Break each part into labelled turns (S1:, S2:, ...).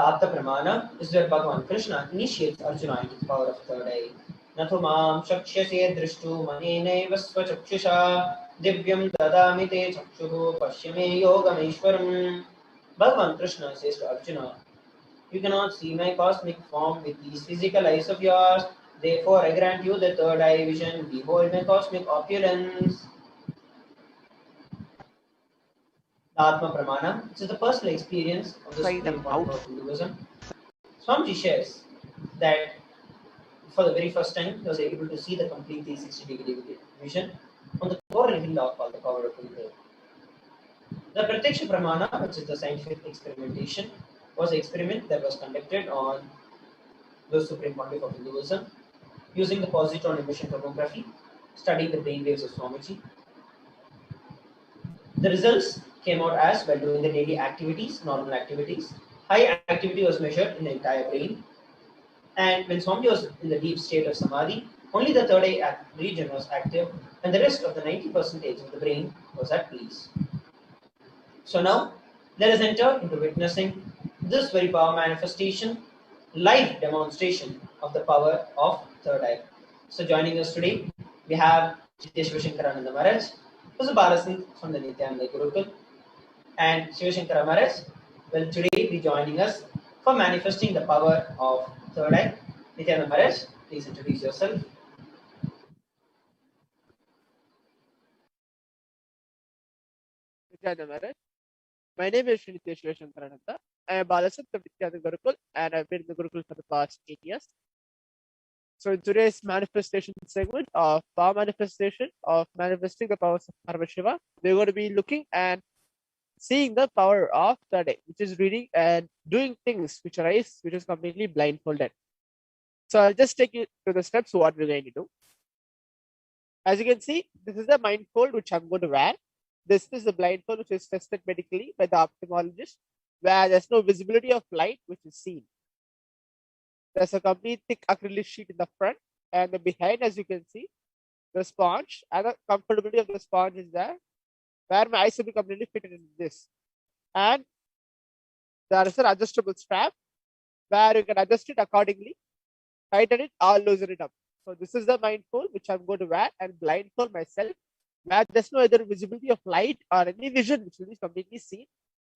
S1: Tapta Pramana is where Bhagavan Krishna initiates Arjuna into the power of third eye. Nathu mam shakshase drishtu manenaiva swachakshusha divyam dadami te chakshuhu pashyame yogameshwaram. Bhagavan Krishna says to Arjuna, you cannot see my cosmic form with these physical eyes of yours. Therefore, I grant you the third eye vision. Behold my cosmic opulence. The Atma Pramana, which is the personal experience of the supreme point of Hinduism. Swamiji shares that for the very first time he was able to see the complete 360-degree vision on the coral hill called the Cover of Hill. The Pratyaksha Pramana, which is the scientific experimentation, was an experiment that was conducted on the supreme pontiff of Hinduism using the positron emission tomography, studying the brain waves of Swamiji. The results came out as while doing the daily activities, normal activities, high activity was measured in the entire brain. And when Swamiji was in the deep state of Samadhi, only the third eye region was active and the rest of the 90% of the brain was at peace. So now, let us enter into witnessing this very power manifestation, live demonstration of the power of third eye. So joining us today, we have Shri Shivashankarananda Maharaj, who is a Balasan from the Nityananda Gurukul. And Shivashankara Maharaj will today be joining us for manifesting the power of third eye. Nityananda Maharaj, please introduce yourself.
S2: Nityananda Maharaj. My name is Shri Shivashankarananda. I am Balasan from Nityananda Gurukul and I've been in the Gurukul for the past 8 years. So in today's manifestation segment of power manifestation of manifesting the powers of Parashiva, we're going to be looking and seeing the power of third eye, which is reading and doing things which is completely blindfolded. So I'll just take you to the steps what we're going to do. As you can see, this is the blindfold which I'm going to wear. This is the blindfold which is tested medically by the ophthalmologist, where there's no visibility of light which is seen. There's a complete thick acrylic sheet in the front, and the behind, as you can see, the sponge and the comfortability of the sponge is there, where my eyes will be completely fitted in this. And there is an adjustable strap where you can adjust it accordingly, tighten it or loosen it up. So this is the blindfold which I'm going to wear and blindfold myself, where there's no other visibility of light or any vision which will be completely seen.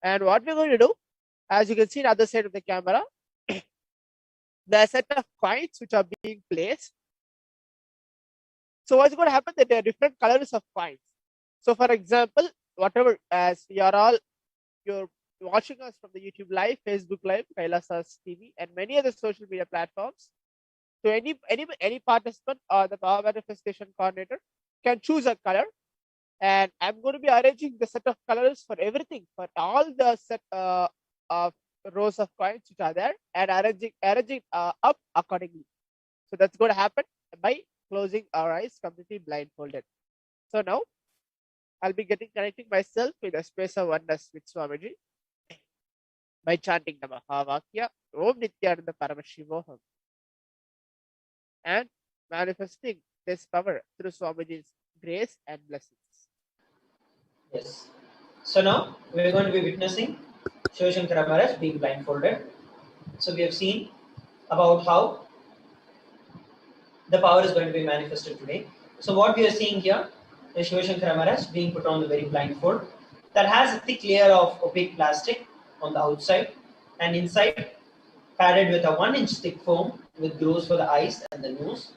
S2: And what we're going to do, as you can see on the other side of the camera, there are a set of coins which are being placed. So what's going to happen, that there are different colors of coins. So for example, whatever, as you're watching us from the YouTube Live, Facebook Live, Kailasa's TV, and many other social media platforms. So any participant or the power manifestation coordinator can choose a color, and I'm going to be arranging the set of colors for everything, for all the set of rows of coins which are there, and arranging up accordingly. So that's going to happen by closing our eyes completely blindfolded. So now I'll be connecting myself in a space of oneness with Swamiji by chanting the Mahavakya Om Nityananda Paramashivoham and manifesting this power through Swamiji's grace and blessings.
S1: Yes. So now we're going to be witnessing Shivashankara Maharaj being blindfolded. So we have seen about how the power is going to be manifested today. So what we are seeing here is Shivashankara Maharaj being put on the very blindfold that has a thick layer of opaque plastic on the outside and inside padded with a 1-inch thick foam with grooves for the eyes and the nose,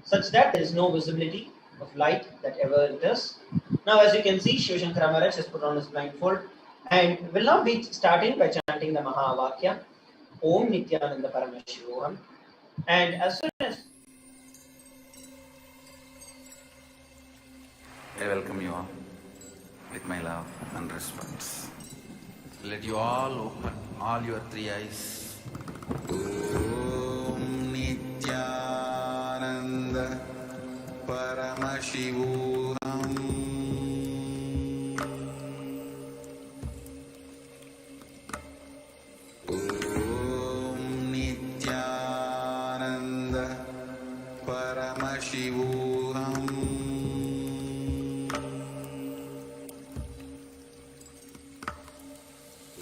S1: such that there is no visibility of light that ever enters. Now, as you can see, Shivashankara Maharaj has put on his blindfold and will now be starting by chanting the Mahavakya, Om Nityananda Paramashivoham. And as soon as
S3: I welcome you all with my love and respect. Let you all open all your three eyes. Om Nityananda Paramashivoham. Om Nityananda Paramashivoham.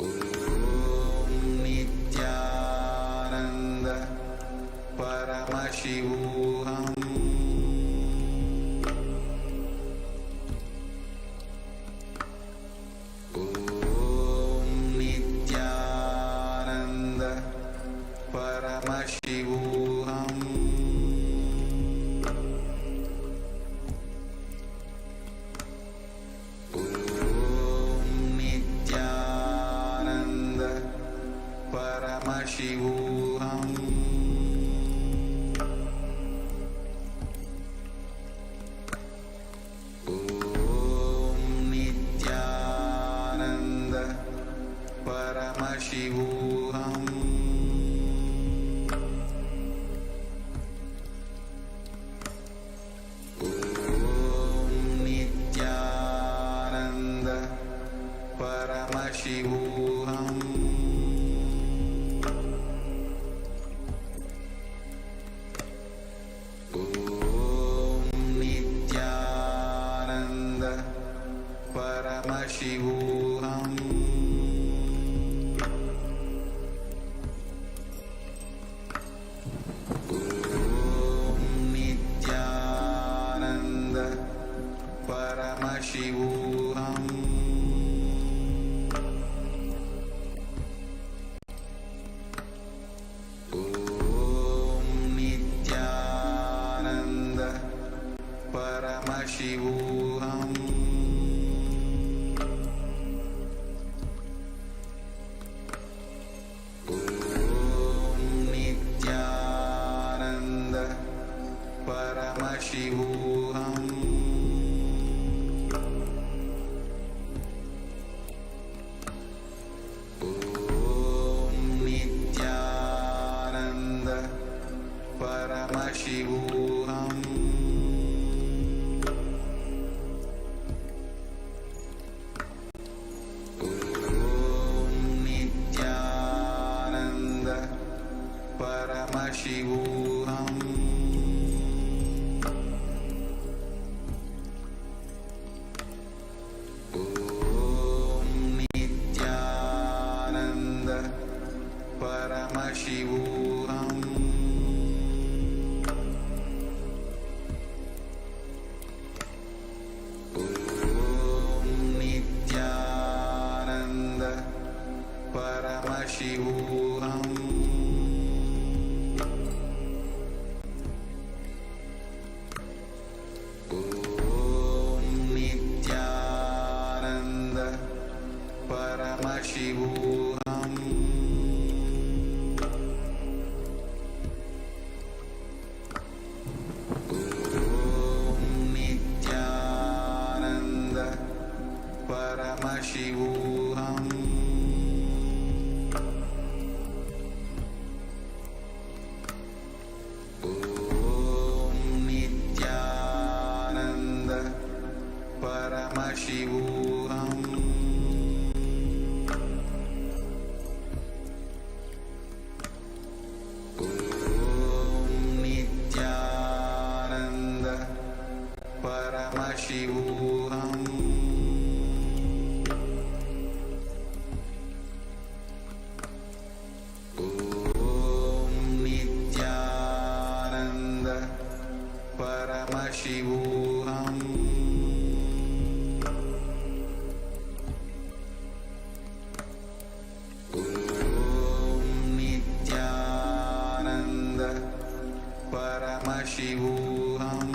S3: Om Nityananda Paramashivoham. Om Nityananda Paramashivoham. Paramashivoham. Om Nityananda Paramashivoham. Om Nityananda Paramashivoham. Paramashivoham. Om Nityananda Paramashivoham. Om Nityananda Paramashivoham. Paramashivoham. Om Nityananda Paramashivoham. Om Nityananda Paramashivoham. Paramashivoham. Om Nityananda Paramashivoham. Om Nityananda Paramashivoham. Paramashivoham. Om Nityananda Paramashivoham. Om Nityananda Paramashivoham. Paramashivoham. Om Nityananda Paramashivoham.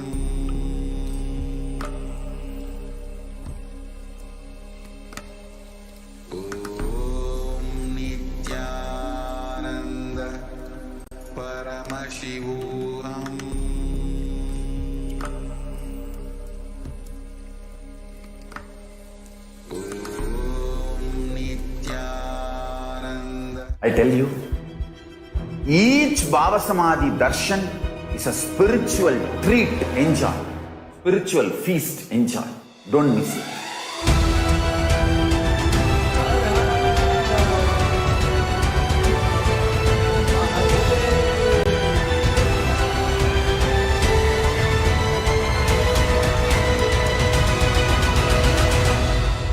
S3: Om Nityananda Paramashivoham. I tell you, each Baba Samadhi Darshan is a spiritual treat. Enjoy. Spiritual feast. Enjoy. Don't miss it.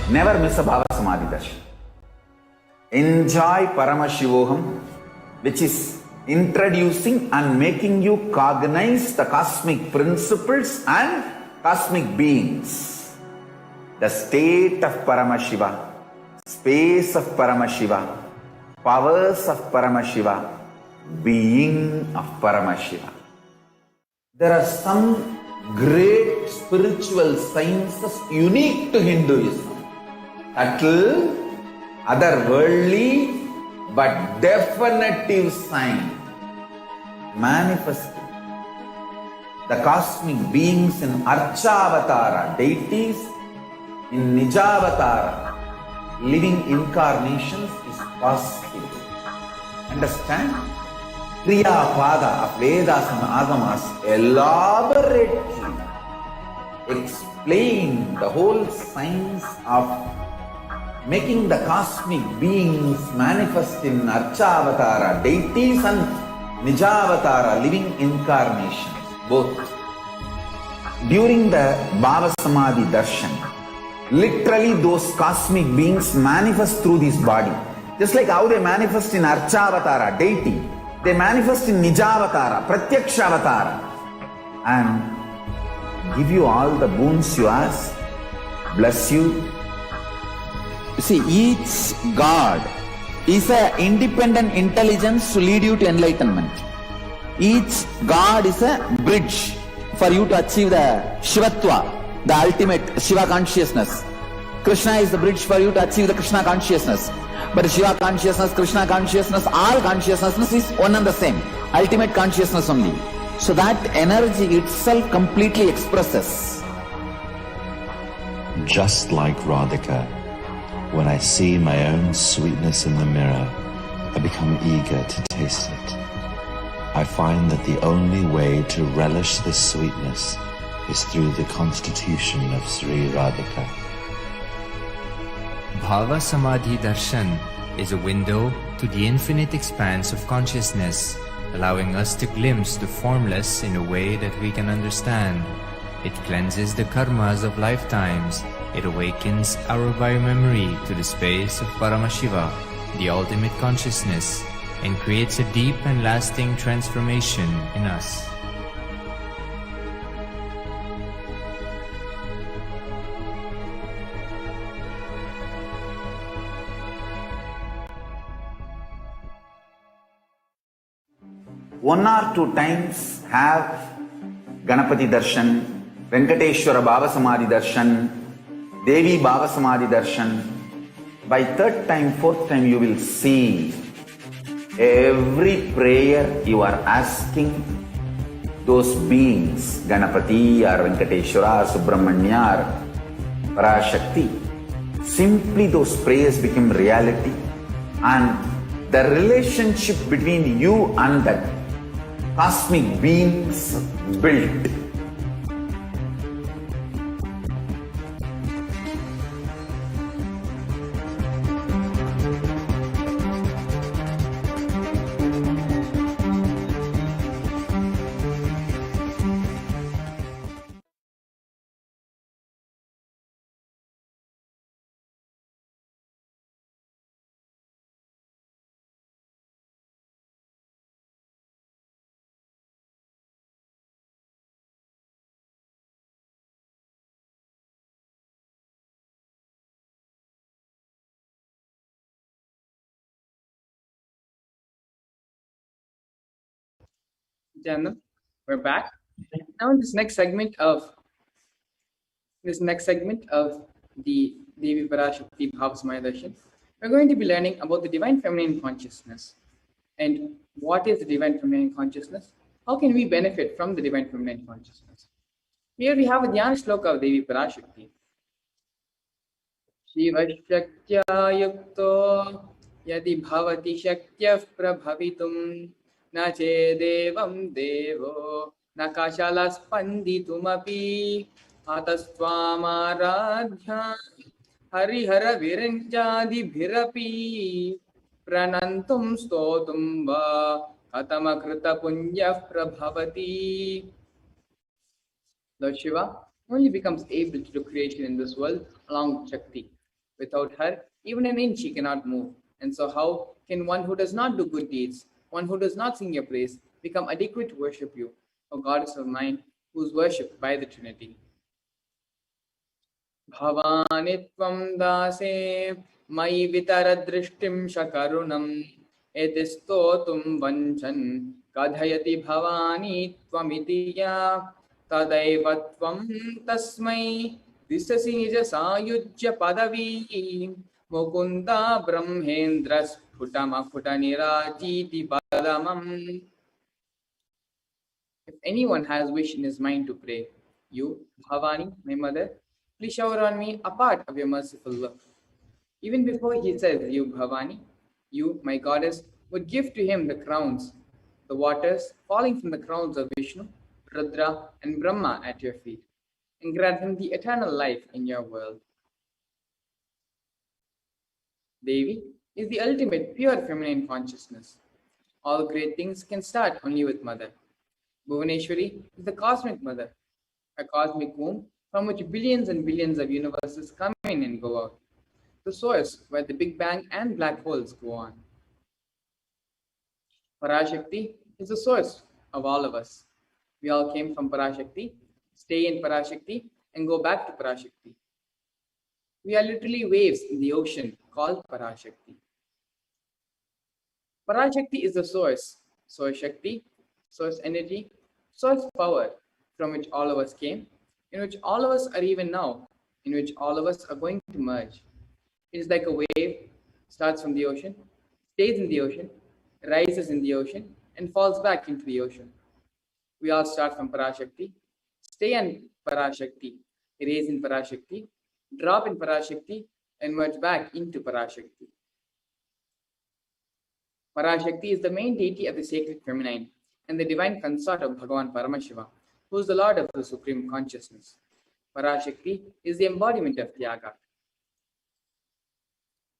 S3: Never miss a Baba Samadhi Darshan. Enjoy Paramashivoham, which is introducing and making you cognize the cosmic principles and cosmic beings. The state of Paramashiva, space of Paramashiva, powers of Paramashiva, being of Paramashiva. There are some great spiritual sciences unique to Hinduism. Subtle, otherworldly, but definitive sign. Manifesting the cosmic beings in Archavatara, deities in Nijavatara, living incarnations is possible. Understand? Kriya Pada of Vedas and Agamas elaborately explain the whole science of making the cosmic beings manifest in Archavatara, deities and Nijavatara, living incarnations, both. During the Bhava Samadhi Darshan, literally those cosmic beings manifest through this body. Just like how they manifest in Archavatara, deity, they manifest in Nijavatara, Pratyakshavatara, and give you all the boons you ask, bless you. See, each God is an independent intelligence to lead you to enlightenment. Each God is a bridge for you to achieve the Shivatva, the ultimate Shiva consciousness. Krishna is the bridge for you to achieve the Krishna consciousness. But Shiva consciousness, Krishna consciousness, all consciousness is one and the same. Ultimate consciousness only. So that energy itself completely expresses.
S4: Just like Radhika, when I see my own sweetness in the mirror, I become eager to taste it. I find that the only way to relish this sweetness is through the constitution of Sri Radhika.
S5: Bhava Samadhi Darshan is a window to the infinite expanse of consciousness, allowing us to glimpse the formless in a way that we can understand. It cleanses the karmas of lifetimes. It awakens our biomemory to the space of Paramashiva, the ultimate consciousness, and creates a deep and lasting transformation in us.
S3: One or two times have Ganapati Darshan, Venkateshwara Bhava Samadhi Darshan, Devi Bhava Samadhi Darshan. By third time, fourth time, you will see every prayer you are asking those beings, Ganapati or Venkateshwara or Subramanya or Parashakti. Simply those prayers become reality, and the relationship between you and that cosmic beings built.
S6: Gentlemen, we're back. Now in this next segment of the Devi Parashakti Bhava Samadhi Darshan, we're going to be learning about the divine feminine consciousness. And what is the divine feminine consciousness? How can we benefit from the divine feminine consciousness? Here we have a Dhyana Shloka of Devi Parashakti. Shiva Shaktya Yukto Yadi Bhavati Shaktya Prabhavitum Na Chedevam Devo Nakashala Spanditumapi Atastvamaradhya Harihara Viranjadi Bhirapi Pranantum Stotum Va Katamakrita Punya Prabhavati. Lord Shiva only becomes able to do creation in this world along with Shakti. Without her, even an inch he cannot move. And so how can one who does not do good deeds one who does not sing your praise, become adequate to worship you, O Goddess of mine, who is worshipped by the Trinity. भवानि त्वं दासे मयि वितरदृष्टिं शकरुणम् इति स्तोतुं वञ्चन् कथयति भवानी त्वमिति या तदैव त्वं तस्मै दिशसि निजसायुज्य पदवीं Mukunda ब्रह्मेन्द्रस्फुटमफुटनिराजीति पदमम्. If anyone has wish in his mind to pray, you, Bhavani, my mother, please shower on me a part of your merciful love. Even before he says, you, Bhavani, you, my goddess, would give to him the crowns, the waters falling from the crowns of Vishnu, Rudra, and Brahma at your feet, and grant him the eternal life in your world. Devi is the ultimate pure feminine consciousness. All great things can start only with mother. Bhuvaneshwari is the cosmic mother, a cosmic womb from which billions and billions of universes come in and go out, the source where the Big Bang and black holes go on. Parashakti is the source of all of us. We all came from Parashakti, stay in Parashakti, and go back to Parashakti. We are literally waves in the ocean called Parashakti. Parashakti is the source Shakti, source energy, source power from which all of us came, in which all of us are even now, in which all of us are going to merge. It is like a wave, starts from the ocean, stays in the ocean, rises in the ocean, and falls back into the ocean. We all start from Parashakti, stay in Parashakti, raise in Parashakti, drop in Parashakti, and merge back into Parashakti. Parashakti is the main deity of the sacred feminine and the divine consort of Bhagavan Paramashiva, who is the Lord of the Supreme Consciousness. Parashakti is the embodiment of Tyaga.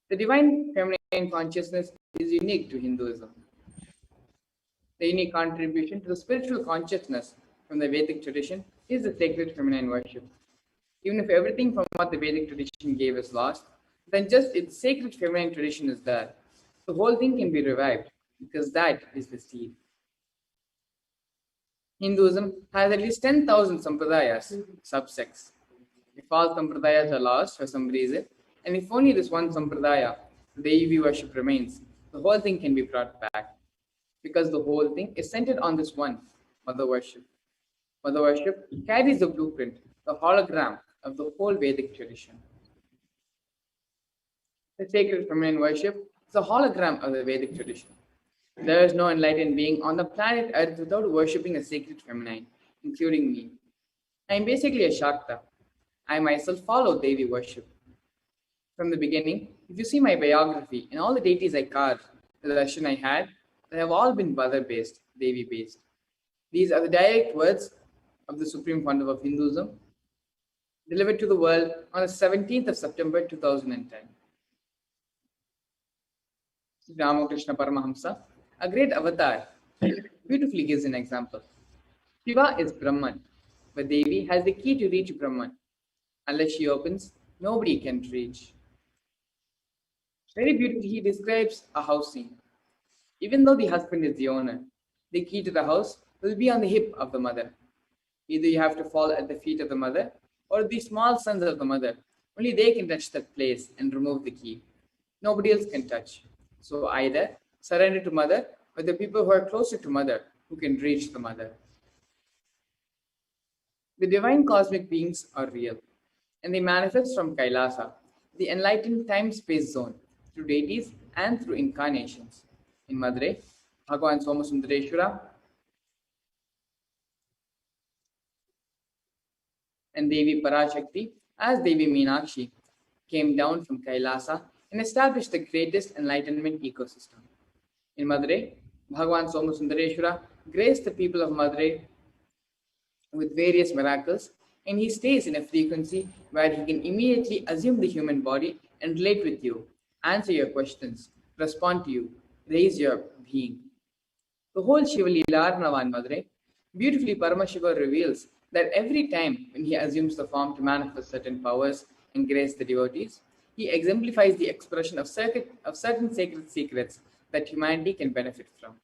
S6: The divine feminine consciousness is unique to Hinduism. The unique contribution to the spiritual consciousness from the Vedic tradition is the sacred feminine worship. Even if everything from what the Vedic tradition gave is lost, then just its sacred feminine tradition is there. The whole thing can be revived because that is the seed. Hinduism has at least 10,000 sampradayas, subsects. If all sampradayas are lost for some reason, and if only this one sampradaya, Devi worship remains, the whole thing can be brought back. Because the whole thing is centered on this one, Mother worship. Mother worship carries the blueprint, the hologram of the whole Vedic tradition. The sacred feminine worship is a hologram of the Vedic tradition. There is no enlightened being on the planet Earth without worshipping a sacred feminine, including me. I am basically a Shakta. I myself follow Devi worship. From the beginning, if you see my biography and all the deities I carved, the darshan I had, they have all been mother-based, Devi-based. These are the direct words of the Supreme Founder of Hinduism, delivered to the world on the 17th of September 2010. Ramakrishna Paramahamsa, a great avatar, beautifully gives an example. Shiva is Brahman, but Devi has the key to reach Brahman. Unless she opens, nobody can reach. Very beautifully, he describes a house scene. Even though the husband is the owner, the key to the house will be on the hip of the mother. Either you have to fall at the feet of the mother or the small sons of the mother. Only they can touch that place and remove the key. Nobody else can touch. So either surrender to mother or the people who are closer to mother who can reach the mother. The divine cosmic beings are real and they manifest from Kailasa, the enlightened time-space zone, through deities and through incarnations. In Madurai, Bhagavan Somasundareshwara and Devi Parashakti as Devi Meenakshi came down from Kailasa and established the greatest enlightenment ecosystem. In Madurai, Bhagavan Somasundareshwara graced the people of Madurai with various miracles, and he stays in a frequency where he can immediately assume the human body and relate with you, answer your questions, respond to you, raise your being. The whole Shiva Leela Arnava in Madurai, beautifully Paramashiva reveals that every time when he assumes the form to manifest certain powers and grace the devotees, he exemplifies the expression of certain sacred secrets that humanity can benefit from.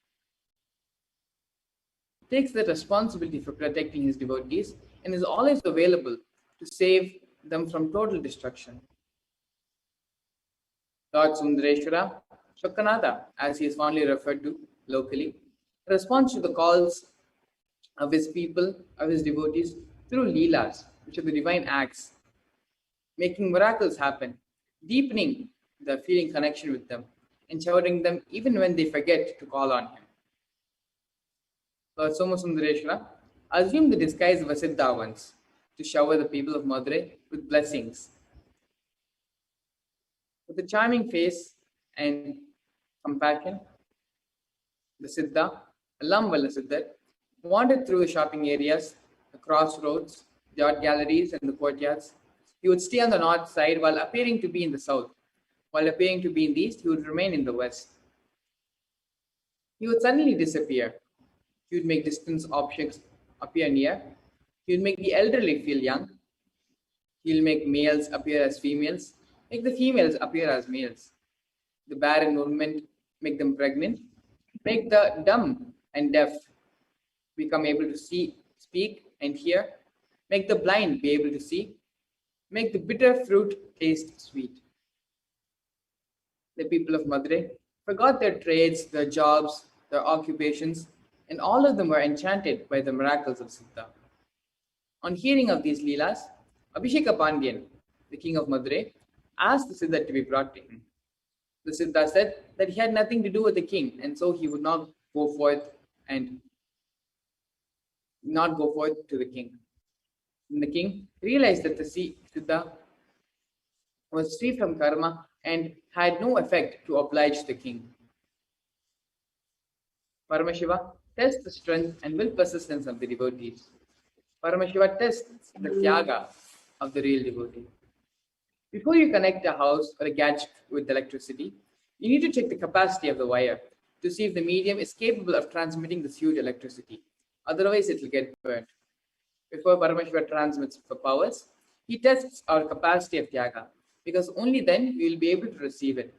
S6: takes the responsibility for protecting his devotees and is always available to save them from total destruction. Lord Sundareshwara, Shokkanatha, as he is fondly referred to locally, responds to the calls of his people, of his devotees, through leelas, which are the divine acts, making miracles happen, deepening the feeling connection with them, and showering them even when they forget to call on him. Lord Somasundareshwara assumed the disguise of a Siddha once to shower the people of Madurai with blessings. With a charming face and compassion, the Siddha, Alambala Siddhar, wandered through the shopping areas, the crossroads, the art galleries, and the courtyards. He would stay on the north side while appearing to be in the south. While appearing to be in the east, he would remain in the west. He would suddenly disappear. He would make distant objects appear near. He would make the elderly feel young. He will make males appear as females, make the females appear as males. The barren women make them pregnant, make the dumb and deaf become able to see, speak, and hear, make the blind be able to see, make the bitter fruit taste sweet. The people of Madurai forgot their trades, their jobs, their occupations, and all of them were enchanted by the miracles of Siddha. On hearing of these Leelas, Abhisheka Pandyan, the king of Madurai, asked the Siddha to be brought to him. The Siddha said that he had nothing to do with the king, and so he would not go forth to the king. And the king realized that the Siddha was free from karma and had no effect to oblige the king. Paramashiva tests the strength and will persistence of the devotees. Paramashiva tests the tyaga of the real devotee. Before you connect a house or a gadget with electricity, you need to check the capacity of the wire to see if the medium is capable of transmitting this huge electricity. Otherwise, it will get burnt. Before Paramashiva transmits the powers, he tests our capacity of tyaga, because only then we will be able to receive it.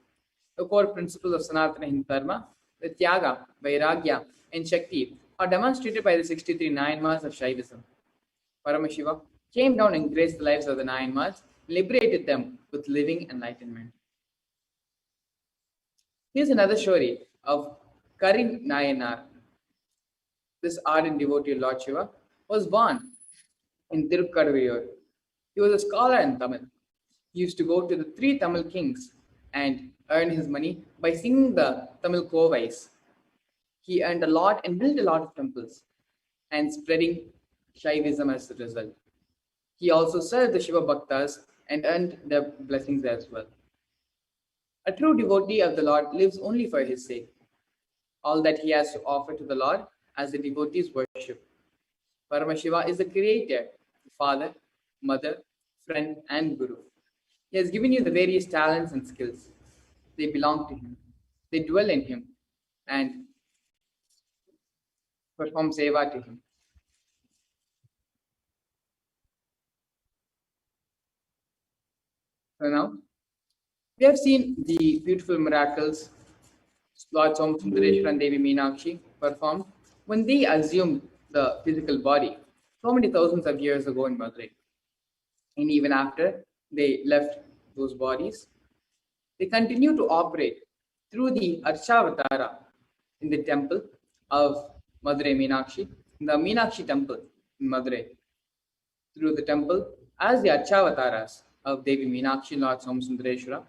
S6: The core principles of Sanatana Hindu Dharma, the tyaga, vairagya, and shakti, are demonstrated by the 63 Nayanmas of Shaivism. Paramashiva came down and graced the lives of the Nayanmas, liberated them with living enlightenment. Here's another story of Karin Nayanar. This ardent devotee of Lord Shiva was born in Tirukkaraviyur. He was a scholar in Tamil. He used to go to the 3 Tamil kings and earn his money by singing the Tamil kovais. He earned a lot and built a lot of temples and spreading Shaivism as a result. He also served the Shiva Bhaktas and earned their blessings as well. A true devotee of the Lord lives only for his sake. All that he has to offer to the Lord as the devotees worship. Paramashiva is the creator, the father, mother, friend, and guru. He has given you the various talents and skills. They belong to him. They dwell in him and perform seva to him. So now, we have seen the beautiful miracles Lord Somasundareshwara and Devi Meenakshi performed when they assumed the physical body so many thousands of years ago in Madurai. And even after they left those bodies, they continue to operate through the Archavatara in the temple of Madurai Meenakshi, in the Meenakshi temple in Madurai. Through the temple, as the Archavataras of Devi Meenakshi, Lord Somasundareshwara,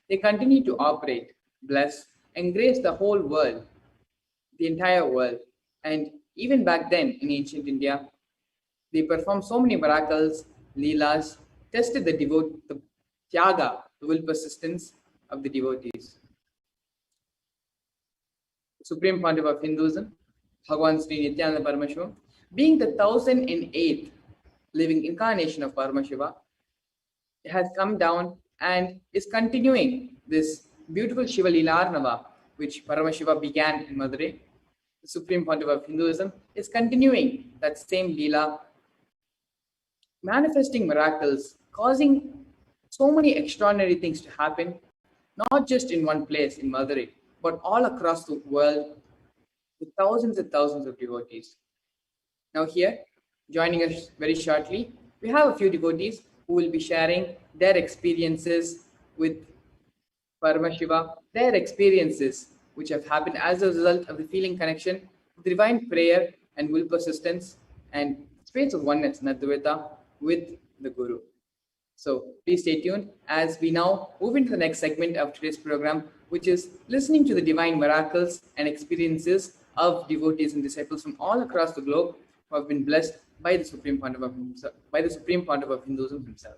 S6: they continue to operate, bless, and grace the whole world, the entire world. And even back then in ancient India, they performed so many miracles, leelas, tested the tyaga, the will persistence of the devotees. Supreme Pontiff of Hinduism, Bhagavan Sri Nityananda Paramashiva, being the 1008th living incarnation of Paramashiva, has come down and is continuing this beautiful Shiva Leelarnava, which Paramashiva began in Madurai. The Supreme Pontiff of Hinduism is continuing that same Leela, manifesting miracles, causing so many extraordinary things to happen, not just in one place in Madurai, but all across the world with thousands and thousands of devotees. Now, here, joining us very shortly, we have a few devotees who will be sharing their experiences with Paramashiva, their experiences which have happened as a result of the feeling connection, divine prayer and will persistence, and space of oneness in Advaita with the Guru. So please stay tuned as we now move into the next segment of today's program, which is listening to the divine miracles and experiences of devotees and disciples from all across the globe who have been blessed by the Supreme Pontiff of himself, by the Supreme Pontiff of Hinduism himself.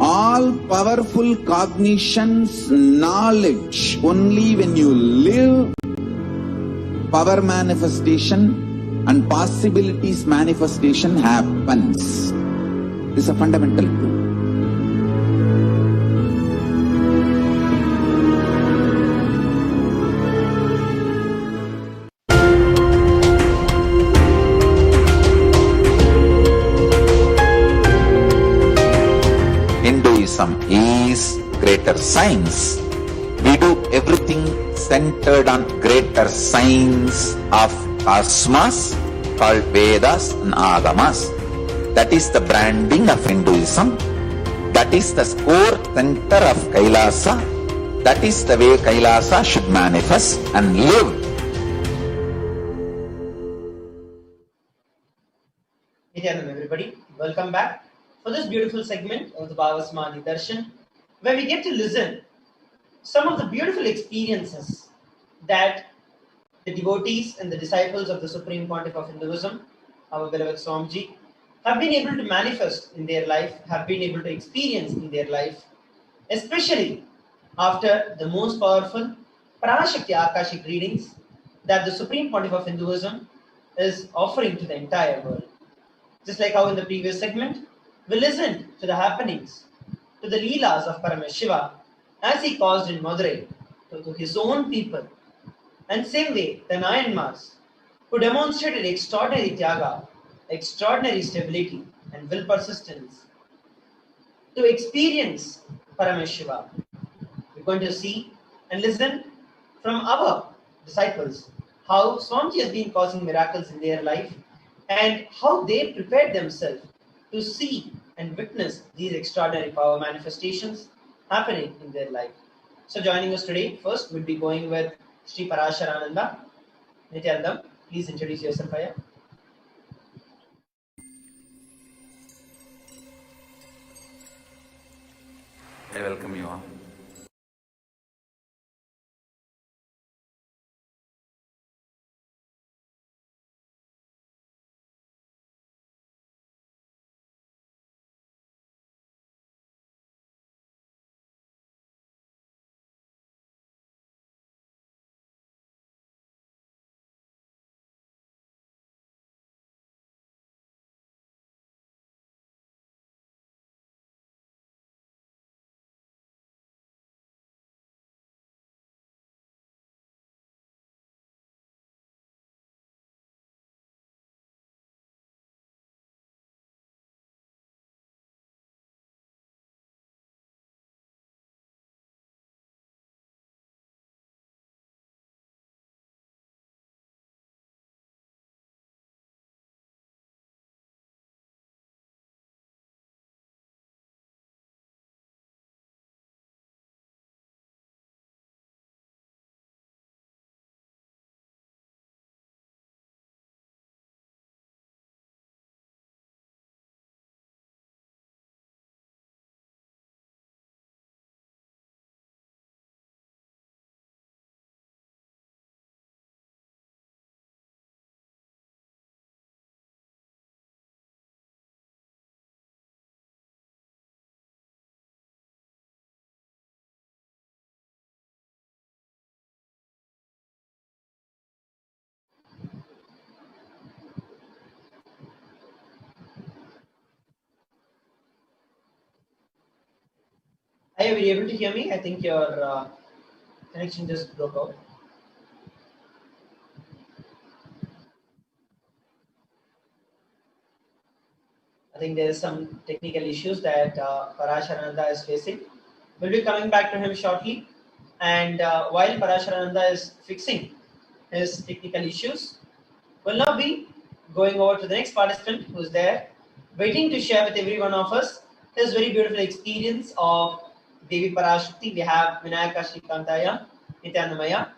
S3: All powerful cognitions, knowledge, only when you live, power manifestation and possibilities manifestation happens. This is a fundamental truth. Hinduism is greater science. We do everything centered on greater science of cosmos called Vedas and Agamas. That is the branding of Hinduism. That is the core center of Kailasa. That is the way Kailasa should manifest and live.
S1: Nityanand, everybody, welcome back for this beautiful segment of the Bhavasmani Darshan, where we get to listen some of the beautiful experiences that the devotees and the disciples of the Supreme Pontiff of Hinduism, our beloved Swamiji, have been able to manifest in their life, have been able to experience in their life, especially after the most powerful Parashakti Akashic readings that the Supreme Pontiff of Hinduism is offering to the entire world. Just like how in the previous segment, we listened to the happenings, to the Leelas of Paramashiva as he caused in Madurai to his own people. And same way, the Nayanmars, who demonstrated extraordinary tyaga, extraordinary stability, and will persistence to experience Paramashiva. We're going to see and listen from our disciples how Swamiji has been causing miracles in their life and how they prepared themselves to see and witness these extraordinary power manifestations happening in their life. So joining us today, first we'll be going with Sri Parasharananda. Nityanandam, please introduce yourself, Aya.
S3: I welcome you all.
S1: Are you able to hear me? I think your connection just broke out. I think there is some technical issues that Parasharananda is facing. We'll be coming back to him shortly. And while Parasharananda is fixing his technical issues, we'll now be going over to the next participant who's there, waiting to share with every one of us his very beautiful experience of Devi Parashakti. We have Vinayaka Shrikantaya, Nityanamaya.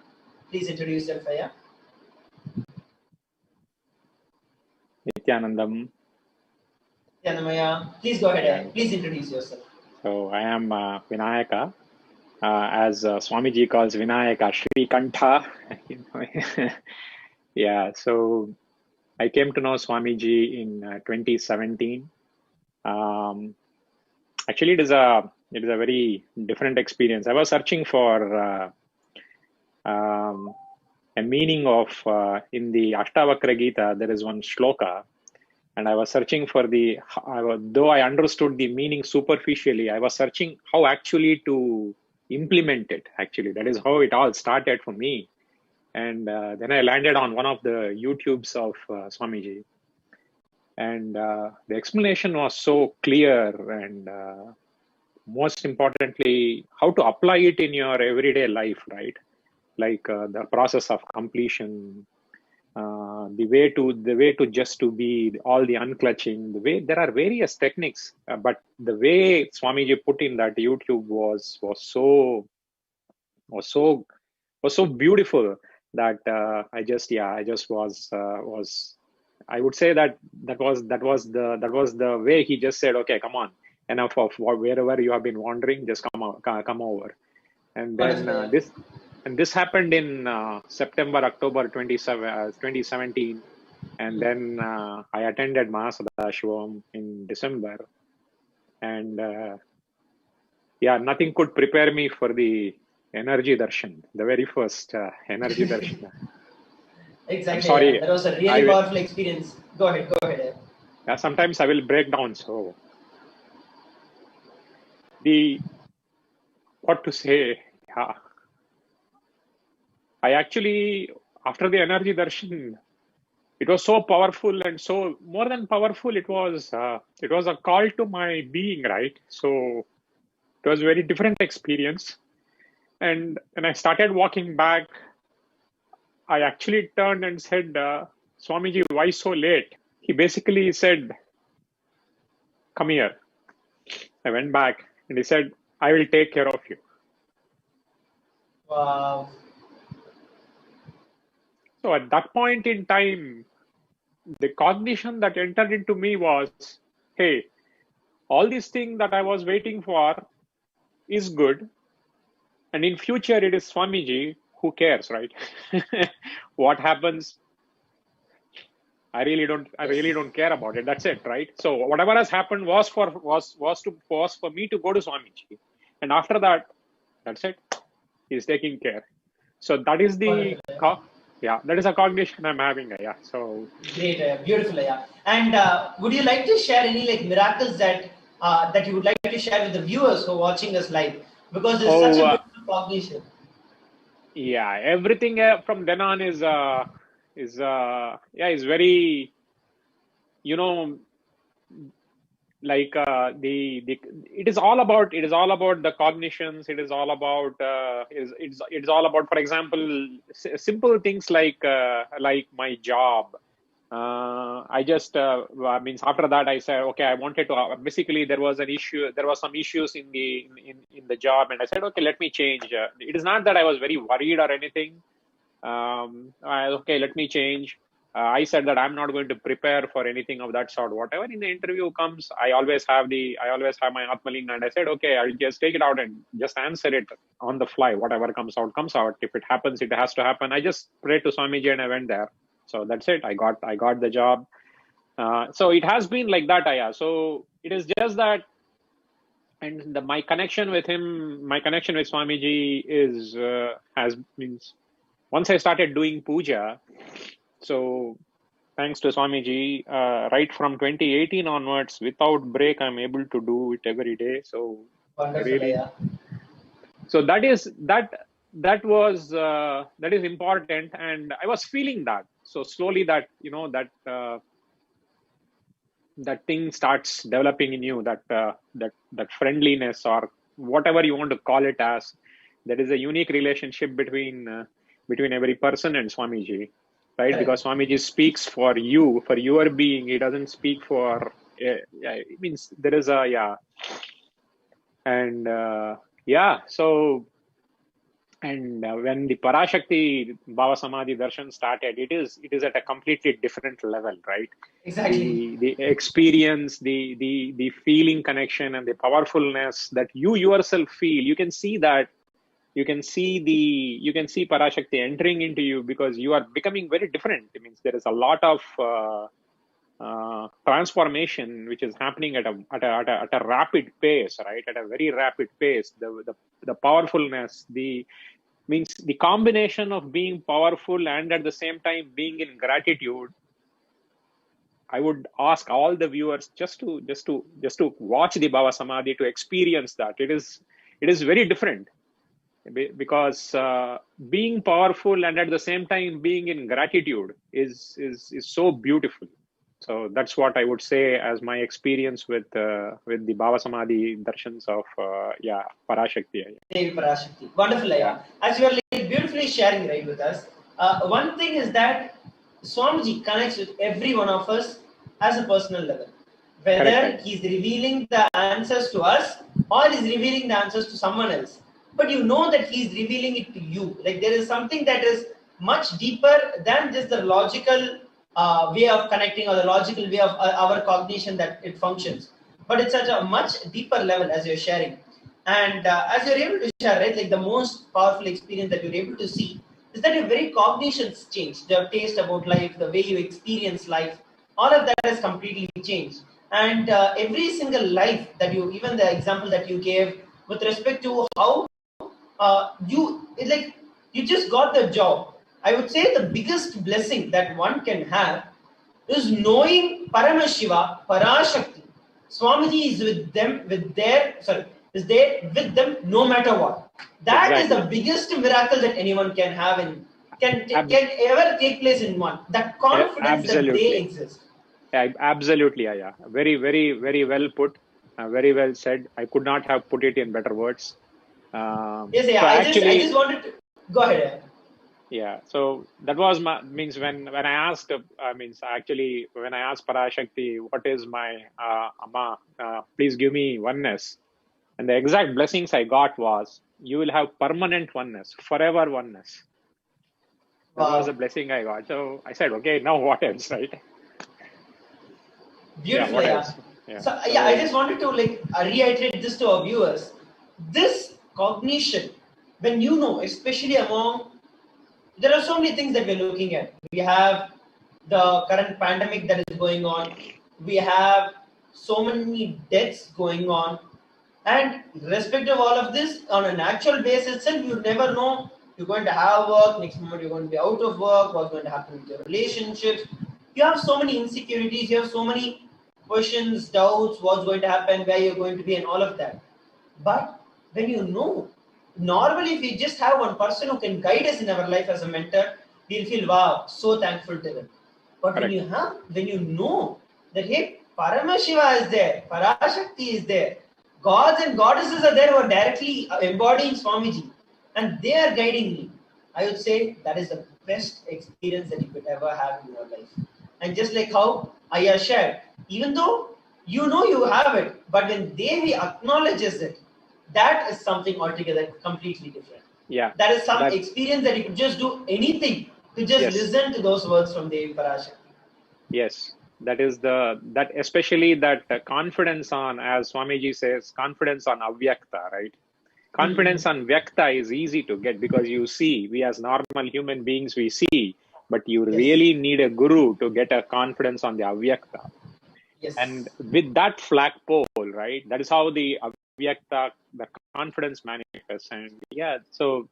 S1: Please introduce yourself, Aya.
S7: Nityanandam.
S1: Nityanamaya, please go ahead. Please introduce yourself.
S7: So I am Vinayaka, as Swamiji calls Vinayaka Shrikantha. Yeah, so I came to know Swamiji in 2017. Actually, it is a very different experience. I was searching for a meaning of in the Ashtavakra Gita. There is one shloka, and I was searching for though I understood the meaning superficially, I was searching how actually to implement it. Actually, that is how it all started for me. And then I landed on one of the YouTubes of Swamiji. And the explanation was so clear, and most importantly, how to apply it in your everyday life, right? Like the process of completion, the way to just to be all the unclutching, the way there are various techniques, but the way Swamiji put in that YouTube was so beautiful that I would say that was the way he just said, okay, come on, enough of wherever you have been wandering, just come over. And then this happened in October 2017, and then I attended Mahasadashivam in December, and nothing could prepare me for the energy darshan, the very first energy darshan.
S1: Exactly.
S7: I'm sorry,
S1: that was a really powerful experience. Go ahead.
S7: Yeah, sometimes I will break down. So what to say? Yeah, I actually, after the energy darshan, it was so powerful, and so more than powerful, it was a call to my being, right? So it was a very different experience. And when I started walking back, I actually turned and said, Swamiji, why so late? He basically said, come here. I went back and he said, I will take care of you.
S1: Wow.
S7: So at that point in time, the cognition that entered into me was, hey, all these things that I was waiting for is good. And in future, it is Swamiji who cares, right? What happens, I really don't care about it. That's it, right? So whatever has happened was for me to go to Swamiji. And after that, that's it. He's taking care. So that is that is a cognition I'm having. Yeah. So
S1: great, beautiful. Yeah. And would you like to share any miracles that you would like to share with the viewers who are watching us live? Because it's such a beautiful cognition.
S7: Yeah, everything from then on is very, like it is all about the cognitions. It is all about it's all about, for example, simple things like my job. I just means after that I said, okay, I wanted to basically there was some issues in the job, and I said, okay, let me change. It is not that I was very worried or anything. Okay, let me change. I said that I'm not going to prepare for anything of that sort. Whatever in the interview comes, I always have my Atmalinga, and I said, okay, I'll just take it out and just answer it on the fly. Whatever comes out, comes out. If it happens, it has to happen. I just prayed to Swamiji and I went there. So that's it. I got the job. So it has been like that, Aya. So it is just that, and my connection with him, my connection with Swamiji means once I started doing puja. So thanks to Swamiji, right from 2018 onwards, without break, I'm able to do it every day. So
S1: Wonderful,
S7: Really.
S1: yeah.
S7: So that is important, and I was feeling that. So slowly that that thing starts developing in you, that friendliness, or whatever you want to call it as. There is a unique relationship between every person and Swamiji, right?
S1: Correct.
S7: Because Swamiji speaks for you, for your being. He doesn't speak for. It means there is a and so. And when the Parashakti Bhava Samadhi Darshan started, it is at a completely different level, right?
S1: Exactly.
S7: The experience, the feeling connection, and the powerfulness that you yourself feel. You can see that. You can see Parashakti entering into you, because you are becoming very different. It means there is a lot of transformation which is happening at a rapid pace, right? At a very rapid pace. The powerfulness, means the combination of being powerful and at the same time being in gratitude. I would ask all the viewers just to watch the Bhava Samadhi, to experience that. It is very different, because being powerful and at the same time being in gratitude is so beautiful. So that's what I would say as my experience with the Bhava Samadhi darshans of Parashakti.
S1: Devi Parashakti. Wonderful, yeah. As you are like beautifully sharing right with us. One thing is that Swamiji connects with every one of us as a personal level. Whether
S7: Correct.
S1: he's revealing the answers to us or he's revealing the answers to someone else. But you know that he's revealing it to you. Like there is something that is much deeper than just the logical way of connecting, or the logical way of our cognition that it functions. But it's at a much deeper level as you're sharing. And as you're able to share, right, like the most powerful experience that you're able to see is that your very cognitions change, the taste about life, the way you experience life, all of that has completely changed. And every single life that you, even the example that you gave with respect to how you just got the job. I would say the biggest blessing that one can have is knowing Paramashiva, Parashakti. Swamiji is with them, is there with them no matter what. That is the biggest miracle that anyone can have and can ever take place in one. That confidence that they exist.
S7: Absolutely, yeah. Very, very, very well put. Very well said. I could not have put it in better words.
S1: Yes, yeah. I just wanted to go ahead.
S7: Yeah, so that was means when I asked when I asked Parashakti, what is my Amma, please give me oneness, and the exact blessings I got was, you will have permanent oneness, forever oneness. That was the blessing I got. So I said, okay, now what else, right?
S1: Beautiful,
S7: yeah.
S1: So I just wanted to reiterate this to our viewers. This cognition, when you know, especially among, there are so many things that we're looking at. We have the current pandemic that is going on. We have so many deaths going on. And irrespective of all of this, on a natural basis itself, you never know you're going to have work, next moment you're going to be out of work, what's going to happen with your relationships. You have so many insecurities, you have so many questions, doubts, what's going to happen, where you're going to be, and all of that. But when you know, normally if we just have one person who can guide us in our life as a mentor, we'll feel, wow, so thankful to them. But when you know that, hey, Paramashiva is there, Parashakti is there, gods and goddesses are there who are directly embodying Swamiji, and they are guiding me, I would say that is the best experience that you could ever have in your life. And just like how Aya shared, even though you know you have it, but when Devi acknowledges it, that is something altogether completely different.
S7: Yeah.
S1: That is some experience that you could just do anything to just listen to those words from Devi Parashakti.
S7: Yes. That is especially that confidence on, as Swamiji says, confidence on Avyakta, right? Confidence on Vyakta is easy to get because you see, we as normal human beings, we see, but you really need a guru to get a confidence on the Avyakta.
S1: Yes.
S7: And with that flagpole, right, that is how the Avyakta, the confidence manifests. And so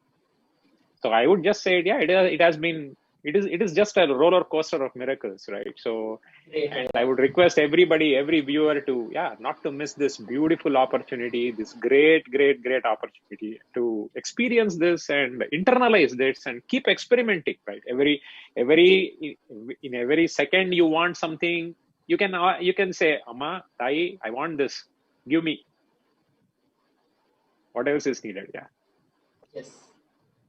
S7: I would just say, it has been it is just a roller coaster of miracles, right? So,
S1: Great.
S7: and I would request everybody, every viewer to, not to miss this beautiful opportunity, this great opportunity to experience this and internalize this and keep experimenting, right? In every second you want something, you can say, Amma, Tai, I want this, give me. What else is needed? Yeah.
S1: Yes.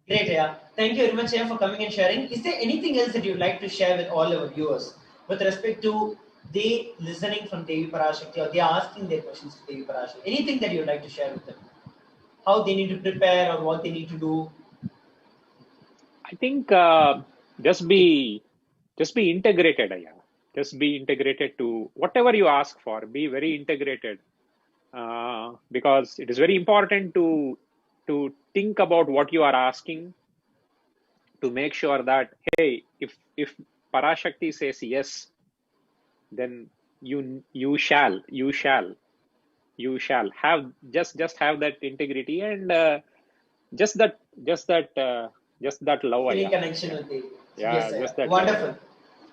S1: Great, yeah. Thank you very much, yeah, for coming and sharing. Is there anything else that you'd like to share with all our viewers with respect to they listening from Devi Parashakti or they are asking their questions to Devi Parashakti? Anything that you'd like to share with them? How they need to prepare or what they need to do?
S7: I think just be integrated, yeah. Just be integrated to whatever you ask for. Be very integrated, because it is very important to think about what you are asking, to make sure that, hey, if Parashakti says yes, then you shall have just have that integrity and just that love,
S1: Any
S7: yeah.
S1: connection with Devi?
S7: Yeah,
S1: Yes, sir.
S7: just that love.
S1: Wonderful.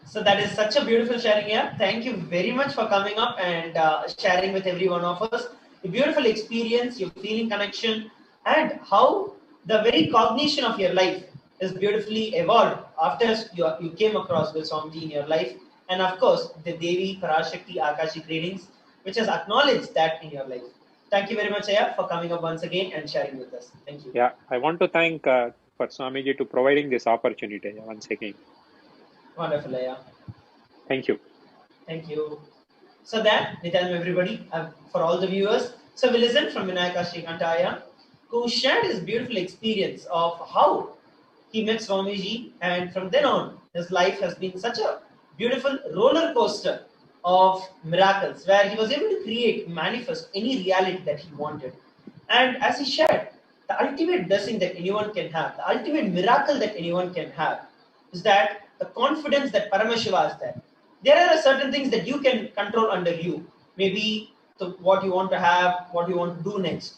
S1: So that is such a beautiful sharing here. Thank you very much for coming up and sharing with every one of us. A beautiful experience, your feeling connection, and how the very cognition of your life is beautifully evolved after you came across the Swamiji in your life. And of course, the Devi Parashakti Akashic readings, which has acknowledged that in your life. Thank you very much, Aya, for coming up once again and sharing with us. Thank you.
S7: Yeah, I want to thank for Swamiji to providing this opportunity once again.
S1: Wonderful, Aya.
S7: Thank you.
S1: Thank you. So that, Nityanam everybody, for all the viewers. So we listened from Vinayaka Srikantaya, who shared his beautiful experience of how he met Swamiji, and from then on, his life has been such a beautiful roller coaster of miracles, where he was able to create, manifest any reality that he wanted. And as he shared, the ultimate blessing that anyone can have, the ultimate miracle that anyone can have, is that the confidence that Paramashiva is there. There are certain things that you can control under you. Maybe what you want to have, what you want to do next.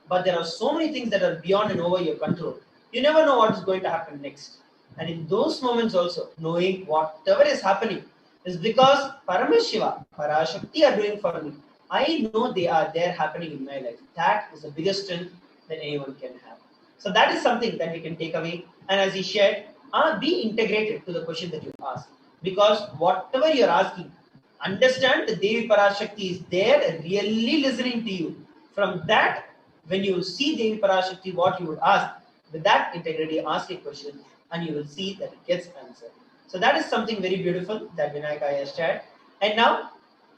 S1: But there are so many things that are beyond and over your control. You never know what is going to happen next. And in those moments also, knowing whatever is happening is because Paramashiva, Parashakti are doing for me. I know they are there happening in my life. That is the biggest strength that anyone can have. So that is something that we can take away. And as he shared, be integrated to the question that you ask. Because whatever you're asking, understand the Devi Parashakti is there really listening to you. From that, when you see Devi Parashakti, what you would ask, with that integrity, ask a question and you will see that it gets answered. So that is something very beautiful that Vinayaka has shared. And now,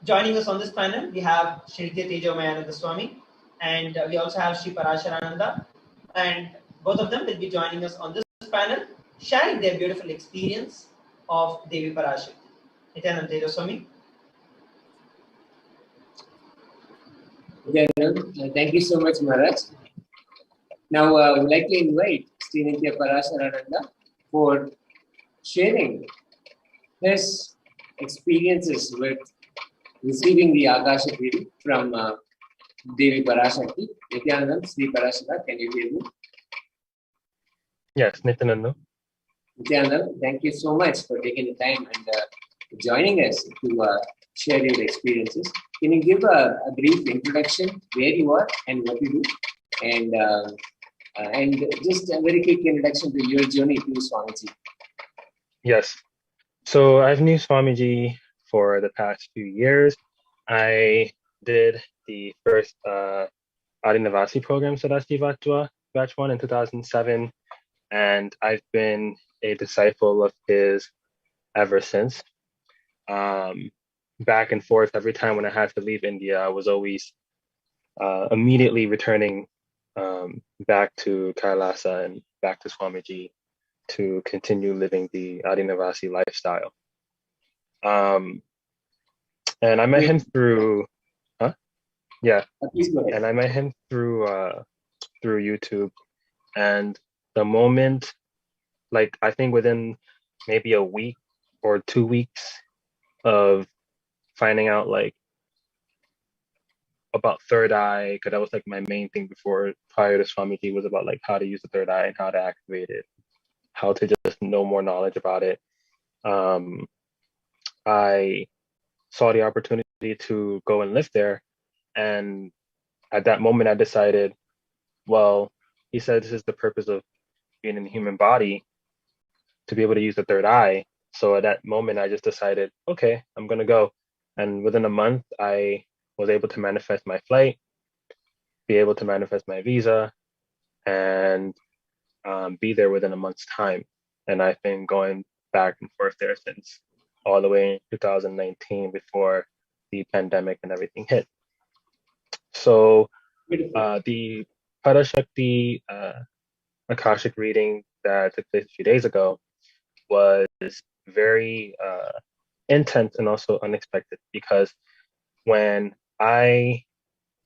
S1: joining us on this panel, we have Shri Tejo Mayananda Swami and we also have Shri Parasharananda. And both of them will be joining us on this panel, sharing their beautiful experience of Devi Parashakti. Nityanand Tejo Swami.
S8: Thank you so much, Maharaj. Now, I would like to invite Srinitya Parasharananda for sharing his experiences with receiving the Akashic reading from Devi Parashakti. Nityanandam, Sri Parashara, can you hear me?
S9: Yes, Nityanandam.
S8: Nityanandam, thank you so much for taking the time and joining us to share your experiences. Can you give a brief introduction where you are and what you do, and just a very quick introduction to your journey to Swamiji?
S9: Yes. So I've known Swamiji for the past few years. I did the first Adinavasi program, Sadashivatva, batch 1 in 2007, and I've been a disciple of his ever since. Back and forth every time when I had to leave India, I was always immediately returning back to Kailasa and back to Swamiji to continue living the Adinavasi lifestyle. And I met him through, yeah, and I met him through YouTube. And the moment, like I think within maybe a week or 2 weeks of finding out like about third eye, because that was like my main thing prior to Swamiji, was about like how to use the third eye and how to activate it. how to just know more knowledge about it. I saw the opportunity to go and live there. And at that moment, I decided, well, he said this is the purpose of being in the human body, to be able to use the third eye. So at that moment, I just decided, okay, I'm going to go. And within a month, I was able to manifest my flight, be able to manifest my visa, and be there within a month's time. And I've been going back and forth there since, all the way in 2019, before the pandemic and everything hit. So
S8: Beautiful.
S9: the Parashakti Akashic reading that took place a few days ago was very intense and also unexpected, because when I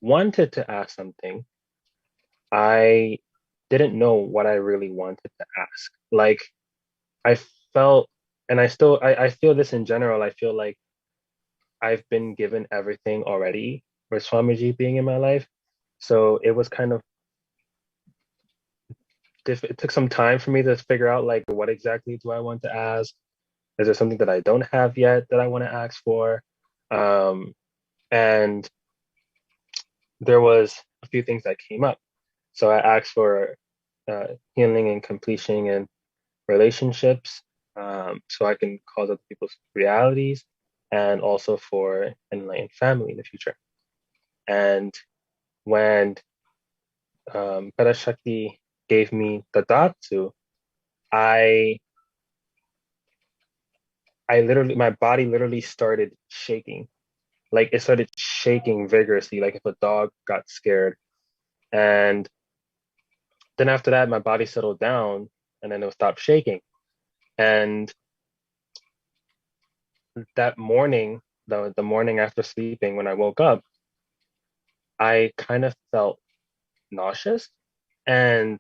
S9: wanted to ask something, I didn't know what I really wanted to ask. Like, I felt, and I feel this in general, I feel like I've been given everything already with Swamiji being in my life. So it was kind of it took some time for me to figure out, like, what exactly do I want to ask? Is there something that I don't have yet that I want to ask for? And there was a few things that came up. So I asked for healing and completion in relationships, so I can cause other people's realities, and also for enlightened family in the future. And when Parashakti gave me the Datsu, I literally, my body literally started shaking. Like, it started shaking vigorously, like if a dog got scared. And then after that, my body settled down, and then it stopped shaking. And that morning, the morning after sleeping, when I woke up, I kind of felt nauseous. And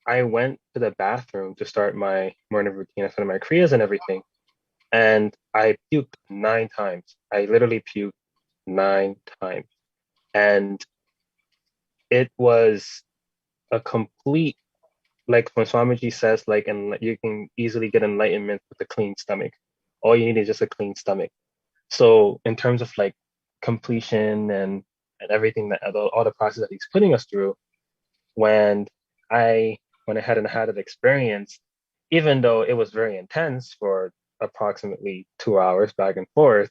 S9: I went to the bathroom to start my morning routine in front of my kriyas and everything. And I puked 9 times. I literally puked 9 times. And it was a complete, like when Swamiji says, like, and you can easily get enlightenment with a clean stomach. All you need is just a clean stomach. So in terms of like completion and everything, that all the process that he's putting us through, when I went ahead and had that experience, even though it was very intense for approximately 2 hours back and forth,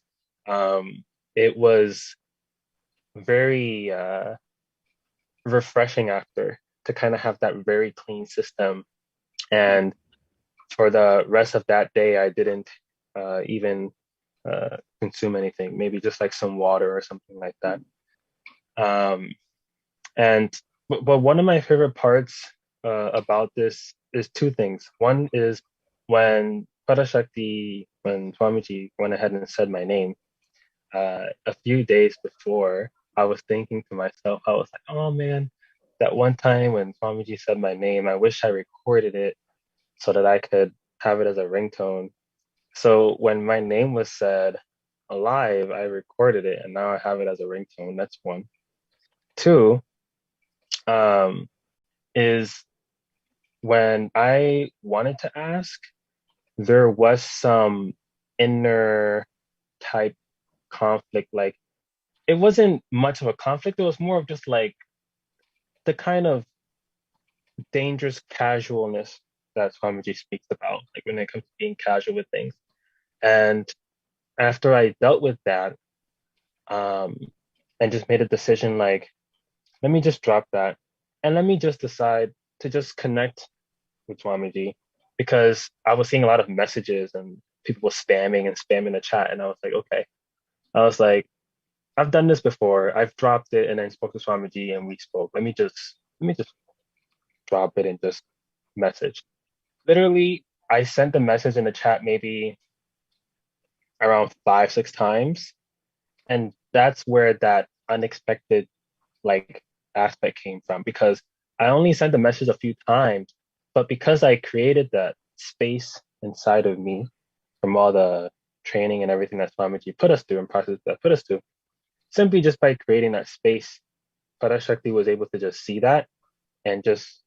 S9: it was very refreshing after, to kind of have that very clean system. And for the rest of that day, I didn't even consume anything, maybe just like some water or something like that. And but one of my favorite parts about this is two things. One is when when Swamiji went ahead and said my name, a few days before, I was thinking to myself, I was like, oh man, that one time when Swamiji said my name, I wish I recorded it so that I could have it as a ringtone. So when my name was said alive, I recorded it, and now I have it as a ringtone. That's one. Two, um, is when I wanted to ask, there was some inner type conflict. Like, it wasn't much of a conflict. It was more of just like the kind of dangerous casualness that Swamiji speaks about, like when it comes to being casual with things. And after I dealt with that, um, and just made a decision, like, let me just drop that, and let me just decide to just connect with Swamiji, because I was seeing a lot of messages and people were spamming the chat, and I was like, okay. I was like, I've done this before. I've dropped it and then spoke to Swamiji and we spoke. Let me just drop it and just message. Literally, I sent the message in the chat maybe around 5, 6 times. And that's where that unexpected like aspect came from, because I only sent the message a few times, but because I created that space inside of me from all the training and everything that Swamiji put us through and process that put us through, simply just by creating that space, Parashakti was able to just see that and just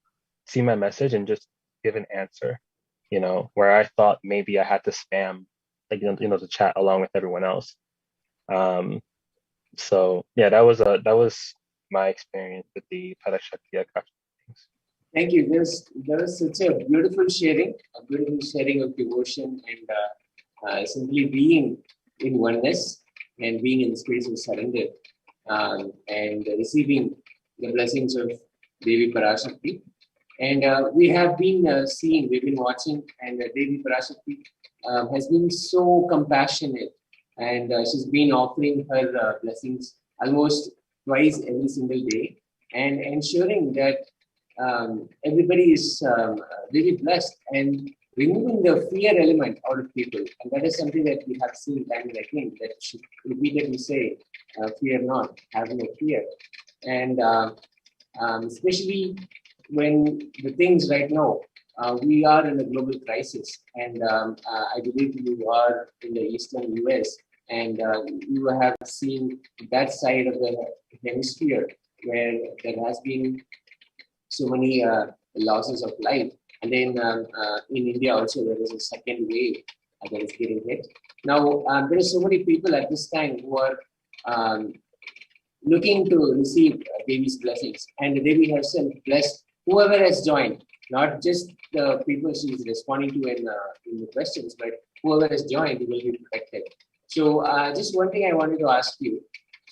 S9: see my message and just give an answer. where I thought maybe I had to spam, like, to chat along with everyone else. So yeah, that was my experience with the Parashakti Akashic things.
S8: Thank you. There was such a beautiful sharing of devotion and simply being in oneness and being in the space of surrender and receiving the blessings of Devi Parashakti. And we've been watching, and Devi Parashakti has been so compassionate, and she's been offering her blessings almost twice every single day, and ensuring that everybody is really blessed and removing the fear element out of people. And that is something that we have seen time and again, that she repeatedly say, fear not, have no fear. And especially when the things right now, we are in a global crisis, and I believe you are in the eastern US, and you have seen that side of the hemisphere where there has been so many losses of life. And then in India also, there is a second wave that is getting hit. Now, there are so many people at this time who are um, looking to receive Devi's blessings. And Devi herself blessed whoever has joined, not just the people she is responding to in the questions, but whoever has joined will be protected. So, just one thing I wanted to ask you.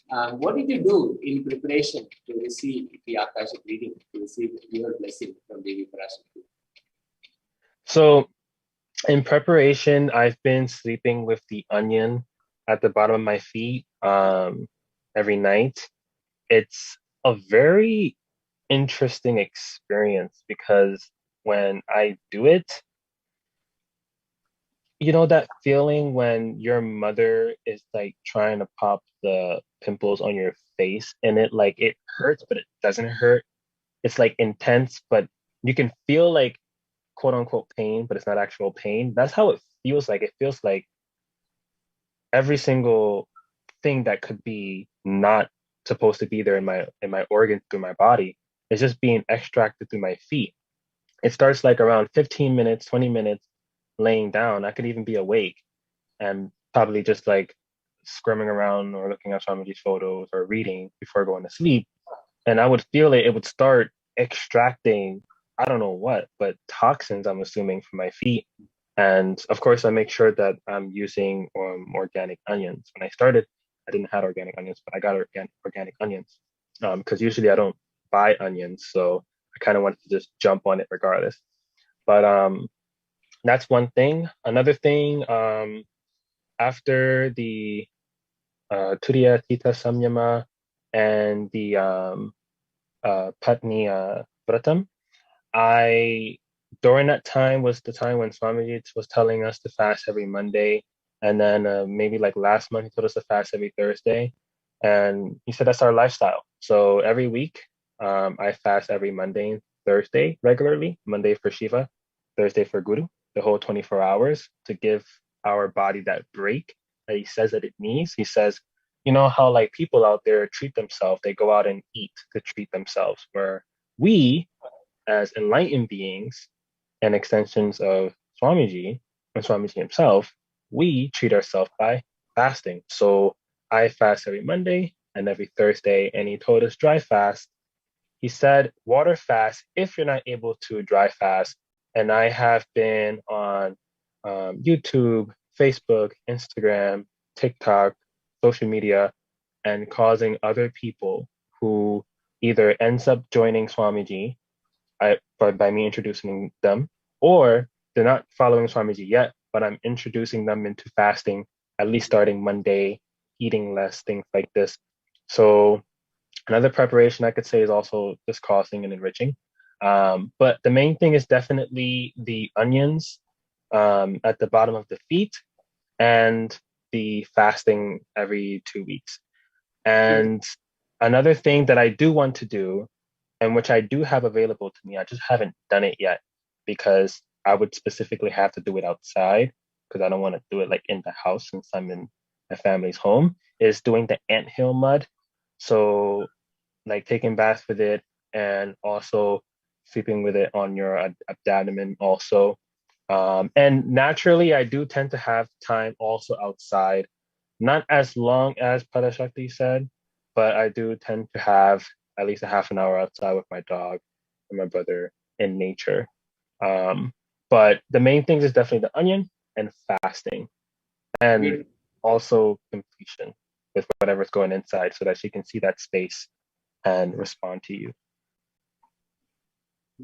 S8: What did you do in preparation to receive the Akashic reading, to receive your blessing from Devi Parashakti?
S9: So in preparation, I've been sleeping with the onion at the bottom of my feet every night. It's a very interesting experience because when I do it, that feeling when your mother is like trying to pop the pimples on your face and it hurts, but it doesn't hurt. It's like intense, but you can feel like quote unquote pain, but it's not actual pain. That's how it feels like. It feels like every single thing that could be not supposed to be there in my organ through my body is just being extracted through my feet. It starts like around 15 minutes, 20 minutes laying down. I could even be awake and probably just like scrimming around or looking at some of these photos or reading before going to sleep. And I would feel it would start extracting, I don't know what, but toxins, I'm assuming, from my feet. And of course, I make sure that I'm using organic onions. When I started, I didn't have organic onions, but I got organic onions because usually I don't buy onions. So I kind of wanted to just jump on it regardless. But that's one thing. Another thing, after the Turiya Tita Samyama and the Patni Vratam, I during that time was the time when Swamiji was telling us to fast every Monday, and then maybe like last month he told us to fast every Thursday, and he said that's our lifestyle. So every week, I fast every Monday and Thursday regularly. Monday for Shiva, Thursday for Guru, the whole 24 hours to give our body that break that he says that it needs. He says, you know how like people out there treat themselves, they go out and eat to treat themselves, where we as enlightened beings and extensions of Swamiji and Swamiji himself, we treat ourselves by fasting. So I fast every Monday and every Thursday, and he told us dry fast. He said water fast if you're not able to dry fast. And I have been on YouTube, Facebook, Instagram, TikTok, social media, and causing other people who either ends up joining Swamiji by me introducing them, or they're not following Swamiji yet, but I'm introducing them into fasting, at least starting Monday, eating less, things like this. So another preparation I could say is also just causing and enriching. But the main thing is definitely the onions at the bottom of the feet and the fasting every 2 weeks. And another thing that I do want to do, and which I do have available to me, I just haven't done it yet because I would specifically have to do it outside because I don't want to do it like in the house since I'm in my family's home, is doing the anthill mud. So like taking baths with it and also sleeping with it on your abdomen also. And naturally, I do tend to have time also outside, not as long as Parashakti said, but I do tend to have at least a half an hour outside with my dog and my brother in nature. Um, but the main things is definitely the onion and fasting, and also completion with whatever's going inside so that she can see that space and respond to you.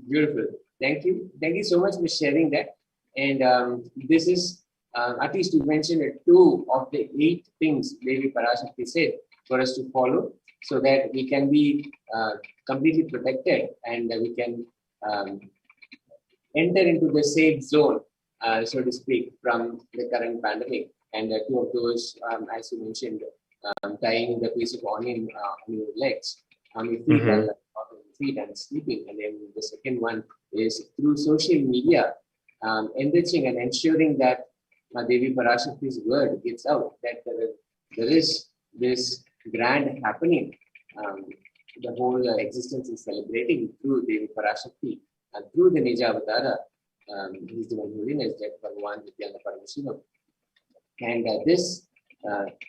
S8: Beautiful. Thank you. Thank you so much for sharing that. And this is, at least you mentioned two of the 8 things Devi Parashakti said for us to follow so that we can be completely protected and we can enter into the safe zone, so to speak, from the current pandemic. And 2 of those, as you mentioned, tying the piece of onion on your legs, on your feet, and on your feet and sleeping. And then the second one is through social media, enriching and ensuring that Devi Parashakti's word gets out, that there is this grand happening. The whole existence is celebrating through Devi Parashakti and through the Nija Avatara, His Divine Holiness, that Bhagavan Vidyana Paramashivam. And this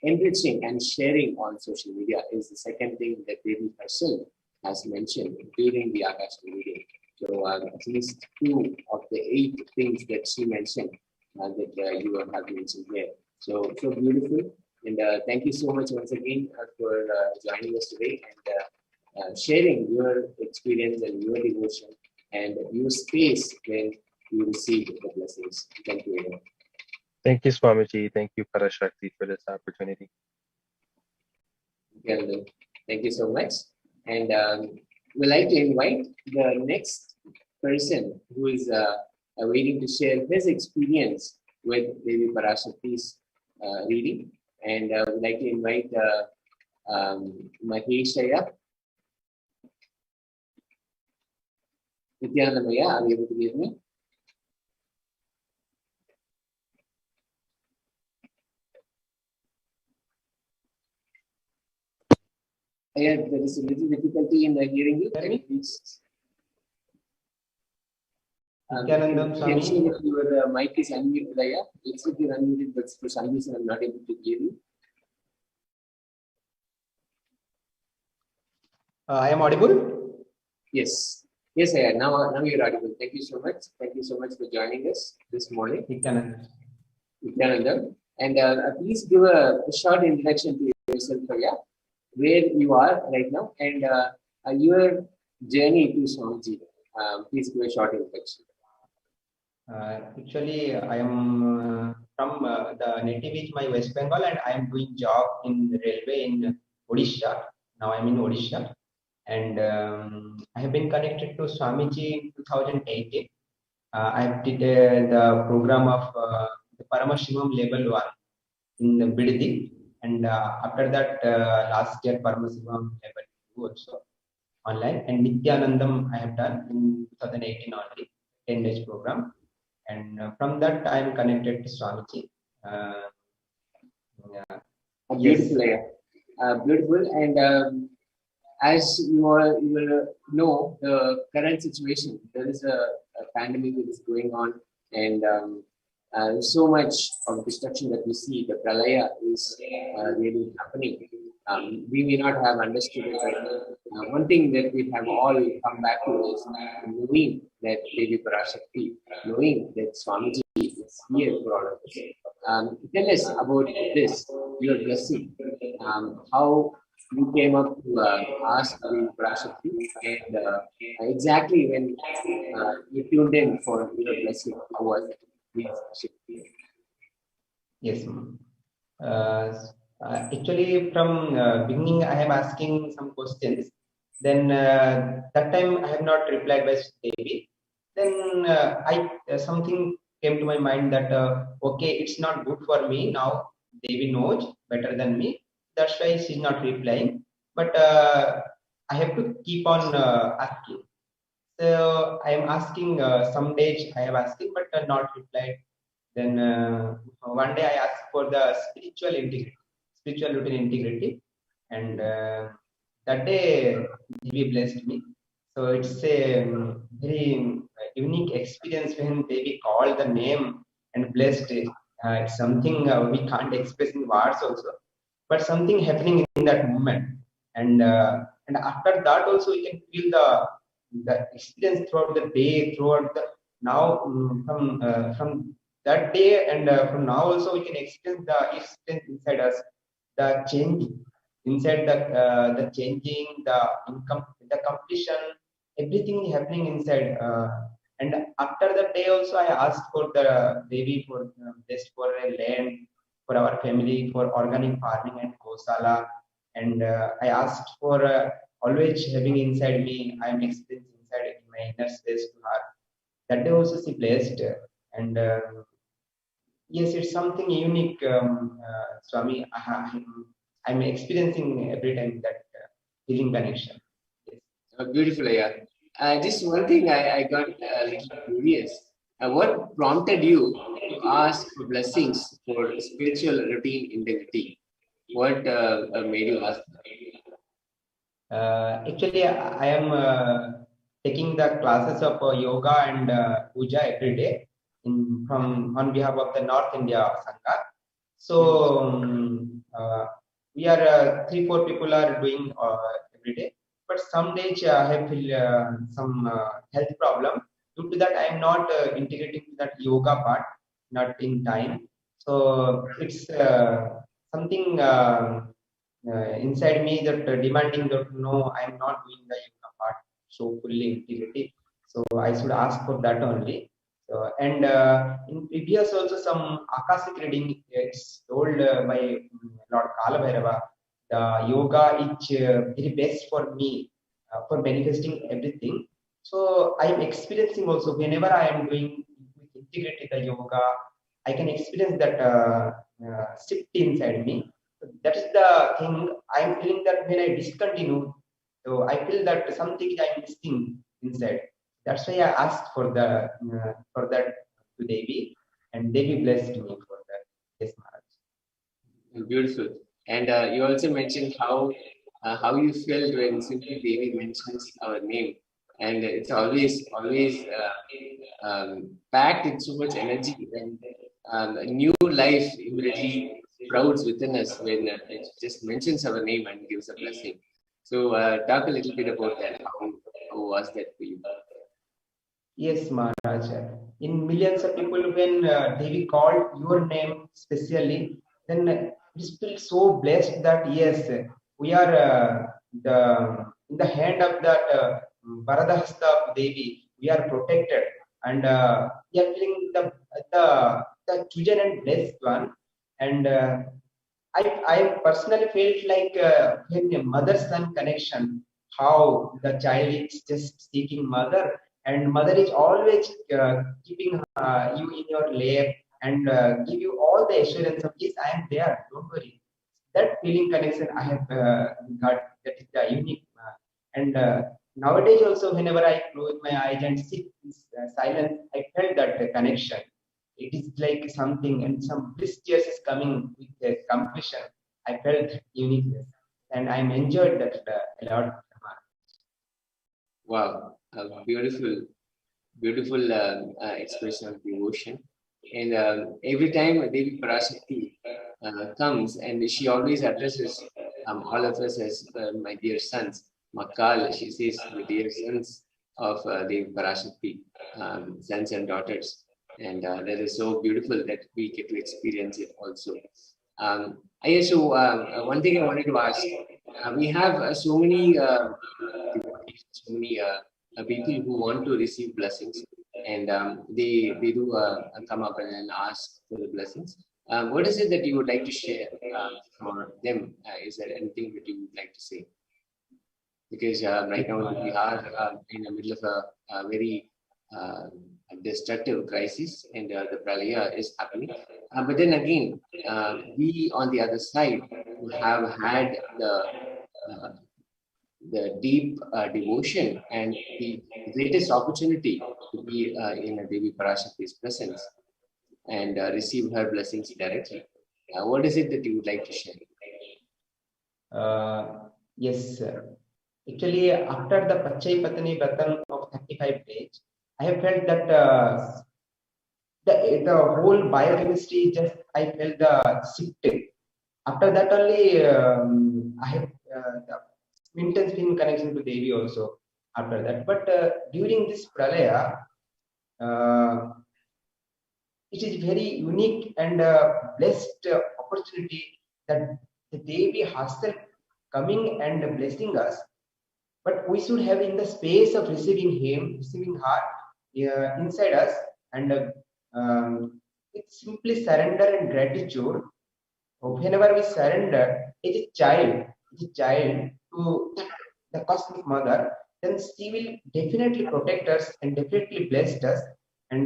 S8: enriching and sharing on social media is the second thing that Devi herself has mentioned during the Akashic reading. So at least 2 of the 8 things that she mentioned that you have mentioned here. So beautiful. And thank you so much once again for joining us today and sharing your experience and your devotion and your space when you receive the blessings. Thank you again.
S9: Thank you, Swamiji. Thank you, Parashakti, for this opportunity.
S8: Thank you so much. And we'd like to invite the next person who is waiting to share his experience with Devi Parashakti's reading. And we'd like to invite Maheshaya. Nityanandamaya, are you able to hear me? Yeah, there is a little difficulty in hearing you. Please. Can see if your mic is unmuted. It's if you're unmuted, but for some reason I'm not able to hear you.
S1: I am audible?
S8: Yes. Yes, I am. Now you're audible. Thank you so much. Thank you so much for joining us this morning. Nityananda. And please give a short introduction to yourself, where you are right now and your journey to Swamiji. Please give a short introduction.
S1: Actually, I am from the native is my West Bengal, and I am doing job in railway in Odisha. Now I am in Odisha, and I have been connected to Swamiji in 2018. I did the program of the Paramashivam level 1 in Biddi, and after that last year Paramashivam level 2 also online, and Nityanandam I have done in 2018 only, 10 days program. And from that, I am connected to Swamiji.
S8: Beautiful, beautiful. And as you will know, the current situation, there is a pandemic that is going on, and so much of destruction that we see, the pralaya is really happening. We may not have understood it right now. One thing that we have all come back to is knowing that Devi Parashakti, knowing that Swamiji is here for all of us. Tell us about this, your blessing, how you came up to ask Devi Parashakti, and exactly when you tuned in for your blessing, how was it? Please.
S1: Yes, actually, from beginning, I am asking some questions. Then that time I have not replied by Devi. Then something came to my mind that okay, it's not good for me now. Devi knows better than me. That's why she's not replying. But I have to keep on asking. So I am asking some days I am asking, but not replied. Then one day I asked for the spiritual integrity, spiritual routine integrity, and that day Devi blessed me.
S10: So it's a very unique experience when Devi called the name and blessed it. It's something we can't express in words also, but something happening in that moment. And after that also we can feel the experience throughout the day, throughout the now from that day and from now also we can experience the experience inside us, the change inside the changing, the income, the completion, everything happening inside. And after that day also, I asked for the Devi for just for a land for our family for organic farming and Gosala. And I asked for always having inside me, I am experiencing inside in my inner space to her. That day also she blessed. And yes, it's something unique, Swami. I'm experiencing every time that healing connection. Yes.
S8: Beautiful, yeah. Just one thing I got a little curious. What prompted you to ask for blessings for spiritual routine integrity? What made you ask that?
S10: Actually, I am taking the classes of yoga and puja every day from on behalf of the North India Sangha. So we are three, four people are doing every day. But some days I have some health problem. Due to that, I am not integrating that yoga part, not in time. So it's something inside me that demanding that no, I am not doing the yoga part so fully integrated. So I should ask for that only. So, and in previous also some Akashic reading, it's told by Lord Kala Bhairava, the yoga is very best for me for manifesting everything. So I am experiencing also whenever I am doing integrated the yoga, I can experience that shift inside me. So that is the thing. I'm feeling that when I discontinue, so I feel that something I'm missing inside. That's why I asked for that to Devi, and Devi blessed me for that. Yes, Maharaj.
S8: Beautiful. And you also mentioned how you felt when simply Devi mentions our name, and it's always packed with so much energy, and a new life immediately sprouts within us when it just mentions our name and gives a blessing. So talk a little bit about that. How was that for you?
S10: Yes, Maharaj. In millions of people, when Devi called your name specially, then it feels so blessed that yes, we are the in the hand of that Varadahasta of Devi. We are protected, and we are feeling the chosen and blessed one. And I personally felt like when a mother-son connection, how the child is just seeking mother, and mother is always keeping you in your lap and give you all the assurance of yes, I am there, don't worry. That feeling connection I have got, that is the unique. And nowadays also, whenever I close my eyes and sit in silence, I felt that connection. It is like something, and some bliss tears is coming with the completion. I felt uniqueness, and I'm enjoyed that a lot.
S8: Wow, a beautiful expression of devotion. And every time Devi Parashakti comes, and she always addresses all of us as my dear sons. Makal, she says, the dear sons of Devi Parashakti, sons and daughters. And that is so beautiful that we get to experience it also. So one thing I wanted to ask, we have so many devotees, so many people who want to receive blessings, and they do come up and then ask for the blessings. What is it that you would like to share for them? Is there anything that you would like to say? Because right now we are in the middle of a very destructive crisis, and the pralaya is happening. But then again, we on the other side who have had the deep devotion and the greatest opportunity to be in a Devi Parashakti's presence and receive her blessings directly. What is it that you would like to share?
S10: Yes, sir. Actually, after the Pachai Patani Vratan of 35 days, I have felt that the whole biochemistry just I felt the shift. After that only I have the intense in connection to Devi also after that. But during this pralaya, uh, it is very unique and blessed opportunity that the Devi herself coming and blessing us. But we should have in the space of receiving him, receiving her inside us, and it's simply surrender and gratitude. Whenever we surrender, as a child to the cosmic mother, then she will definitely protect us and definitely bless us. And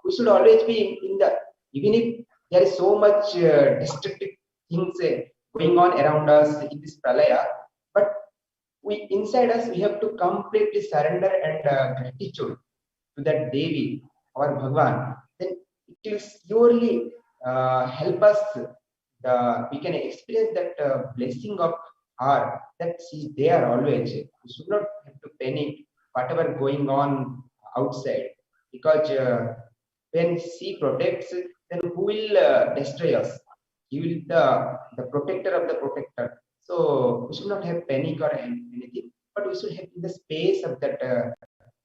S10: we should always be in the, even if there is so much destructive things going on around us in this pralaya, but we inside us we have to completely surrender and gratitude to that Devi or Bhagwan. Then it will surely help us. We can experience that blessing of her, that she's there always. We should not have to panic whatever going on outside, because when she protects, then who will destroy us? He will the protector of the protector. So we should not have panic or anything, but we should have the space of that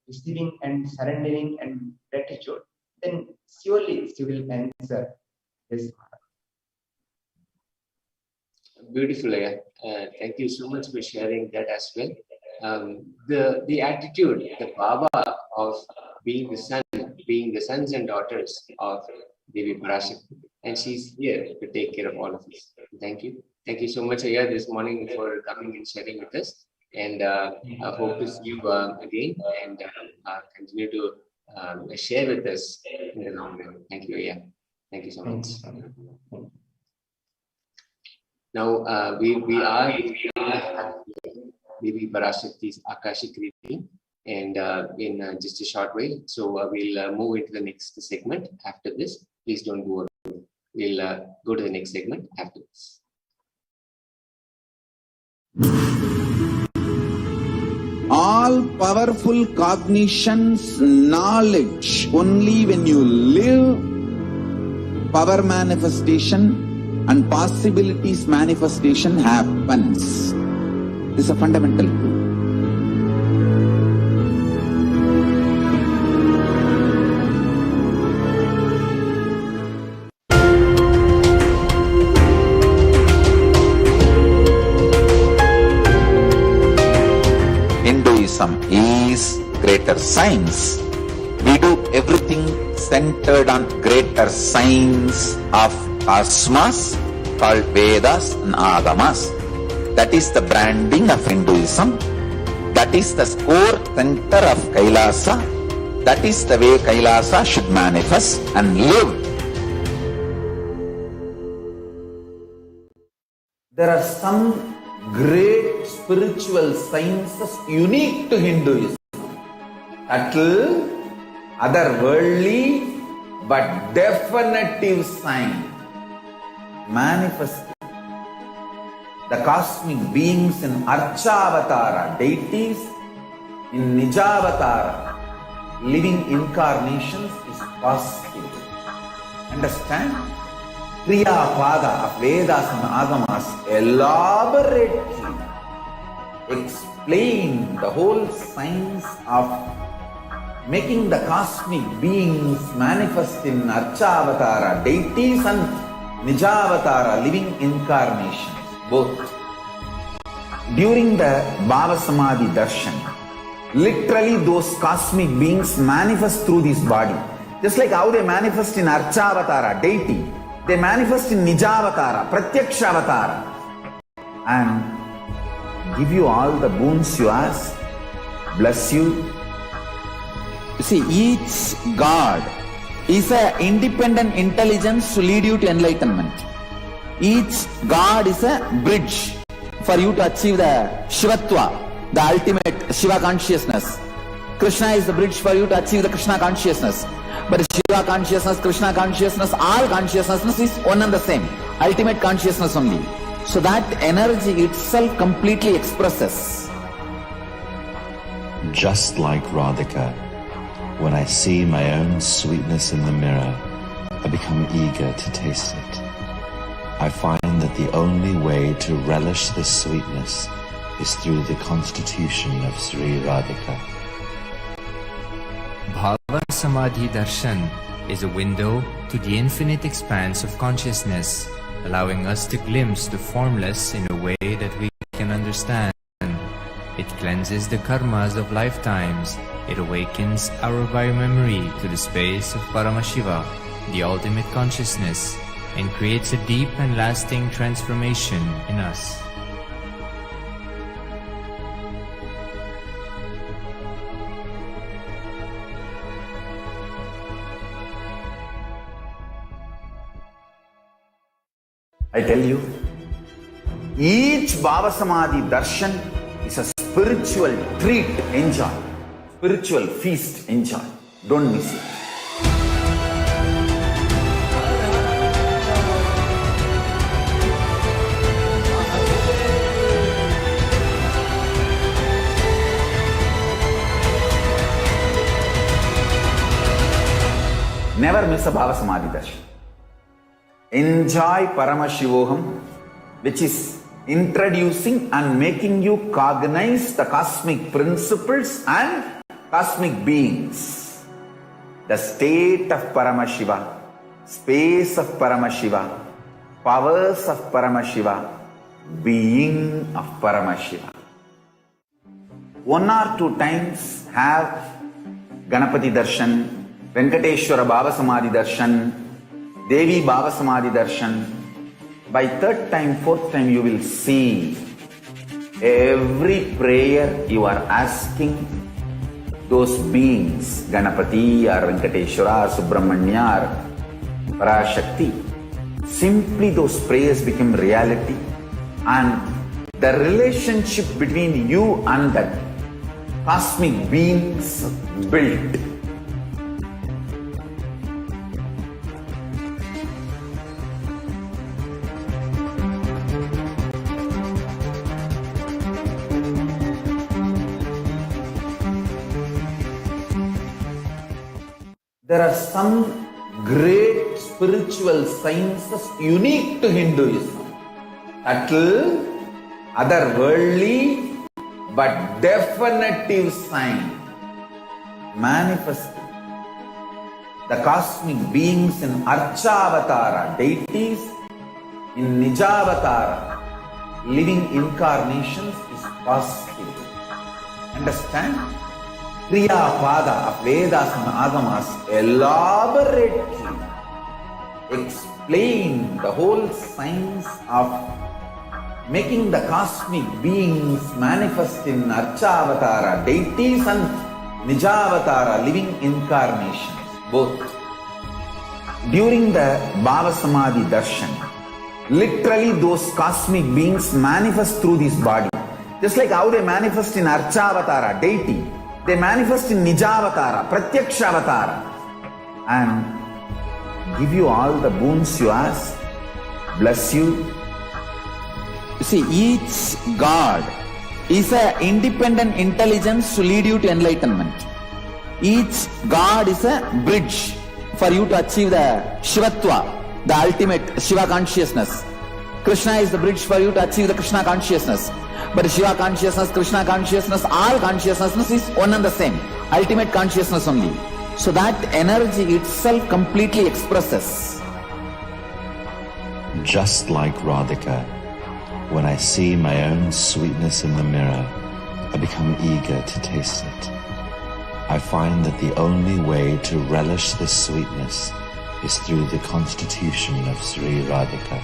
S10: receiving and surrendering and gratitude. Then surely she will answer this.
S8: Beautiful, Aya. Thank you so much for sharing that as well. The attitude, the Baba of being the sons and daughters of Devi Parashakti, and she's here to take care of all of us. Thank you. Thank you so much, Aya, this morning for coming and sharing with us. And I hope to see you again and continue to share with us in the long run. Thank you, Aya. Thank you so much. Now we are Devi Parashakti's Akashic reading, and in just a short way. So we'll move into the next segment after this. Please don't go away. We'll go to the next segment after this.
S3: All powerful cognitions, knowledge, only when you live, power manifestation and possibilities manifestation happens. This is a fundamental truth. Hinduism is greater science. We do everything centered on greater science of cosmos called Vedas and Agamas. That is the branding of Hinduism. That is the core center of Kailasa. That is the way Kailasa should manifest and live. There are some great spiritual sciences unique to Hinduism. Subtle, otherworldly, but definitive sign. Manifest the cosmic beings in Archavatara, deities in Nijavatara, living incarnations is possible. Understand? Kriya Pada of Vedas and Agamas elaborately explain the whole science of making the cosmic beings manifest in Archavatara, deities and Nijavatara, living incarnations, both. During the Bhava Samadhi Darshan, literally those cosmic beings manifest through this body. Just like how they manifest in Archavatara, deity, they manifest in Nijavatara, Pratyakshavatara, and give you all the boons you ask, bless you. You see, each God is an independent intelligence to lead you to enlightenment. Each God is a bridge for you to achieve the Shivatva, the ultimate Shiva consciousness. Krishna is the bridge for you to achieve the Krishna consciousness. But Shiva consciousness, Krishna consciousness, all consciousness is one and the same. Ultimate consciousness only. So that energy itself completely expresses
S4: Just like Radhika, when I see my own sweetness in the mirror, I become eager to taste it. I find that the only way to relish this sweetness is through the constitution of Sri Radhika.
S5: Bhava Samadhi Darshan is a window to the infinite expanse of consciousness, allowing us to glimpse the formless in a way that we can understand. It cleanses the karmas of lifetimes. It awakens our biomemory to the space of Paramashiva, the ultimate consciousness, and creates a deep and lasting transformation in us.
S3: I tell you, each Bhava Samadhi Darshan is a spiritual treat, enjoy. Spiritual feast, enjoy. Don't miss it. Never miss a Bhava Samadhi Darshan. Enjoy Paramashivoham, which is introducing and making you cognize the cosmic principles and cosmic beings. The state of Paramashiva, space of Paramashiva, powers of Paramashiva, being of Paramashiva. One or two times have Ganapati Darshan, Venkateshwara Bhava Samadhi Darshan, Devi Bhava Samadhi Darshan. By third time, fourth time, you will see every prayer you are asking those beings, Ganapati or Venkateshwara or Subramanya or Parashakti. Simply those prayers become reality, and the relationship between you and that cosmic beings built. There are some great spiritual sciences unique to Hinduism. Subtle, otherworldly, but definitive sign. Manifesting the cosmic beings in Archavatara, deities in Nijavatara, living incarnations is possible. Understand? Kriya Pada of Vedas and Agamas elaborately explain the whole science of making the cosmic beings manifest in Archavatara, deities and Nijavatara, living incarnations, both. During the Bhava Samadhi Darshan, literally those cosmic beings manifest through this body. Just like how they manifest in Archavatara, deity, they manifest in Nijavatara, Pratyakshavatara, and give you all the boons you ask, bless you. You see, each God is an independent intelligence to lead you to enlightenment. Each God is a bridge for you to achieve the Shivatva, the ultimate Shiva consciousness. Krishna is the bridge for you to achieve the Krishna consciousness. But Shiva consciousness, Krishna consciousness, all consciousness is one and the same. Ultimate consciousness only. So that energy itself completely expresses.
S4: Just like Radhika, when I see my own sweetness in the mirror, I become eager to taste it. I find that the only way to relish this sweetness is through the constitution of Sri Radhika.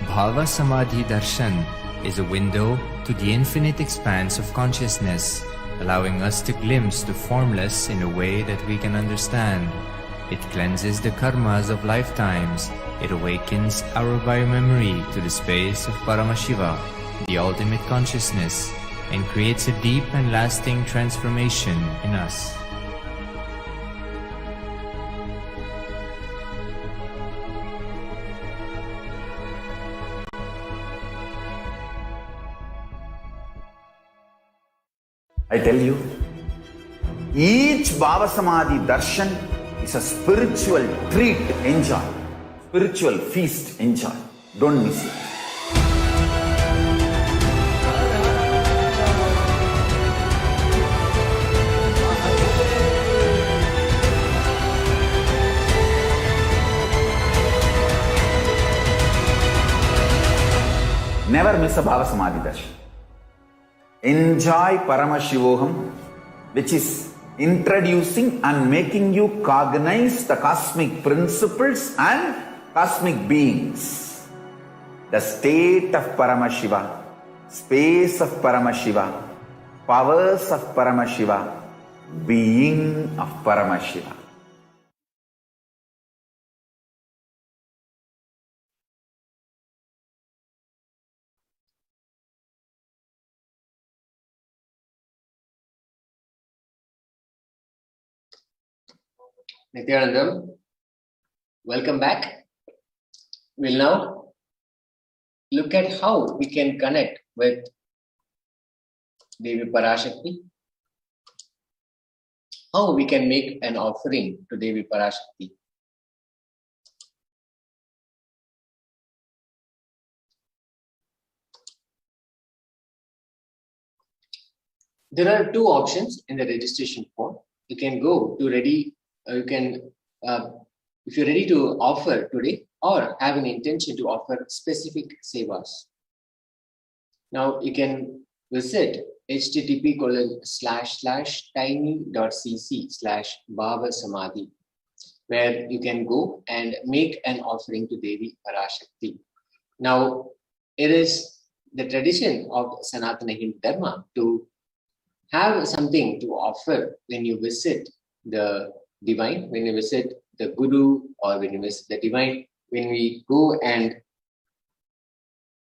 S5: Bhava Samadhi Darshan is a window to the infinite expanse of consciousness, allowing us to glimpse the formless in a way that we can understand. It cleanses the karmas of lifetimes. It awakens our biomemory to the space of Paramashiva, the ultimate consciousness, and creates a deep and lasting transformation in us.
S3: I tell you, each Baba Samadhi darshan is a spiritual treat. Enjoy. Spiritual feast. Enjoy. Don't miss it. Never miss a Bhava Samadhi darshan. Enjoy Paramashivoham, which is introducing and making you cognize the cosmic principles and cosmic beings. The state of Paramashiva, space of Paramashiva, powers of Paramashiva, being of Paramashiva.
S8: Nityanandam, welcome back. We'll now look at how we can connect with Devi Parashakti, how we can make an offering to Devi Parashakti. There are two options in the registration form. You can go to ready, if you're ready to offer today or have an intention to offer specific sevas. Now you can visit http://tiny.cc/Bhava where you can go and make an offering to Devi Parashakti. Now, it is the tradition of Sanatana Hindu Dharma to have something to offer when you visit the divine, when you visit the Guru, or when you visit the divine, when we go and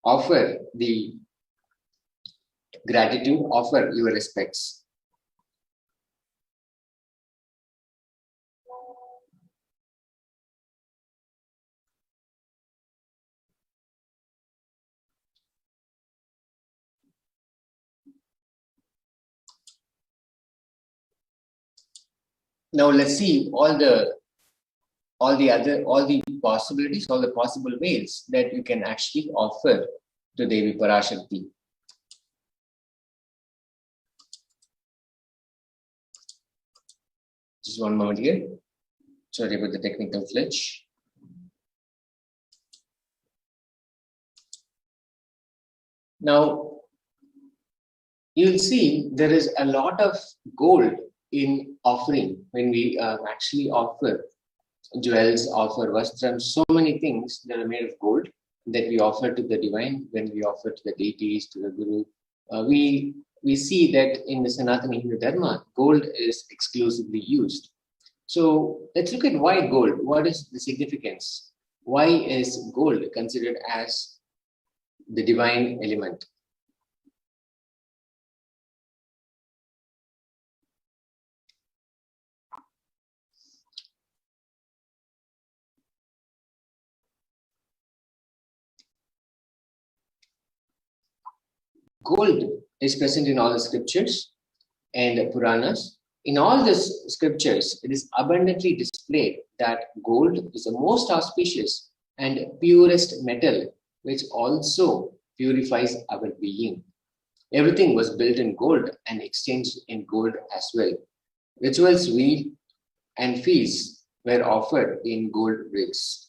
S8: offer the gratitude, offer your respects. Now let's see all the possibilities, all the possible ways that you can actually offer to Devi Parashakti. Just one moment here. Sorry about the technical glitch. Now, you'll see there is a lot of gold in offering when we actually offer jewels, offer vastram, so many things that are made of gold that we offer to the divine, when we offer to the deities, to the Guru. We see that in the Sanatana Hindu Dharma, gold is exclusively used. So let's look at why gold. What is the significance? Why is gold considered as the divine element? Gold is present in all the scriptures and Puranas. In all these scriptures, it is abundantly displayed that gold is the most auspicious and purest metal, which also purifies our being. Everything was built in gold and exchanged in gold as well. Rituals, and feasts were offered in gold bricks.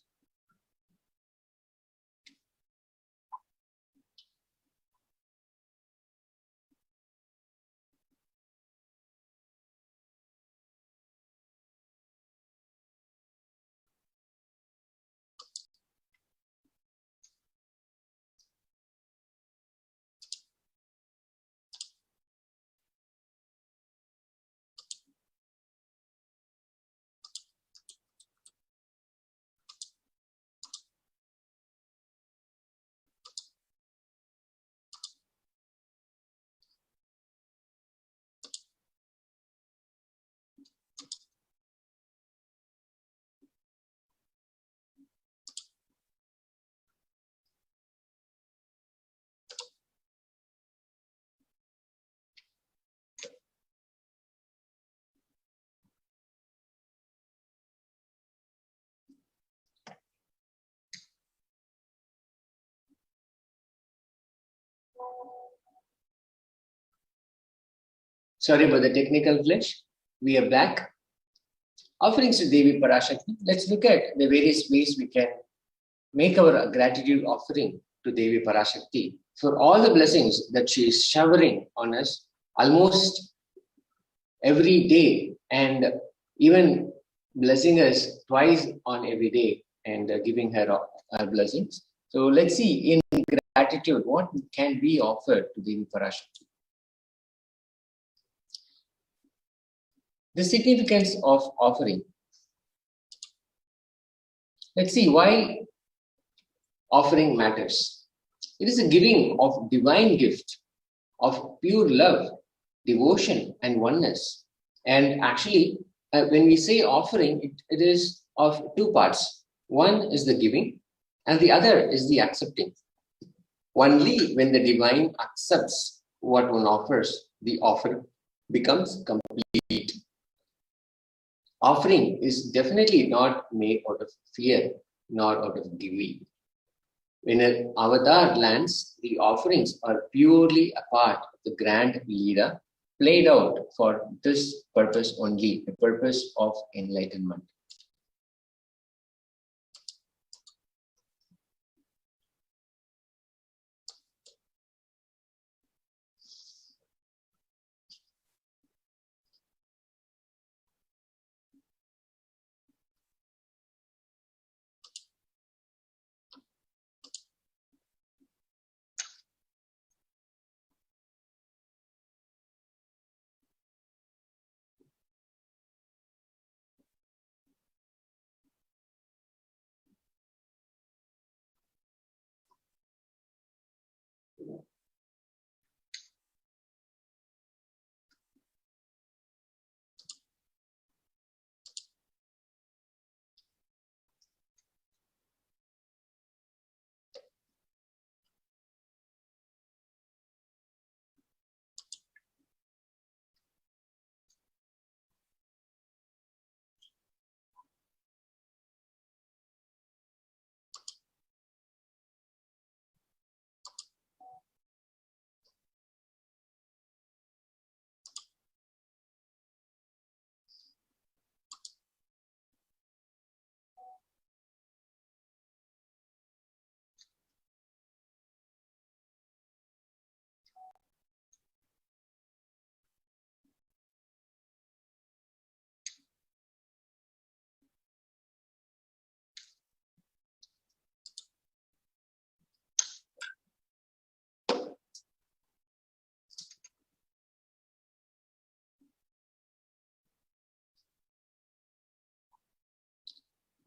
S8: Sorry about the technical glitch. We are back. Offerings to Devi Parashakti. Let's look at the various ways we can make our gratitude offering to Devi Parashakti for all the blessings that she is showering on us almost every day, and even blessing us twice on every day, and giving her our blessings. So let's see in gratitude what can be offered to Devi Parashakti. The significance of offering. Let's see why offering matters. It is a giving of divine gift of pure love, devotion, and oneness. And actually, when we say offering, it is of two parts. One is the giving, and the other is the accepting. Only when the divine accepts what one offers, the offer becomes complete. Offering is definitely not made out of fear, nor out of greed. When an avatar lands, the offerings are purely a part of the grand Leela played out for this purpose only, the purpose of enlightenment.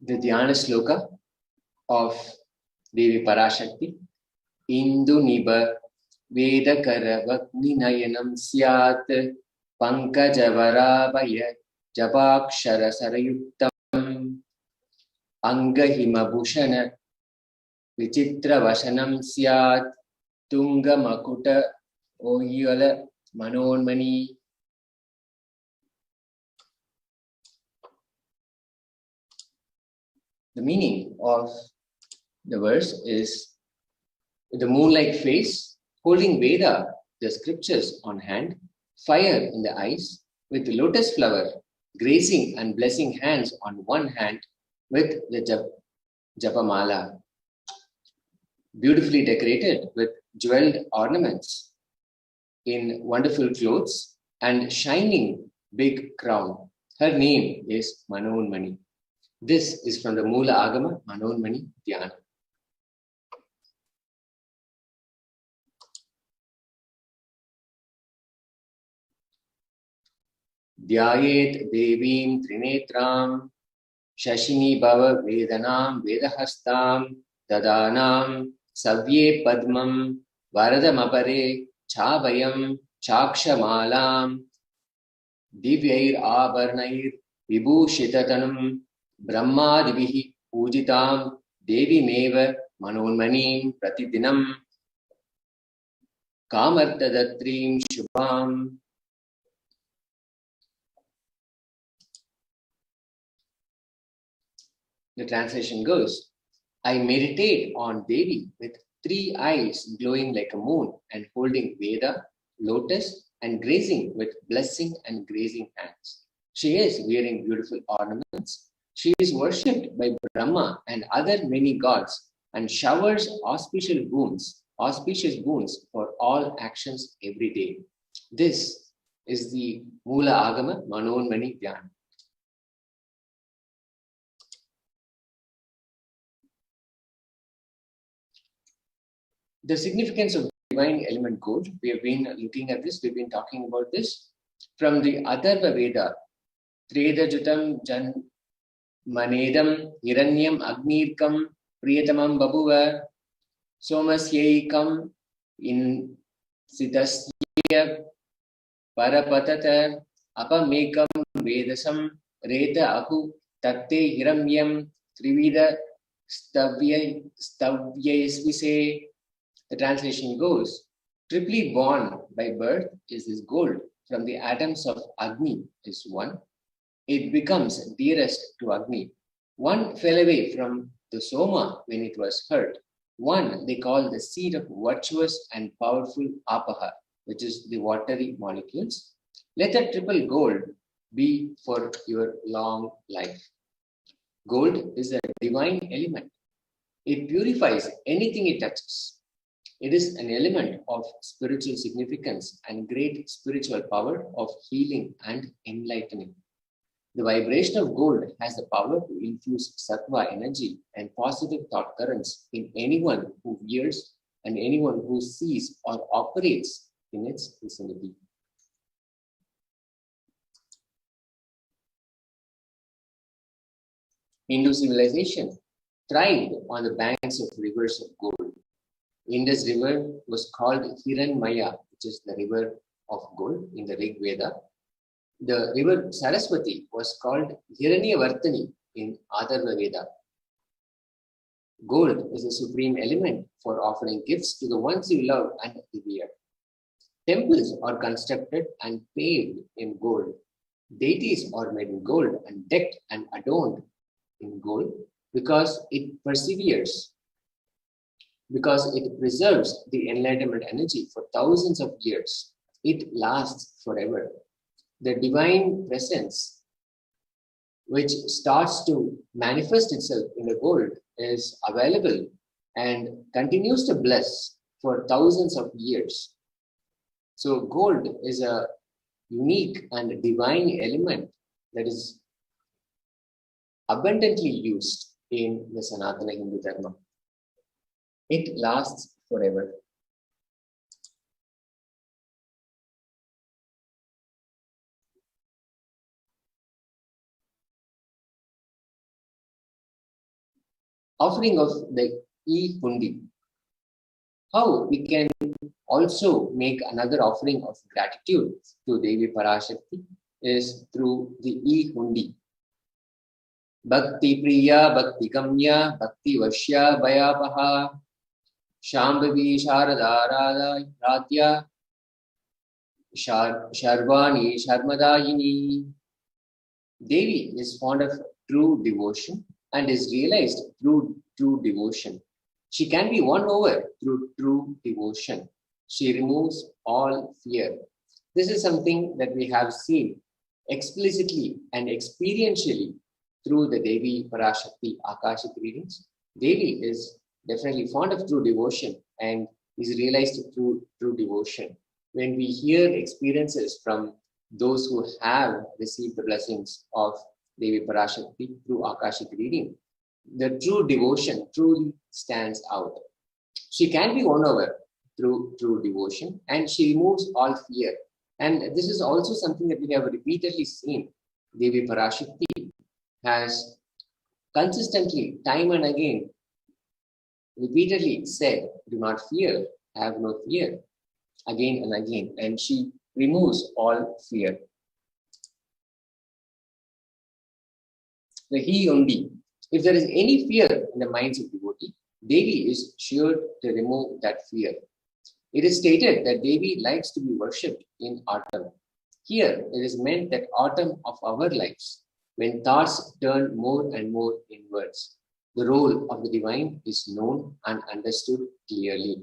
S8: The Dhyana Sloka of Devi Parashakti. Indu Niba Vedakara Vakni Nayanam Syat Pankajavarabhaya Jabakshara Sarayuktam Angahima Bhushana Vichitra Vasanam Syat Tunga Makuta Oyala Manonmani. The meaning of the verse is the moon-like face, holding Veda, the scriptures on hand, fire in the eyes, with the lotus flower, gracing and blessing hands on one hand with the Japamala, beautifully decorated with jeweled ornaments, in wonderful clothes and shining big crown. Her name is Manonmani. This is from the Mula Agama, Manonmani Dhyana. Dhyayet Devim Trinetram Shashini Bhava Vedanam Vedahastam Dadanam Savye Padmam Varadamapare Chabhayam Chakshamalam Divyair Abarnair Vibhushitatanam Brahmadivihi Pujitam Devi Meva Manonmanim Pratidinam Kamartadatrim Shubham. The translation goes, I meditate on Devi with 3 eyes glowing like a moon and holding Veda, lotus, and grazing with blessing and grazing hands. She is wearing beautiful ornaments. She is worshipped by Brahma and other many gods and showers auspicious boons for all actions every day. This is the Mula Agama Manonmani Dhyan. The significance of divine element gold. We have been looking at this, we've been talking about this. From the Atharva Veda, Tredajutam Jan Manedam Hiranyam Agnirkam Priyatamam Babuva Somasyaikam in Sitasya Parapatata Apamekam Vedasam Reta Ahu Tatte Hiramyam Trivida Stavyaisvise. The translation goes, triply born by birth is this gold. From the atoms of Agni is one. It becomes dearest to Agni. One fell away from the Soma when it was hurt. One they call the seed of virtuous and powerful Apaha, which is the watery molecules. Let that triple gold be for your long life. Gold is a divine element. It purifies anything it touches. It is an element of spiritual significance and great spiritual power of healing and enlightening. The vibration of gold has the power to infuse sattva energy and positive thought currents in anyone who wears and anyone who sees or operates in its vicinity. Hindu civilization thrived on the banks of rivers of gold. Indus River was called Hiranmaya, which is the river of gold in the Rig Veda. The river Saraswati was called Hiranyavartani in Atharva Veda. Gold is a supreme element for offering gifts to the ones you love and revere. Temples are constructed and paved in gold. Deities are made in gold and decked and adorned in gold because it perseveres. Because it preserves the enlightenment energy for thousands of years. It lasts forever. The divine presence, which starts to manifest itself in the gold, is available and continues to bless for thousands of years. So gold is a unique and divine element that is abundantly used in the Sanatana Hindu Dharma. It lasts forever. Offering of the e-hundi. How we can also make another offering of gratitude to Devi Parashakti is through the e-hundi. Bhakti Priya, Bhakti Gamya, Bhakti Vashya, Vayapaha, Shambhavi Sharadha Radya, Sharvani Sharmadayini. Devi is fond of true devotion and is realized through true devotion. She can be won over through true devotion. She removes all fear. This is something that we have seen explicitly and experientially through the Devi Parashakti Akashic readings. Devi is definitely fond of true devotion and is realized through true devotion. When we hear experiences from those who have received the blessings of Devi Parashakti through Akashic reading, the true devotion truly stands out. She can be won over through true devotion and she removes all fear. And this is also something that we have repeatedly seen. Devi Parashakti has consistently, time and again, repeatedly said, do not fear, have no fear, again and again. And she removes all fear. The he only. If there is any fear in the minds of devotee, Devi is sure to remove that fear. It is stated that Devi likes to be worshipped in autumn. Here, it is meant that autumn of our lives, when thoughts turn more and more inwards, the role of the divine is known and understood clearly.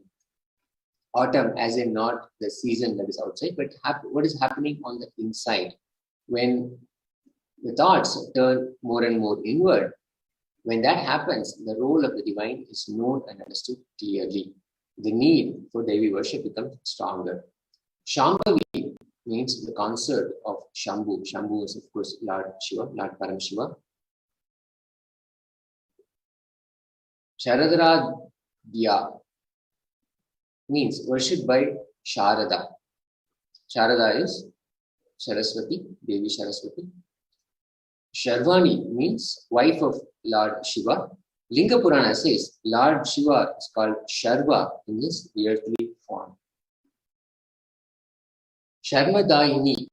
S8: autumn as in not the season that is outside, but what is happening on the inside. When the thoughts turn more and more inward, when that happens, the role of the divine is known and understood clearly. The need for Devi worship becomes stronger. Shambhavi means the consort of Shambhu. Shambhu is, of course, Lord Shiva, Lord Paramashiva. Sharadradya means worshipped by Sharada. Sharada is Saraswati, Devi Saraswati. Sharvani means wife of Lord Shiva. Linga Purana says Lord Shiva is called Sharva in his earthly form. Sharmadayini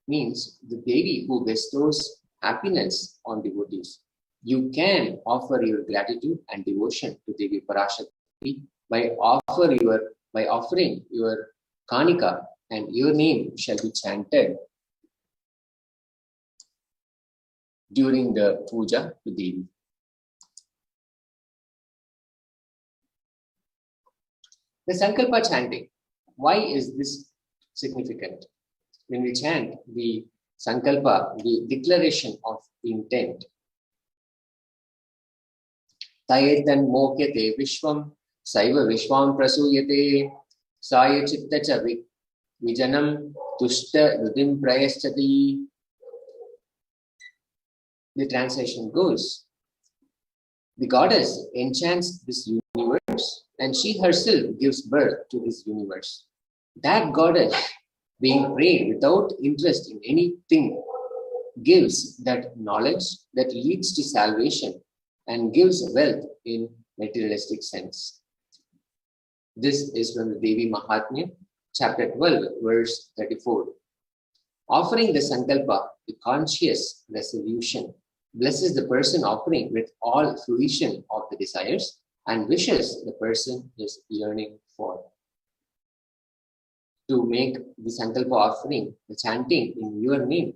S8: means the Devi who bestows happiness on devotees. You can offer your gratitude and devotion to Devi Parashakti by offering your kanika, and your name shall be chanted during the puja to Devi. The Sankalpa chanting. Why is this significant? When we chant the Sankalpa, the declaration of intent, Tayetan mokyate vishwam, saiva vishwam prasuyate, saya chitta cha vijanam, tushta rudim prayaschati. The translation goes, the goddess enchants this universe and she herself gives birth to this universe. That goddess, being prayed without interest in anything, gives that knowledge that leads to salvation and gives wealth in materialistic sense. This is from the Devi Mahatmya, chapter 12, verse 34. Offering the Sankalpa, the conscious resolution, blesses the person offering with all fruition of the desires and wishes the person is yearning for. To make the Sankalpa offering, the chanting in your name,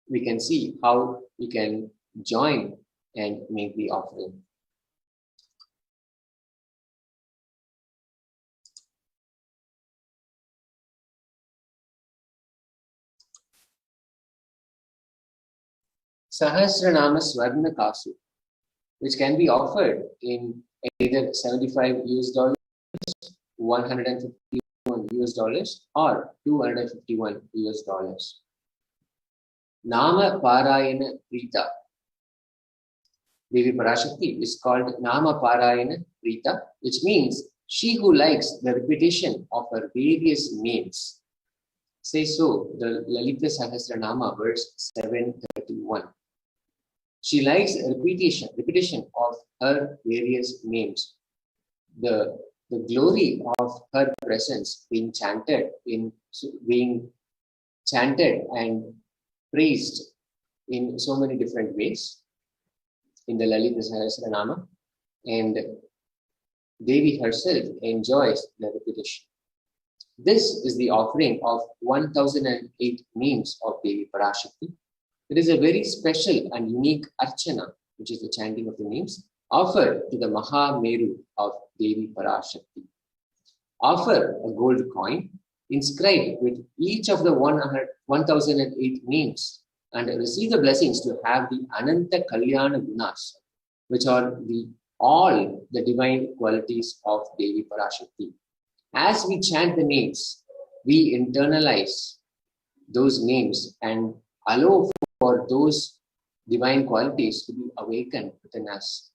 S8: we can see how we can join and make the offering. Sahasranama Swarna Kasu, which can be offered in either $75 US, $151 US, or $251 US. Nama Parayana Prita. Devi Parashakti is called Nama Parayana Prita, which means she who likes the repetition of her various names. Say so, the Lalita Sahasranama, verse 731. She likes repetition of her various names. The glory of her presence being chanted and praised in so many different ways in the Lalita Sahasranama, and Devi herself enjoys the repetition. This is the offering of 1008 names of Devi Parashakti. It is a very special and unique archana, which is the chanting of the names, offered to the Maha Meru of Devi Parashakti. Offer a gold coin inscribed with each of the 1008 names and receive the blessings to have the Ananta Kalyana Gunas, which are all the divine qualities of Devi Parashakti. As we chant the names, we internalize those names and allow for those divine qualities to be awakened within us.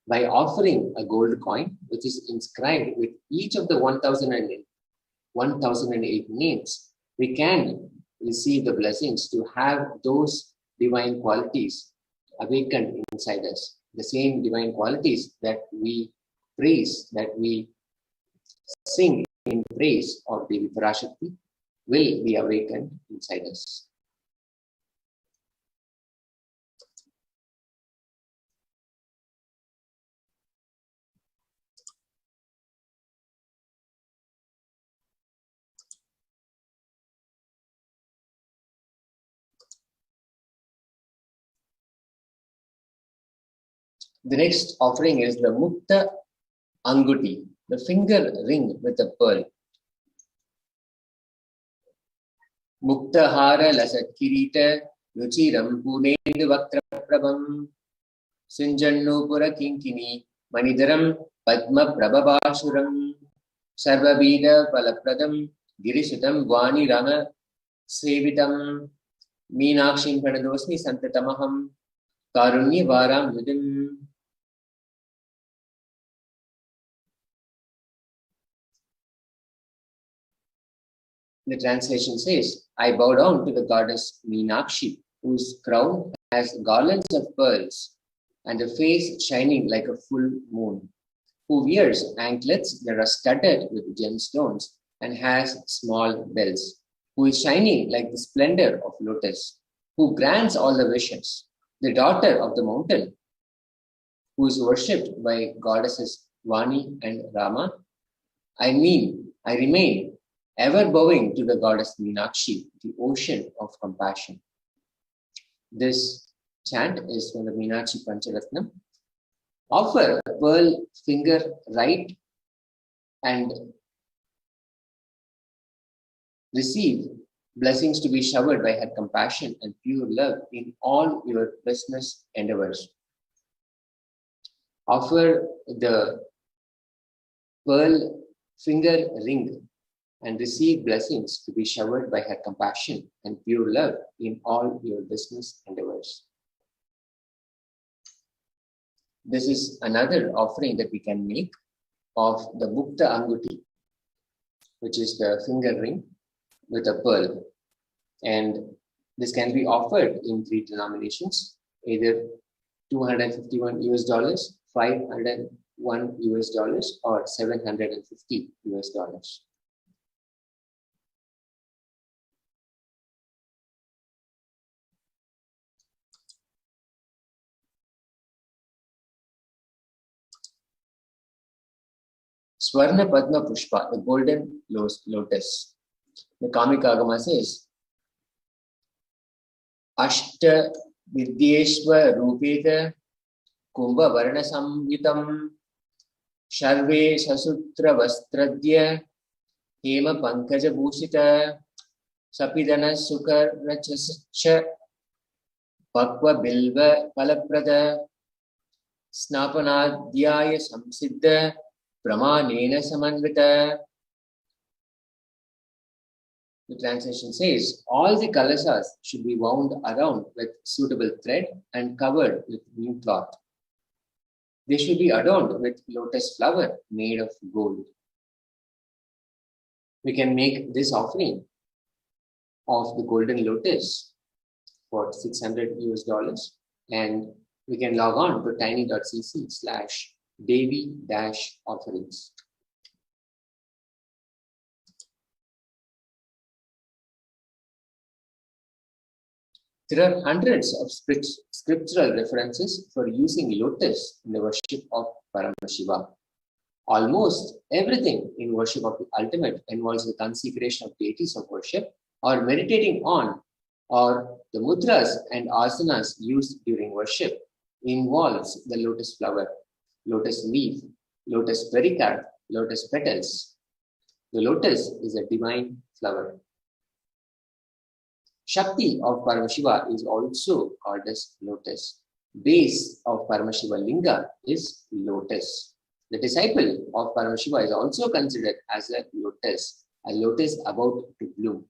S8: By offering a gold coin, which is inscribed with each of the 1008 names, we can receive the blessings to have those divine qualities awakened inside us. The same divine qualities that we praise, that we sing in praise of Devi Parashakti, will be awakened inside us. The next offering is the Mukta Anguti. the finger ring with a pearl. Muktahara lasat kirita ruchiram punendu vaktra prabham Sinjannu pura kinkini manidaram padma prabhabashuram sarvavida palapradam girisutam vani rama sevitam meenakshim pranadosmi santatamaham karunye varam yudim. The translation says, I bow down to the goddess Meenakshi, whose crown has garlands of pearls and a face shining like a full moon, who wears anklets that are studded with gemstones and has small bells, who is shining like the splendor of lotus, who grants all the wishes, the daughter of the mountain, who is worshipped by goddesses Vani and Rama. I remain ever bowing to the goddess Meenakshi, the ocean of compassion. This chant is from the Meenakshi Pancharatnam. Offer pearl finger right and receive blessings to be showered by her compassion and pure love in all your business endeavors. Offer the pearl finger ring and receive blessings to be showered by her compassion and pure love in all your business endeavors. This is another offering that we can make of the Mukta Anguti, which is the finger ring with a pearl. And this can be offered in 3 denominations, either $251 US, $501 US, or $750 US. Swarna Padma Pushpa, the golden lotus. The Kamika Agama says, Ashta Vidyeshva Rupeta Kumbha Varna Samyitam Sharve Sasutra Vastradya Hema Pankaja Bhushita Sapidana Sukar Rachascha Bhakva Bilva Palaprada Snapanadhyaya Samsiddha Pramanena Samanvita. The translation says, all the kalasas should be wound around with suitable thread and covered with new cloth. They should be adorned with lotus flower made of gold. We can make this offering of the golden lotus for $600 US, and we can log on to tiny.cc/Devi-offerings. There are hundreds of scriptural references for using lotus in the worship of Paramashiva. Almost everything in worship of the ultimate involves the consecration of deities of worship or meditating on, or the mudras and asanas used during worship involves the lotus flower, lotus leaf, lotus pericarp, lotus petals. The lotus is a divine flower. Shakti of Paramashiva is also called as lotus. Base of Paramashiva Linga is lotus. The disciple of Paramashiva is also considered as a lotus about to bloom.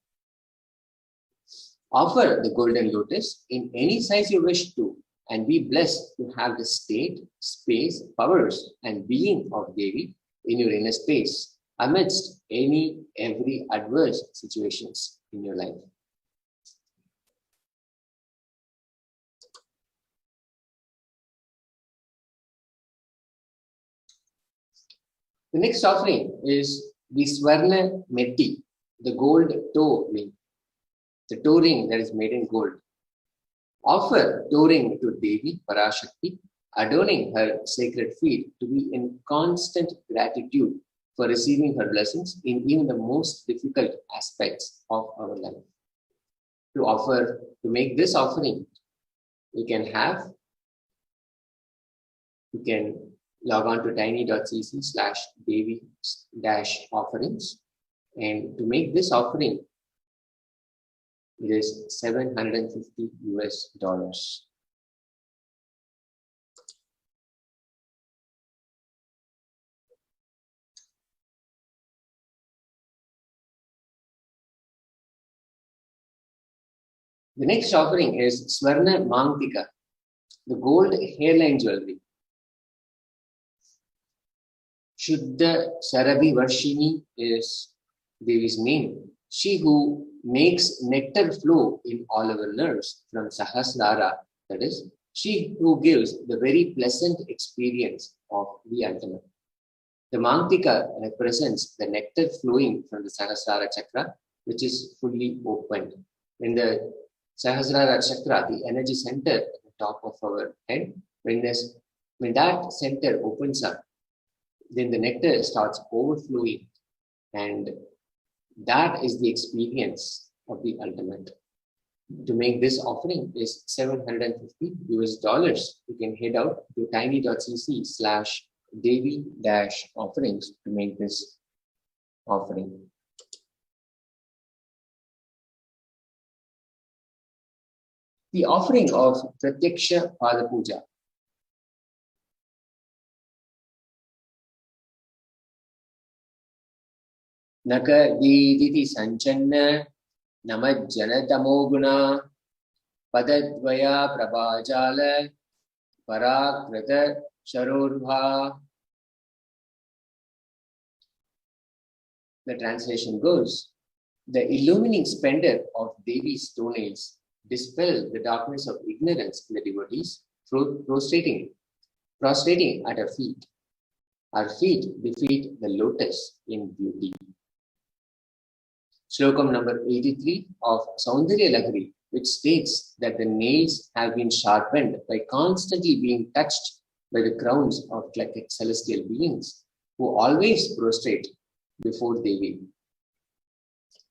S8: Offer the golden lotus in any size you wish to, and be blessed to have the state, space, powers, and being of Devi in your inner space amidst every adverse situations in your life. The next offering is the Swarna Metti, the gold toe ring, the toe ring that is made in gold. Offer toe ring to Devi Parashakti, adorning her sacred feet to be in constant gratitude for receiving her blessings in even the most difficult aspects of our life. To make this offering, we can log on to tiny.cc/Devi-offerings. And to make this offering, it is $750. The next offering is Swarna Mangtika, the gold hairline jewelry. Shuddha Sarabhi Varshini is Devi's name. She who makes nectar flow in all our nerves from Sahasrara, that is, she who gives the very pleasant experience of the ultimate. The Mangtika represents the nectar flowing from the Sahasrara chakra, which is fully opened. When the Sahasrara chakra, the energy center at the top of our head, when that center opens up, then the nectar starts overflowing, and that is the experience of the ultimate. To make this offering is $750. You can head out to tiny.cc/Devi-offerings to make this offering. The offering of Pratyaksha Pada Puja. Naka Diditi Sanchanna Namajjana Tamoguna Padadvaya Prabhajala Parakrata Sharurva. The translation goes, the illumining splendor of Devi's toenails dispel the darkness of ignorance in the devotees, prostrating at her feet. Our feet defeat the lotus in beauty. Slokam number 83 of Saundarya Lahari, which states that the nails have been sharpened by constantly being touched by the crowns of celestial beings who always prostrate before Devi.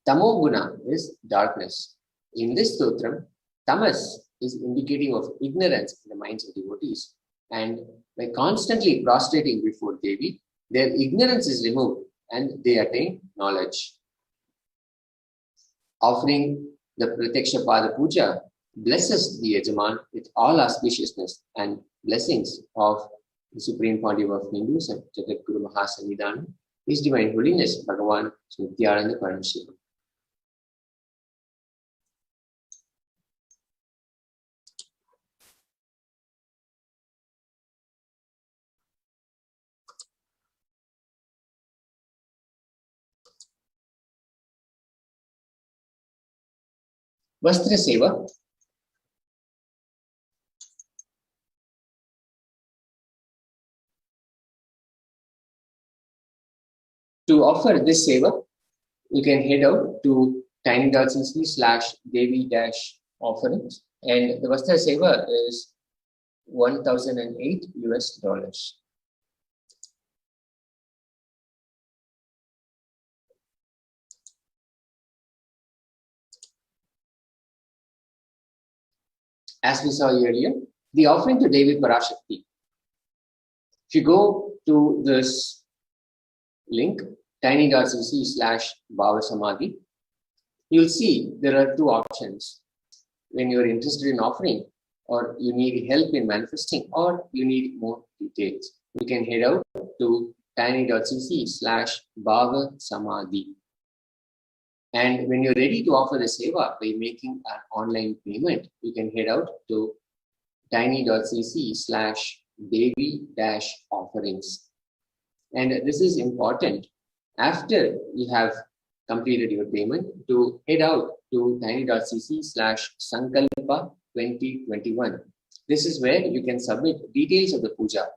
S8: Tamoguna is darkness. In this stotram, tamas is indicative of ignorance in the minds of devotees, and by constantly prostrating before Devi, their ignorance is removed and they attain knowledge. Offering the Pratyaksha Pada Puja blesses the Yajaman with all auspiciousness and blessings of the Supreme Pontiff of Hindus and Jagat Guru Mahasanidhanam, His Divine Holiness Bhagavan Nityananda Paramashiva. Vastra Seva. To offer this seva, you can head out to tiny.cc/Devi-offerings, and the Vastra Seva is $1,008. As we saw earlier, the offering to Devi Parashakti. If you go to this link, tiny.cc/Bhavasamadhi, you'll see there are two options. When you're interested in offering, or you need help in manifesting, or you need more details, you can head out to tiny.cc/Bhavasamadhi. And when you're ready to offer the seva by making an online payment, you can head out to tiny.cc/Devi-offerings. And this is important. After you have completed your payment, to head out to tiny.cc/Sankalpa 2021. This is where you can submit details of the puja,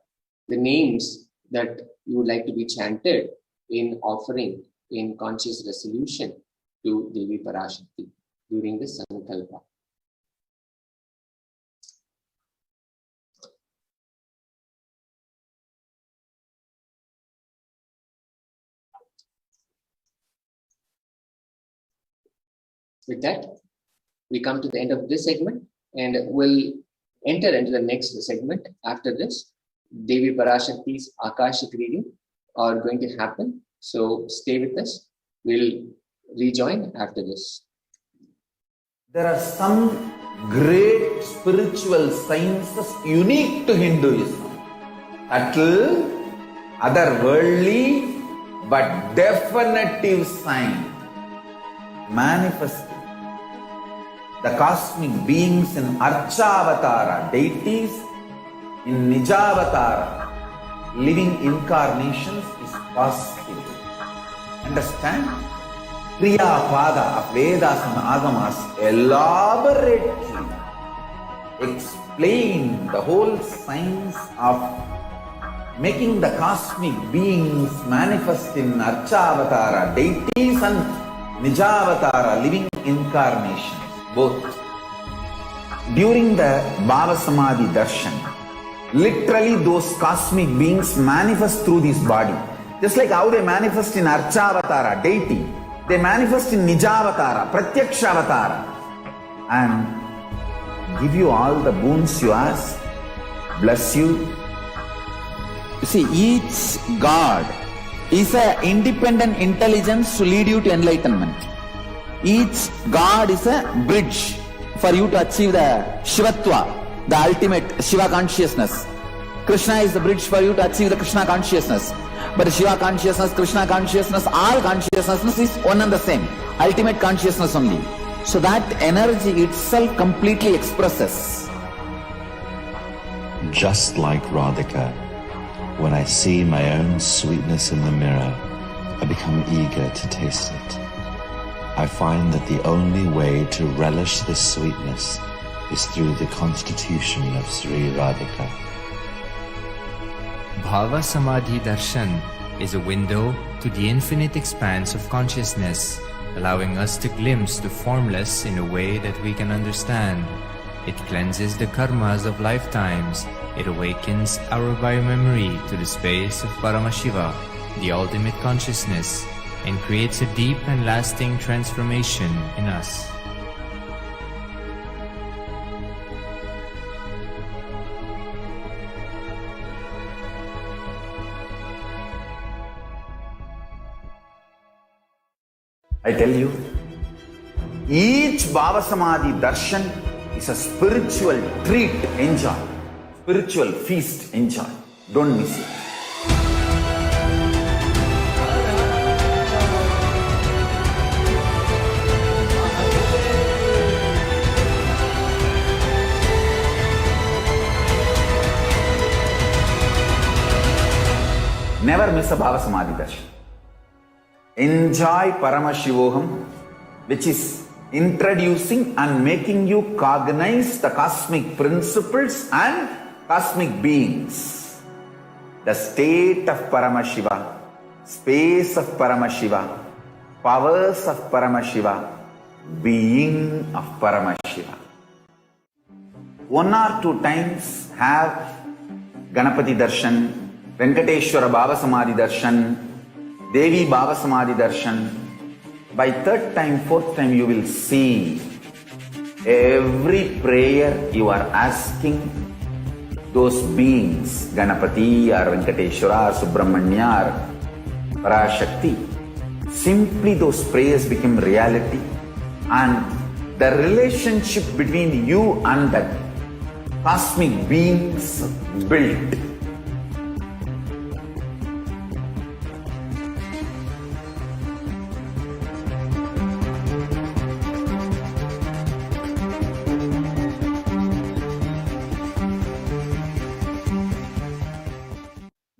S8: the names that you would like to be chanted in offering in conscious resolution to Devi Parashakti during the Sankalpa. With that, we come to the end of this segment, and we'll enter into the next segment after this, Devi Parashakti's Akashic reading are going to happen. So stay with us. We'll rejoin after this.
S3: There are some great spiritual sciences unique to Hinduism. Subtle, otherworldly, but definitive sign. Manifesting the cosmic beings in Archavatara, deities in Nijavatara, living incarnations is possible. Understand? Kriya Pada of Vedas and Agamas elaborately explain the whole science of making the cosmic beings manifest in Archavatara, deities and Nijavatara, living incarnations, both. During the Bhava Samadhi Darshan, literally those cosmic beings manifest through this body. Just like how they manifest in Archavatara, deity, they manifest in Nijavatara, Pratyakshavatara, and give you all the boons you ask, bless you. You see, each God is an independent intelligence to lead you to enlightenment. Each God is a bridge for you to achieve the Shivatva, the ultimate Shiva consciousness. Krishna is the bridge for you to achieve the Krishna consciousness. But Shiva consciousness, Krishna consciousness, all consciousness is one and the same. Ultimate consciousness only. So that energy itself completely expresses.
S4: Just like Radhika, when I see my own sweetness in the mirror, I become eager to taste it. I find that the only way to relish this sweetness is through the constitution of Sri Radhika.
S5: Bhava Samadhi Darshan is a window to the infinite expanse of consciousness, allowing us to glimpse the formless in a way that we can understand. It cleanses the karmas of lifetimes. It awakens our biomemory to the space of Paramashiva, the ultimate consciousness, and creates a deep and lasting transformation in us.
S3: I tell you, each Bhava Samadhi Darshan is a spiritual treat, enjoy. Spiritual feast, enjoy. Don't miss it. Never miss a Bhava Samadhi Darshan. Enjoy Paramashivoham, which is introducing and making you cognize the cosmic principles and cosmic beings. The state of Paramashiva, space of Paramashiva, powers of Paramashiva, being of Paramashiva. One or two times have Ganapati Darshan, Venkateshwara Bhava Samadhi Darshan, Devi Bhava Samadhi Darshan. By third time, fourth time, you will see every prayer you are asking those beings, Ganapati or Venkateshwara or Subramanya or Parashakti. Simply those prayers become reality, and the relationship between you and the cosmic beings built.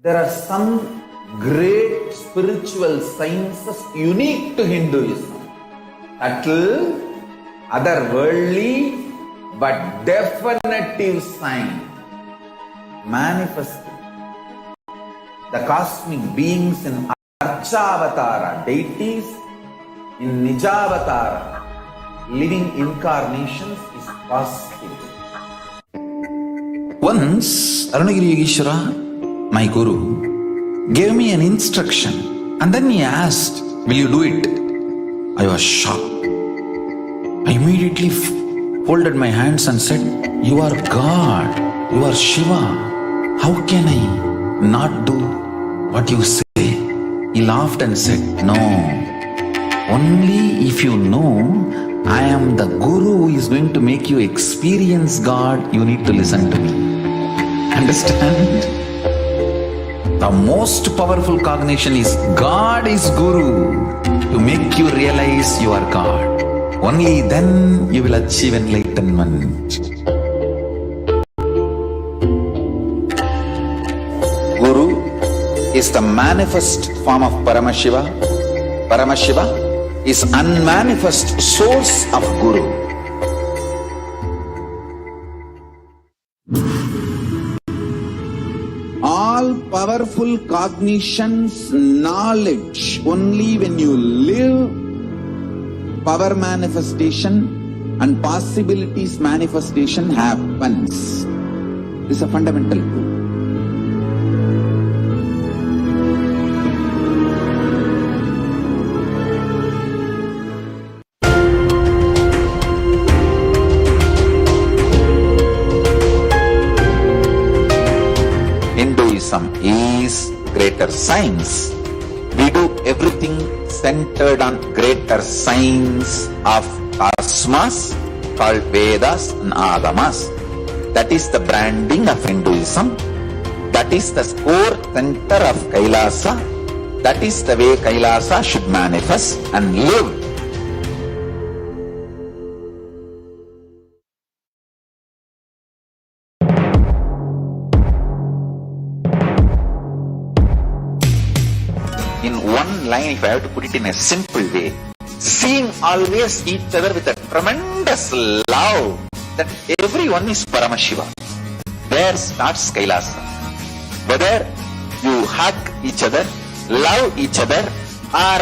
S3: There are some great spiritual sciences unique to Hinduism. Subtle, otherworldly, but definitive sign. Manifesting the cosmic beings in Archavatara, deities in Nijavatara, living incarnations is possible. Once, Arunagiri Yogeshwara, my guru, gave me an instruction, and then he asked, "Will you do it?" I was shocked. I immediately folded my hands and said, "You are God, you are Shiva, How can I not do what you say? He laughed and said, no, only if you know I am the Guru who is going to make you experience God, you need to listen to me. Understand? The most powerful cognition is God is Guru to make you realize you are God. Only then you will achieve enlightenment. Guru is the manifest form of Paramashiva. Paramashiva is unmanifest source of Guru. All powerful cognitions, knowledge, only when you live power manifestation and possibilities manifestation happens. This is a fundamental truth. Hinduism is greater science. We do everything centered on greater science of cosmos called Vedas and Agamas. That is the branding of Hinduism. That is the core center of Kailasa. That is the way Kailasa should manifest and live. In one line, if I have to put it in a simple way, seeing always each other with a tremendous love that everyone is Paramashiva. There starts Kailasa. Whether you hug each other, love each other, or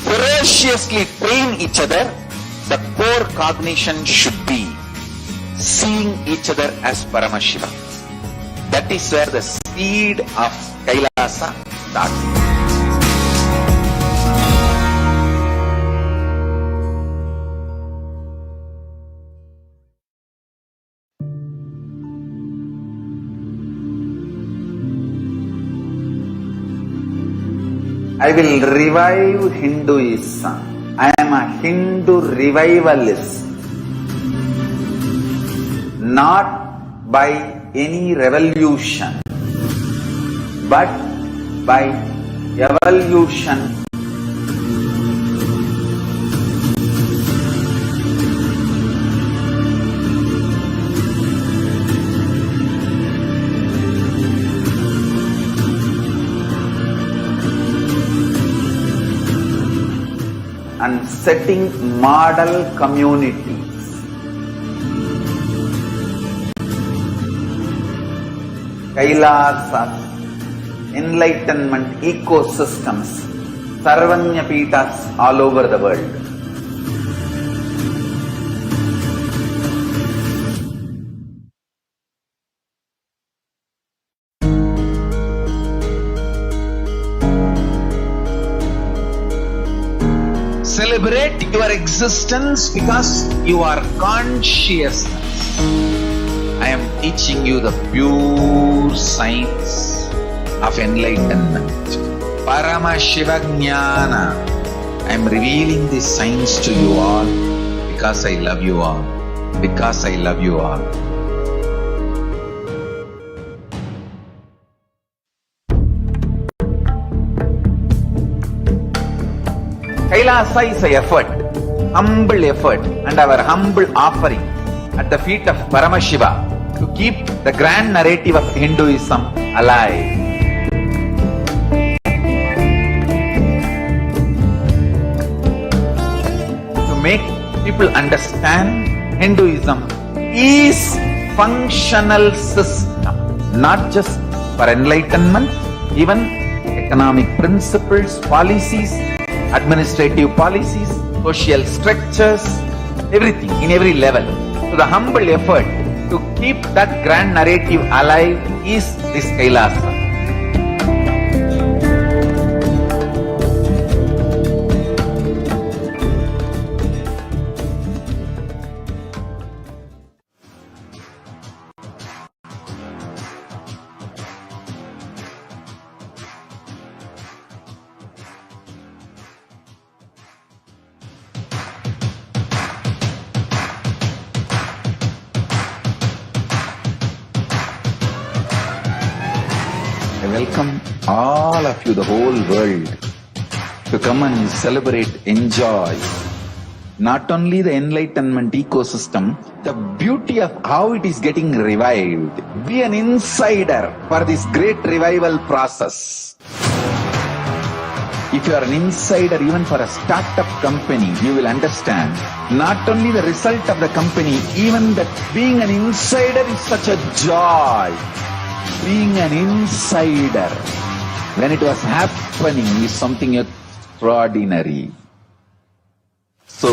S3: ferociously train each other, the core cognition should be seeing each other as Paramashiva. That is where the seed of Kailasa starts. I will revive Hinduism. I am a Hindu revivalist. Not by any revolution, but by evolution. And setting model communities. Kailasas, enlightenment ecosystems, Sarvanya Pitas all over the world. Celebrate your existence because you are consciousness. I am teaching you the pure science of enlightenment. Paramashiva Jnana. I am revealing this science to you all because I love you all. Because I love you all. Kailasa is an effort, humble effort, and our humble offering at the feet of Paramashiva to keep the grand narrative of Hinduism alive. To make people understand Hinduism is functional system, not just for enlightenment, even economic principles, policies, administrative policies, social structures, everything in every level. So the humble effort to keep that grand narrative alive is this Kailasa. welcome all of you, the whole world, to come and celebrate, enjoy not only the enlightenment ecosystem, the beauty of how it is getting revived. Be an insider for this great revival process. If you are an insider even for a startup company, you will understand not only the result of the company, even that being an insider is such a joy. Being an insider when it was happening is something extraordinary. So,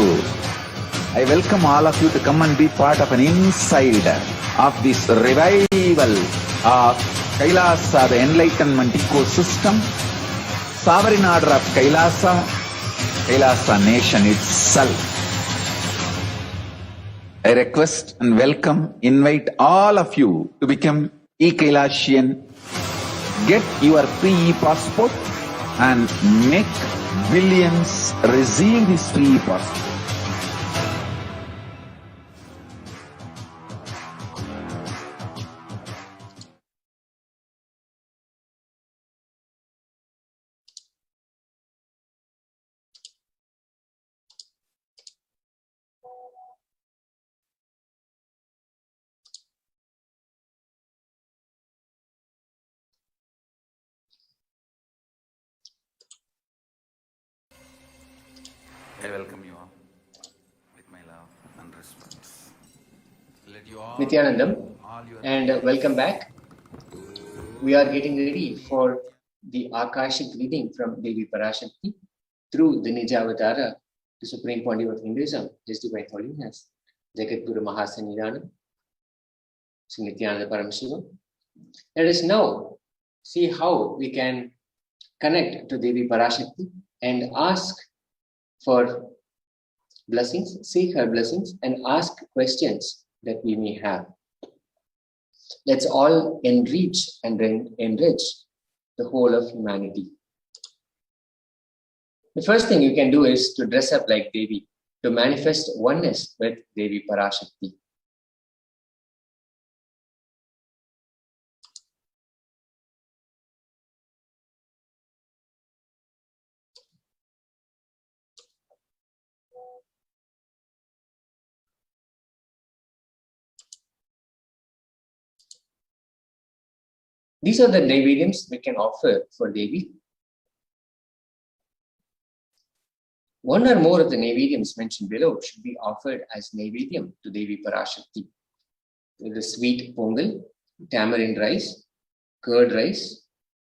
S3: I welcome all of you to come and be part of an insider of this revival of Kailasa, the enlightenment ecosystem, sovereign order of Kailasa, Kailasa nation itself. I request and welcome, invite all of you to become e-Kailasian. Get your free passport and make billions receive this free passport. I welcome you all with my love and respect. Let you all
S8: Nityanandam, and welcome back. We are getting ready for the Akashic reading from Devi Parashakti through the Nijavatara, the Supreme Pontiff of Hinduism, His Divine Holiness, Jagat Guru Mahasannidhanam, Sri Nityananda Paramasiva. Let us now see how we can connect to Devi Parashakti and ask for blessings, seek her blessings, and ask questions that we may have. Let's all enrich and enrich the whole of humanity. The first thing you can do is to dress up like Devi, to manifest oneness with Devi Parashakti. These are the Naivedyams we can offer for Devi. One or more of the Naivedyams mentioned below should be offered as Naivedyam to Devi Parashakti. The sweet pongal, tamarind rice, curd rice,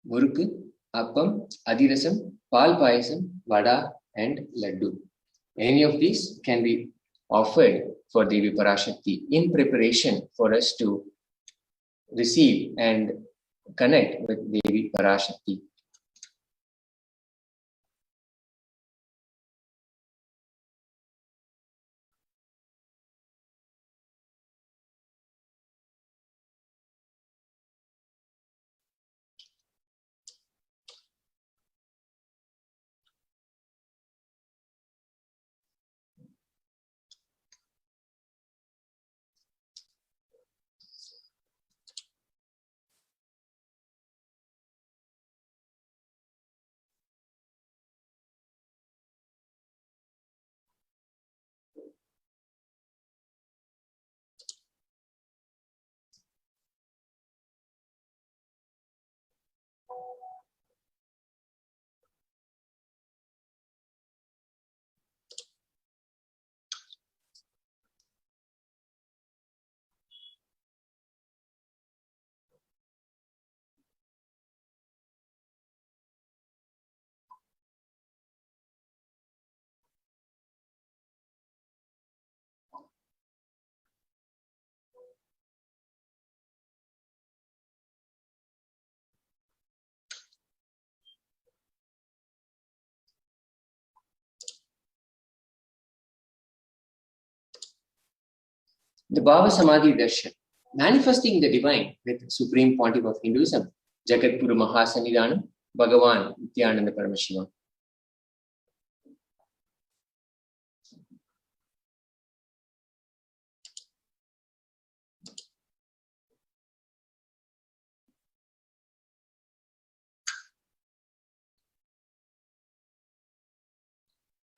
S8: murukku, appam, adirasam, pal payasam, vada, and laddu. Any of these can be offered for Devi Parashakti in preparation for us to receive and connect with Devi Parashakti. The Bhava Samadhi Darshan, manifesting the divine with Supreme Pontiff of Hinduism, Jagat Guru Mahasannidhanam, Bhagavan Nityananda Paramasiva.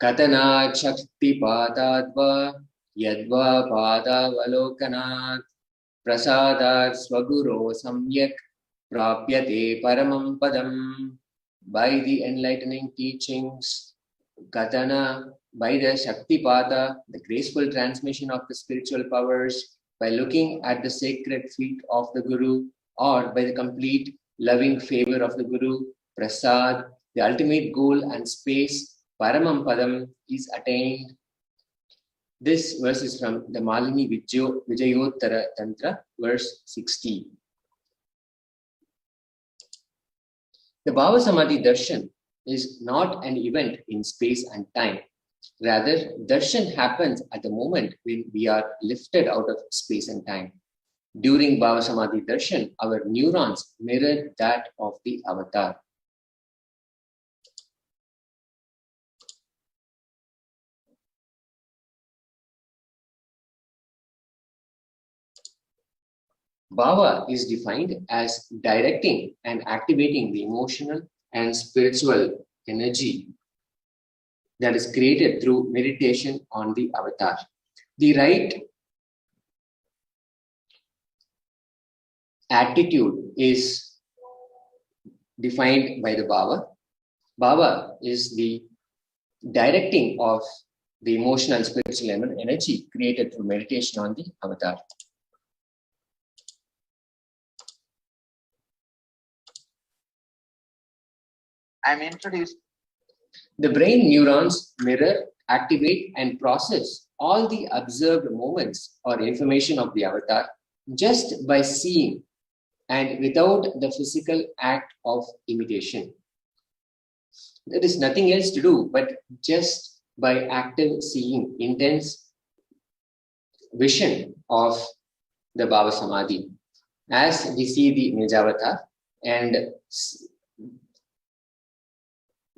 S8: Katanat Shakti Patadva Yadva Padavalokanat Prasadat Swaguro Samyak Prapyate Paramam Padam. By the enlightening teachings, Katana, by the Shaktipata, the graceful transmission of the spiritual powers, by looking at the sacred feet of the Guru, or by the complete loving favor of the Guru, Prasad, the ultimate goal and space, Paramam Padam, is attained. This verse is from the Malini Vijayottara Tantra, verse 60. The Bhava Samadhi Darshan is not an event in space and time. Rather, darshan happens at the moment when we are lifted out of space and time. During Bhava Samadhi darshan, our neurons mirror that of the avatar. Bhava is defined as directing and activating the emotional and spiritual energy that is created through meditation on the avatar. The right attitude is defined by the Bhava. Bhava is the directing of the emotional and spiritual energy created through meditation on the avatar. I'm introduced. The brain neurons mirror, activate, and process all the observed moments or information of the avatar just by seeing and without the physical act of imitation. There is nothing else to do but just by active seeing, intense vision of the Bhava Samadhi. As we see the Nijavatar and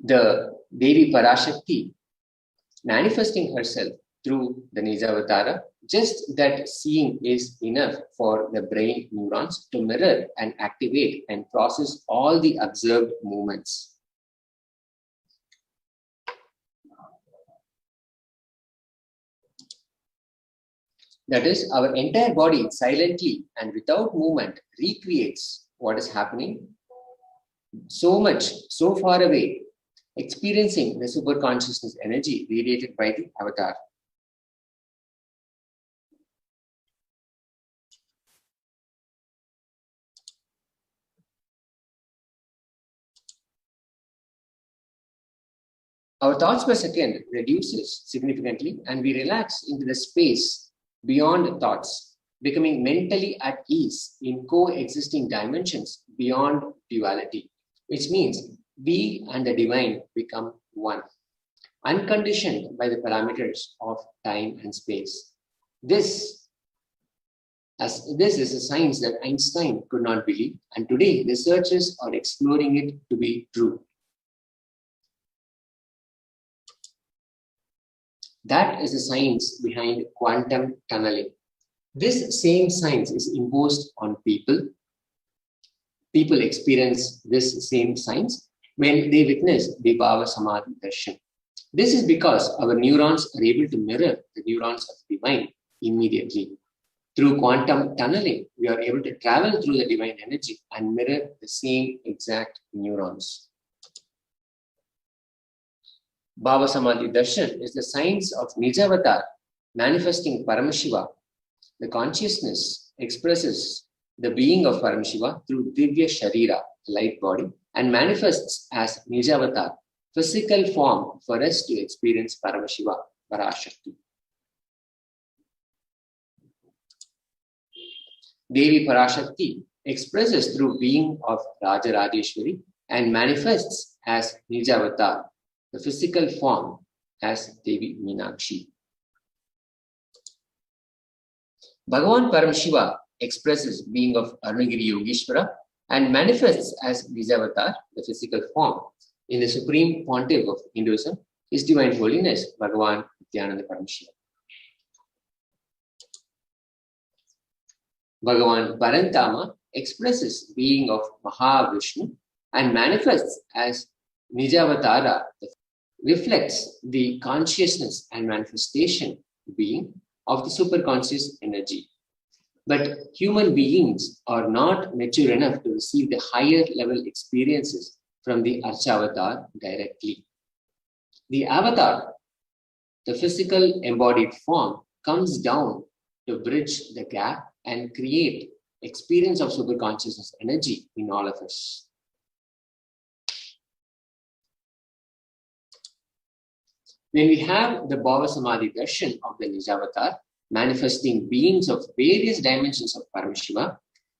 S8: the Devi Parashakti manifesting herself through the Nijavatara, just that seeing is enough for the brain neurons to mirror and activate and process all the observed movements. That is, our entire body silently and without movement recreates what is happening so much, so far away, experiencing the super consciousness energy radiated by the avatar. Our thoughts per second reduces significantly and we relax into the space beyond thoughts, becoming mentally at ease in coexisting dimensions beyond duality, which means we and the divine become one, unconditioned by the parameters of time and space. This is a science that Einstein could not believe, and today researchers are exploring it to be true. That is the science behind quantum tunneling. This same science is imposed on people. People experience this same science when they witness the Bhava Samadhi Darshan. This is because our neurons are able to mirror the neurons of the divine immediately. Through quantum tunneling, we are able to travel through the divine energy and mirror the same exact neurons. Bhava Samadhi Darshan is the science of Nijavatar manifesting Paramashiva. The consciousness expresses the being of Paramashiva through Divya Sharira, the light body, and manifests as Nijavatar, physical form for us to experience Paramashiva, Parashakti. Devi Parashakti expresses through being of Raja Rajeshwari and manifests as Nijavatar, the physical form as Devi Meenakshi. Bhagavan Paramashiva expresses being of Arunagiri Yogeshwara and manifests as Nijavatar, the physical form, in the supreme pontiff of Hinduism, His Divine Holiness Bhagavan Nityananda Paramashiva. Bhagavan Parantama expresses being of Mahavishnu and manifests as Nijavatara, reflects the consciousness and manifestation being of the superconscious energy. But human beings are not mature enough to receive the higher level experiences from the Archavatar directly. The avatar, the physical embodied form, comes down to bridge the gap and create experience of superconsciousness energy in all of us. When we have the Bhava Samadhi Darshan of the Nijavatar, manifesting beings of various dimensions of Paramashiva,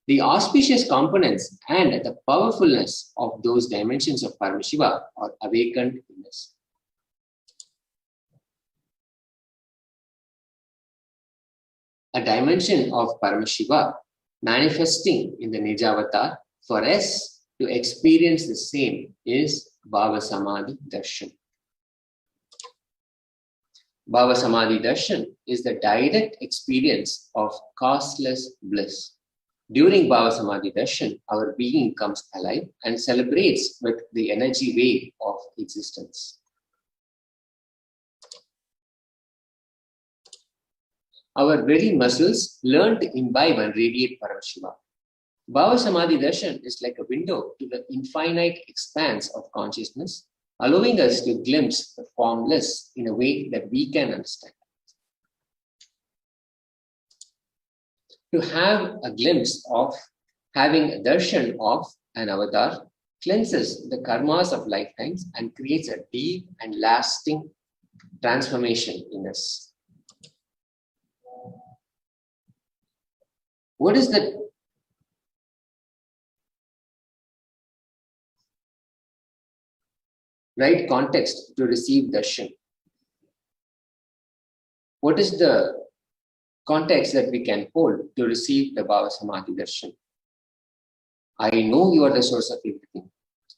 S8: the auspicious components and the powerfulness of those dimensions of Paramashiva are awakened in us. A dimension of Paramashiva manifesting in the Nijavatar, for us to experience the same is Bhava Samadhi Darshan. Bhava Samadhi Darshan is the direct experience of causeless bliss. During Bhava Samadhi Darshan, our being comes alive and celebrates with the energy wave of existence. Our very muscles learn to imbibe and radiate Paramashiva. Bhava Samadhi Darshan is like a window to the infinite expanse of consciousness, allowing us to glimpse the formless in a way that we can understand. To have a glimpse of having a darshan of an avatar cleanses the karmas of lifetimes and creates a deep and lasting transformation in us. What is the right context to receive darshan? What is the context that we can hold to receive the Bhava Samadhi Darshan? I know you are the source of everything.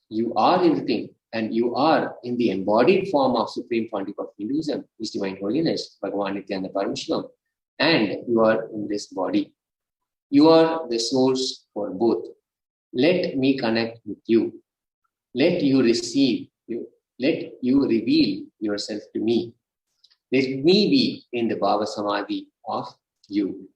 S8: You are everything, and you are in the embodied form of Supreme Pontiff of Hinduism, His Divine Holiness, Bhagavan Nityananda Parameshwaram, and you are in this body. You are the source for both. Let me connect with you. Let you receive you. Let you reveal yourself to me. Let me be in the Bhava Samadhi of you.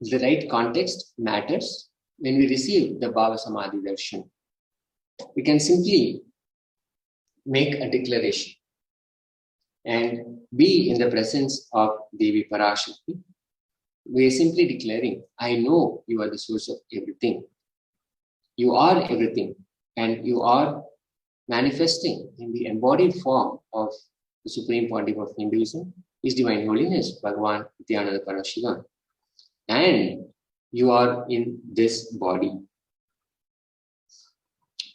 S8: The right context matters. When we receive the Bhava Samadhi Darshan, we can simply make a declaration and be in the presence of Devi Parashakti. We are simply declaring, I know you are the source of everything. You are everything, and you are manifesting in the embodied form of the Supreme Pontiff of Hinduism, His Divine Holiness, Bhagavan Nityananda Parameshwaram. And you are in this body.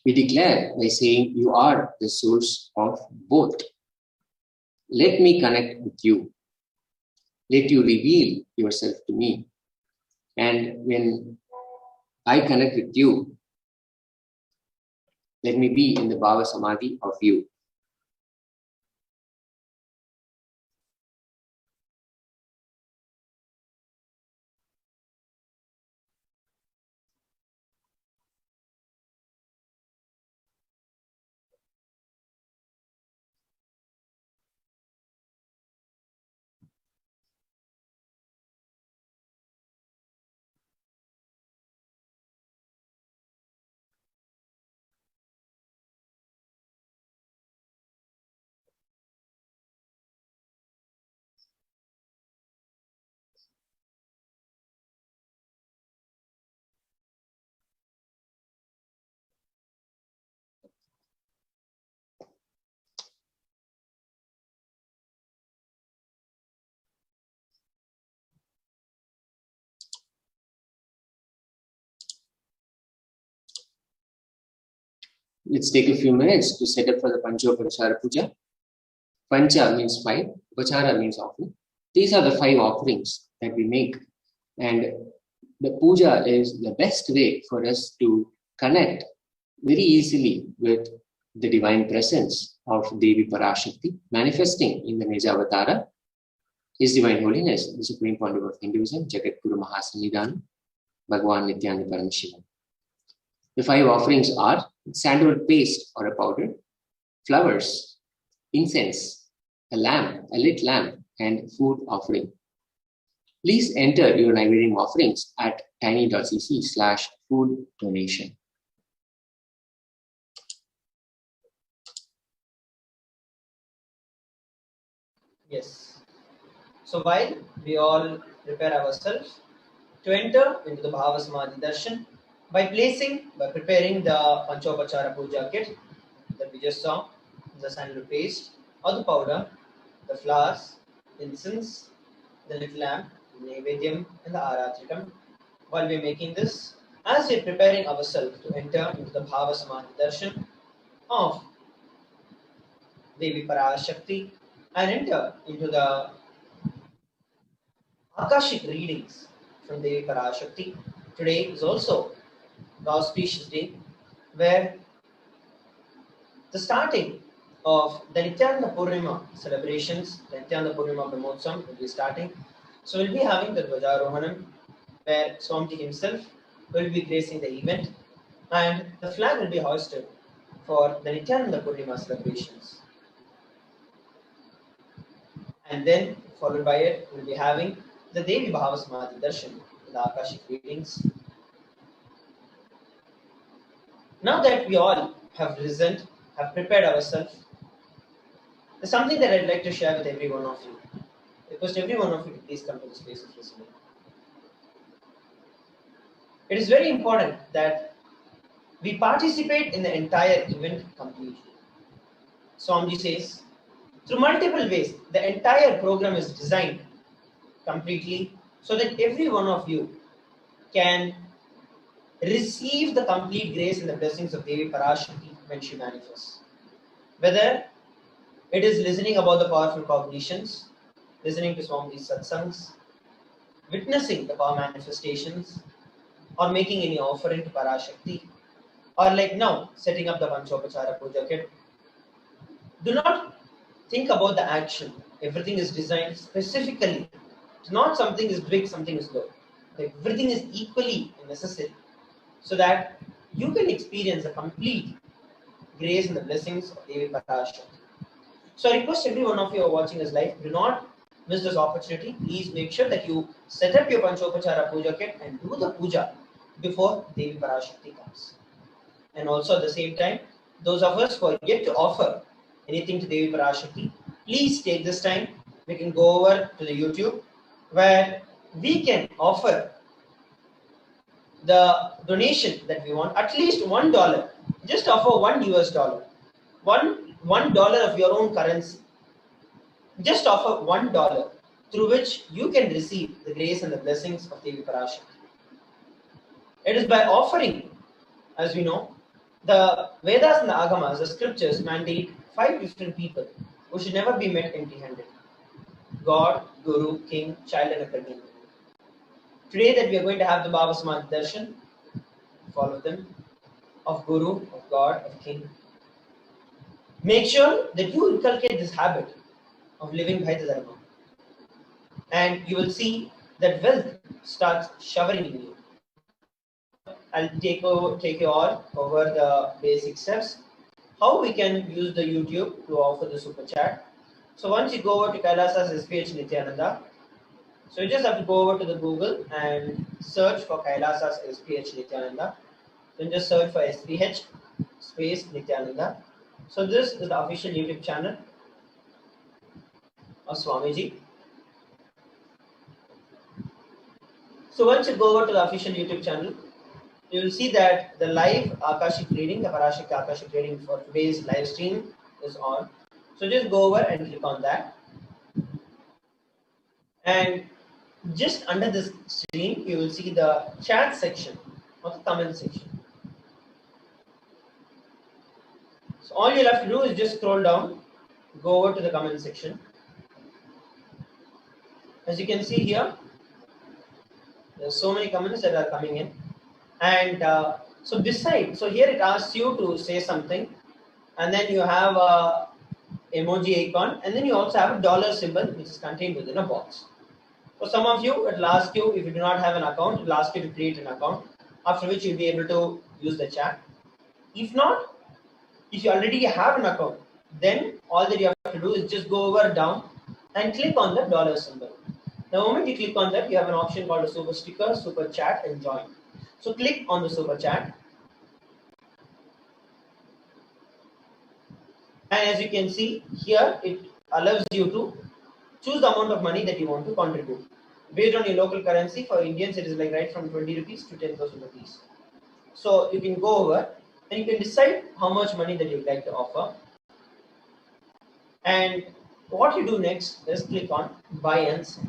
S8: We declare by saying, you are the source of both. Let me connect with you. Let you reveal yourself to me. And when I connect with you, let me be in the Bhava Samadhi of you. let's take a few minutes to set up for the Panchopachara Puja. Pancha means 5, Upachara means offering. These are the 5 offerings that we make. And the puja is the best way for us to connect very easily with the divine presence of Devi Parashakti manifesting in the Nijavatara, His Divine Holiness, the Supreme Pontiff of Hinduism, Jagat Guru Mahasanidhan, Bhagavan Nityananda Paramashivan. The 5 offerings are sandalwood paste or a powder, flowers, incense, a lamp, a lit lamp, and food offering. Please enter your Naivedam offerings at tiny.cc/food donation.
S1: Yes. So while we all prepare ourselves to enter into the Bhava Samadhi Darshan by preparing the Panchopachara Puja kit that we just saw, the sandalwood paste or the powder, the flowers, incense, the little lamp, the Naivedyam and the Aratrikam. While we're making this, as we're preparing ourselves to enter into the Bhava Samadhi Darshan of Devi Parashakti and enter into the Akashic readings from Devi Parashakti. Today is also the auspicious day where the starting of the Nityananda Purnima celebrations, the Nityananda Purnima Brahmotsam will be starting. So we'll be having the Dvajarohanam where Swamiji himself will be gracing the event and the flag will be hoisted for the Nityananda Purnima celebrations. And then followed by it, we'll be having the Devi Bhava Samadhi Darshan, the Akashic readings. Now that we all have listened, have prepared ourselves, there's something that I'd like to share with every one of you. Request every one of you to please come to this place of listening. It is very important that we participate in the entire event completely. Swamiji says, through multiple ways, the entire program is designed completely so that every one of you can receive the complete grace and the blessings of Devi Parashakti when she manifests. Whether it is listening about the powerful cognitions, listening to Swamiji's satsangs, witnessing the power manifestations, or making any offering to Parashakti, or like now, setting up the Panchopachara Puja kit. Do not think about the action. Everything is designed specifically. It's not something is big, something is low. Everything is equally necessary so that you can experience the complete grace and the blessings of Devi Parashakti. So I request every one of you who are watching this live, do not miss this opportunity. Please make sure that you set up your Panchopachara Puja kit and do the puja before Devi Parashakti comes. And also at the same time, those of us who are yet to offer anything to Devi Parashakti, please take this time. We can go over to the YouTube where we can offer the donation that we want, at least $1. Just offer $1. $1 of your own currency. Just offer $1 through which you can receive the grace and the blessings of Devi Parashakti. It is by offering, as we know, the Vedas and the Agamas, the scriptures mandate 5 different people who should never be met empty-handed. God, Guru, King, Child and a pregnant woman. Today that we are going to have the Bhava Samadhi Darshan, follow them, of Guru, of God, of King. Make sure that you inculcate this habit of living by the Dharma. And you will see that wealth starts showering in you. I'll take you all over the basic steps. How we can use the YouTube to offer the super chat. So once you go over to Kailasa's SPH Nityananda, so you just have to go over to the Google and search for Kailasa's SPH Nityananda. Then just search for SPH space Nityananda. So this is the official YouTube channel of Swamiji. So once you go over to the official YouTube channel, you will see that the live Akashic reading, the Parashakti Akashic reading for today's live stream is on. So just go over and click on that. And just under this stream, you will see the chat section or the comment section. So all you'll have to do is just scroll down, go over to the comment section. As you can see here, there's so many comments that are coming in. And so beside, so here it asks you to say something, and then you have a emoji icon, and then you also have a dollar symbol which is contained within a box. For some of you, it will ask you, if you do not have an account, it will ask you to create an account, after which you'll be able to use the chat. If not, if you already have an account, then all that you have to do is just go over down and click on the dollar symbol. The moment you click on that, you have an option called a super sticker, super chat, and join. So click on the super chat. And as you can see here, it allows you to choose the amount of money that you want to contribute. Based on your local currency, for Indians, it is like right from 20 rupees to 10,000 rupees. So you can go over and you can decide how much money that you'd like to offer. And what you do next is click on buy and sell.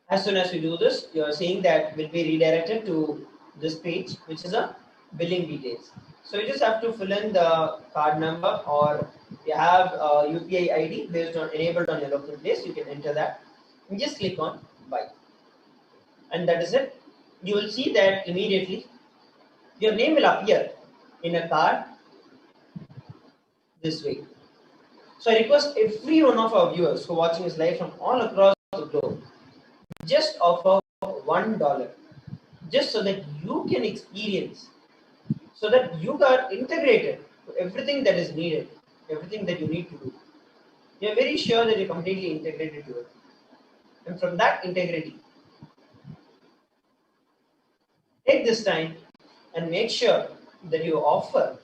S1: As soon as you do this, you are seeing that will be redirected to this page, which is a billing details. So you just have to fill in the card number, or you have a UPI ID based on enabled on your local place. You can enter that and just click on buy, and that is it. You will see that immediately your name will appear in a card this way. So I request every one of our viewers who are watching this live from all across the globe, just offer $1, just so that you can experience, so that you are integrated to everything that is needed, everything that you need to do. You're very sure that you're completely integrated to it. And from that integrity, take this time and make sure that you offer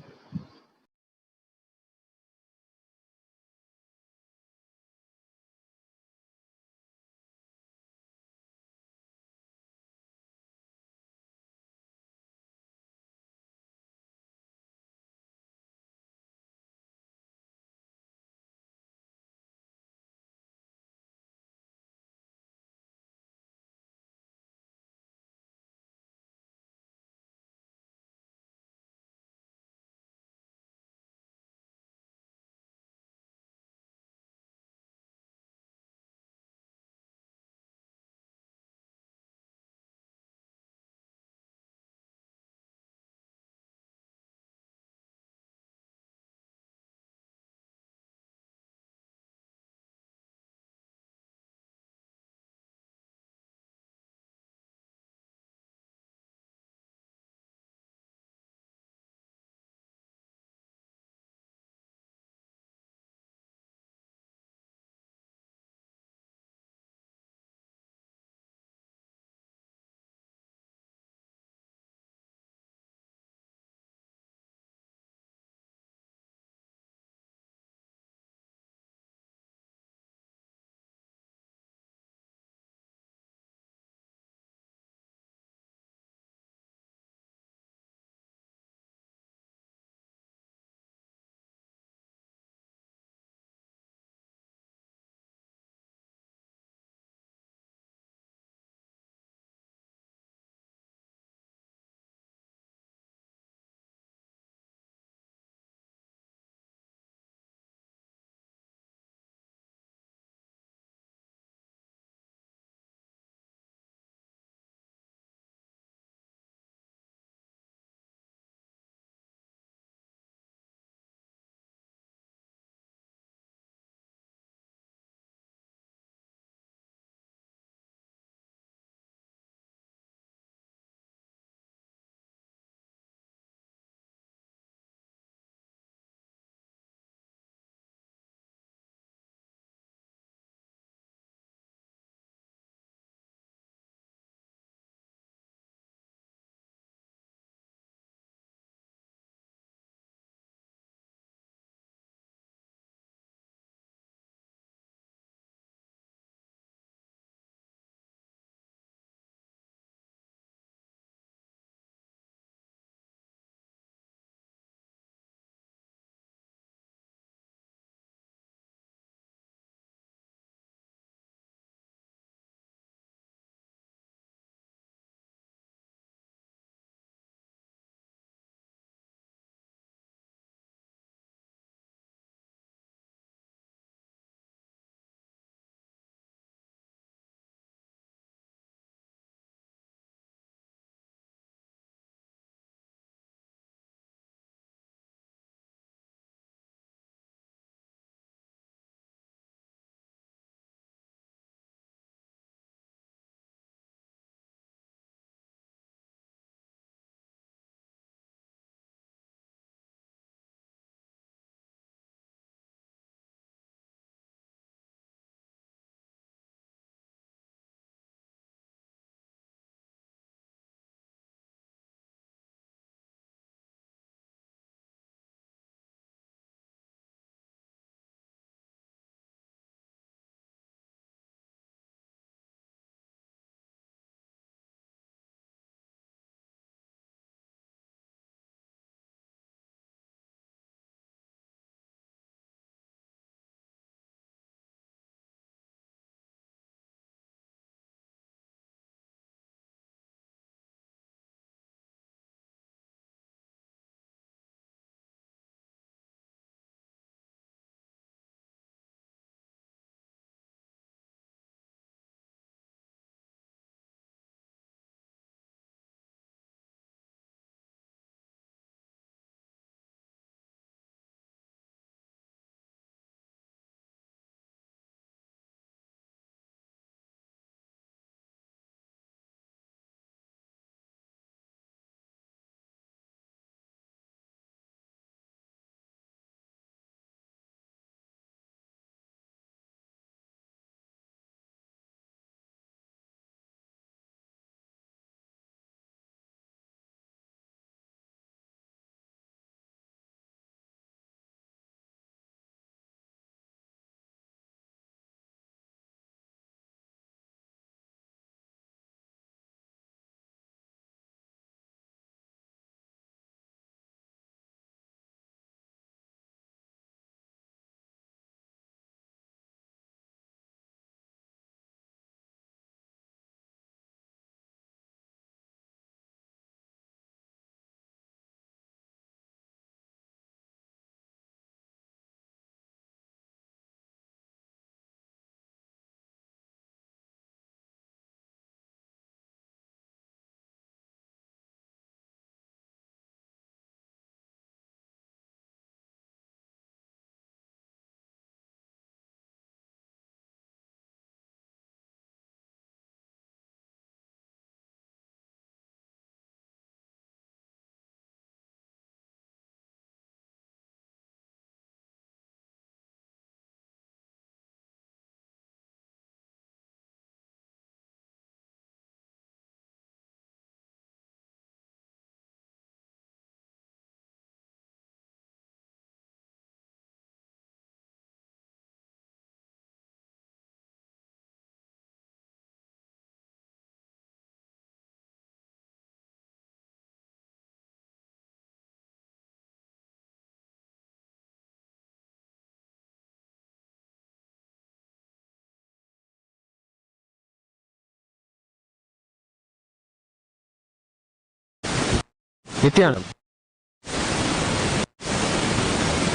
S11: Nityanam.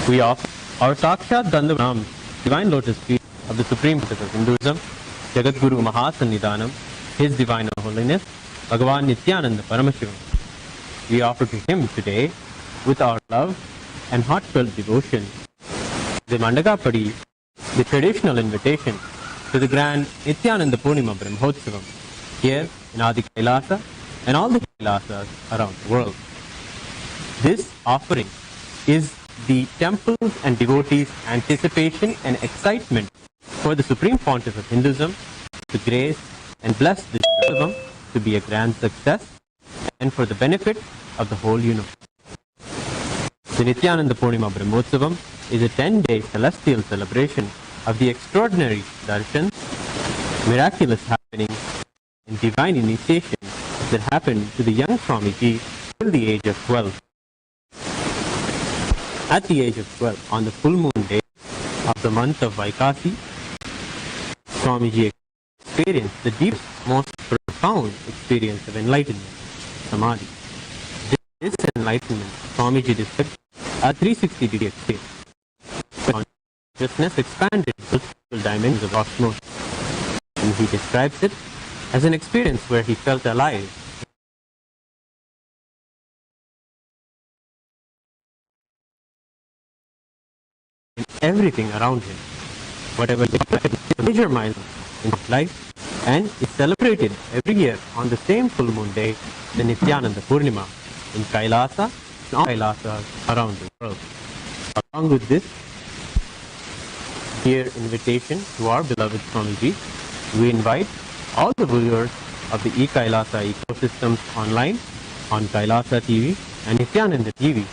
S11: We offer our Sakshat Dandavam, divine lotus feet of the Supreme Buddha of Hinduism, Jagadguru Mahasannidhanam, His Divine Holiness, Bhagavan Nityananda Paramashivam. We offer to him today, with our love and heartfelt devotion, the Mandagapadi, the traditional invitation to the grand Nityananda Purnima Brahmotsavam, here in Adi Kailasa and all the Kailasas around the world. This offering is the temples and devotees' anticipation and excitement for the Supreme Pontiff of Hinduism to grace and bless this Utsavam to be a grand success and for the benefit of the whole universe. The Nityananda Purnima Brahmotsavam is a 10-day celestial celebration of the extraordinary darshan, miraculous happenings, and divine initiation that happened to the young Swamiji till the age of 12. At the age of 12, on the full moon day of the month of Vaikasi, Swamiji experienced the deepest, most profound experience of enlightenment, Samadhi. This enlightenment, Swamiji described a 360-degree experience. Consciousness expanded to multiple dimensions of cosmos, and he describes it as an experience where he felt alive. In everything around him, whatever the major milestone in his life, and is celebrated every year on the same full moon day, the Nityananda Purnima, in Kailasa and all Kailasas around the world. Along with this dear invitation to our beloved Swamiji, we invite all the viewers of the e-Kailasa ecosystems online, on Kailasa TV and Nityananda TV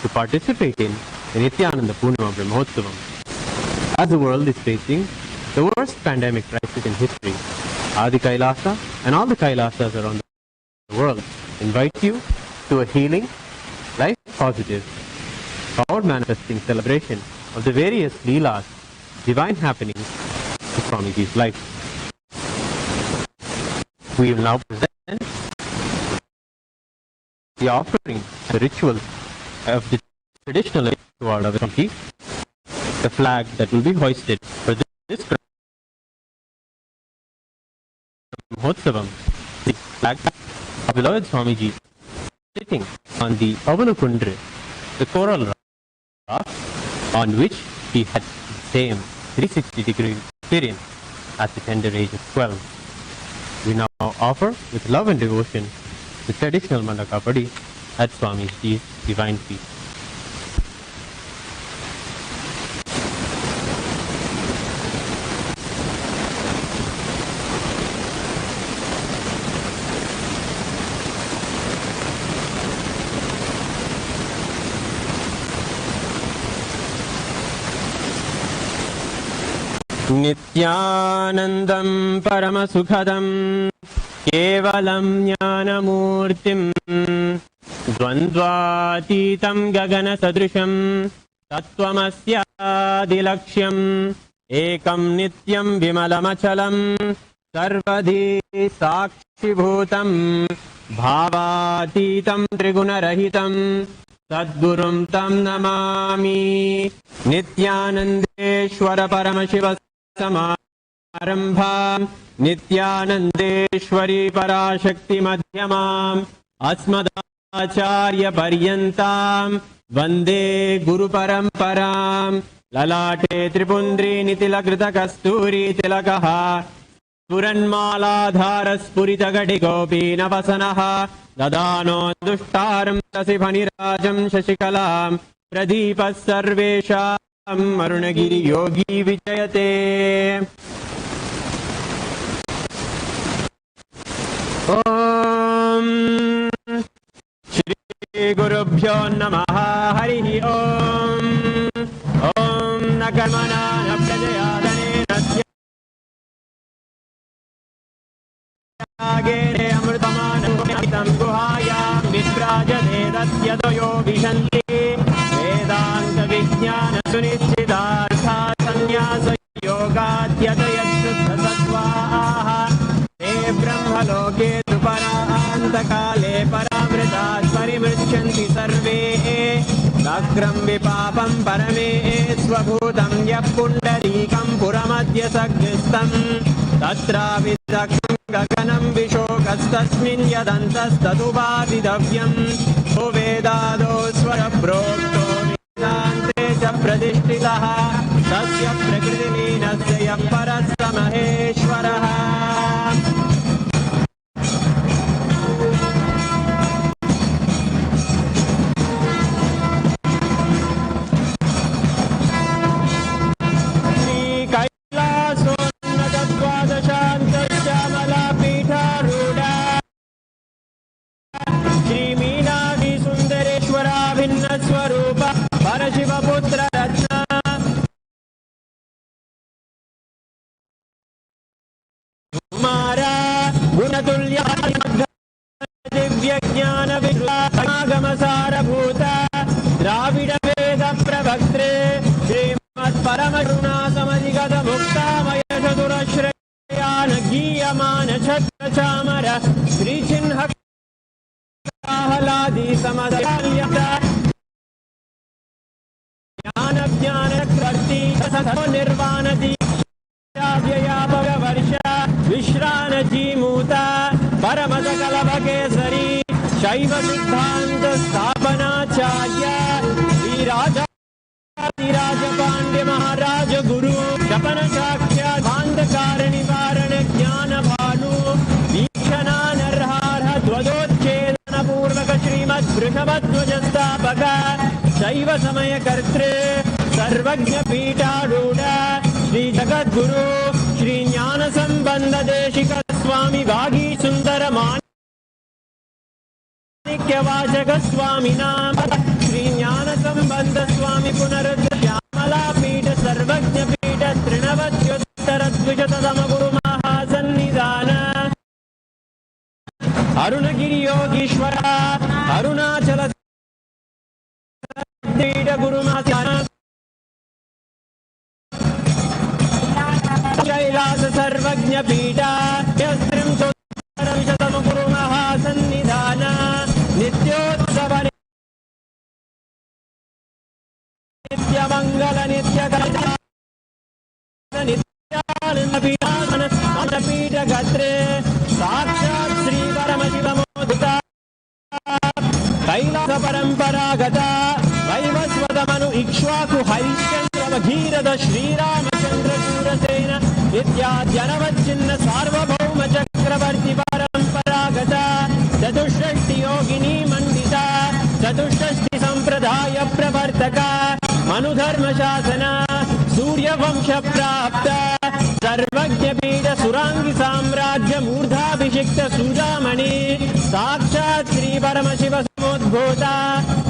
S11: to participate in the Nityananda Purnima Brahmotsavam. As the world is facing the worst pandemic crisis in history, Adi Kailasa and all the Kailasas around the world invite you to a healing, life-positive, power-manifesting celebration of the various Leelas, divine happenings in Swamiji's life. We will now present the offering, the rituals of the traditional to our beloved Swamiji, the flag that will be hoisted for this Brahmotsavam, the flag of beloved Swamiji sitting on the Avalukundra, the coral rock, on which he had the same 360-degree experience at the tender age of 12. We now offer with love and devotion the traditional Mandakapadi at Swamiji's divine feet. नित्यानन्दं परमसुखदं केवलं ज्ञानमूर्तिं द्वन्द्वातीतं गगनसदृशं तत्त्वमस्यादिलक्ष्यम् एकं नित्यं विमलमचलं सर्वधी साक्षिभूतं भावातीतं त्रिगुणरहितं सद्गुरुं तं नमामि नित्यानन्देश्वर परमशिव समारम्भां नित्यानन्देश्वरी पराशक्ति मध्यमाम् अस्मदाचार्यपर्यन्तां वन्दे गुरुपरम्परां ललाटे त्रिपुण्ड्री नितिलकृतकस्तूरी तिलकः स्फुरन्मालाधारस्फुरितघटिगोपीनवसनः ददानो दुष्टारं तसि फणिराजं शशिकलां प्रदीपः सर्वेषां अरुणगिरियोगी विजयते। ॐ श्रीगुरुभ्यो नमः। हरिः ॐ। ॐ न कर्मणा न प्रजया धनेन त्यागेन अमृतमानं गुहायां विभ्राजते तद्यतयो विशन्ति वेदान्तविज्ञानसुनिश्चितार्था संन्यासयोगाद्यतयच्छुद्धसत्त्वाः ते ब्रह्मलोके सुपरान्तकाले परामृतात् परिमृच्छन्ति पुण्डरीकं पुरमद्य सग्निस्थम् तत्राविदग्नं गगनं विशोकस्तस्मिन् यदन्तस्तदुपादितव्यम् ओ वेदादो स्वरप्रोक्तो वेदान्ते च प्रतिष्ठितः तस्य प्रकृतिलीनस्य यः परः स महेश्वरः स्वरूप परशिवपुत्र रत्न कुमारा गुणतुल्य दिव्य ज्ञान विगम सारभूत द्राविड वेद प्रवक्त्रे श्रीमत् परम करुणा समधिगत मुक्तामय चतुरश्रयान गीयमान छत्र चामर श्रीचिन्ह आह्लादी समदयाल्यत ज्ञान ज्ञान कृति निर्वाण वर्ष विश्रान जीमूता परम सकल केसरी शैव सिद्धांत स्थापनाचार्य श्रीराजा पांड्य महाराज गुरु शपन साक्षात अंधकार निवारण ज्ञान भानु वीक्षणा नरहार ध्वजोच्छेदन पूर्वक श्रीमद् वृषभध्वज स्थापक शैव समय कर्तृ सर्वज्ञ पीठारूढ़ श्री जगद्गुरु श्री ज्ञान संबंध देशिक स्वामी वागी सुंदर माणिक्यवाचक स्वामी नाम श्री ज्ञान संबंध स्वामी पुनरुद्ध श्यामला पीठ सर्वज्ञ पीठ तृणवत्योत्तर द्विशततम गुरु महासन्निधान अरुणगिरि योगीश्वर अरुणाचल गुरु कैलास सर्वज्ञ पीठा शतम गुरु महासन्निधान नित्योत्सव नित्य मंगल नित्य नित्यानंद पीठ गत्रे साक्षात् श्री परम शिव मोदिता कैलास परंपरागत वैवस्वतमनु इक्ष्वाकु हरिश्चंद्र भगीरथ श्रीरामचंद्र शूरसेन इत्याद्यनवच्छिन्न सार्वभौम चक्रवर्ती परंपरागत चतुष्षष्टि योगिनी मंडिता चतुष्षष्टि संप्रदाय प्रवर्तक मनुधर्म शासन सूर्यवंश प्राप्त सर्वज्ञ पीठ सुरांगी साम्राज्य मूर्धाभिषिक्त सूरामणि साक्षात् श्री परम शिव समुद्भूता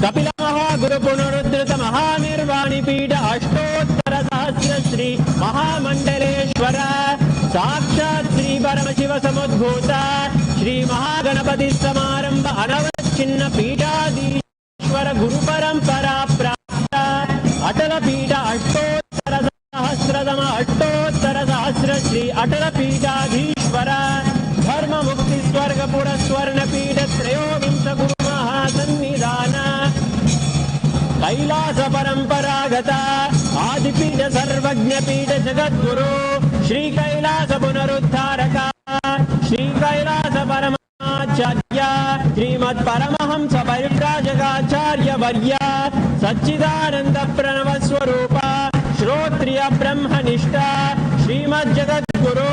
S11: कपिल महागुरु पुनरुद्धृत महानिर्वाणी पीठ अष्टोत्तर सहस्र श्री महामंडलेश्वर साक्षात् श्री परम शिव समुद्भूता श्री महागणपति समारंभ अनवच्छिन्न पीठाधीश्वर गुरु परंपरा प्राप्त अटल पीठ अष्टोत्तर सहस्र श्री अटल पीठाधीश्वर धर्म मुक्ति स्वर्ग पुर स्वर्ण पीठ त्रयोविंश गुरु महासन्निधान कैलास परंपरागत आदिपीठ सर्वज्ञ पीठ जगद्गुरु श्री कैलास पुनरुद्धारक श्री कैलास परमाचार्य श्रीमत् परमहंस परिव्राजकाचार्य वर्य सच्चिदानंद प्रणव स्वरूप श्रोत्रिय ब्रह्मनिष्ठा श्रीमद् जगद्गुरु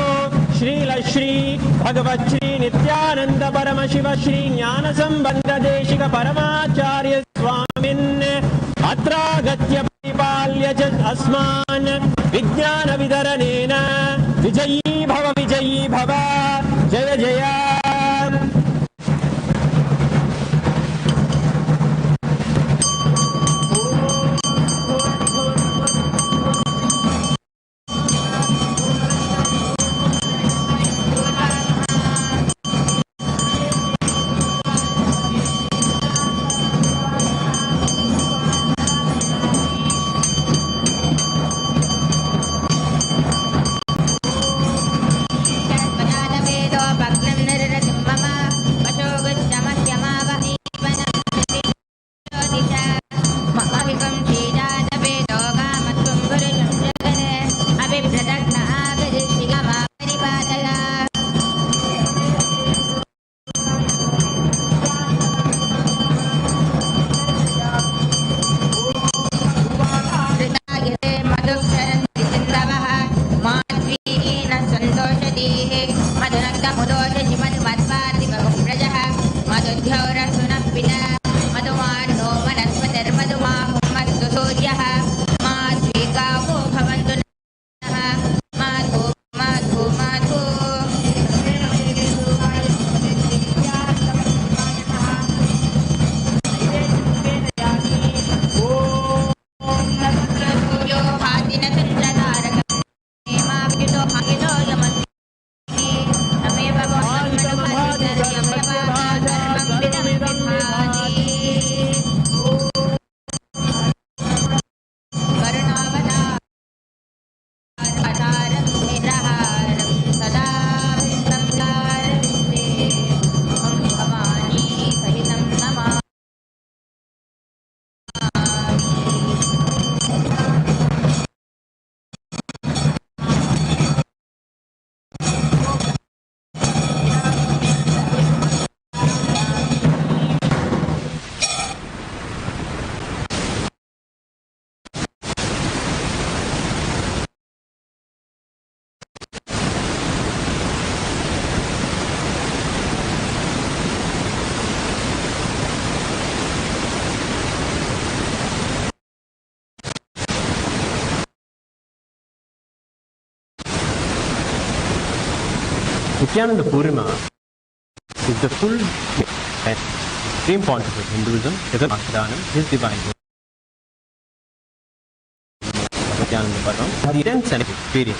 S11: श्री भगवत श्री नित्यानंद परम शिव श्री ज्ञान संबंध देशिक परमाचार्य स्वामिन् अत्रागत्य परिपाल्य च अस्मान् विज्ञान विदरणेन विजयी भव जय जय
S12: भग्नं
S11: Nityananda Purnima is the full and supreme pontiff of Hinduism, Jagat Mahadanam, his divine Nityananda Param, the intense and experience.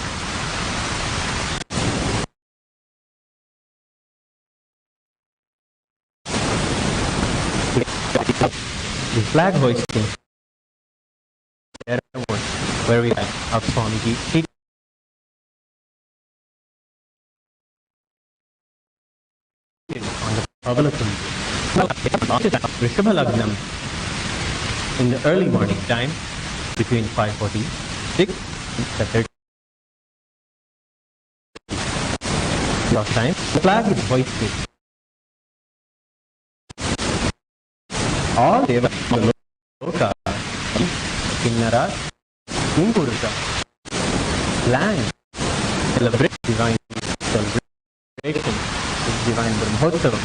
S11: The flag hoisting ceremony where we have Swamiji on the Pavalakum Rishabha Lagnam in the early morning time between 5:46 and 7:30 time. The flag is hoisted. All Devas, Loka, Kinnara, Kimpurusha, land, celebrate divine celebration, divine Brahmotsavam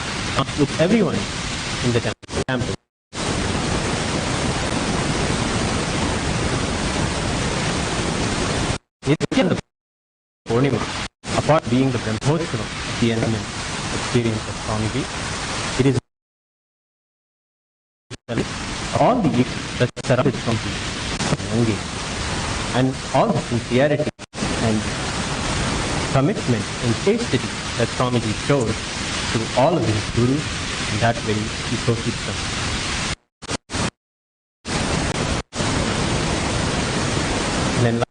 S11: with everyone in the temple. Nityananda Purnima, apart being the Brahmotsavam, the eminent experience of Swamiji, it is all the gifts that surrounded Swamiji and all the sincerity and commitment and chastity that Swamiji showed to all of his gurus in that very ecosystem. An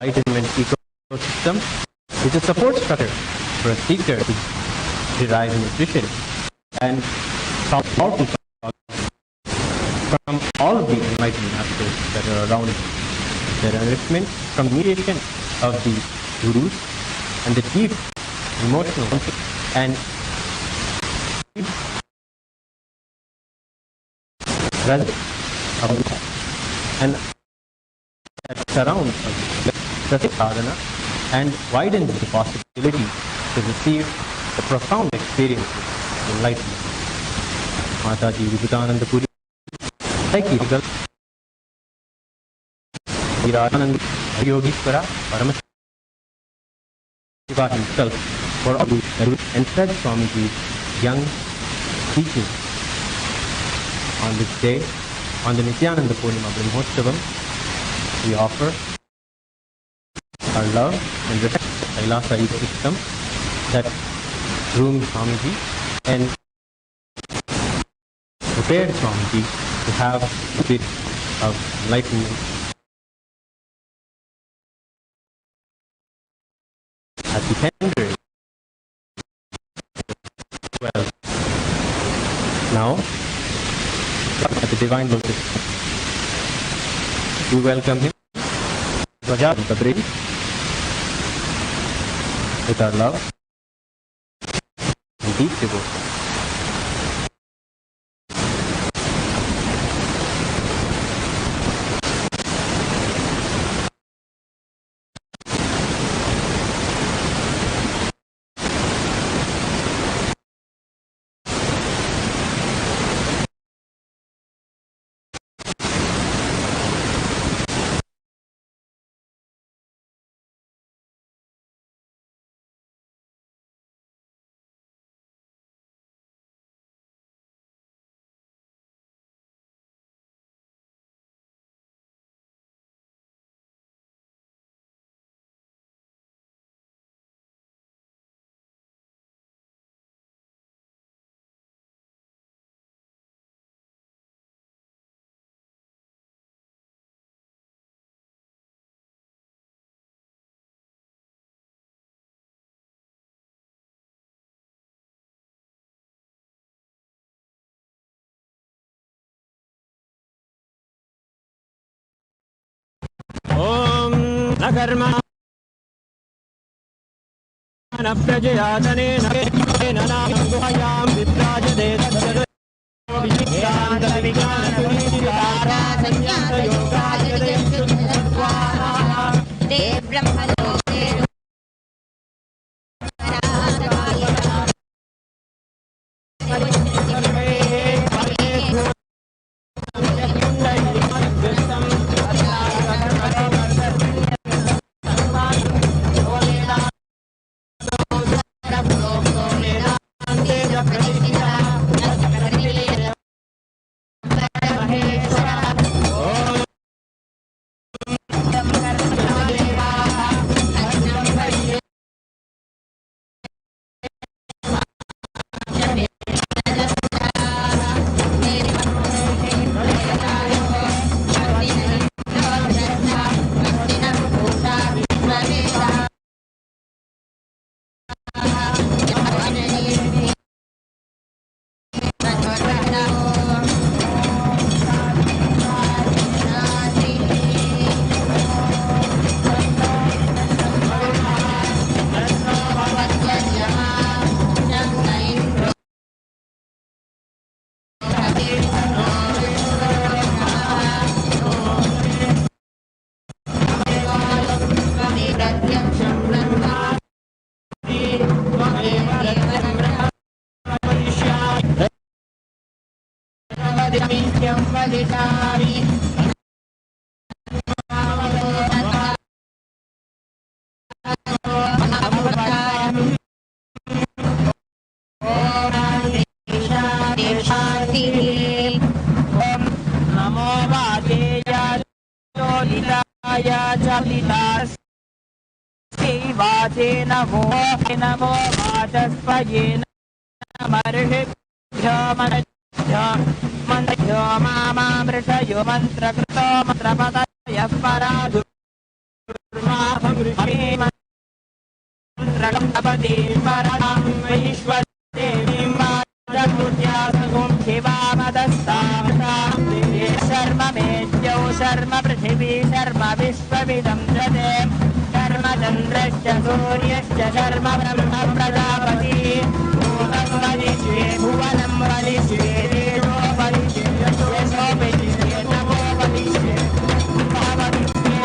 S11: enlightenment ecosystem is a support structure for a seeker to derive nutrition and powerful from all of the enlightenment masters that are around him. Their enrichment from mediation of the gurus and the deep emotional and and that surrounds the sadhana and widens the possibility to receive the profound experiences of enlightenment. Mataji Vivekananda Puri Psychical Virajanand Yogishwara Paramashiva himself for all and said Swamiji's young teaching on this day, on the Nityananda Purnima Brahmotsavam, we offer our love and respect for the Kailasa ecosystem that groomed Swamiji and prepared Swamiji to have the spirit of enlightenment at the tender. Well, now at the divine lotus, we welcome him, Raja Kabri, with our love and deep devotion. Om Nagarma Naprajayatane Nanam Guhayam Viprajade Sajjade Vyanta Vigana Purishara Sanyata Yoga De Brahma Loke
S12: नमो वादेयाय वाचे नमो नमो वाचस्पये नमर्षिभ्यो मन्त्रो मामामृषयो मन्त्रकृतो मन्त्रपतयः पराधुर्माभमृषेमन्त्रपदे परां वैश्वदेवीं वाचस्पत्यासगुं शिवामदस्तां शर्म मेद्यौ शर्म पृथिवी शर्म विश्वविदं जते शर्म चन्द्रश्च सूर्यश्च शर्म ब्रह्म प्रजापति भूतं वदिष्ये भुवनं वदिष्ये देवो वदिष्ये यशो वदिष्ये नमो वदिष्ये वदिष्ये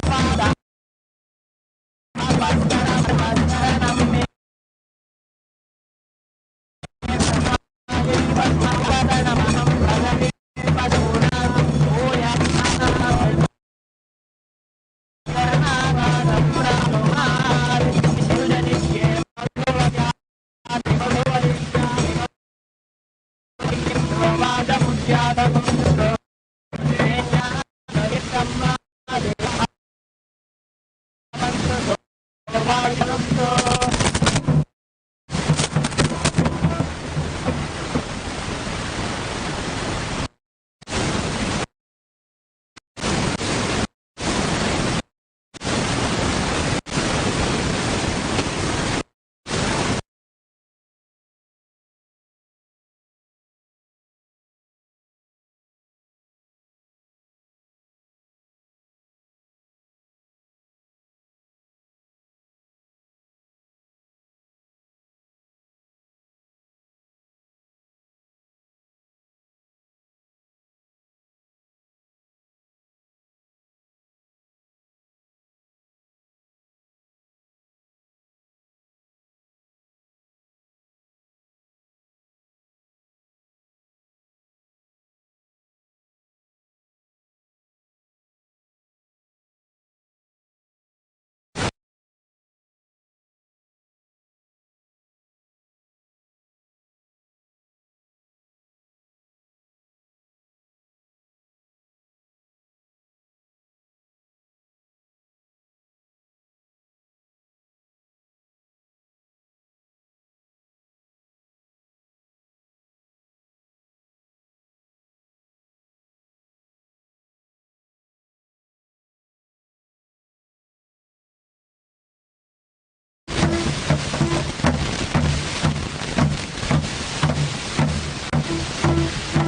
S12: पादा वस्त्रं मे वदनमहं भगवे पशूनां भूयः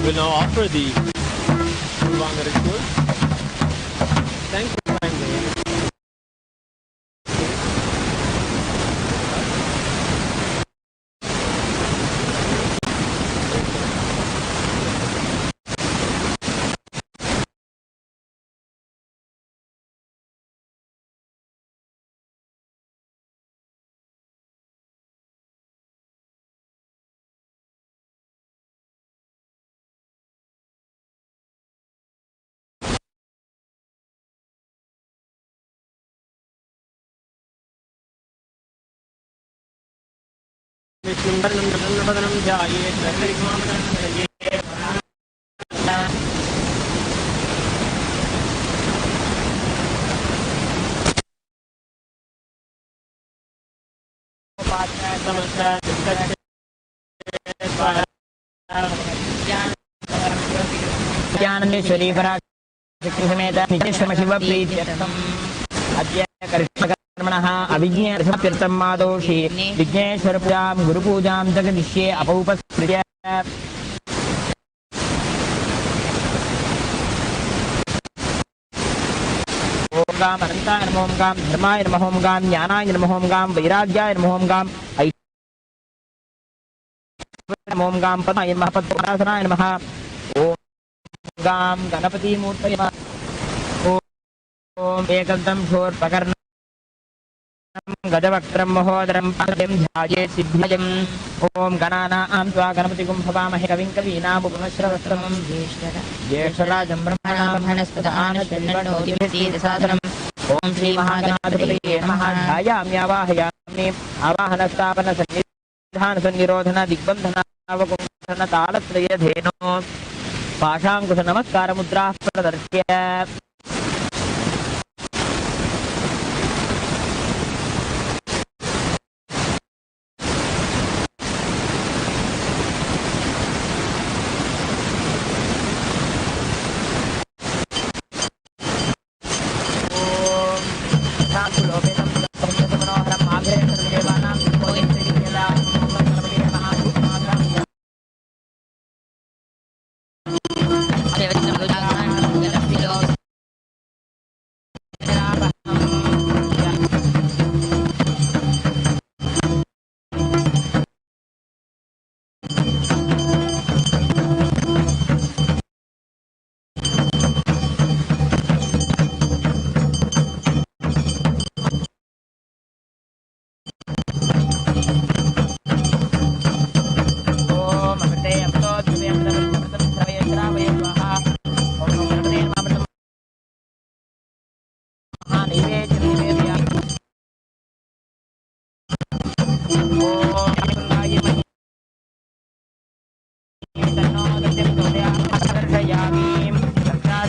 S11: We'll now offer the Purvanga ritual. Thank you kindly.
S12: Dnyaneshwari पराशक्ति समेत नित्यश्रम शिव प्रीत्यर्थम् अद्य कर्मणः अभिज्ञार्थं मादोषि विघ्नेश्वर पूजां गुरुपूजां जगदिष्ये अपौपस्कृत्य ओम गाम अनंताय नमः ओम गाम धर्माय नमः ओम गाम ज्ञानाय नमः ओम गाम वैराग्याय नमः ओम गाम ऐश्वर्याय ओम गाम पद्माय नमः पद्मनाभनाय नमः ओम गाम गणपति मूर्तये नमः ओम एकदम शोर प्रकरण गजवक्त्रं महोदरं पादं ध्यायेत् सिद्धिमयम् ॐ गणानां त्वा गणपतिगुं भवामहे कविं कवीनामुपमश्रवस्तमं ज्येष्ठराजं ब्रह्मणामहनस्पदानशृण्वन्नोतिभिर्सीदसादनम् ॐ श्रीमहागणाधिपतये नमः ध्यायामि आवाहयामि आवाहनस्थापनसन्निधानसन्निरोधन दिग्बन्धनावकुंठन तालत्रयधेनो पाशाङ्कुशनमस्कारमुद्राः प्रदर्श्य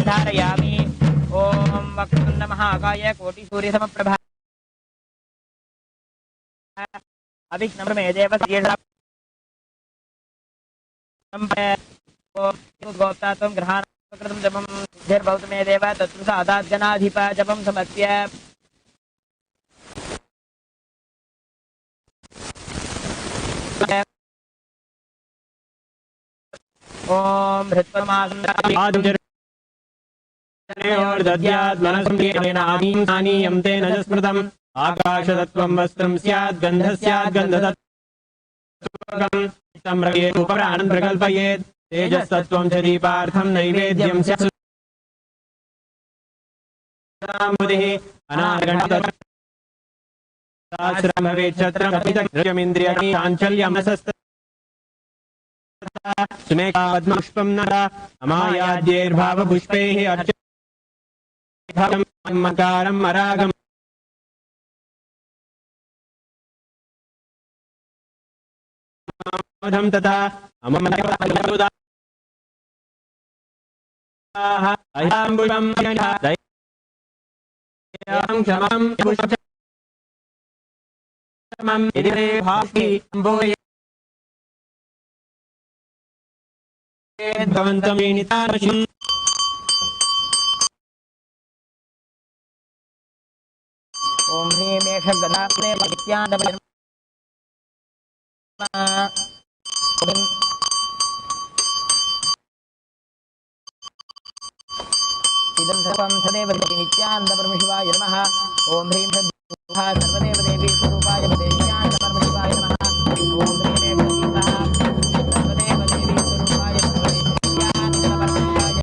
S12: धारयामि ॐ वक्रतुण्ड महाकाय कोटि सूर्य समप्रभा अभिघ्नमे देव गोप्ता त्वं ग्रहाणां जपं सिद्धिर्भवतु मे देव तत्र सादात् गणाधिप जपं समर्प्य ॐ हृत्परमासं
S11: दद्यात्मनसंकीर्णेनादीं तेन च स्मृतम् आकाशतत्त्वं वस्त्रं स्यात् गन्धः स्यात् गन्धतत्त्वं रवयेत् उपराणं प्रकल्पयेत् तेजस्तत्त्वं च दीपार्थं नैवेद्यं स्यात् अनागणतम् भवेत् छत्रमिन्द्रियं चाञ्चल्यं सुमेकावद्मपुष्पं नर अमायाद्यैर्भावपुष्पैः अर्चकारम् अरागम् तथा
S12: ॐ ह्रीं मेषगदाग्ने भक्त्यादपयन् इदं सर्वं सदैव नित्यानन्दपरमशिवाय नमः ॐ ह्रीं सर्वदेव देवी स्वरूपाय नित्यानन्दपरमशिवाय नमः ॐ ह्रीं सर्वदेव देवी स्वरूपाय नित्यानन्दपरमशिवाय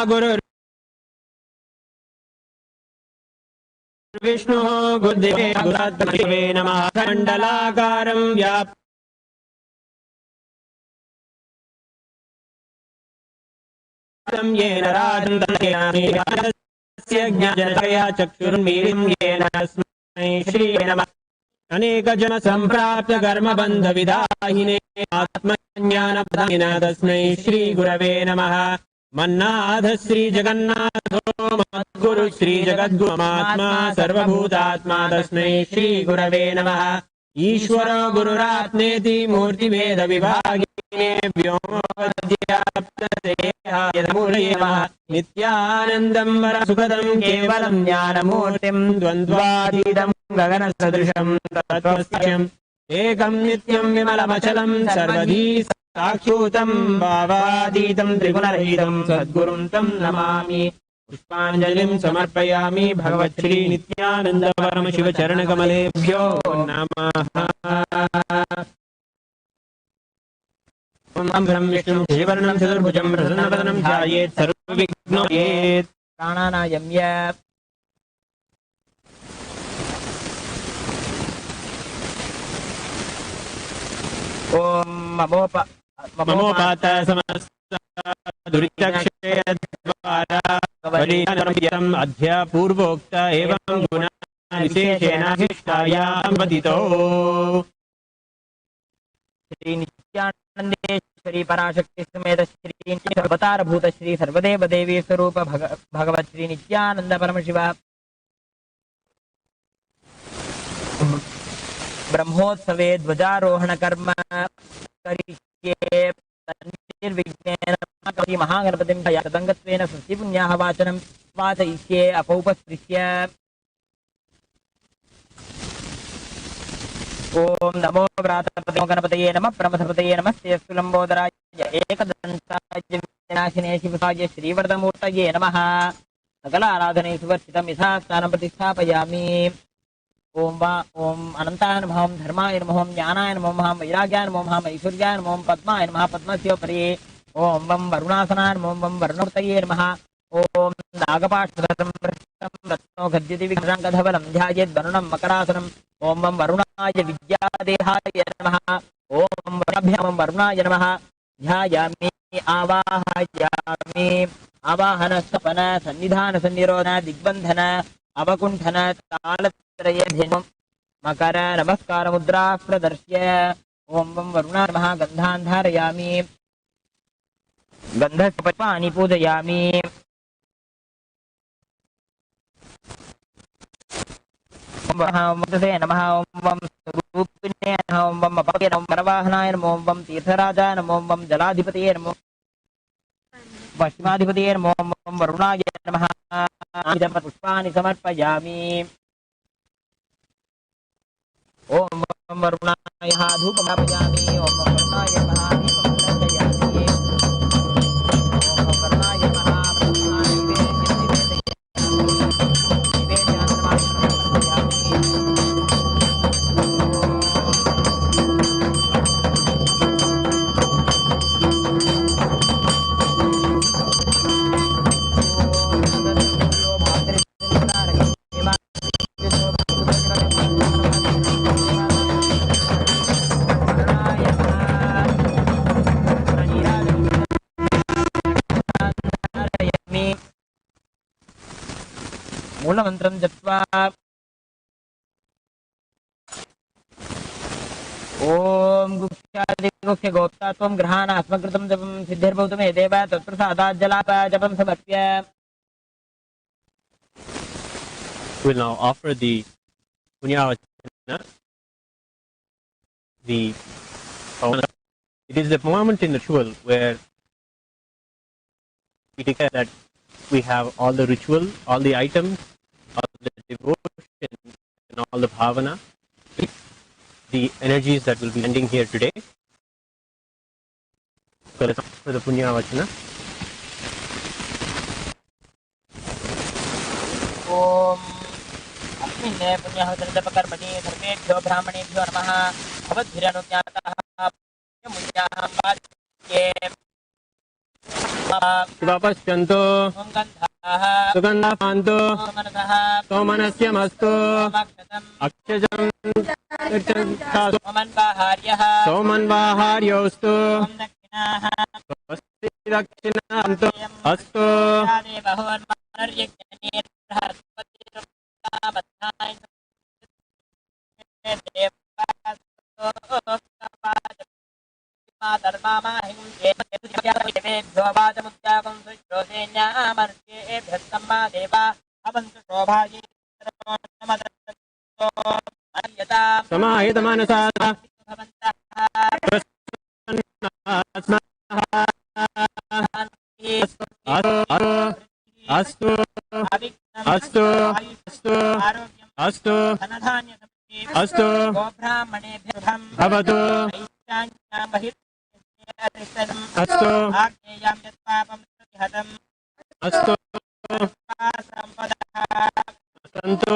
S11: गुरु विष्णु गुरुदेवे नमः खण्डलाकारं व्याप्तं येन राजन्तस्य ज्ञानजनया चक्षुर्मीलितं येन तस्मै श्री नमः अनेकजन सम्प्राप्त कर्मबन्ध विदाहिने आत्मज्ञानप्रदायिन तस्मै श्री गुरवे नमः मन्नाथ श्री जगन्नाथो मद्गुरु श्री जगद्गुरुमात्मा सर्वभूतात्मा तस्मै श्री गुरवे नमः ईश्वरो गुरुरात्मेति मूर्तिभेदविभागिने व्योमवद्व्याप्तदेहाय नमः। नित्यानन्दं वरसुखदं केवलं ज्ञानमूर्तिं द्वन्द्वातीतं गगनसदृशं तत्त्वस्यम् एकं नित्यं विमलमचलं सर्वधी साक्षूतं भावातीतं त्रिगुणरहितं सद्गुरुं तं नमामि। पुष्पाञ्जलिं समर्पयामि भगवच्छ्री नित्यानन्द परमशिव चरणकमलेभ्यो नमः। ओम विष्णुं श्रीवर्णं चतुर्भुजं प्रसन्नवदनं ध्यायेत् सर्वविघ्नोपशान्तयेत्।
S12: प्राणानायम्य ओम
S11: ममोपात समस्त दुरितक्षयद्वारा वरीयम् अध्य पूर्वोक्त एवं गुण विशेषेणाधिष्ठायां वदितो।
S12: श्री नित्यानंदेश्वरी पराशक्ति समेत श्री सर्वतारभूत श्री सर्वदेव देवी स्वरूप भगवत श्री नित्यानंद परमशिव ब्रह्मोत्सवे ध्वजारोहण कर्म करिष्ये निर्विघ्नेन महागणपतिं तदंगत्वेन स्वस्तिपुण्याः वाचनं वाचयिष्ये अपौपस्पृश्य। ओम नमो व्रातपते गणपतये नमः प्रमथपतये नमस्ते लंबोदराय एकदंताय विनाशिने शिवसाय श्रीवरदमूर्तये नमः। सकल आराधने सुवर्चितं यथा स्थानं प्रतिष्ठापयामि। ओम अनंताय नमः, धर्माय नमः, ज्ञानाय नमः, वैराग्याय नमः, ऐश्वर्याय नमः, पद्माय नमः, पद्मस्योपरि ओम वं वरुणासनाय नमः, वं वरुणोर्तये नमः। ओम नागपाशधरं रत्नो गद्यदिविघ्नाङ्गधवलं ध्यायेत् वरुणं मकरासनम्। ओम वं वरुणाय विद्यादेहाय नमः। ओम वरुणाभ्यां वरुणाय नमः। ध्यायामि आवाहयामि। आवाहन सपन सन्निधान सन्निरोध दिग्बंधन अवकुंठन तालत्रयेन मकर नमस्कार मुद्रा प्रदर्श्य। ओम वं वरुणाय नमः। गन्धान् धारयामि, गन्धपुष्पाणि पूजयामि। ओम नमः। ओम वं स्वरूपिणे नमः। ओम वं अपाय नमः, वरवाहनाय नमः। ओम वं तीर्थराजाय नमः। ओम वं जलाधिपतये नमः, पश्चिमाधिपतये नमः। ओम वं वरुणाय नमः। पुष्पाणि समर्पयामि। ओम वं वरुणाय धूपं स्थापयामि। ओम वं वरुणाय नमः दीपं दर्शयामि। ओम वं वरुणाय नमः मूलमन्त्रं जप्त्वा ओम गुह्यादिगुह्य गोप्ता त्वं ग्रहाण अस्मकृतं जपं सिद्धिर्भवतु मे देव तत्प्रसादात् जलाप जपं समर्प्य।
S11: We will now offer the punyavachana. It is the moment in the ritual where we declare that we have all the ritual, all the items, all the devotion, and all the bhavana, the energies that will be ending here today. So let's offer the punyavachana.
S12: ओम अस्मिन् पुण्यवचनजपकर्मणि सर्वेभ्यो ब्राह्मणेभ्यो नमः। भवद्भिरनुज्ञातः पुण्यमुञ्जाहं वाच्ये
S11: शिवापश्यन्तो सुगन्धा पान्तो सोमनस्य मस्तु अक्षजं सोमन्वाहार्योऽस्तु दक्षिणान्तु अस्तु। समाहितमनसा अस्तु अस्तु अस्तु अस्तु अस्तु भवतु अस्तु अस्तु सन्तु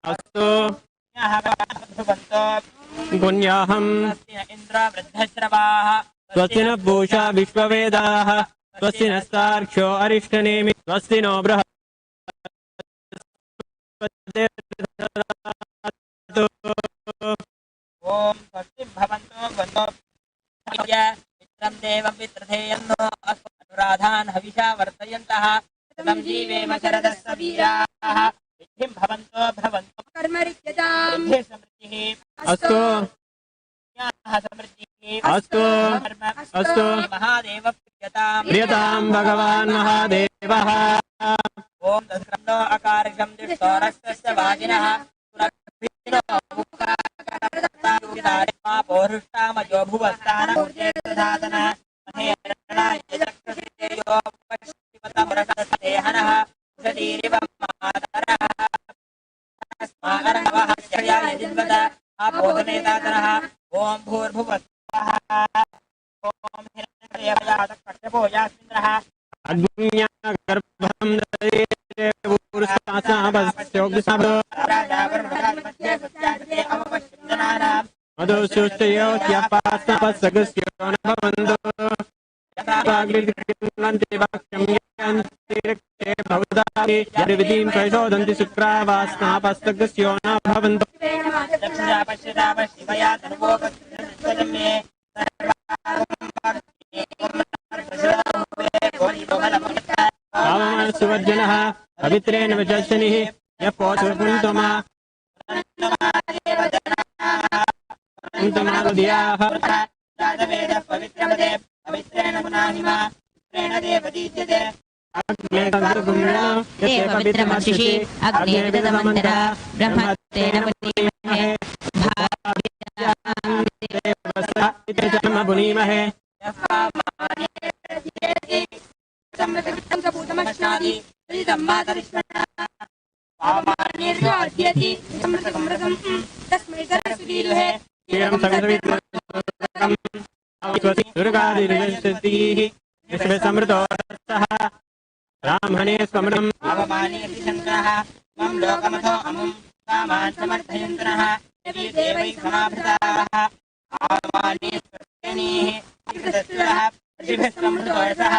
S11: अस्तु पुण्याहं स्वस्ति न पूषा विश्ववेदाः स्वस्ति नस्तार्क्ष्यो अरिष्टनेमि स्वस्ति नो बृहस्पतिर्दधातु
S12: ओम स्वस्ति भवन्तो वन्दो मित्रं देवं पितृधेयन्नो अनुराधान् हविषा वर्तयन्तः शतं जीवेम शरदः सवीराः सिद्धिं भवन्तो भवन्तो कर्मरित्यतां समृद्धिः
S11: अस्तु
S12: समृद्धिः
S11: अस्तु अस्तु
S12: महादेव
S11: प्रियतां भगवान् महादेवः
S12: ओम तस्कन्दो अकारकं दिष्टोरस्तस्य वाजिनः पौरुष्टामजो भुवस्तानः ओम भूर्भुवस्वः ओम हिरण्यकटपो यास्मिन्द्रः
S11: अग्न्यागर्भं मधुसूष्टयोऽप्यापास्तापस्सगस्यो न भवन्तु विधिं प्रचोदन्ति शुक्रावास्तापस्तगस्यो न भवन्तु सुवर्जनः पवित्रेण वचस्निः यः पोषुर्पुन्तमा
S12: पवित्रेण मुनाहिमा प्रेण देवदीज्यते
S13: पवित्रमर्षिषि अग्ने विदमन्दिरा ब्रह्मतेन मुनीमहे
S11: पुनीमहे समृतोः ब्राह्मणे स्वमृतम्
S12: अवमानयति शङ्करः त्वं लोकमथो अमुं कामान् समर्थयन्तनः यदि देवैः समाभृताः अवमाने स्वस्तेनीः विकृतस्तुरः प्रतिभिः समृतोरसः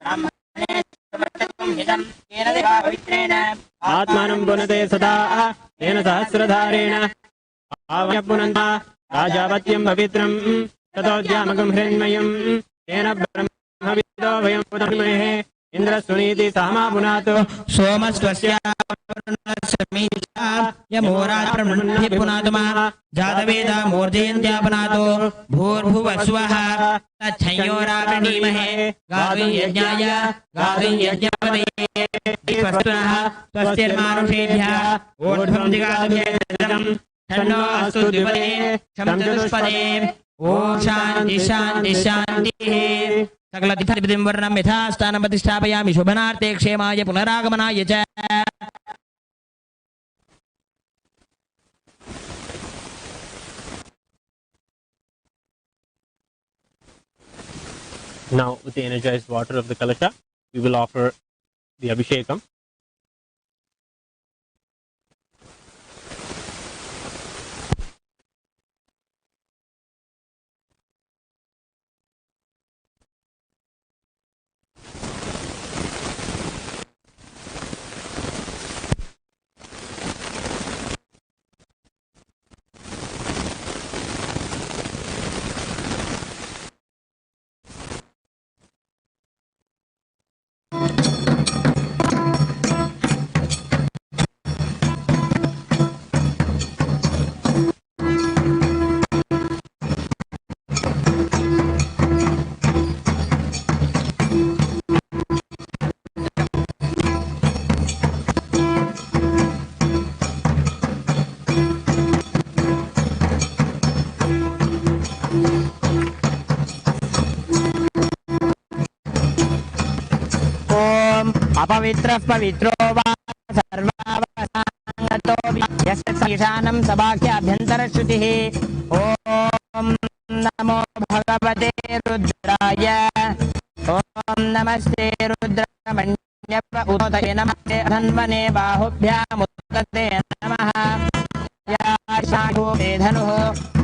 S12: ब्राह्मणे समर्थत्वं हितं येन देवा पवित्रेण
S11: आत्मानं पुनते सदा तेन सहस्रधारेण आवय पुनन्ता राजावत्यं पवित्रम् ततोद्यामकं हिरण्मयम् तेन ब्रह्मविदो वयं पुनर्महे इन्द्रस्वनीति सामा पुनातो
S12: सोमस्वस्य यमोरात्प्रमृण्भिः पुनातुमा जातवेदा मूर्धयन्त्या पुनातो भूर्भुवस्वः तच्छंयोरावृणीमहे गातुं यज्ञाय गातुं यज्ञपतये स्वस्तिनः स्वस्तिर्मानुषेभ्यः ऊर्ध्वं दिगातुभ्यः तन्नो अस्तु द्विपदे शं चतुष्पदे ओम शांति शांति शांतिः सकलतीर्थविधिं वर्णं यथा स्थानं प्रतिष्ठापयामि शुभनार्थे क्षेमाय पुनरागमनाय च
S11: Now, with the energized water of the Kalasha, we will offer the Abhishekam.
S12: पवित्रः पवित्रो वा सर्वावसानतो यस्य ईशानं सभाख्याभ्यन्तरश्रुतिः। ॐ नमो भगवते रुद्राय। ॐ नमस्ते रुद्रमण्यप उदये नमस्ते धन्वने बाहुभ्यामुदते नमः। या शाखोपे धनुः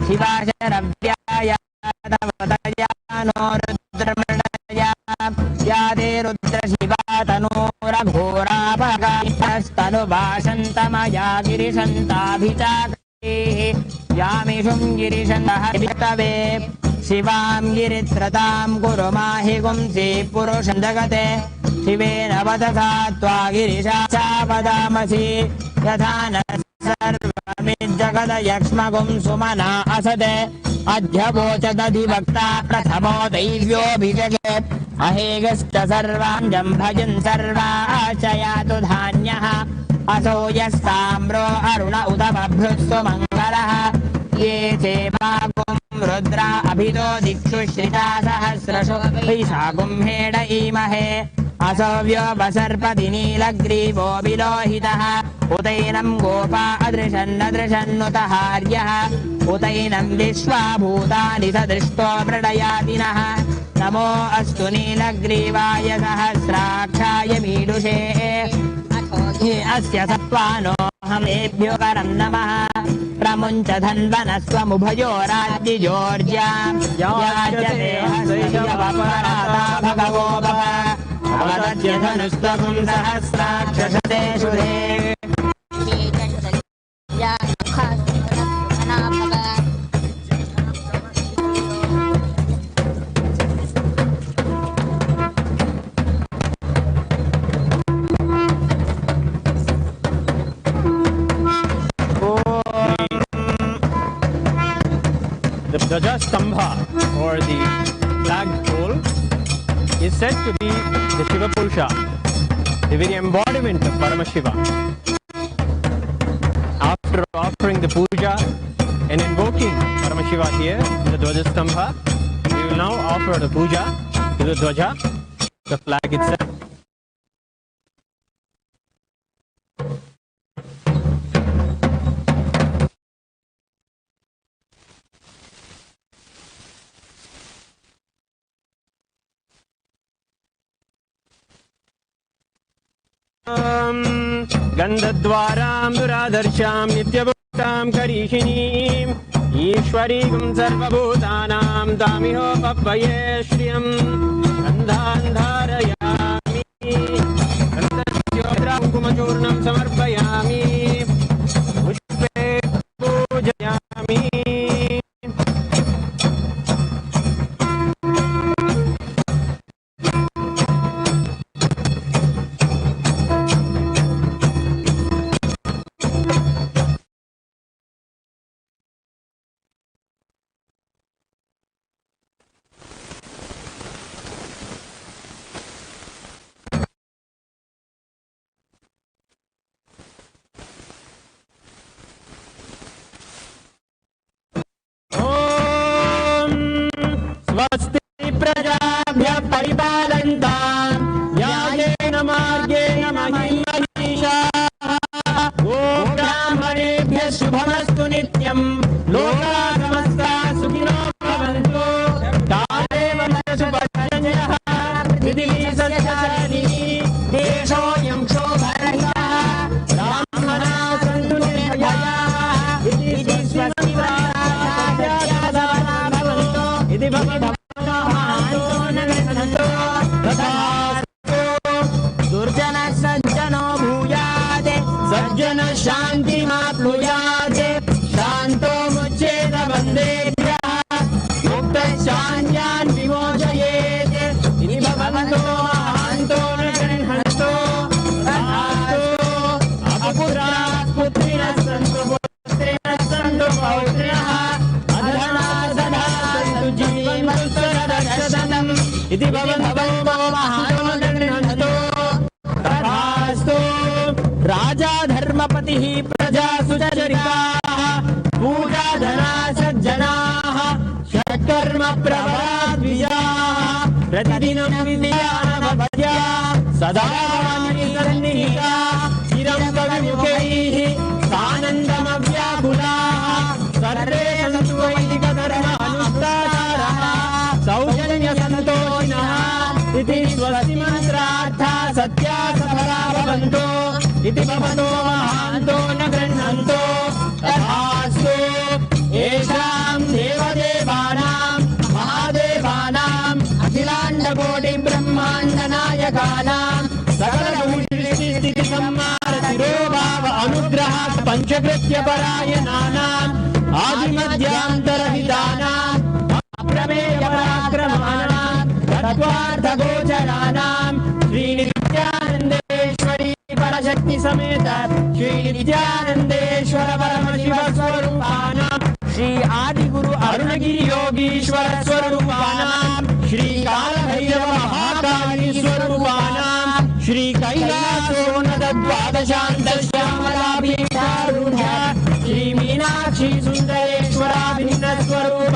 S12: शिवाशरव्याय तवदयानो रुद्रमृणया या ते रुद्रशिवा तनूराभगास्तनुभाषन्तमया गिरिशन्ताभिचाकैः यामिषुं गिरिशन्तः वितवे शिवां गिरित्रतां कुरु माहि गुंसि पुरुषं जगते शिवेन वदसा त्वा गिरिशा वदामसि यथा न सर्वमिज्जगदयक्ष्मगुं सुमना असदे अध्यवोचदधिवक्ता प्रथमो दैव्योऽभिषगे अहेगश्च सर्वां जम्भजन् सर्वाशयातु धान्यः असो यस्ताम्रो अरुण उत बभ्रुत्सु मङ्गलः ये चेवागुं रुद्रा अभितो दिक्षु श्रिता सहस्रशो वैशाखुं हेड ईमहे असव्यो वसर्पति नीलग्रीवो विलोहितः उतैनं गोपा अदृशन्नदृशन्नुतहार्यः उतैनं विश्वा भूतानि सदृष्टो मृडयातिनः नमो अस्तु नीलग्रीवाय सहस्राक्षाय मीडुषे अस्य सत्त्वानोऽहमेभ्यो करं नमः प्रमुञ्च धन्वनस्त्वमुभयोराद्यजोर्जा याजते हस्तैवपराता भगवो भव अवदत्य धनुस्तकुं सहस्राक्षशते शुरे
S11: The Dwaja Stambha, or the flagpole, is said to be the Shiva Purusha, the very embodiment of Paramashiva. After offering the puja and invoking Paramashiva here in the Dwaja Stambha, we will now offer the puja to the Dwaja, the flag itself. गन्धद्वारां दुरादर्शां नित्यभुक्तां करीषिणीम् ईश्वरीं सर्वभूतानां दामिहोपह्वये श्रियं गन्धान् धारयामि कुङ्कुमचूर्णं समर्पयामि पुष्पे पूजयामि स्वस्ति प्रजाभ्यः परिपालयन्तां न्यायेन मार्गेण महिषाः गोब्राह्मणेभ्यः शुभमस्तु नित्यं लोकाः समस्ताः सुखिनो भवन्तु कालेव शुभजनः पृथिवी सस्यशालिनी देशोऽयं क्षोभरहितः ब्राह्मणाः सन्तु निर्भयाः इति स्वस्ति इति दुर्जनः सज्जनो भूयात् सज्जनः शान्तिमाप्नुयात् शान्तो मुच्येत बन्धेभ्यः मुक्तः शान्त्यान् विमोचयेत् इति भवन्तो महान्तो न गृह्णन्तो अपुत्राः पुत्रिणः सन्तु पुत्रिणः सन्तु पौत्रिणः इति भवन्तो महान्तो न गृह्णन्तो तथास्तु राजा धर्मपतिः प्रजा सुचरिताः पूजाधना सज्जनाः षट्कर्म प्रवराद्विजाः प्रतिदिनं विद्यानवद्या सदा इति स्वस्ति मन्त्रार्था सत्या सफला भवन्तु इति भवतो महान्तो न गृह्णन्तो तथास्तु। येषां देवदेवानां महादेवानाम् अखिलाण्डकोटि ब्रह्माण्डनायकानां सकलभूतसृष्टि संहार तिरोभाव अनुग्रहात् पञ्चकृत्य परायणानाम् आदिमध्यान्तरहितानाम् अप्रमेय पराक्रमाणाम् तत्त्वार्थगोचराणाम् श्रीनित्यानन्देश्वरी परशक्ति समेत श्रीनित्यानन्देश्वर परमशिव स्वरूपाणाम् श्री आदिगुरु अरुणगिरि योगीश्वर स्वरूपाणाम् श्री कालभैरव महाकाली स्वरूपाणाम् श्री कैलासोन्नत द्वादशान्त श्यामलाभीष्टारूढ श्री मीनाक्षी सुन्दरेश्वराभिन्न स्वरूप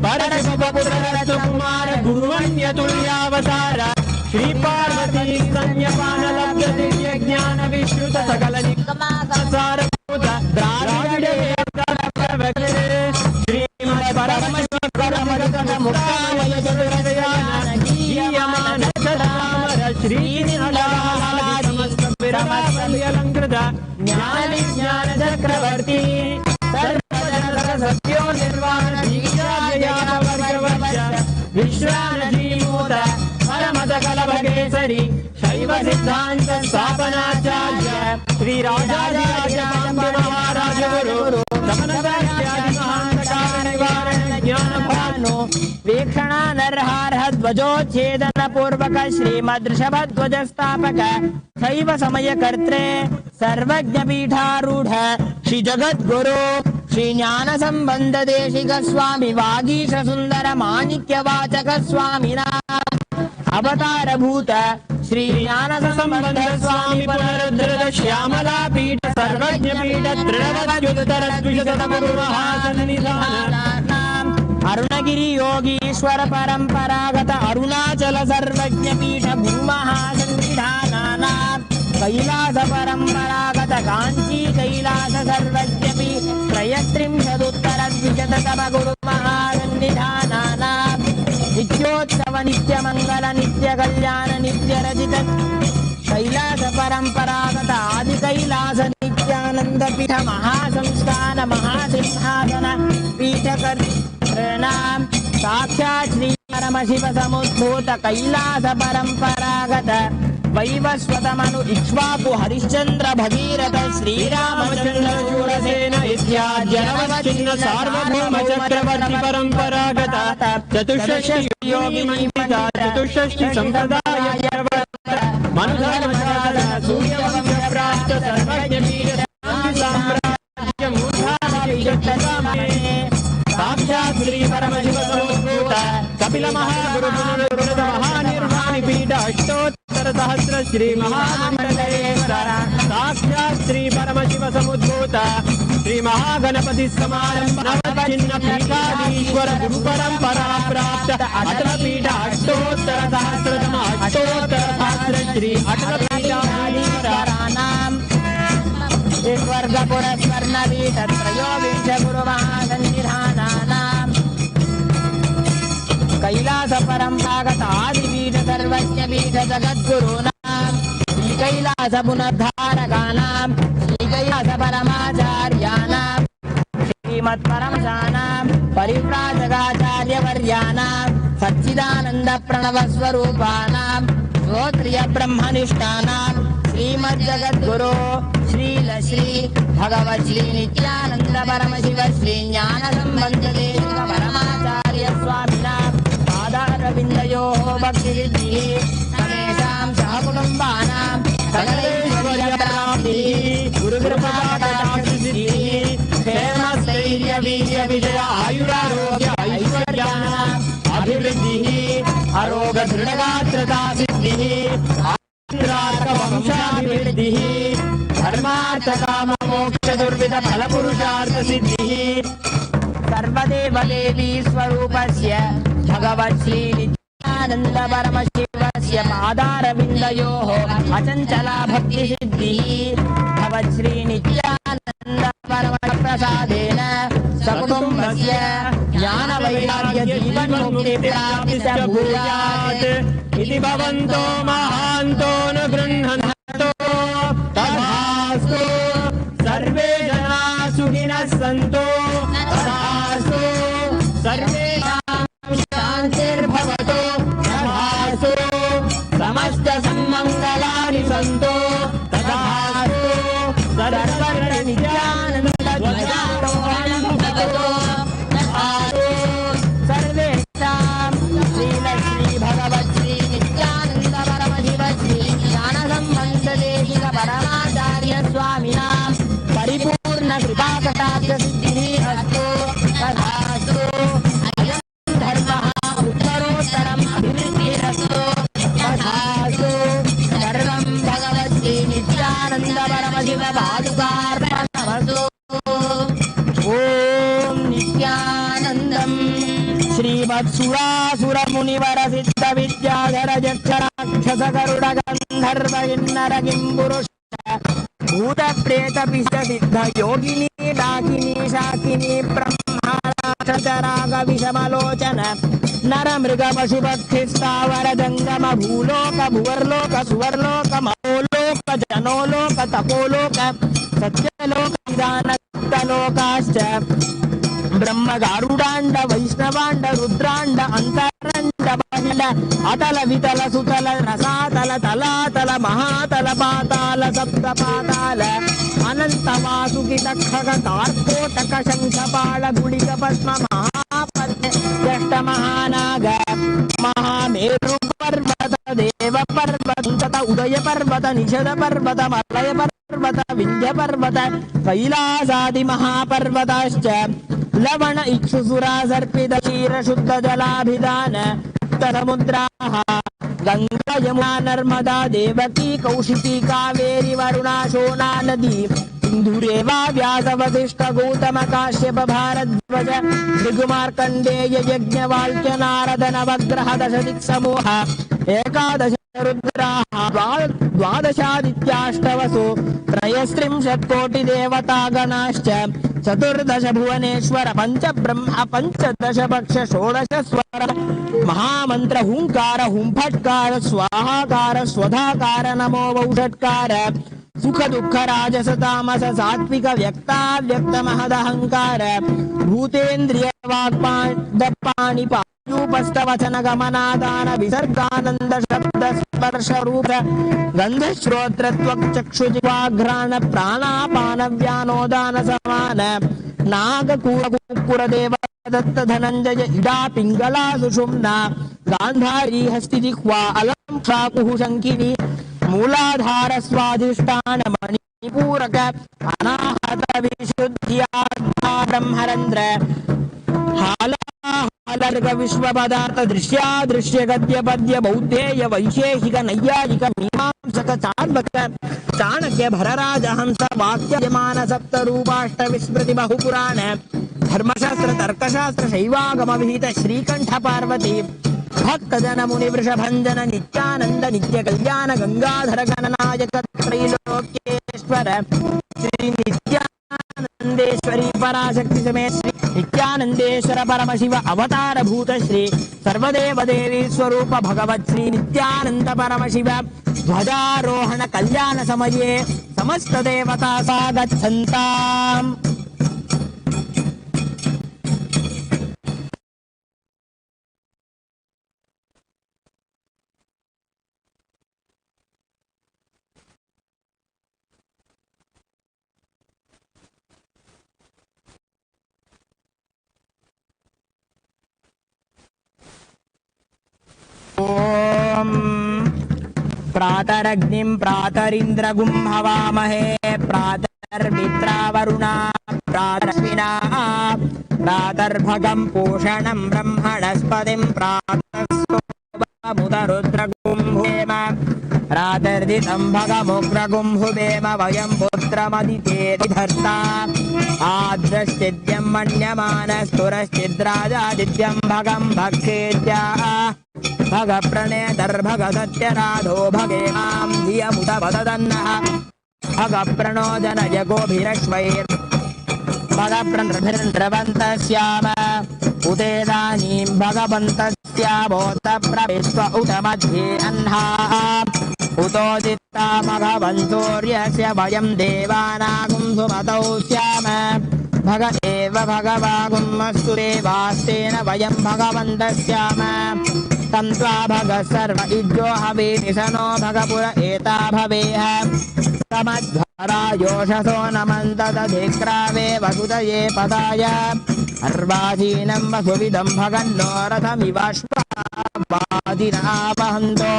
S11: परशुभपुत्ररत्नकुमार गुरुवन्यतुल्यावतार श्री पार्वती स्तन्यपानलब्ध दिव्य ज्ञान विश्रुत सकल निगमासारभूत द्राविड श्रीमद् परमशिवपरमगत मुक्तामय चतुर्दयान गीयमान सदामर श्रीनिलयालादि समस्त विरमस्तव्यलङ्कृत ज्ञान चक्रवर्ती सत्यो निर्वाण दीक्षावर्गवर्ष विश्रानजीमूत परमदकलभकेसरी शैव सिद्धान्त स्थापनाचार्य श्री राजाधिराज महाराज गुरु वीक्षणानर्हार्हध्वजोच्छेदन पूर्वक श्रीमद्ऋषभध्वज स्थापक शैव समय कर्त्रे सर्वज्ञ पीठारूढ़ श्री जगद्गुरु श्री ज्ञान संबंध देशिक स्वामी वागीश सुंदर माणिक्य वाचक स्वामिना अवतार भूत श्री ज्ञान संबंध स्वामी पुनरुद्धृत श्यामला पीठ सर्वज्ञ पीठ दृढ़वद्युतर महासन्निधान अरुणगिरि योगीश्वर परंपरागत अरुणाचल सर्वज्ञ पीठ भूमहासन्निधानानां कैलास परंपरागत कांची कैलास सर्वज्ञ पीठ त्रयस्त्रिंशदुत्तर द्विशततम गुरु महासन्निधानानां नित्योत्सव नित्य मंगल नित्य कल्याण नित्य रजित कैलास परंपरागत आदि कैलास नित्यानंद पीठ महासंस्थान महासिंहासन पीठ कर्तॄणां साक्षात् श्री परमशिव समुद्भूत कैलास परंपरागत वैवस्वतमनु इक्ष्वाकु हरिश्चंद्र भगीरथ श्रीरामचंद्र शूरसेन इत्याद्यनवच्छिन्न सार्वभौम चक्रवर्ती परंपरागत चतुष्षष्टि योगिनी चतुष्षष्टि संप्रदाय मनुधर्मशाला सूर्यवंश प्राप्त सर्वज्ञ पीठ साम्राज्य मूर्धाभिषेक साक्षात् श्री परमशिव समुद्भूत कपिल महागुरु पुनरुद्धृत महानिर्वाणि पीठ अष्टोत्तर सहस्र श्री महामंडलेश्वर साक्षात् श्री परमशिव समुद्भूत श्री महागणपति समारंभ नवचिन्न पीठाधीश्वर गुरु परंपरा प्राप्त अटल पीठ अष्टोत्तर सहस्रतम अष्टोत्तर सहस्र श्री अटल पीठाधीश्वराणाम् स्वर्ग पुरस्वर्ण पीठ त्रयोविंश गुरु महासन्निधानानां कैलास परंपरागत आदिपीठ सर्वज्ञ पीठ जगद्गुरूणां श्री कैलास पुनर्धारकानां श्री कैलास परमाचार्याणां श्रीमत् परमशानां परिव्राजकाचार्यवर्याणां सच्चिदानंद प्रणव स्वरूपाणां श्रोत्रिय ब्रह्मनिष्ठानां श्रीमज्जगद्गुरो श्रील श्री भगवत् श्री नित्यानंद परमशिव श्री ज्ञान संबंध देशिक परमाचार्य स्वामिना पादारविन्दयोः भक्तिसिद्धिः समेषां सहकुटुम्बानां सकलैश्वर्यप्राप्तिः गुरुकृपाकटाक्षसिद्धिः क्षेमस्थैर्य वीर्य विजय आयुरारोग्य ऐश्वर्याणाम् अभिवृद्धिः अरोग दृढगात्रता सिद्धिः वंशाभिवृद्धिः धर्मार्थ काम मोक्ष दुर्विध फल पुरुषार्थ सिद्धिः सर्वदेव देवी स्वरूपस्य भगवत् श्री नित्यानंद परमशिवस्य पादारविन्दयोः अचञ्चला भक्ति सिद्धिः भगवत् श्री नित्यानंद परमप्रसादेन सकुटुम्बस्य
S12: ज्ञानवैराग्य जीवन्मुक्तिप्राप्तिश्च भूयात्
S11: इति भवन्तो महान्तो न गृह्णन्तो तथास्तु सर्वे जनाः सुखिनः सन्तु तथास्तु सर्वेषां शान्तिर्भवतु तथास्तु समस्तसन्मङ्गलानि सन्तु तथास्तु सर्वनित्यानन्दध्वजारोहणं भवतु तथास्तु सर्वेषां श्रीलक्ष्मी भगवत्श्री नित्यानन्द परमशिव श्री ज्ञानसम्बन्धदेशिक परमाचार्य स्वामिनां परिपूर्ण कृपाकटाक्षसिद्धिः अस्तु तथास्तु अयं धर्मः उत्तरोत्तरम् अभिवृद्धिरस्तु तथास्तु सर्वं भगवत्श्री नित्यानन्द परमशिव पादुकार्पणमस्तु ॐ नित्यानन्दम् श्रीमत्सुरासुरमुनिवरसिद्धविद्याधर जक्षराक्षस गरुड गन्धर्व किन्नर किम्पुरुष भूतप्रेतपिष्टसिद्ध योगिनी डाकिनी शाकिनी ब्रह्माराग विषमलोचन नर मृग पशुपक्षिस्तावर जंगम भूलोक भुवर्लोक सुवर्लोक महोलोक जनोलोक तपोलोक सत्यलोक निदानलोकाश्च ब्रह्म गारुडांड वैष्णवांड रुद्रांड अंतरांड बांड अतल वितल सुतल रसातल तलातल महातल पाताल सप्त पाताल अनंत वासुकी तक्षक कार्कोटक शंखपाल गुलिक पद्म महापद्म जष्ट महानाग महामेरु पर्वत देव पर्वत तथा उदय पर्वत निषद पर्वत मलय पर्वत विंध्य पर्वत कैलासादि महापर्वताश्च लवण इक्षुसुरा सर्पित क्षीर शुद्ध जलाभिधान समुद्राः गंगा यमुना नर्मदा देवकी कौशिकी कावेरी वरुणा शोणा नदी सिंधुरेवा व्यास वसिष्ठ गौतम काश्यप भारद्वाज भृगुमार्कण्डेय यज्ञवाल्क्य नारद नवग्रह दश दिक्समूह एकादश रुद्राः द्वादशादित्याष्टवसु त्रयस्त्रिंशत्कोटिदेवतागणाश्च चतुर्दश भुवनेश्वर पंच ब्रह्म पंचदश पक्ष षोडश स्वर महामंत्र हुंकार हुंफटकार स्वाहाकार स्वधाकार नमो वौषटकार सुख दुःख राजस तामस सात्विक व्यक्ताव्यक्त महदहंकार भूतेन्द्रिय वाक्पाणि पाणिपायूपस्थवचन गमनादान विसर्गानंद शब्द स्पर्श रूप गंध श्रोत्र त्वक् चक्षुजिह्वाघ्राण प्राणापान व्यानोदान समान नागकूर देव दत्त धनंजय इडा पिंगला सुषुम्ना गांधारी हस्तिजिह्वा अलम शाकुः शंकिनी मूलाधार स्वाधिष्ठान मणिपूरक अनाहत विशुद्ध्यात्मा ब्रह्मरंद्र हालर्ग विश्व पदार्थ दृश्या दृश्य गद्य पद्य बौद्धेय वैशेषिक नैयायिक मीमांसक चार्वक चाणक्य भरराज हंस वाक्यमान सप्त रूपाष्ट विस्मृति बहुपुराण धर्मशास्त्र तर्कशास्त्र शैवागम विहित श्रीकंठ पार्वती भक्त जन मुनि वृषभंजन नित्यानंद नित्य कल्याण गंगाधर गणनायक त्रैलोक्येश्वर श्री नित्यानंदेश्वरी पराशक्ति समेत श्री नित्यानंदेश्वर परमशिव अवतार भूत श्री सर्वदेव देवी स्वरूप भगवत श्री नित्यानंद परमशिव ध्वजारोहण कल्याण समये समस्त देवता स्वागच्छन्ताम् ओम प्रातरग्निं प्रातरिन्द्रगुं हवामहे प्रातर्मित्रावरुणा प्रातरश्विना प्रातर्भगं पोषणं ब्रह्मणस्पतिं प्रातस्सोममुदरुद्रगुं हुवेम प्रातर्दितं भगमुग्रगुं हुवेम वयं पुत्रमदितेर्धर्ता आद्रश्चिद्यं मन्यमानस्तुरश्चिद्राजादित्यं भगं भक्षेद्या भग प्रणेतर्भग सत्यराधो भगे मां धियमुत वददन्नः भग प्रणो जनयगोभिरश्वैर्भग प्रणभिर्नृवन्तः स्याम
S12: उतेदानीं भगवन्तस्याभूत प्रविश्व उत मध्ये अह्नाः उतोदित्ता भगवन्तोर्यस्य वयं देवानागुं सुमतौ स्याम भग एव भगवागुमस्तु देवास्तेन वयं भगवन्तस्याम तं त्वा भगः सर्व इज्जो हवीति स नो भगपुर एता भवेह समध्वरा योषसो नमन्तदधिक्रावे वसुदये पदाय अर्वाचीनं वसुविदं भगन्नो रथमिवाश्वादिनावहन्तो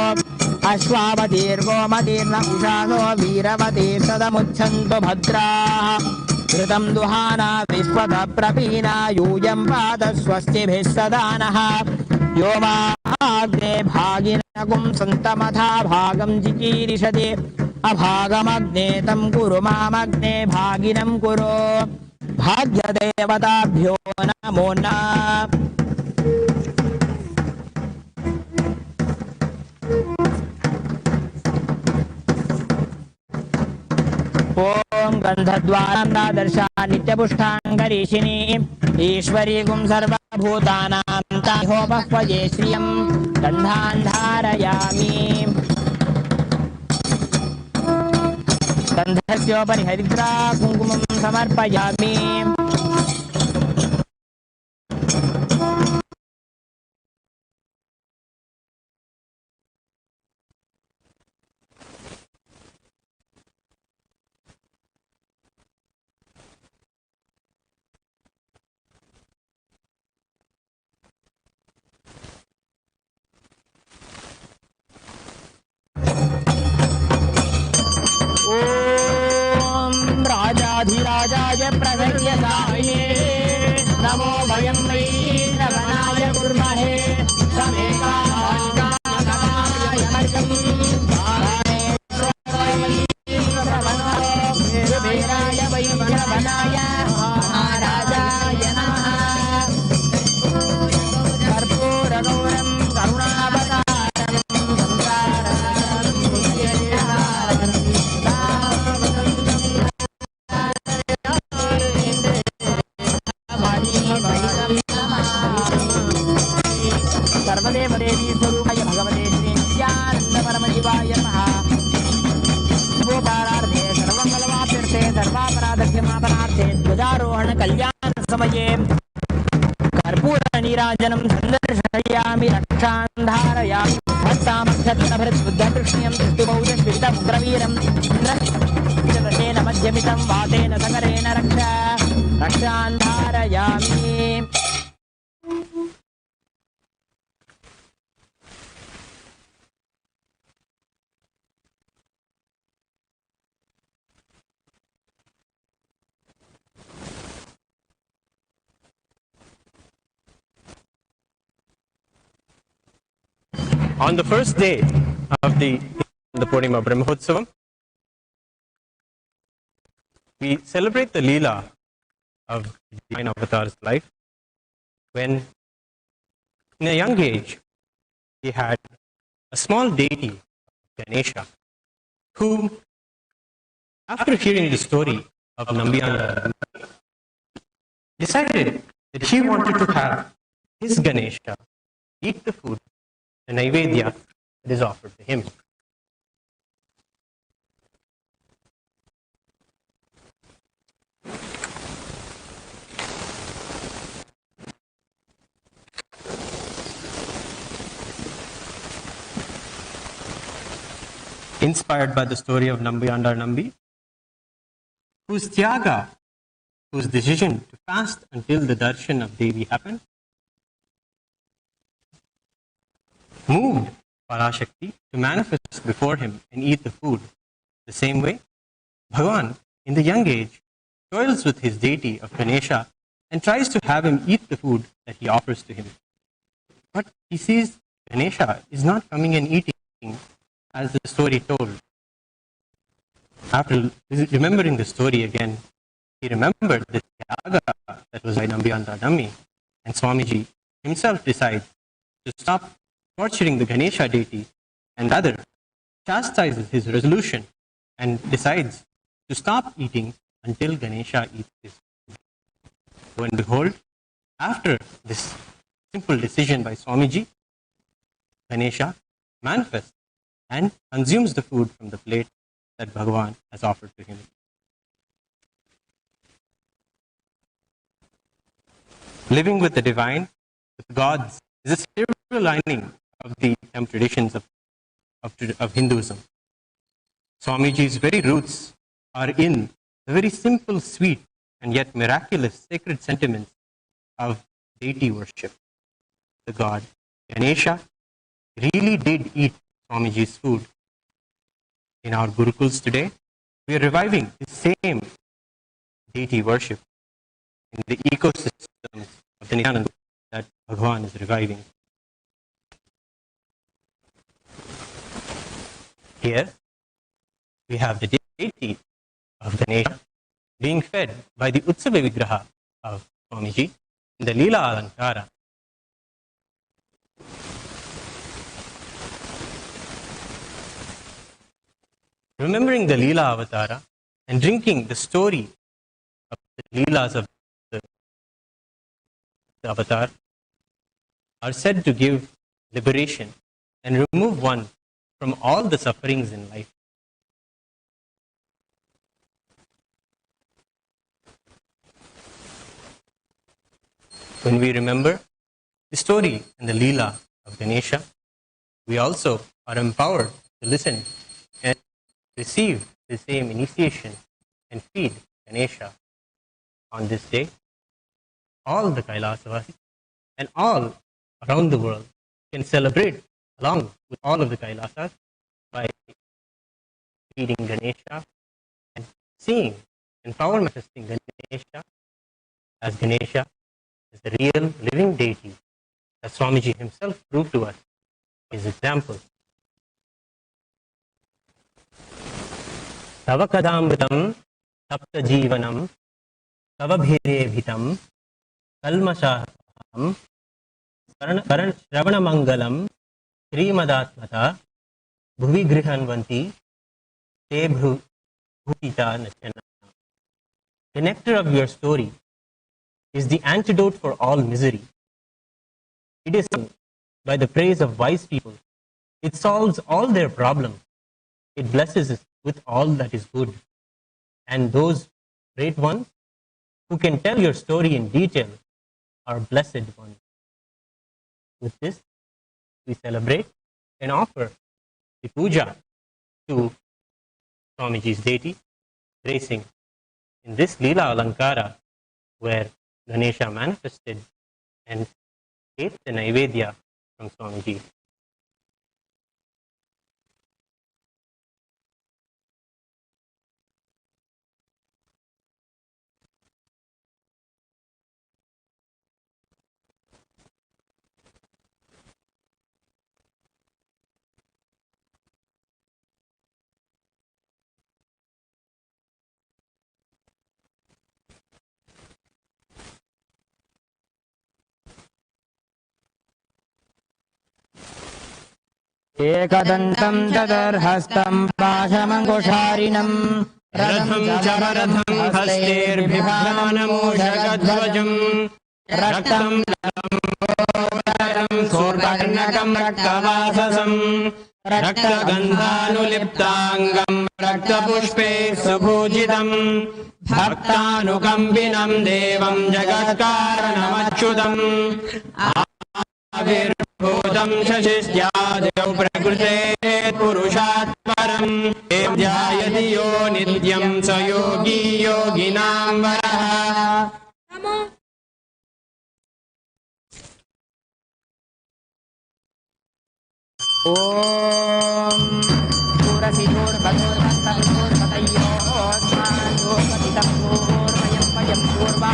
S12: अश्वावतीर्गोमतीर्न उषासो वीरवतीर्षदमुच्छन्तु भद्राः घृतं दुहाना विश्वत प्रपीना यूयं पाद स्वस्तिभिः सदा नः यो माग्ने भागिनकुं सन्तमथा भागं जिकीरिषति अभागमग्ने तं कुरु मामग्ने भागिनं कुरु भाग्यदेवताभ्यो नमो नमः ॐ गन्धद्वारां दर्शा नित्यपुष्टाङ्गरीषिणी ईश्वरी गुं सर्वभूतानां ताहोपह्वये श्रियं गन्धान् धारयामि गन्धस्योपरि हरिद्रा कुङ्कुमं समर्पयामि राजाधिराजाय प्रसह्यसाये नमो वयं वै श्रवणाय कुर्महे समेकाय मर्गं कुबेराय वै श्रवणाय महाराजाय नमः कर्पूरगौरं करुणावतारं सर्वदेव देवी स्वरूपाय भगवते श्री नित्यानंद परमशिवाय नमः गोपारार्थे सर्वमंगलवाप्यर्थे सर्वापराधक्षमापनार्थे ध्वजारोहण कल्याण समये कर्पूर नीराजनं सन्दर्शयामि रक्षां धारयामि भक्तामक्षत्रभृद्बुद्धकृष्ण्यं दृष्टिबौद्धश्वितमुग्रवीरं इन्द्रशतेन मध्यमितं वातेन सकरेण रक्षां धारयामि
S11: On the first day of the Purnima Brahmotsavam, we celebrate the Leela of the Divine Avatar's life when, in a young age, he had a small deity, Ganesha, who, after hearing the story of Nambiyana, decided that he wanted to have his Ganesha eat the food, the Naivedya that is offered to him. Inspired by the story of Nambiyandar Nambi, whose tyaga, whose decision to fast until the darshan of Devi happened, moved Parashakti to manifest before him and eat the food. The same way, Bhagavan, in the young age, toils with his deity of Ganesha and tries to have him eat the food that he offers to him. But he sees Ganesha is not coming and eating as the story told. After remembering the story again, he remembered the tyaga that was by Nambiyandar Nambi, and Swamiji himself decides to stop torturing the Ganesha deity and rather chastises his resolution and decides to stop eating until Ganesha eats his food. Lo and behold, After this simple decision by Swamiji, Ganesha manifests and consumes the food from the plate that Bhagavan has offered to him. Living with the divine, with gods, is a silver lining of the traditions of Hinduism. Swamiji's very roots are in the very simple, sweet, and yet miraculous sacred sentiments of deity worship. The god Ganesha really did eat Swamiji's food. In our Gurukuls today, we are reviving the same deity worship in the ecosystems of the Nityananda that Bhagavan is reviving. Here, we have the deity of Ganesha being fed by the Utsava Vigraha of Swamiji in the Leela Alankara. Remembering the Leela Avatara and drinking the story of the Leelas of the Avatar are said to give liberation and remove one from all the sufferings in life. When we remember the story and the Leela of Ganesha, we also are empowered to listen and receive the same initiation and feed Ganesha. On this day, all the Kailasavasis and all around the world can celebrate along with all of the Kailasas by feeding Ganesha and seeing and power manifesting Ganesha as Ganesha is the real living deity that Swamiji himself proved to us his example. Tava kadamritam tapta jivanam tava bhirebhitam kalmashaham Shravana Mangalam Srimadatmata Bhuvi Grihanvanti Te Bhutita Nachana. The nectar of your story is the antidote for all misery. It is sung by the praise of wise people. It solves all their problems. It blesses us with all that is good. And those great ones who can tell your story in detail are blessed ones. With this, we celebrate and offer the puja to Swamiji's deity, gracing in this Leela Alankara where Ganesha manifested and ate the Naivedya from Swamiji.
S12: एकदन्तं तदर्हस्तं पाशमङ्कुशारिणं रथं च वरदं हस्तैर्बिभ्राणमूषकध्वजं रक्तं लम्बोदरं सोर्वर्णकं रक्तवाससं रक्तगन्धानुलिप्ताङ्गं रक्तपुष्पे सुभूजितं भक्तानुकम्पिनं देवं जगत्कारणमच्युतम् आविर्भूतं शशिश्चाद्यौ प्रकृतेः पुरुषात् परं ध्यायति यो नित्यं स योगी योगिनां वरः। ॐ पूरसिधोर्भगोर्भक्तयोर्पतयोस्मान् पतितं भूर्मयं पूर्वा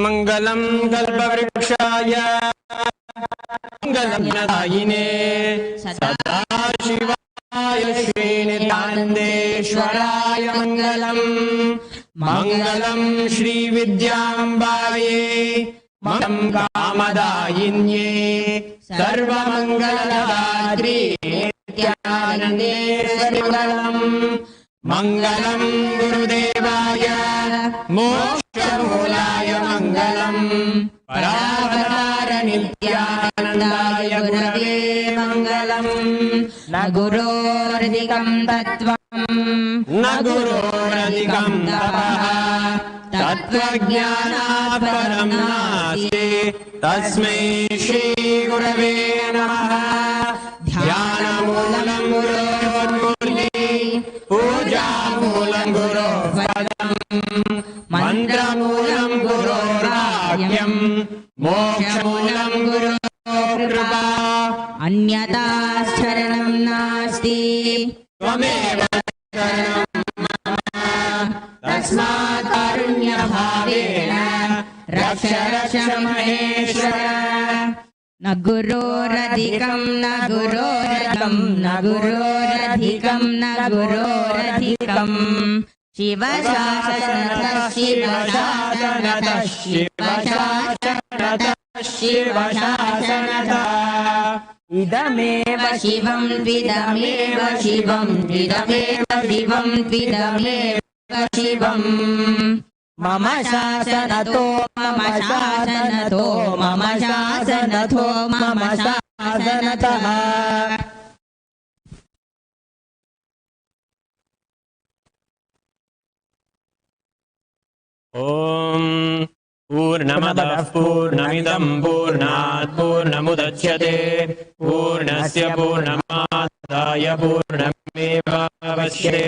S11: मङ्गलं कल्पवृक्षाय मङ्गलं नदायिने सदाशिवाय श्रीनित्यानन्देश्वराय मङ्गलम् मङ्गलं श्रीविद्याम्बायै मङ्गलं कामदायिन्ये सर्वमङ्गलदात्री नित्यानन्देश्वरि मङ्गलम् मङ्गलं गुरुदेवाय मोक्षमूलाय मङ्गलम् परावतार नित्यानन्दाय गुरवे मङ्गलम् न गुरोरधिकं तत्त्वम् न गुरोरधिकं तपः तत्त्वज्ञानात् परं नास्ति तस्मै श्रीगुरवे नमः ध्यानमूलं गुरोर्मूर्ति पूजामूलं गुरोर्पदम् मन्त्रमूलं गुरोर्वाक्यं मोक्षमूलं गुरोर्कृपा अन्यथा शरणं नास्ति त्वमेव शरणं मम तस्मात् कारुण्यभावेन रक्ष रक्ष महेश्वर न गुरोरधिकं न गुरोरधिकं न गुरोरधिकं न गुरोरधिकं शिवशासनतः शिवशासनतः शिवशासनतः शिवशासनतः इदमेव शिवं त्विदमेव शिवं त्विदमेव शिवं त्विदमेव शिवं मम शासनतो मम शासनतो मम शासनतो मम शासनतः ॐ पूर्णमदः पूर्णमिदं पूर्णात् पूर्णमुदच्यते पूर्णस्य पूर्णमादाय पूर्णमेवावशिष्यते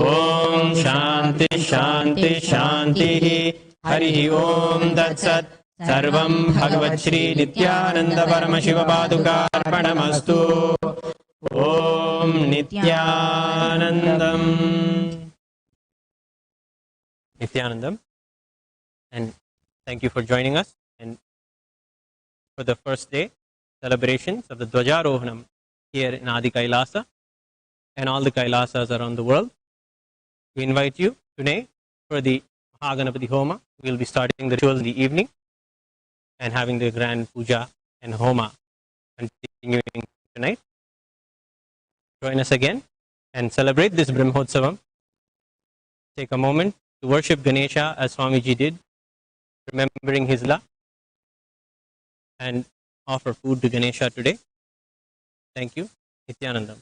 S11: ॐ शान्ति शान्ति शान्तिः हरिः ॐ तत्सत् सर्वं भगवच्छ्री नित्यानन्द परमशिवपादुकार्पणमस्तु ॐ नित्यानन्दम् Nityanandam. And thank you for joining us and for the first day celebrations of the Dwajarohanam here in Adi Kailasa and all the Kailasas around the world. We invite you today for the Mahaganapati Homa. We will be starting the rituals in the evening and having the grand puja and Homa continuing tonight. Join us again and celebrate this Brahmotsavam. Take a moment to worship Ganesha as Swamiji did, remembering his love, and offer food to Ganesha today. Thank you. Nityanandam.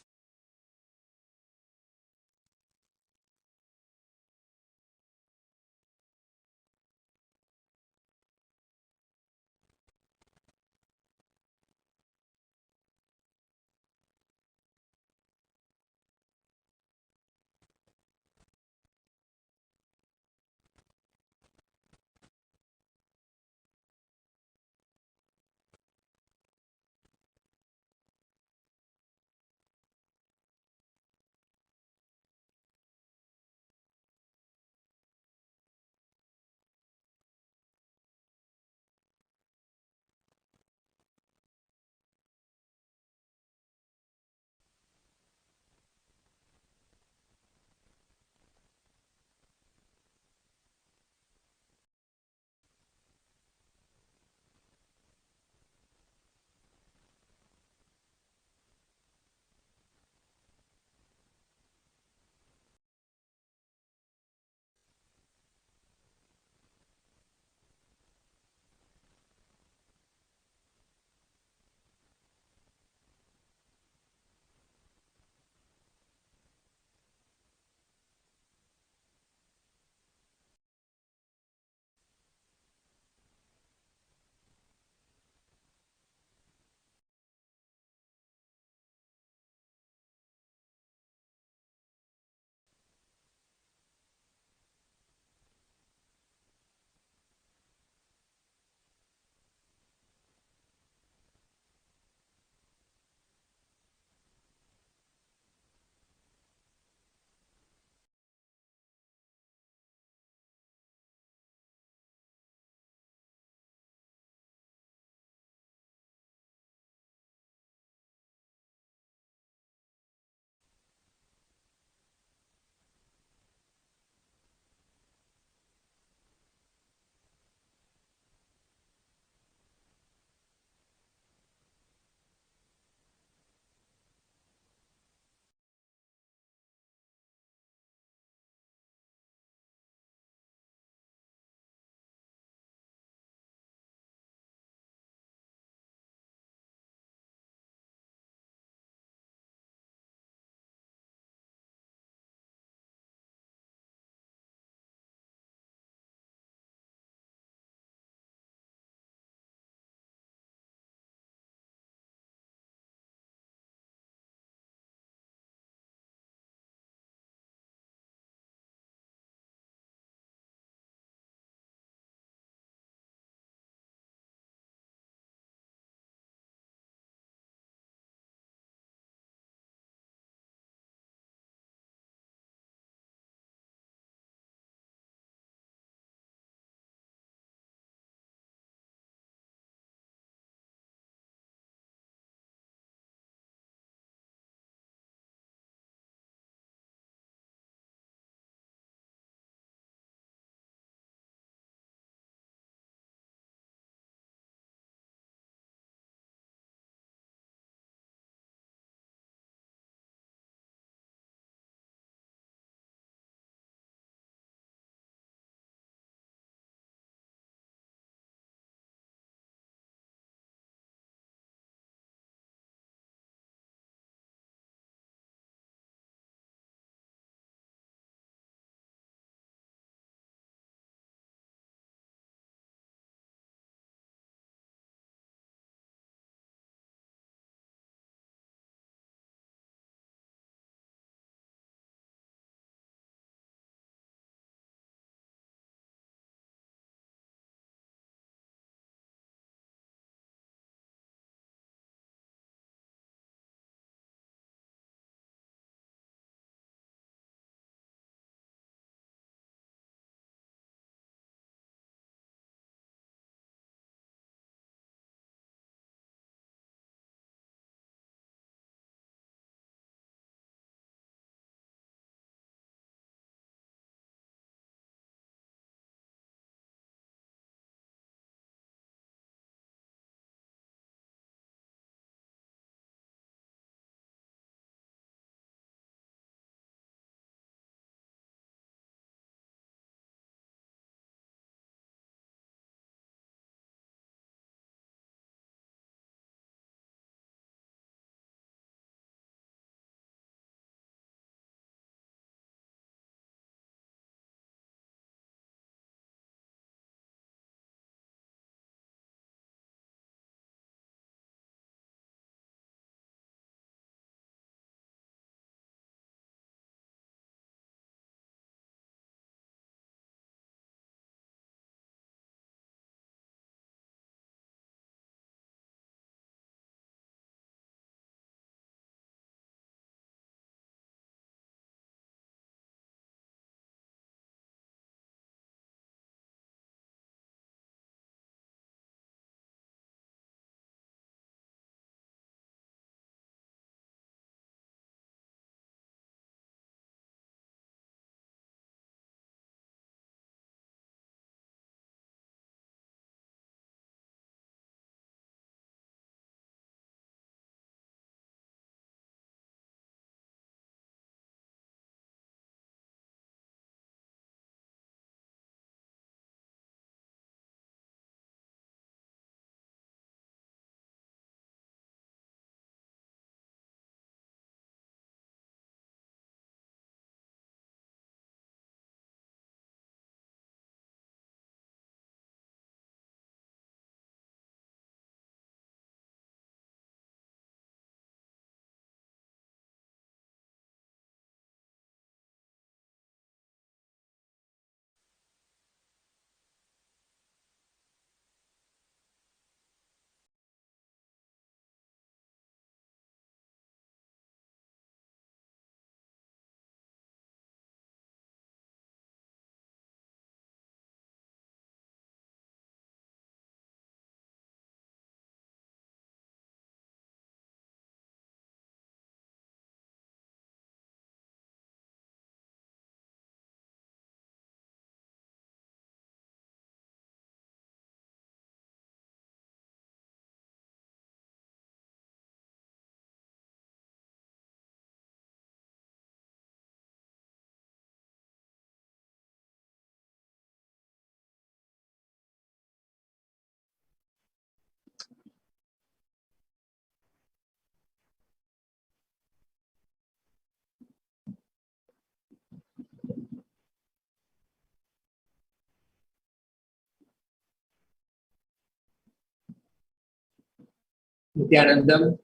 S8: Nityanandam,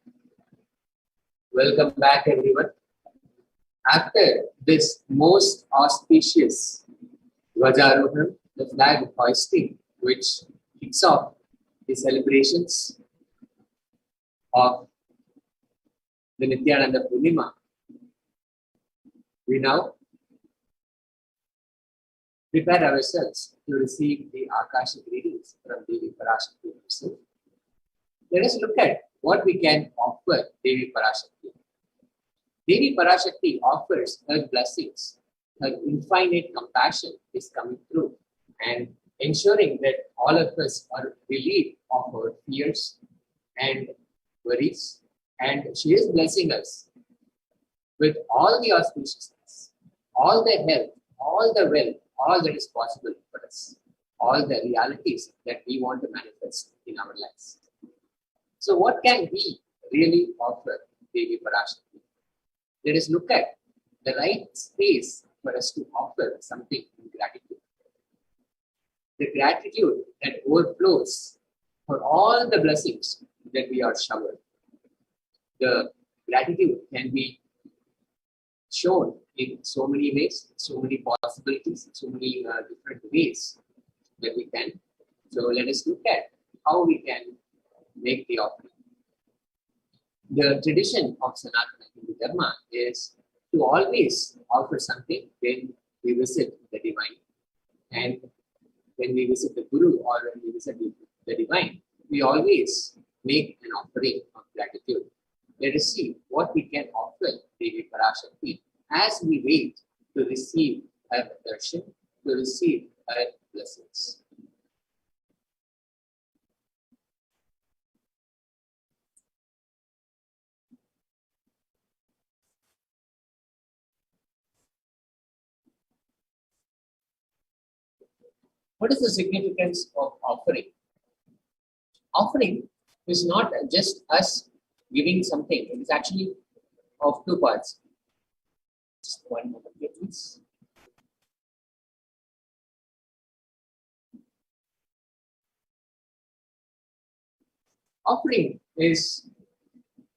S8: welcome back everyone. After this most auspicious Dwajarohan, the flag hoisting, which kicks off the celebrations of the Nityananda Purnima, we now prepare ourselves to receive the Akashic readings from Devi Parashakti herself. Let us look at what we can offer Devi Parashakti. Devi Parashakti offers her blessings. Her infinite compassion is coming through and ensuring that all of us are relieved of our fears and worries. And she is blessing us with all the auspiciousness, all the health, all the wealth, all that is possible for us, all the realities that we want to manifest in our lives. So what can we really offer Devi Parashakti? Let us look at the right space for us to offer something in gratitude. The gratitude that overflows for all the blessings that we are showered. The gratitude can be shown in so many ways, so many possibilities, so many different ways that we can. So let us look at how we can make the offering. The tradition of Sanatana Hindu Dharma is to always offer something when we visit the divine. And when we visit the Guru or when we visit the divine, we always make an offering of gratitude. Let us see what we can offer Devi Parashakti as we wait to receive her darshan, to receive her blessings. What is the significance of offering? Offering is not just us giving something, it is actually of two parts. Just one moment here, please. Offering is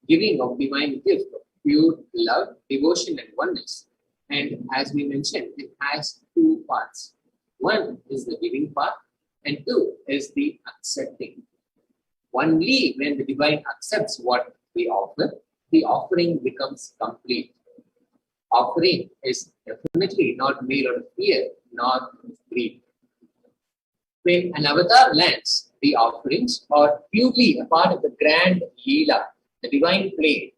S8: giving of divine gift of pure love, devotion, and oneness. And as we mentioned, it has two parts. One is the giving part, and two is the accepting. Only when the divine accepts what we offer, the offering becomes complete. Offering is definitely not made out of fear, nor greed. When an avatar lands, the offerings are purely a part of the grand Leela, the divine play,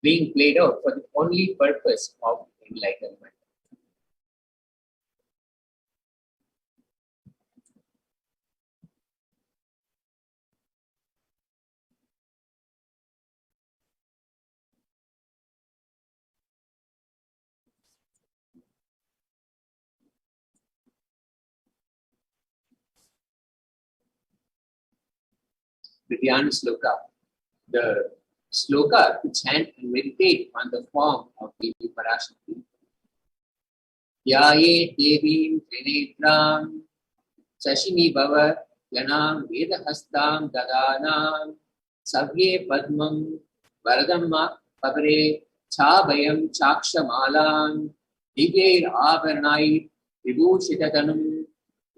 S8: being played out for the only purpose of enlightenment. The Dhyana Sloka, the sloka to chant and meditate on the form of Devi Parashakti. Dhyaye Devim Trinetram Sashimi Bhava Yanam Vedahastam Dadanam Savye Padmam Varadamma Pavare Chabhayam Chakshamalam Divyair Abharanai Vibhushitatanam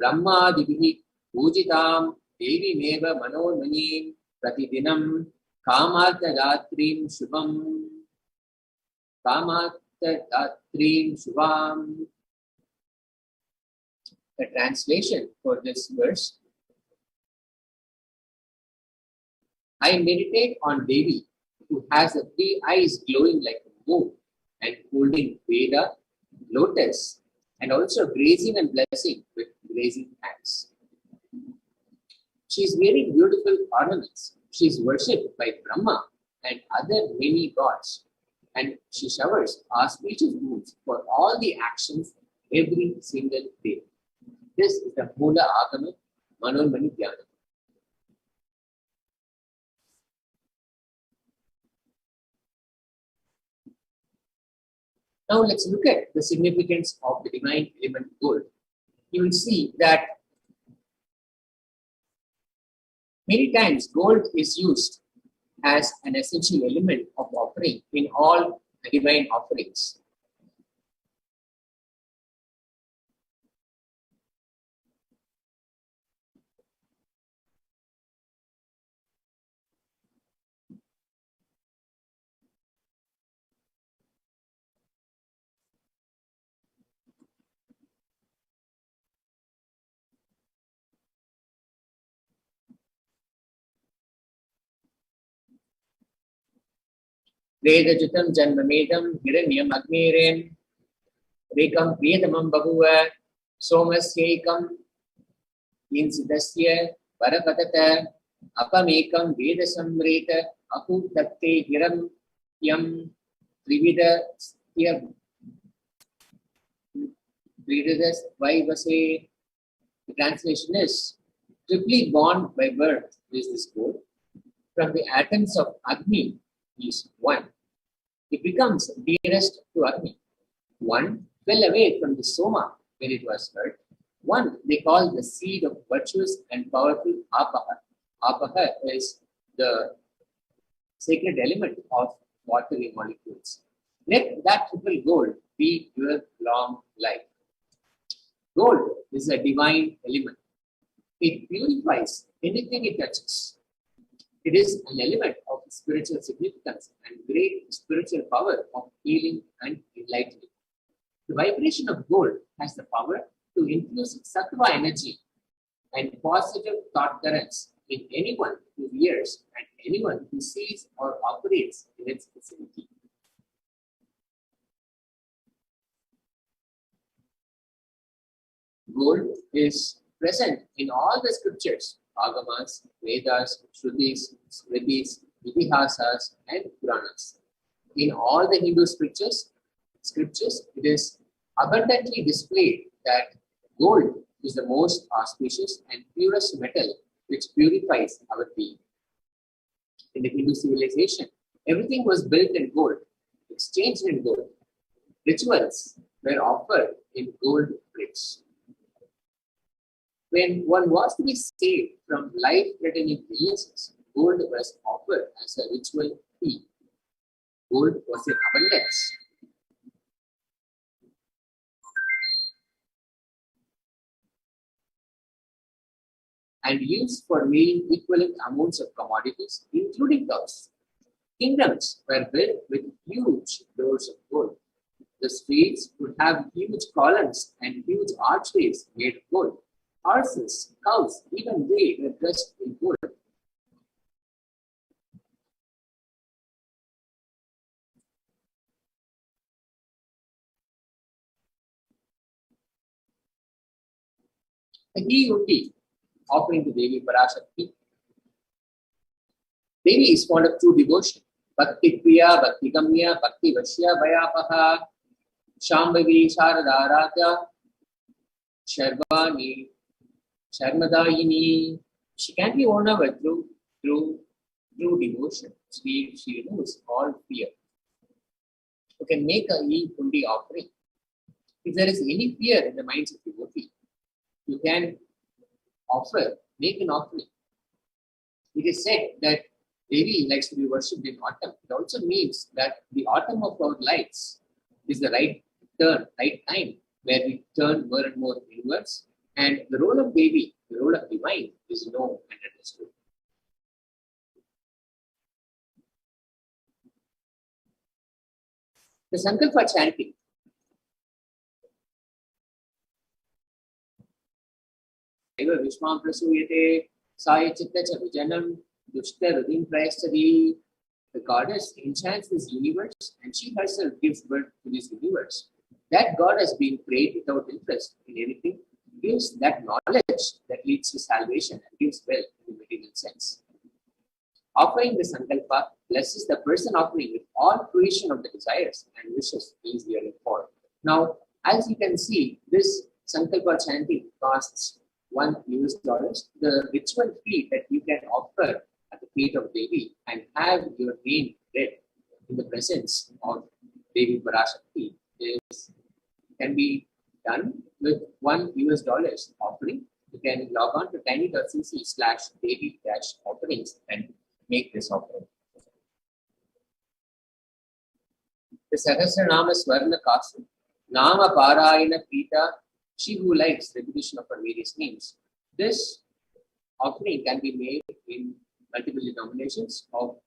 S8: Brahmadibhi Pujitam Devi Meva Manormanim Pratidinam Kamartadatrim Shubham Kamartadatrim Shubham. The translation for this verse: I meditate on Devi, who has the three eyes glowing like a moon and holding Veda, lotus, and also grazing and blessing with grazing hands. She is wearing beautiful ornaments. She is worshipped by Brahma and other many gods, and she showers auspicious moods for all the actions every single day. This is the Mula Agama Manormani Dhyana. Now let's look at the significance of the divine element gold. You will see that Many times gold is used as an essential element of offering in all divine offerings. Vedajutam janmamedam hiranyam agniren rekam priyadamam bahuva somasyekam insidasya parapatata apamekam vedasamreta ahutakte hiranyam trivida vaivase. The translation is, triply born by birth is this gold. From the atoms of Agni is one. It becomes dearest to Agni. One fell away from the Soma when it was hurt. One they call the seed of virtuous and powerful Apaha. Apaha is the sacred element of watery molecules. Let that triple gold be your long life. Gold is a divine element. It purifies anything it touches. It is an element of spiritual significance and great spiritual power of healing and enlightenment. The vibration of gold has the power to infuse sattva energy and positive thought currents in anyone who hears and anyone who sees or operates in its vicinity. Gold is present in all the scriptures, Agamas, Vedas, Shrutis, Smritis, Itihasas, and Puranas. In all the Hindu scriptures, it is abundantly displayed that gold is the most auspicious and purest metal which purifies our being. In the Hindu civilization, everything was built in gold, exchanged in gold. Rituals were offered in gold bricks. When one was to be saved from life-threatening illnesses, gold was offered as a ritual fee. Gold was in abundance. And used for weighing equivalent amounts of commodities, including cows. Kingdoms were built with huge doors of gold. The streets would have huge columns and huge archways made of gold. Horses, cows, even they were dressed in gold. The ghee undi offering to Devi Parashakti. Devi is fond of true devotion. Bhakti Priya, Bhakti Gamya, Bhakti Vashya, Vayapaha, Shambhavi, Sharadharata, Sharvani, Sharmadayini. She can be won over through devotion. She removes all fear. You can make a ghee undi offering. If there is any fear in the minds of devotee, you can make an offering. It is said that Devi likes to be worshipped in autumn. It also means that the autumn of our lives is the right time where we turn more and more inwards. And the role of Devi, the role of divine, is known and understood. The Sankalpa chanting. Vishwam Prasuyate, Saya Chitta Vijanam, Dushta Rudim Prayastari. The goddess enchants this universe and she herself gives birth to this universe. That God has been prayed without interest in anything, gives that knowledge that leads to salvation and gives wealth in the material sense. Offering the Sankalpa blesses the person offering with all fruition of the desires and wishes he is yearning for. Now, as you can see, this Sankalpa chanting costs $1. The ritual fee that you can offer at the feet of Devi and have your name read in the presence of Devi Parashakti can be done with $1 offering. The You can log on to tiny.cc/daily-offerings and make this offering. The Sahasranama Swarna Kasu, Nama Parayana Pita, she who likes repetition of her various names. This offering can be made in multiple denominations of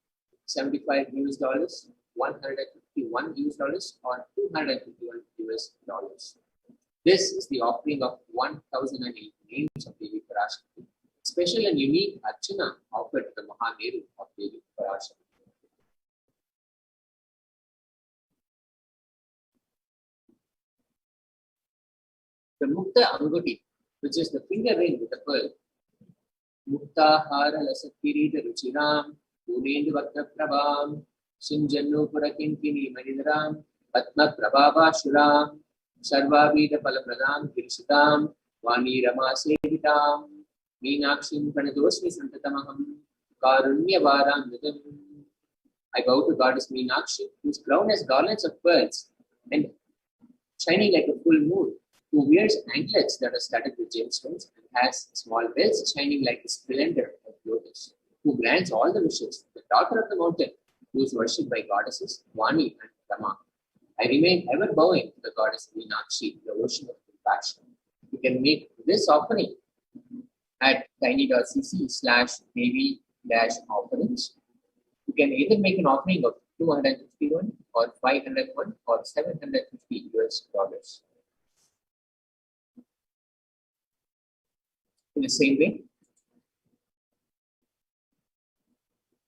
S8: $75 US, $151 US, or $251 US. This is the offering of 1008 names of Devi Parashakti, special and unique Archana offered to the Mahameru of Devi Parashakti. The Mukta Anguti, which is the finger ring with the pearl, Mukta Hara Lasakirita Ruchiram, Unendu Vakta Prabham, Sinjanu Purakinkini Manidaram, Patma Prabhava Shuram, Sarvavida Palapradam Kirisitam, Vani Rama Sevitam, Meenakshim Panadosmi Santatamaham, Karunya Varam Vidam. I bow to Goddess Meenakshi, whose crown has garlands of pearls and shining like a full moon, who wears anklets that are studded with gemstones and has small bells shining like the splendor of lotus, who grants all the wishes, the daughter of the mountain, who is worshipped by goddesses Vani and Rama. I remain ever bowing to the goddess Meenakshi, the ocean of compassion. You can make this offering at tiny.cc/baby-offerings. You can either make an offering of 251 or 501 or 750 US. In the same way,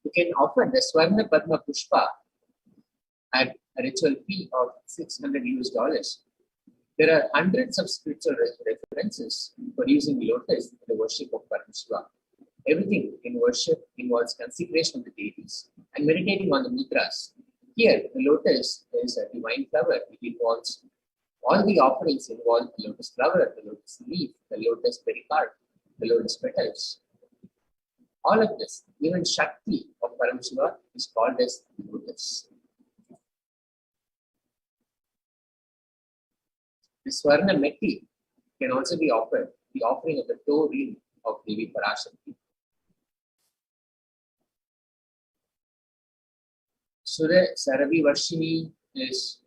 S8: you can offer the Swarna Padma Pushpa at a ritual fee of $600 US. There are hundreds of spiritual references for using lotus in the worship of Parameshwara. Everything in worship involves consecration of the deities and meditating on the mudras. Here, the lotus is a divine flower. It involves all the offerings involve the lotus flower, the lotus leaf, the lotus pericarp, the lotus petals. All of this, even Shakti of Parameshwara, is called as lotus. The Swarna Metti can also be offered, the offering of the toe ring of Devi Parashakti. Sura Saravi Varshini is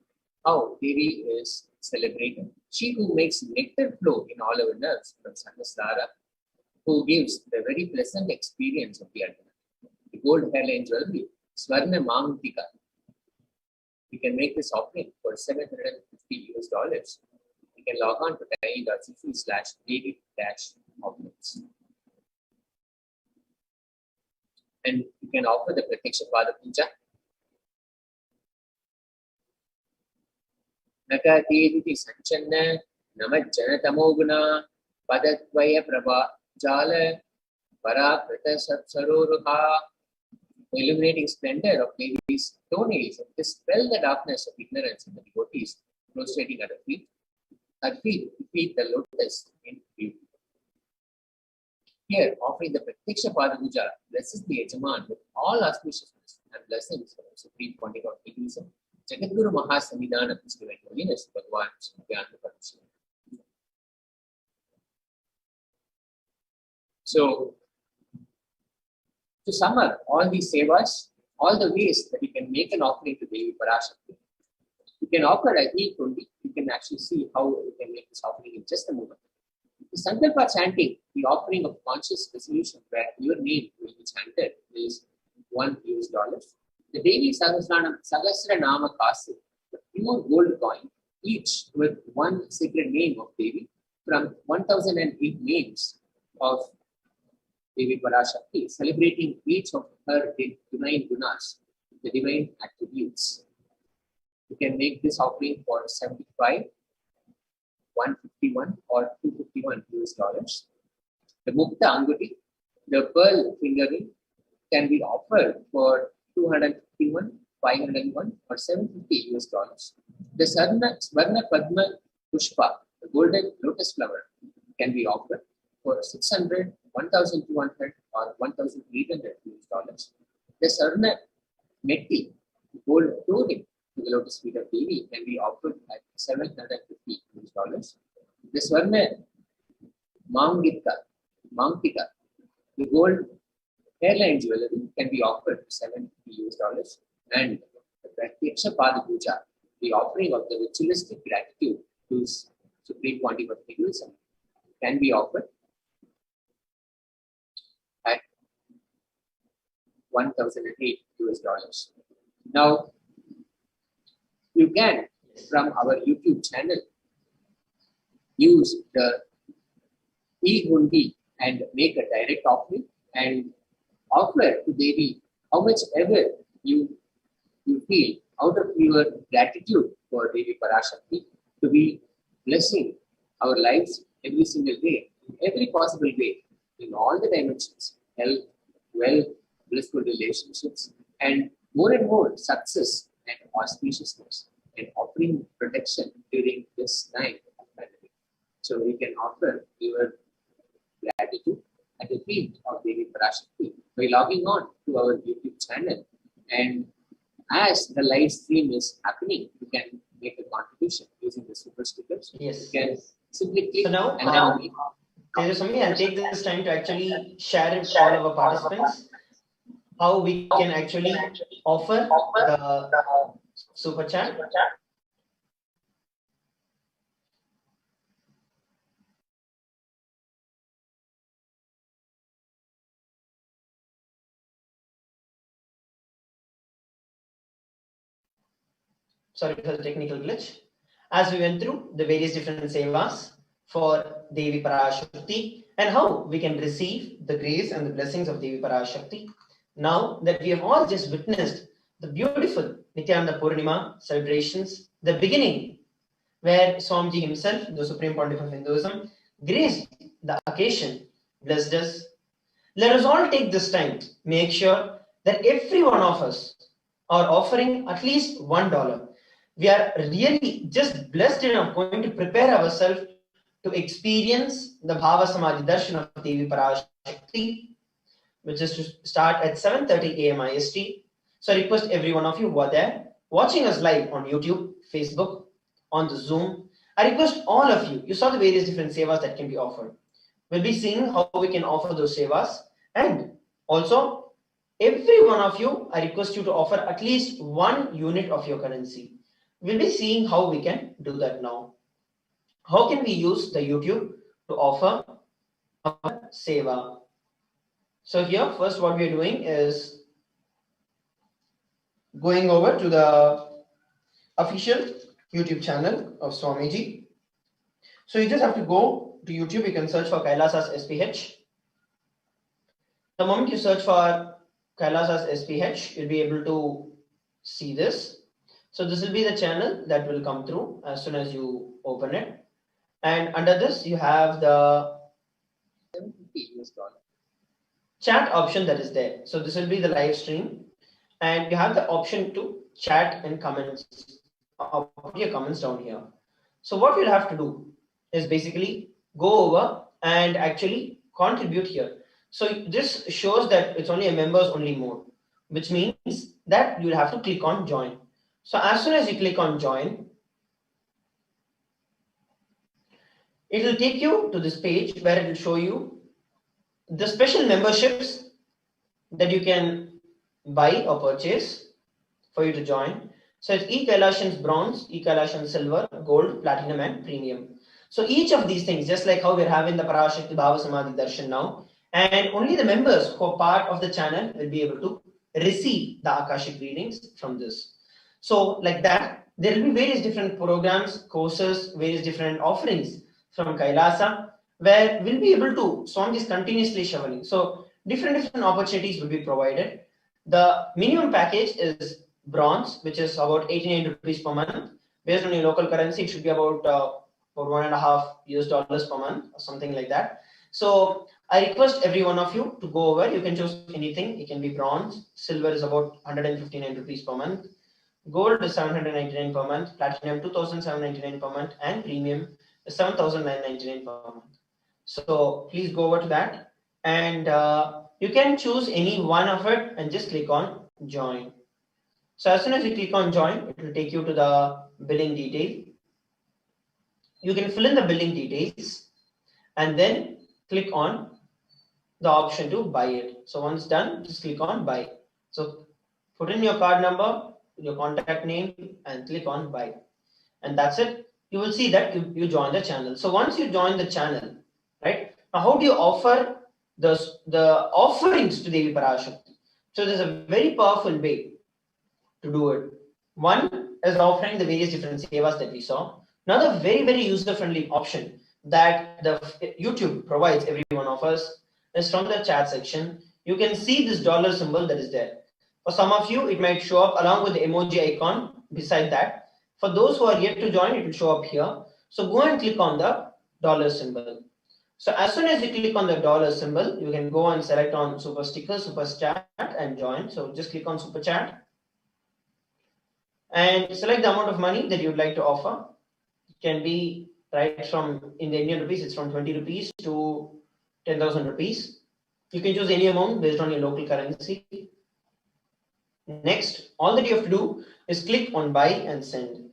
S8: how Devi is celebrated. She who makes nectar flow in all our nerves from Sahasrara, who gives the very pleasant experience of the ultimate. The gold hairline jewelry, Swarna Mangutika. You can make this offering for $750 US. You can log on to tiny.cc/daily-offerings. And you can offer the Pratiksha Pada Puja. Naka Deviti Sanchanna Namajjana Tamoguna Padadvaya Prabha Jala Parakrita Saroruha. The illuminating splendor of Devi's toenails and dispel the darkness of ignorance in the devotees prostrating at her feet. Her feet defeat the lotus in beauty. Here, offering the Pratiksha Pada Puja blesses the Yajaman with all auspiciousness and blessings from the Supreme Pontiff of Hinduism, Jagadguru Mahasamidana of His Divine Holiness, Bhagavan Sukhyanta Parashakti. So, to sum up all these sevas, all the ways that you can make an offering to Devi Parashakti, you can offer a heat only. You can actually see how you can make this offering in just a moment. The Sankalpa chanting, the offering of conscious resolution where your name will be chanted, is $1 US. The Devi Sahasranama Kasu, the pure gold coin, each with one sacred name of Devi from 1008 names of Devi Parashakti, celebrating each of her divine gunas, the divine attributes. You can make this offering for 75, 151, or 251 US. The Mukta Anguti, the pearl finger ring, can be offered for 251, 501, or 750 US. The Swarna Padma Pushpa, the golden lotus flower, can be offered for 600, 1,200, or 1,800 US. The Swarna Metti, the gold clothing to the lotus feet of Devi, can be offered at $750 US. The Swarna Mangitka, Mantika, the gold hairline jewelry can be offered for $70 and the Pratyaksha Pada Puja, the offering of the ritualistic gratitude to His Supreme Pontiff of Hinduism, can be offered at $1,008. Now, you can, from our YouTube channel, use the e-hundi and make a direct offering and offer to Devi how much ever you feel out of your gratitude for Devi Parashakti to be blessing our lives every single day, in every possible way, in all the dimensions, health, wealth, blissful relationships, and more success and auspiciousness, and offering protection during this time of pandemic. So we can offer your gratitude at the feet of Devi Parashakti by logging on to our YouTube channel. And as the live stream is happening, you can make a contribution using the super stickers.
S1: Yes.
S8: You can simply click
S1: So now,
S8: and then
S1: Tejaswami, I'll take this time to actually share with all our participants how we can actually offer the super chat. Sorry for the technical glitch. As we went through the various different sevas for Devi Parashakti and how we can receive the grace and the blessings of Devi Parashakti. Now that we have all just witnessed the beautiful Nityananda Purnima celebrations, the beginning where Swamiji himself, the Supreme Pontiff of Hinduism, graced the occasion, blessed us. Let us all take this time, make sure that every one of us are offering at least $1. We are really just blessed enough going to prepare ourselves to experience the Bhava Samadhi Darshan of Devi Parashakti, which is to start at 7:30 a.m. IST. So I request every one of you who are there, watching us live on YouTube, Facebook, on the Zoom. I request all of you, you saw the various different sevas that can be offered. We'll be seeing how we can offer those sevas. And also, every one of you, I request you to offer at least 1 unit of your currency. We'll be seeing how we can do that now. How can we use the YouTube to offer our seva? So here, first what we are doing is going over to the official YouTube channel of Swamiji. So you just have to go to YouTube. You can search for Kailasas SPH. The moment you search for Kailasas SPH, you'll be able to see this. So this will be the channel that will come through as soon as you open it. And under this, you have the chat option that is there. So this will be the live stream. And you have the option to chat and comments, put your comments down here. So what you'll have to do is basically go over and actually contribute here. So this shows that it's only a members only mode, which means that you'll have to click on join. So as soon as you click on join, it will take you to this page where it will show you the special memberships that you can buy or purchase for you to join. So it's E-Kailashan's bronze, E-Kailashan's silver, gold, platinum, and premium. So each of these things, just like how we're having the Parashakti Bhava Samadhi Darshan now, and only the members who are part of the channel will be able to receive the Akashic readings from this. So like that, there will be various different programs, courses, various different offerings from Kailasa, where we'll be able to, Swami is continuously shoveling. So different opportunities will be provided. The minimum package is bronze, which is about 89 rupees per month. Based on your local currency, it should be about $1.5 per month or something like that. So I request every one of you to go over. You can choose anything. It can be bronze. Silver is about 159 rupees per month. Gold is 799 per month. Platinum 2,799 per month. And premium is 7,999 per month. So please go over to that. And you can choose any one of it and just click on join. So as soon as you click on join, it will take you to the billing detail. You can fill in the billing details and then click on the option to buy it. So once done, just click on buy. So put in your card number, your contact name, and click on buy. And that's it. You will see that you join the channel. So once you join the channel, right? Now, how do you offer the offerings to Devi Parashakti? So there's a very powerful way to do it. One is offering the various different sevas that we saw. Another very, very user-friendly option that the YouTube provides every one of us is from the chat section. You can see this dollar symbol that is there. For some of you, it might show up along with the emoji icon beside that. For those who are yet to join, it will show up here. So go and click on the dollar symbol. So as soon as you click on the dollar symbol, you can go and select on super sticker, super chat, and join. So just click on super chat and select the amount of money that you'd like to offer. It can be right from in the Indian rupees, it's from 20 rupees to 10,000 rupees. You can choose any amount based on your local currency. Next, all that you have to do is click on buy and send.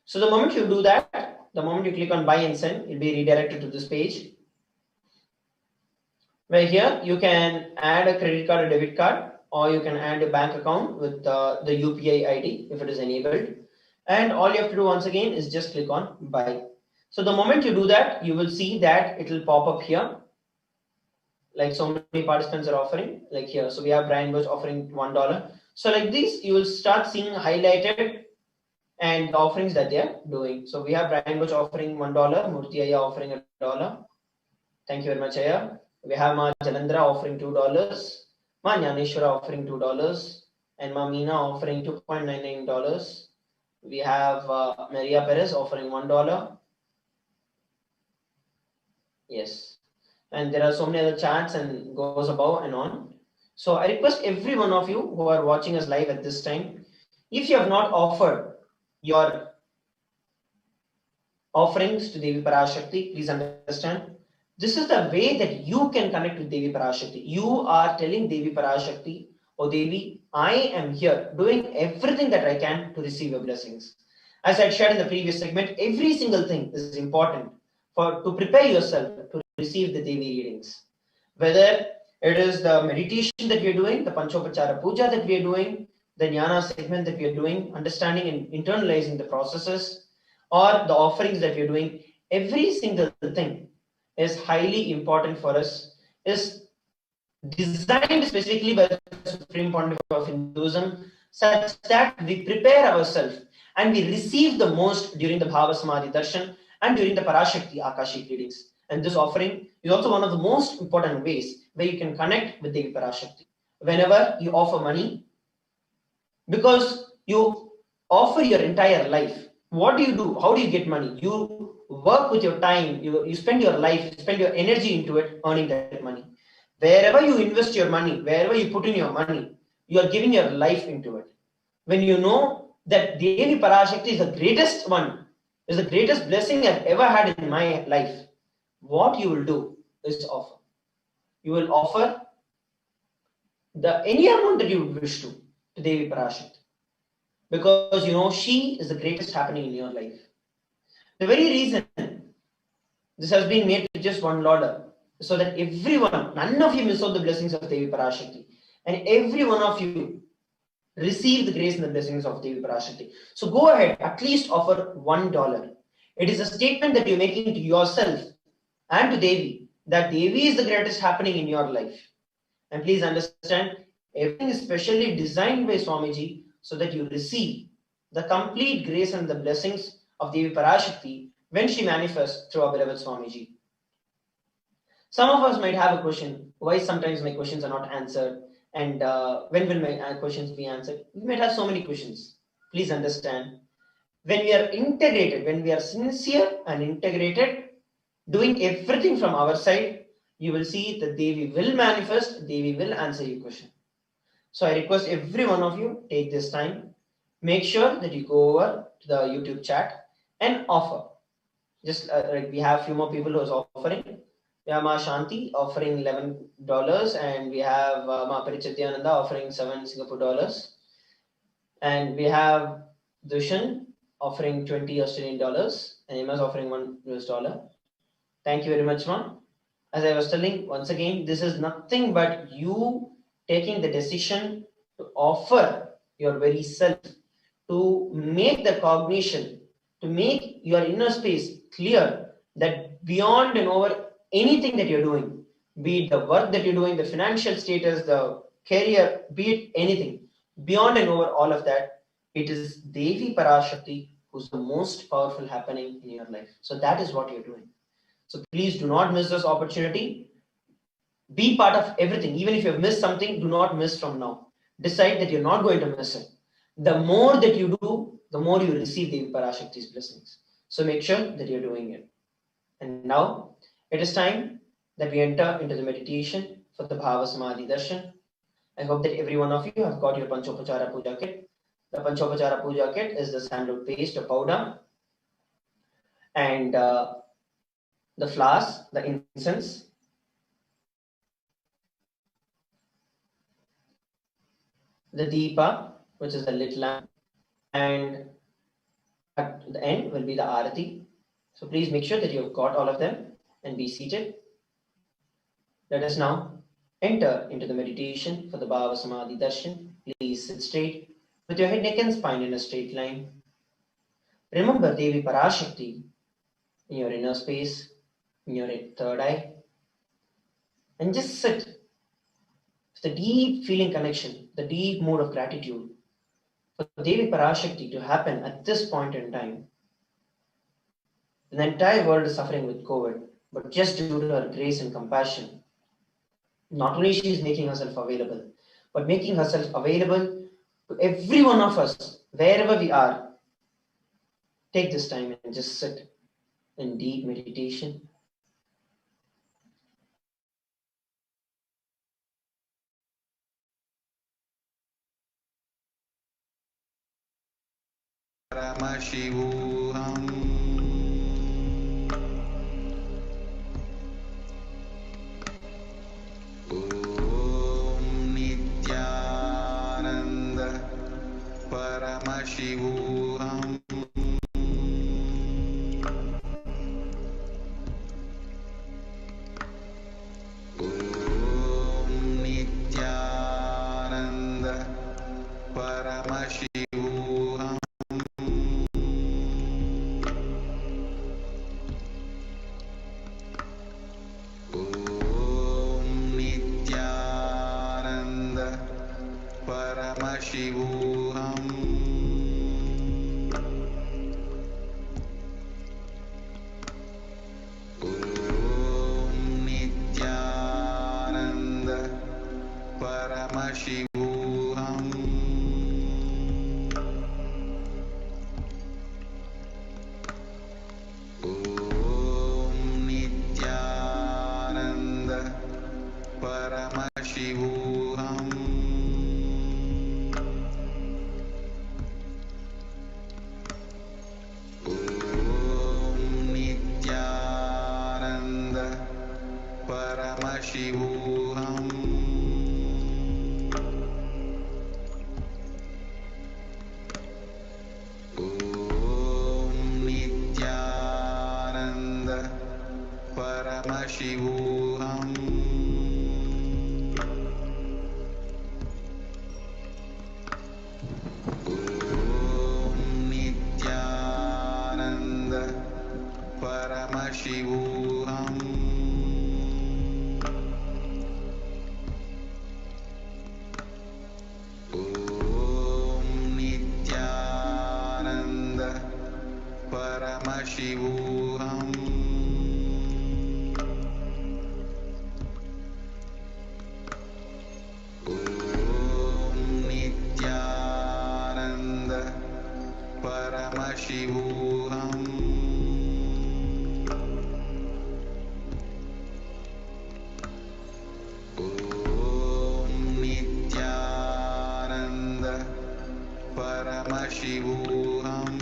S1: So the moment you do that, the moment you click on buy and send, you'll be redirected to this page. Where here you can add a credit card or debit card, or you can add a bank account with the UPI ID if it is enabled. And all you have to do once again is just click on buy. So the moment you do that, you will see that it will pop up here. Like so many participants are offering, like here. So we have Brian Bush offering $1. So like this, you will start seeing highlighted and the offerings that they are doing. So we have Brian Bush offering $1, Murthy Aya offering $1. Thank you very much, Aya. We have Ma Jalandra offering $2, Ma Nyaneshwara offering $2, and Ma Meena offering $2.99. We have Maria Perez offering $1. Yes. And there are so many other chats and goes above and on. So I request every one of you who are watching us live at this time, if you have not offered your offerings to Devi Parashakti, please understand, this is the way that you can connect with Devi Parashakti. You are telling Devi Parashakti, oh Devi, I am here doing everything that I can to receive your blessings. As I shared in the previous segment, every single thing is important to prepare yourself to receive the Devi readings. Whether it is the meditation that we are doing, the Panchopachara Puja that we are doing, the Jnana segment that we are doing, understanding and internalizing the processes, or the offerings that we are doing, every single thing is highly important for us, is designed specifically by the Supreme Pontiff of Hinduism, such that we prepare ourselves and we receive the most during the Bhava Samadhi Darshan and during the Parashakti Akashic readings. And this offering is also one of the most important ways where you can connect with Devi Parashakti. Whenever you offer money, because you offer your entire life, what do you do? How do you get money? You work with your time, you spend your life, you spend your energy into it, earning that money. Wherever you invest your money, wherever you put in your money, you are giving your life into it. When you know that Devi Parashakti is the greatest one, is the greatest blessing I've ever had in my life, what you will do is offer. You will offer any amount that you wish to Devi Parashakti. Because you know she is the greatest happening in your life. The very reason this has been made to just $1, so that everyone, none of you miss out the blessings of Devi Parashakti, and every one of you receive the grace and the blessings of Devi Parashakti. So go ahead, at least offer $1. It is a statement that you're making to yourself and to Devi that Devi is the greatest happening in your life. And please understand, everything is specially designed by Swamiji so that you receive the complete grace and the blessings of Devi Parashakti when she manifests through our beloved Swamiji. Some of us might have a question, why sometimes my questions are not answered, and when will my questions be answered? We might have so many questions. Please understand, when we are integrated, when we are sincere and integrated, doing everything from our side, you will see that Devi will manifest, Devi will answer your question. So I request every one of you, take this time, make sure that you go over to the YouTube chat and offer. Just like we have a few more people who are offering. We have Ma Shanti offering $11, and we have Ma Parichityananda offering 7 Singapore dollars. And we have Dushan offering 20 Australian dollars, and Emma's offering $1 US. Thank you very much, Ma. As I was telling once again, this is nothing but you taking the decision to offer your very self, to make the cognition, to make your inner space clear that beyond and over anything that you're doing, be it the work that you're doing, the financial status, the career, be it anything, beyond and over all of that, it is Devi Parashakti who's the most powerful happening in your life. So that is what you're doing. So please do not miss this opportunity. Be part of everything. Even if you have missed something, do not miss from now. Decide that you're not going to miss it. The more that you do, the more you receive Devi Parashakti's blessings. So make sure that you're doing it. And now it is time that we enter into the meditation for the Bhava Samadhi Darshan. I hope that every one of you have got your Panchopachara Puja kit. The Panchopachara Puja kit is the sandalwood paste or powder and the flowers, the incense, the deepa, which is the lit lamp, and at the end will be the arati. So please make sure that you've got all of them and be seated. Let us now enter into the meditation for the Bhava Samadhi Darshan. Please sit straight with your head, neck and spine in a straight line. Remember Devi Parashakti in your inner space, in your third eye, and just sit with the deep feeling connection, the deep mood of gratitude for Devi Parashakti to happen at this point in time. The entire world is suffering with COVID, but just due to her grace and compassion, not only she is making herself available, but making herself available to every one of us, wherever we are. Take this time and just sit in deep meditation.
S3: Paramashivoham. Om Nityananda Paramashivoham. Om Nityananda Paramashivoham. Om Nityananda Paramashivoham. Om Nityananda Paramashivoham. Om Nityananda Paramashivoham. Om Nityananda Paramashivoham. Om Nityananda Paramashivoham. Om Nityananda Paramashivoham. Om Nityananda Paramashivoham. Om Nityananda Paramashivoham.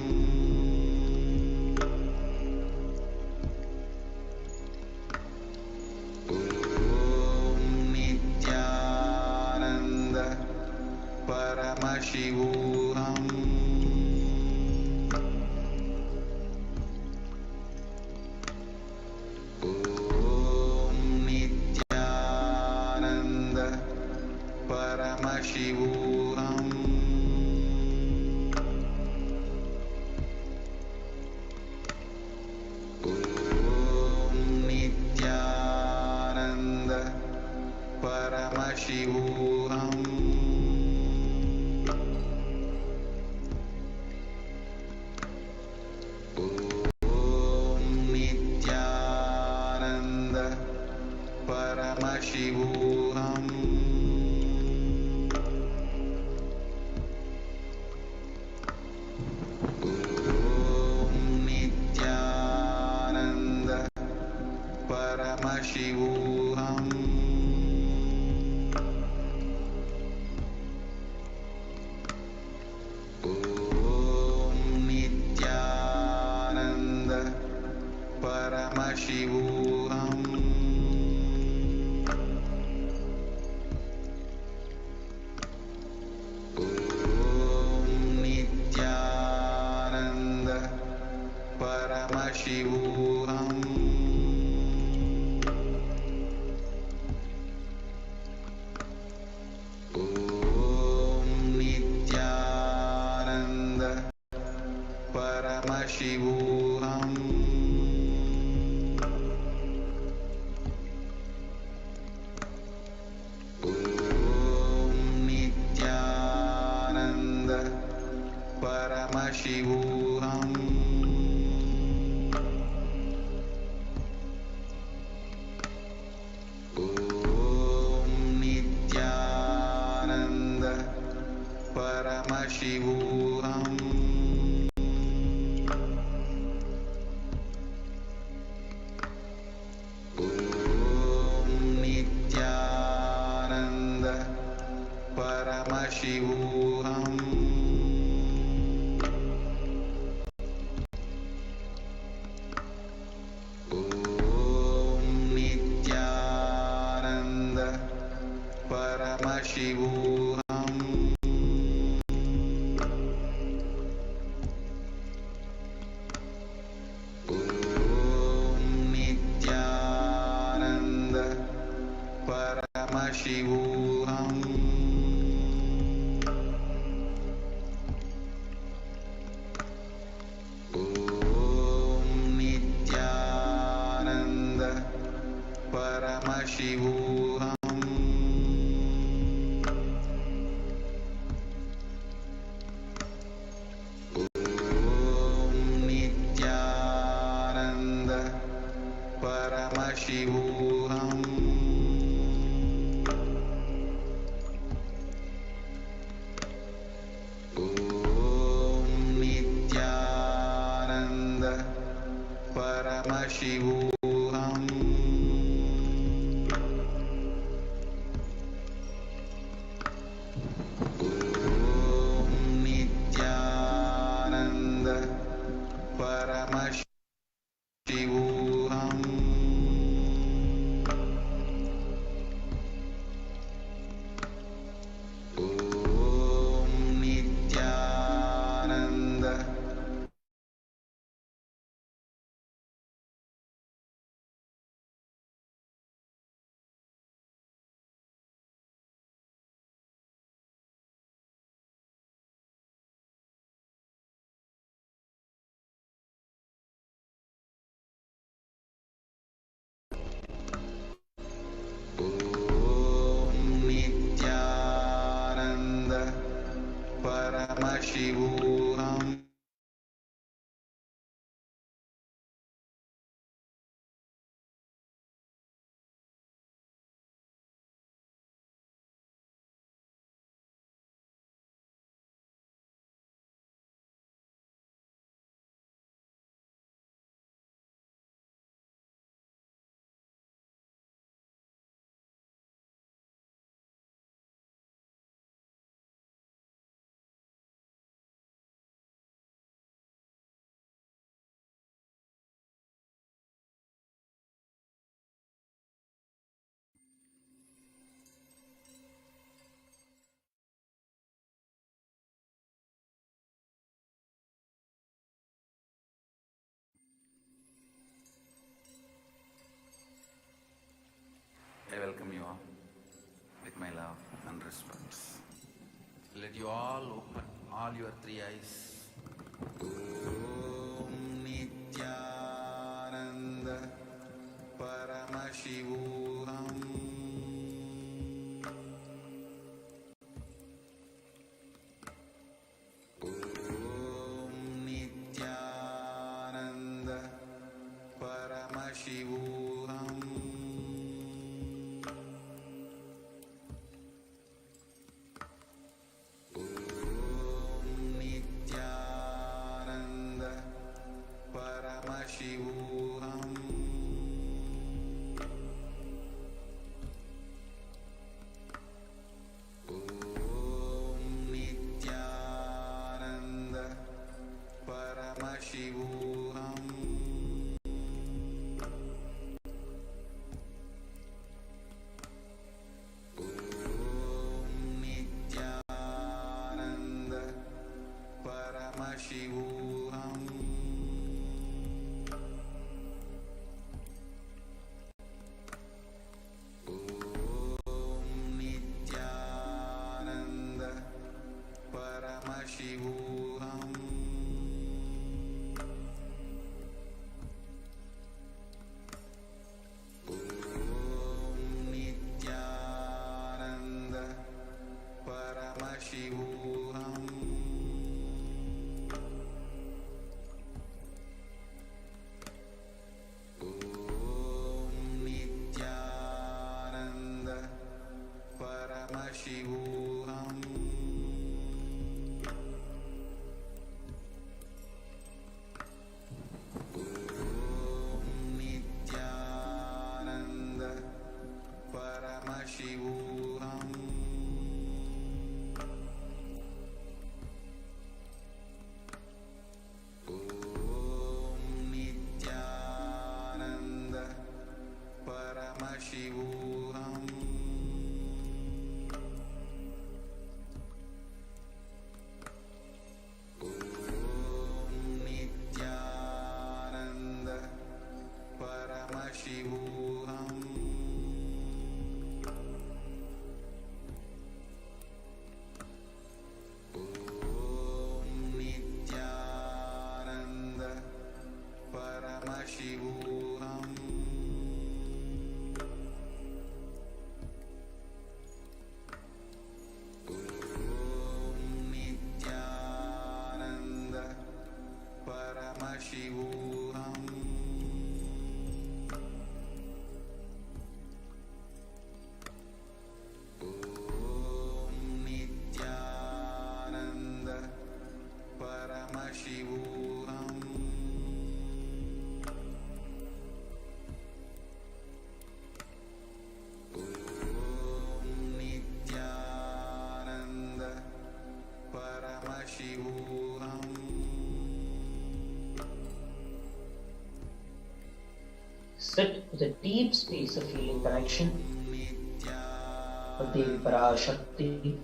S3: Om Nityananda Paramashivoham. Om परमशिवोऽहम् ॐ नित्यानन्द परमशिवोऽहम् नित्यानन्द परमशिवोऽहम् ॐ नित्यानन्द परमशिवोऽहम् ॐ नित्यानन्द परमशिवोऽहम् ॐ नित्यानन्द परमशिवोऽहम् ॐ नित्यानन्द परमशिवोऽहम् ॐ नित्यानन्द परमशिवोऽहम् ॐ नित्यानन्द परमशिवोऽहम् ॐ नित्यानन्द परमशिवोऽहम् ॐ नित्यानन्द परमशिवोऽहम् ॐ नित्यानन्द परमशिवोऽहम् ॐ नित्यानन्द परमशिवोऽहम् ॐ नित्यानन्द परमशिवोऽहम् ॐ नित्यानन्द परमशिवोऽहम् ॐ नित्यानन्द ॐ नित्यानन्द परमशिवोऽहम् I welcome you all with my love and respect. Let you all open all your three eyes. Om Nityananda Paramashivoham.
S1: Sit with a deep space of feeling connection with Devi Parashakti,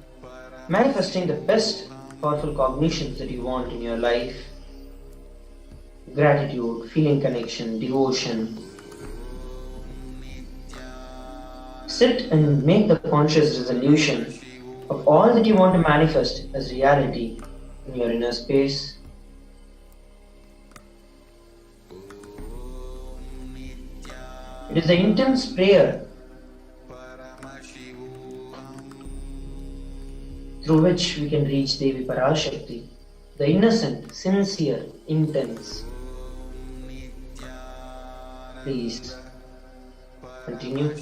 S1: manifesting the best powerful cognitions that you want in your life. Gratitude, feeling connection, devotion. Sit and make the conscious resolution of all that you want to manifest as reality in your inner space. It is the intense prayer through which we can reach Devi Parashakti, the innocent, sincere, intense. Please continue.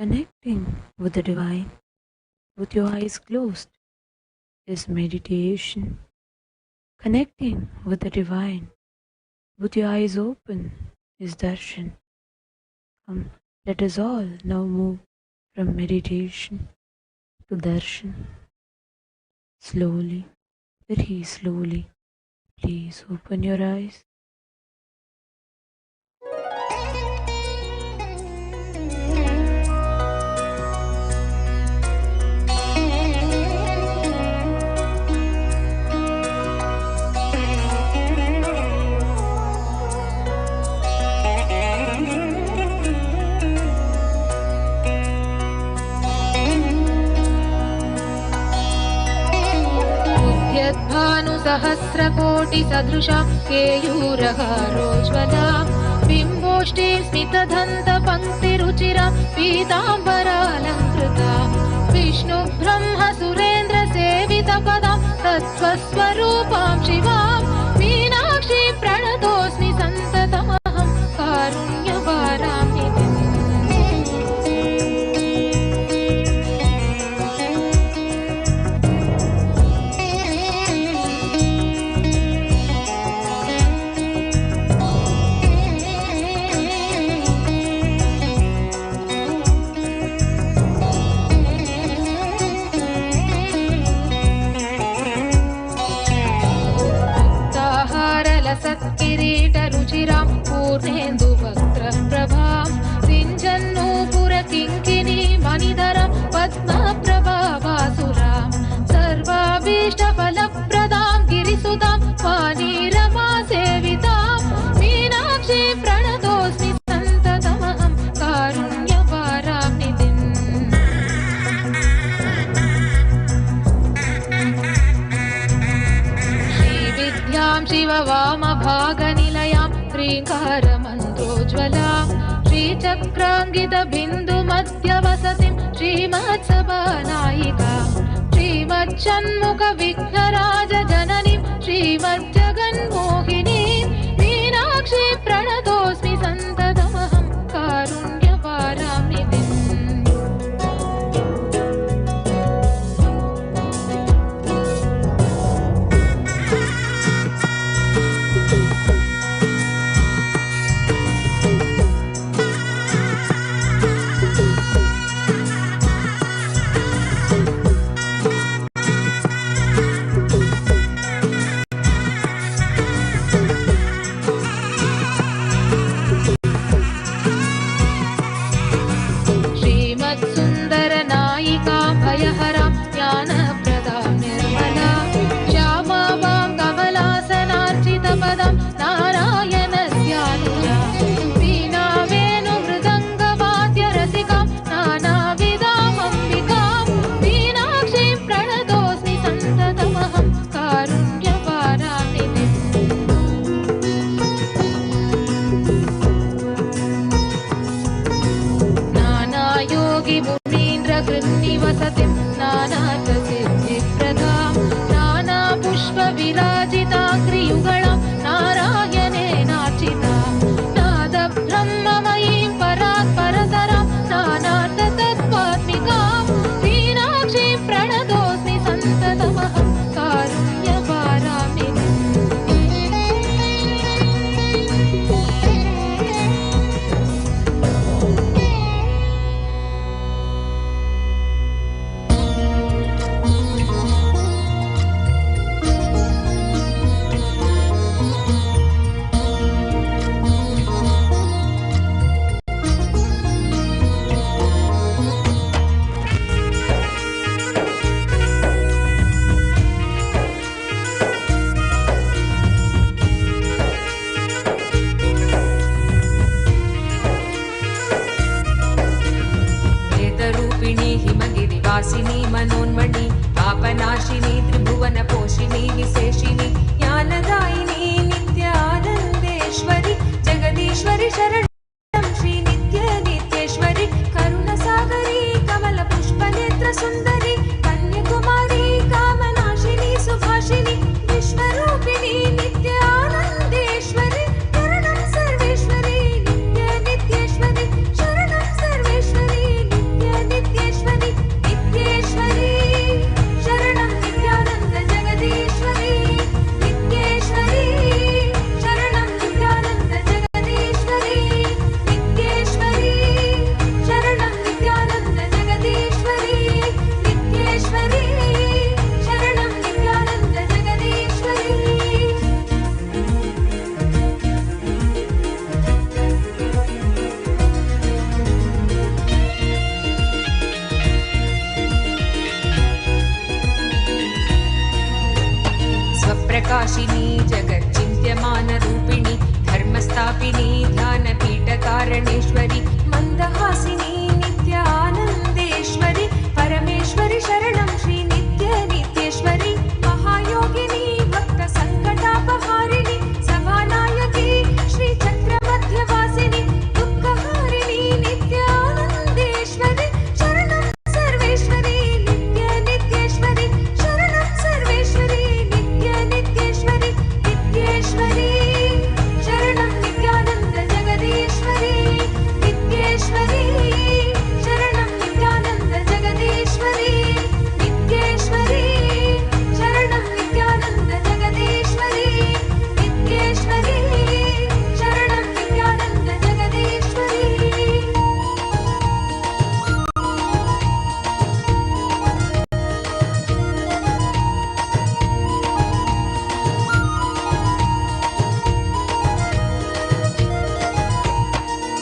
S14: Connecting with the divine with your eyes closed is meditation. Connecting with the divine with your eyes open is darshan. Let us all now move from meditation to darshan. Slowly, very slowly, please open your eyes.
S15: सहस्रकोटिसदृशा केयूरहारोज्ज्वला बिम्बोष्ठीं स्मितदन्तपङ्क्तिरुचिरा पीताम्बरालङ्कृता विष्णुब्रह्मसुरेन्द्रसेवितपदां तत्त्वस्वरूपां शिवां Meenakshi प्रणतोऽस्मि सन्ततमहं कारुण्यवारां निधिम्। सत्किरीटरुचिरां पूर्णेन्दुवक्त्रप्रभां सिञ्जन्नूपुरकिङ्किणी मणिधरां पद्मप्रभावासुरां सर्वाभीष्टफलप्रदां गिरिसुतां वाणीरमा सेवितां मीनाक्षी प्रणतोऽस्मि सन्ततमहं कारुण्यवारां निधिम्। श्रीविद्यां शिववामभागनिलयां श्रीङ्कारमन्त्रोज्ज्वलां श्रीचक्राङ्गितबिन्दुमध्यवसतिं श्रीमत्सभानायिकां श्रीमच्छण्मुखविघ्नराजजननीं श्रीमज्जगन्मोहिनीं मीनाक्षी प्रणतोऽस्मि सन्ततमहं कारुण्यवारां निधिम्। श्रीमत्सुन्दरनायिकां भयहरां ज्ञानप्रदां निर्मलां श्यामां कमलासनार्चितपदां नारायणस्यानुजां वीणावेणुमृदङ्गवाद्यरसिकां नानाविधामम्बिकां मीनाक्षीं प्रणतोऽस्मि सन्ततमहं कारुण्यवारां निधिम्। नानायोगि मुनीन्द्रगृह्निवसतिं नानार्थसिद्धिप्रदां नानापुष्पविराजिताग्रियुगळां नारायणेनार्चितां नादब्रह्ममयीं परात्परतरां नानार्थतत्त्वात्मिकां मीनाक्षीं प्रणतोऽस्मि सन्ततमहं कारुण्यवारां निधिम्।
S16: वेदरूपिणी हिमगिरिवासिनी मनोन्मणि पापनाशिनी त्रिभुवनपोषिणी विशेषिणी ज्ञानदायिनी नित्य आनन्देश्वरि जगदीश्वरि शरणं श्री नित्य नित्येश्वरि करुणसागरी कमलपुष्पनेत्रसुन्दरि कन्याकुमारी कामनाशिनी सुभाषिनी विश्वरूपिणी नित्य आनन्देश्वरि शरणं सर्वेश्वरि नित्य नित्येश्वरि शरणं सर्वेश्वरि नित्य प्रकाशिनी जगच्चिन्त्यमानरूपिणी धर्मस्थापिनी ध्यानपीठकारणेश्वरि मन्दहासिनी नित्यानन्देश्वरि परमेश्वरि शरणं श्री नित्येश्वरि महायोगिनी भक्तसङ्कटापहारिणि सभानायकी श्रीचक्रमध्यवासिनि दुःखहारिणि नित्यानन्देश्वरि शरणं सर्वेश्वरि नित्येश्वरि शरणं सर्वेश्वरि नित्येश्वरि नित्येश्वरि शरणं नित्यानन्द जगदीश्वरि नित्येश्वरि शरणं नित्यानन्द जगदीश्वरि नित्येश्वरि शरणं नित्यानन्द जगदीश्वरि नित्येश्वरि शरणं नित्यानन्द जगदीश्वरि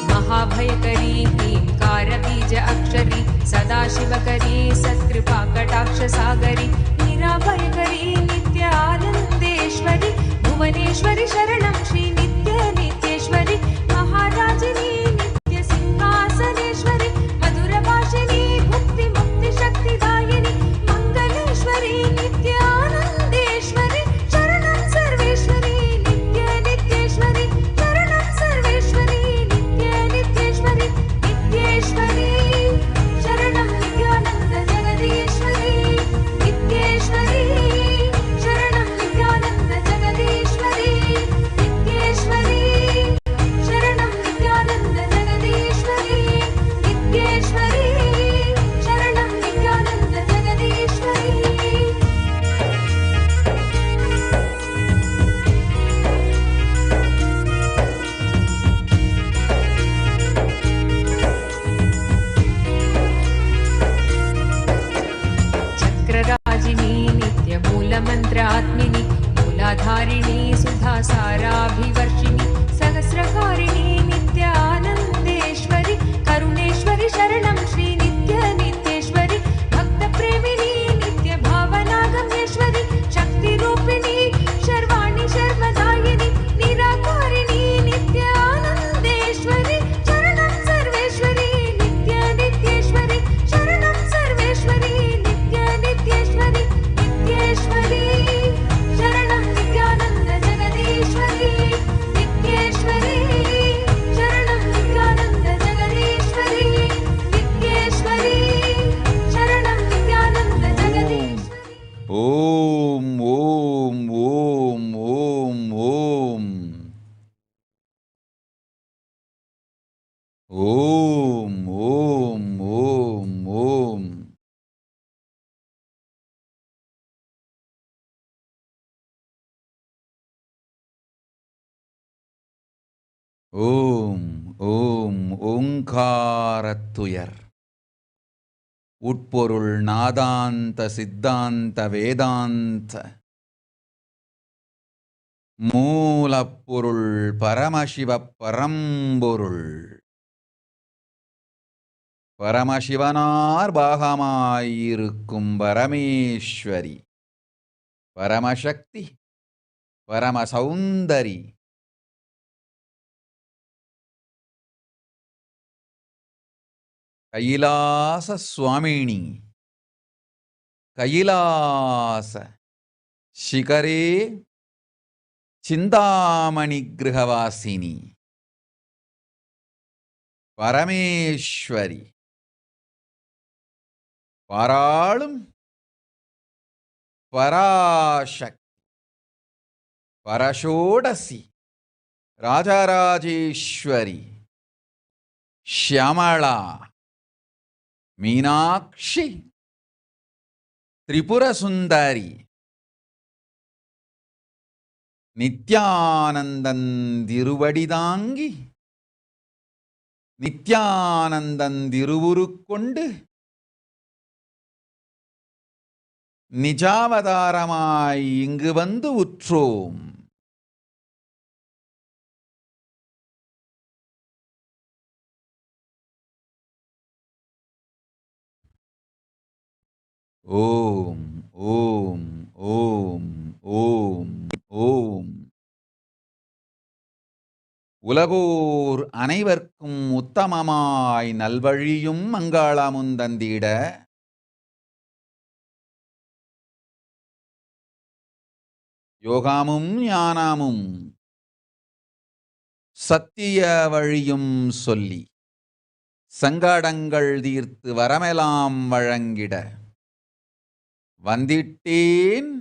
S16: महाभयकरी ह्रीङ्कारबीज अक्षरी सदाशिवकरी सत्कृपाकटाक्षसागरी निराभयकरी नित्यानन्देश्वरि भुवनेश्वरि शरणं श्री नित्येश्वरि महाराजिनी नित्यसिंहासनेश्वरि मधुरभाषिनी भुक्तिमुक्तिशक्तिदायिनि मङ्गलेश्वरि नित्यानन्देश्वरि शरणं सर्वेश्वरि नित्येश्वरि शरणं सर्वेश्वरि नित्येश्वरि नित्येश्वरि शरणं नित्यानन्द जगदीश्वरि नित्येश्वरि शरणं नित्यानन्द जगदीश्वरि नित्येश्वरि शरणं नित्यानन्द जगदीश्वरि नित्येश्वरि शरणं नित्यानन्द जगदीश्वरि चक्रराजिनी नित्यमूलमन्त्रात्मिनि मूलाधारिणी सुधासाराभिवर्षिणि सहस्रकारिणी नित्यानन्देश्वरि करुणेश्वरि शरणं श्री नित्येश्वरि भक्तप्रेमिणी नित्यभावनागम्येश्वरि शक्तिरूपिणी शर्वाणि शर्वदायिनि निराकारिणी नित्यानन्देश्वरि शरणं सर्वेश्वरि नित्येश्वरि शरणं सर्वेश्वरि नित्येश्वरि नित्येश्वरि शरणं नित्यानन्द जगदीश्वरि नित्येश्वरि शरणं नित्यानन्द जगदीश्वरि नित्येश्वरि शरणं नित्यानन्द जगदीश्वरि
S3: ஓம் ஓம் ஓம் ஓம் ஓம் ஓம் ஓம் ஓம் ஓம் ஓம் ஓம் ஓங்காரத்துயர் உட்பொருள் நாதாந்த சித்தாந்த வேதாந்த மூலப்பொருள் பரமசிவ பரம்பொருள் பரமசிவனார் பாகமாயிருக்கும் பரமேஸ்வரி பரமசக்தி பரமசௌந்தரி கைலாச சுவாமினி கைலாச ಶಿಖರೇ ಚಿಂತಾಮಣಿ ಗೃಹವಾಸಿನಿ பரமேஸ்வரி பாராளும் பராசக்தி பரஷோடசி ராஜராஜேஸ்வரி ಶ್ಯಾಮಳಾ மீனாட்சி திரிபுர சுந்தரி நித்யானந்தன் திருவடிதாங்கி நித்யானந்தன் திருவுருக்கொண்டு நிஜாவதாரமாய் இங்கு வந்து உற்றோம். ஓம் ஓம் ஓம் ஓம் ஓம். உலகோர் அனைவர்க்கும் உத்தமமாய் நல்வழியும் மங்களமும் தந்திட யோகாமும் ஞானமும் சத்திய வழியும் சொல்லி சங்கடங்கள் தீர்த்து வரமெலாம் வழங்கிட வந்திட்டேன்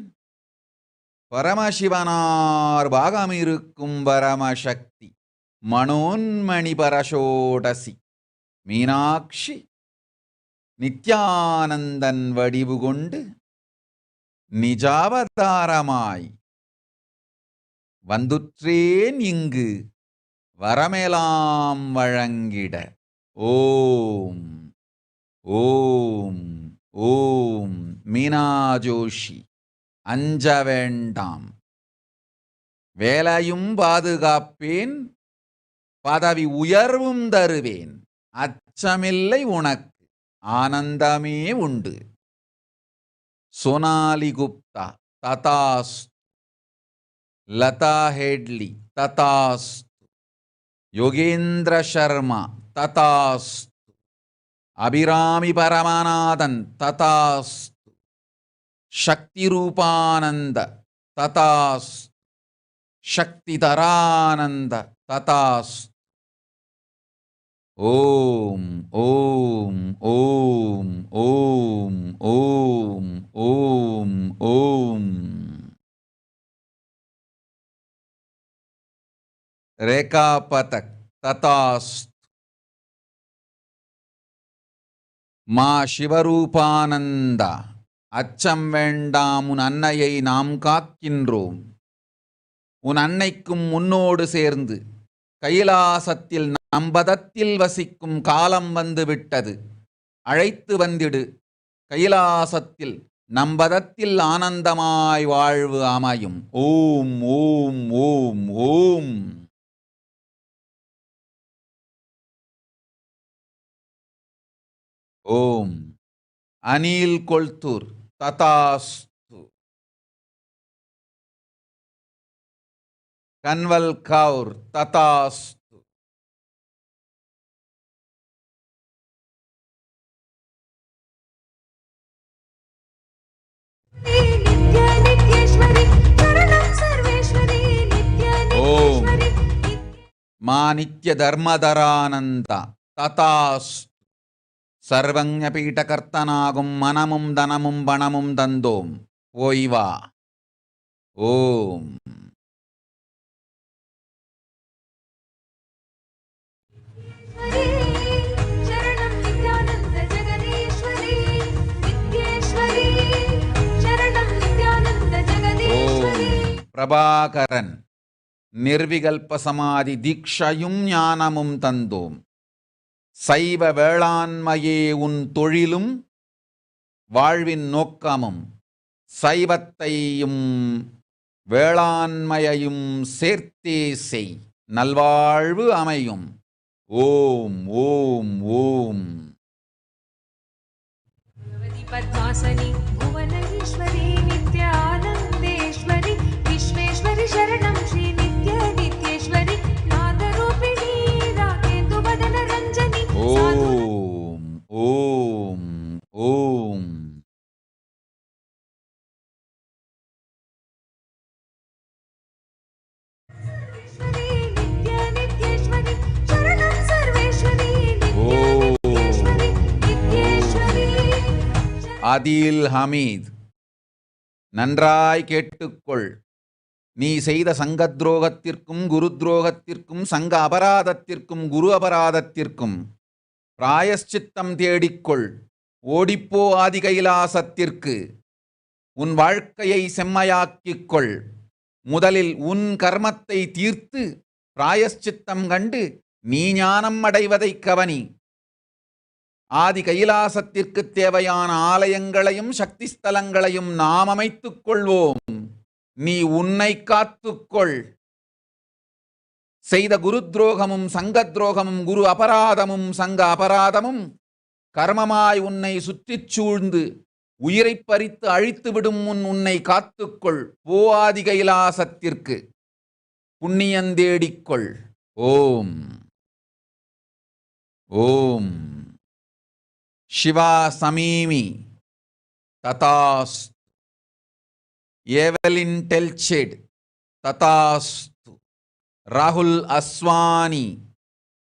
S3: பரமசிவனார் பாகமிருக்கும் பரமசக்தி மனோன்மணி பரஷோடசி மீனாட்சி நித்யானந்தன் வடிவு கொண்டு நிஜாவதாரமாய் வந்துற்றேன் இங்கு வரமெலாம் வழங்கிட. ஓம் ஓம் ஓம். மீனா ஜோஷி. அஞ்ச வேண்டாம், வேலையும் பாதுகாப்பேன், பதவி உயர்வும் தருவேன், அச்சமில்லை உனக்கு, ஆனந்தமே உண்டு. சோனாலி குப்தா ததாஸ்து. லதா ஹெட்லி ததாஸ்து. யோகேந்திர சர்மா ததாஸ்து. அபிராமி பரமநாதன் ததாஸ்து. சக்தி ரூபானந்த ததாஸ்து. சக்திதரானந்த ததாஸ்து. ஓம் ஓம் ஓம் ஓம் ஓம் ஓம் ஓம். ரேகா பதக் ததாஸ்து. மா சிவரூபானந்தா, அச்சம் வேண்டாம், உன் அன்னையை நாம் காக்கின்றோம். உன் அன்னைக்கும் உன்னோடு சேர்ந்து கைலாசத்தில் நம்பதத்தில் வசிக்கும் காலம் வந்து விட்டது. அழைத்து வந்திடு, கைலாசத்தில் நம்பதத்தில் ஆனந்தமாய் வாழ்வு அமையும். ஓம் ஓம் ஓம் ஓம். ஓம். அனில் கொல்தூர் ததாஸ்து. கன்வல் கவுர் ததாஸ்து. ஓம். மா நித்ய தர்மதரானந்த ததாஸ்து. சர்வஞ பீட்டகர்த்தனாகும் மனமும் தனமும் பணமும் தந்தோம், போய் வா. ஓம். பிரபாகரன் நிர்விகல்ப சமாதி தீக்ஷையும் ஞானமும் தந்தோம். சைவ வேளாண்மையே உன் தொழிலும் வாழ்வின் நோக்கமும். சைவத்தையும் வேளாண்மையையும் சேர்த்தே செய், நல்வாழ்வு அமையும். ஓம் ஓம் ஓம்.
S16: பத்மாசனி புவனேஸ்வரி நித்ய ஆனந்தேஸ்வரி விஸ்வேஸ்வரி சரணம் ஸ்ரீ நித்ய நித்யேஸ்வரி நாதரூபிணி ராகேந்து வதன ரஞ்சனி.
S3: ஓம் ஓம் ஓம்.
S16: நித்ய நித்யேஸ்வரி சரணம் சர்வேஸ்வரி நித்யேஸ்வரி.
S3: அதில் ஹமீத். நன்றாய் கேட்டுக்கொள். நீ செய்த சங்க துரோகத்திற்கும் குரு துரோகத்திற்கும் சங்க அபராதத்திற்கும் குரு அபராதத்திற்கும் பிராயஷ்சித்தம் தேடிக்கொள். ஓடிப்போ ஆதி கைலாசத்திற்கு. உன் வாழ்க்கையை செம்மையாக்கிக்கொள். முதலில் உன் கர்மத்தை தீர்த்து பிராயஷ்சித்தம் கண்டு நீ ஞானம் அடைவதை கவனி. ஆதி கைலாசத்திற்கு தேவையான ஆலயங்களையும் சக்தி ஸ்தலங்களையும் நாம் அமைத்துக் கொள்வோம். நீ உன்னை காத்துக்கொள். செய்த குரு துரோகமும் சங்க துரோகமும் குரு அபராதமும் சங்க அபராதமும் கர்மமாய் உன்னை சுற்றிச் சூழ்ந்து உயிரை பறித்து அழித்துவிடும் முன் உன்னை காத்துக்கொள். போஆதி கைலாசத்திற்கு புண்ணியந்தேடிக்கொள். ஓம் ஓம் சிவா சமீமி ததாஸ்து. ஏவலின் டெல்செட் ததாஸ்து. ராகுல் அஸ்வானி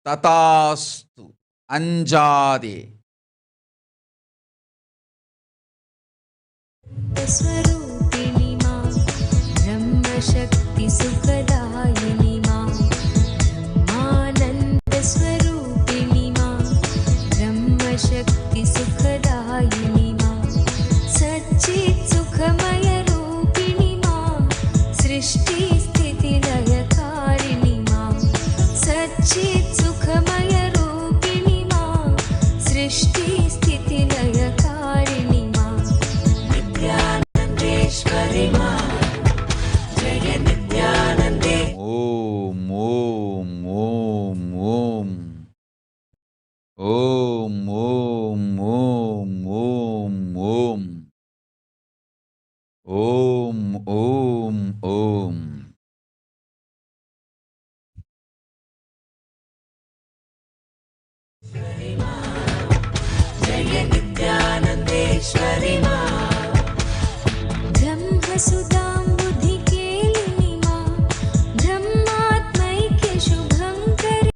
S3: ததாஸ்து. அஞ்சாதே.
S16: स्वरूपिणी मां ब्रह्मशक्ति सुखदायिनी मां ब्रह्मानन्दस्वरूपिणी मां ब्रह्मशक्ति सुखदायिनी मां सच्चित् सुखमयरूपिणी मां सृष्टिस्थितिलयकारिणी मां सच्चित् सुखमयरूपिणी मां सृष्टिस्थितिलयकारिणी मां नित्यानन्देश्वरि मां जय नित्यानन्दे.
S3: ஓம் ஓம் ஓம் ஓம் ஓம் ஓம் ஓம் ஓம் ஓம் ஓம் ஓம் ஓம்.
S16: जय नित्यानन्देश्वरि मां ब्रह्मसुधां बुद्धिकेलिनी मां ब्रह्मात्मैक्य शुभङ्करि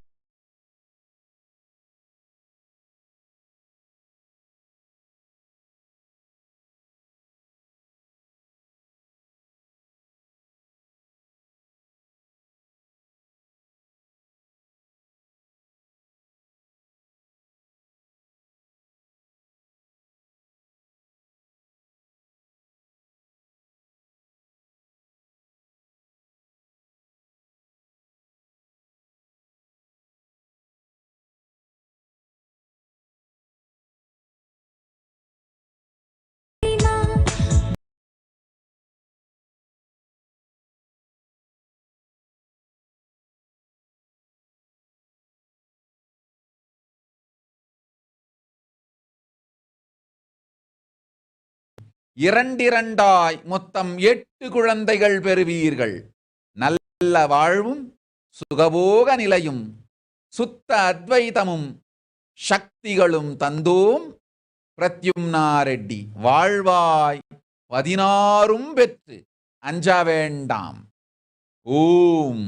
S3: இரண்டிரண்டாய் மொத்தம் 8 குழந்தைகள் பெறுவீர்கள். நல்ல வாழ்வும் சுகபோக நிலையும் சுத்த அத்வைதமும் சக்திகளும் தந்தோம் பிரத்யும்னா ரெட்டி. வாழ்வாய் 16 பெற்று அஞ்ச வேண்டாம். ஓம்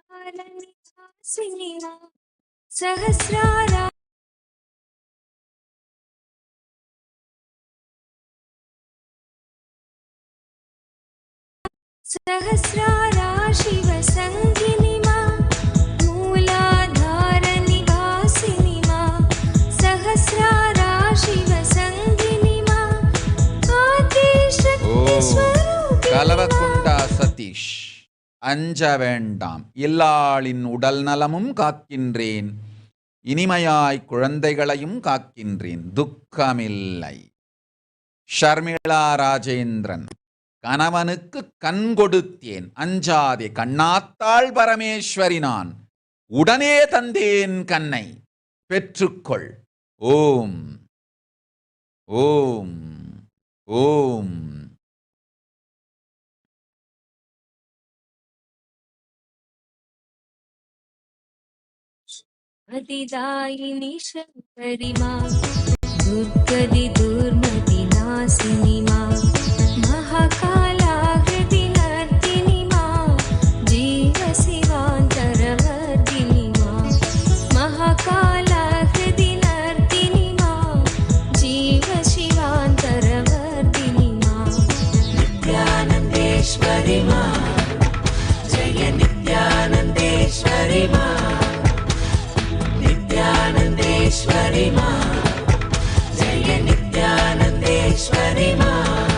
S16: कालनिवासिनी मां सहस्रारा सहस्रारा शिवसङ्गिनी मां मूलाधारनिवासिनी मां सहस्रारा शिवसङ्गिनी मां आदिशक्ति
S3: ஓம்
S16: स्वरूपिणी
S3: கலவக்குண்டா சதீஷ். அஞ்ச வேண்டாம். இல்லாளின் உடல் நலமும் காக்கின்றேன். இனிமையாய் குழந்தைகளையும் காக்கின்றேன். துக்கமில்லை. ஷர்மிளா ராஜேந்திரன். கணவனுக்கு கண் கொடுத்தேன். அஞ்சாதே. கண்ணாத்தாள் பரமேஸ்வரி நான். உடனே தந்தேன் கண்ணை. பெற்றுக்கொள். ஓம் ஓம் ஓம்.
S16: अतिदायिनी शङ्करि मां दुर्गति दुर्मति नाशिनी मां महाकालाकृति नर्तिनी मां जीवशिवान्तरवर्धिनी मां महाकालाकृति नर्तिनी मां जीवशिवान्तरवर्धिनी मां नित्यानन्देश्वरि मां जय नित्यानन्देश्वरि मां नित्यानन्देश्वरि मां जय नित्यानन्देश्वरि मां.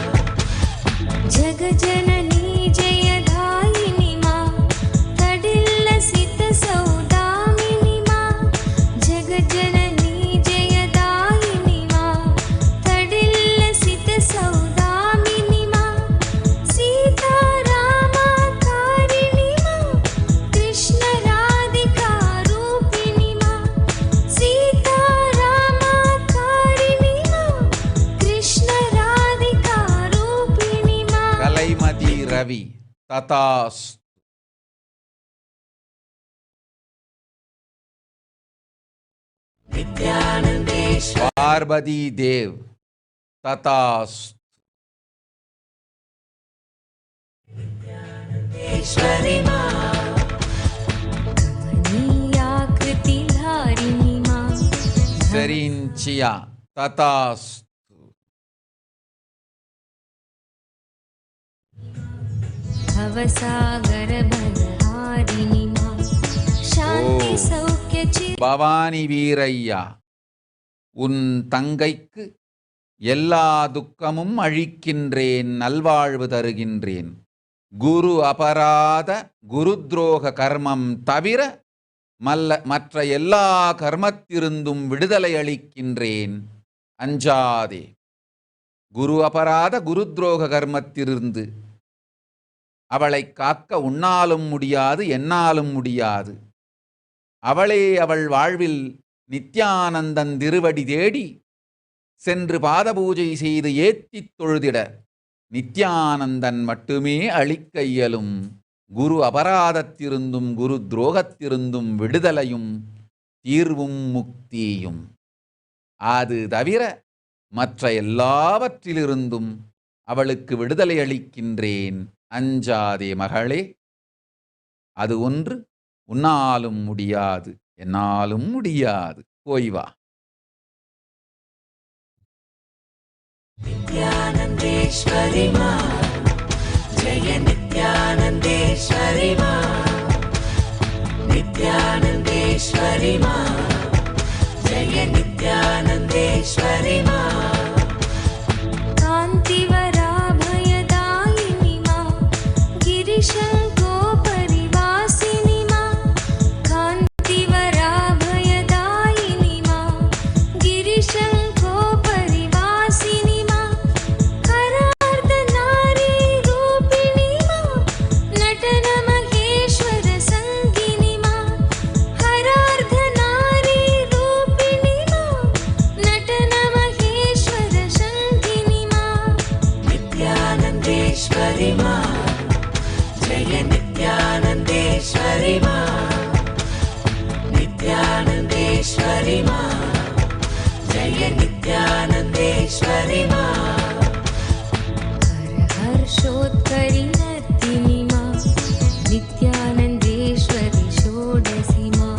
S3: तथास्तु। पार्वती देव तथास्तु।
S16: कमनीयाकृतिधारिणी मां
S3: शरींचिया तथास्तु।
S16: भवसागरभवहारिणी मां शान्ति सौख्य
S3: பவானி வீரையா, உன் தங்கைக்கு எல்லா துக்கமும் அழிக்கின்றேன், நல்வாழ்வு தருகின்றேன். குரு அபராத குரு துரோக கர்மம் தவிர மற்ற எல்லா கர்மத்திருந்தும் விடுதலை அளிக்கின்றேன், அஞ்சாதே. குரு அபராத குரு துரோக கர்மத்திலிருந்து அவளை காக்க உன்னாலும் முடியாது, என்னாலும் முடியாது. அவளே அவள் வாழ்வில் நித்யானந்தன் திருவடி தேடி சென்று பாத பூஜை செய்து ஏத்தித் தொழுதிட நித்யானந்தன் மட்டுமே அளிக்க இயலும் குரு அபராதத்திருந்தும் குரு துரோகத்திருந்தும் விடுதலையும் தீர்வும் முக்தியும். அது தவிர மற்ற எல்லாவற்றிலிருந்தும் அவளுக்கு விடுதலை அளிக்கின்றேன், அஞ்சாதே மகளே. அது ஒன்று உன்னாலும் முடியாது, என்னாலும் முடியாது. போய் வா.
S16: नित्यानन्देश्वरि मा जय नित्यानन्देश्वरि मा नित्यानन्देश्वरि मा जय नित्यानन्देश्वरि मा कान्तिवराभयदायिनि मा गिरिशङ्कोपरिवासिनि मा कान्तिवराभयदायिनि मा गिरिशङ्कोपरिवासिनि नित्यानन्देश्वरि मा नित्यानन्देश्वरि मा जय नित्यानन्देश्वरि मा हर्षोत्करि नर्तिनि मा नित्यानन्देश्वरि षोडशि मा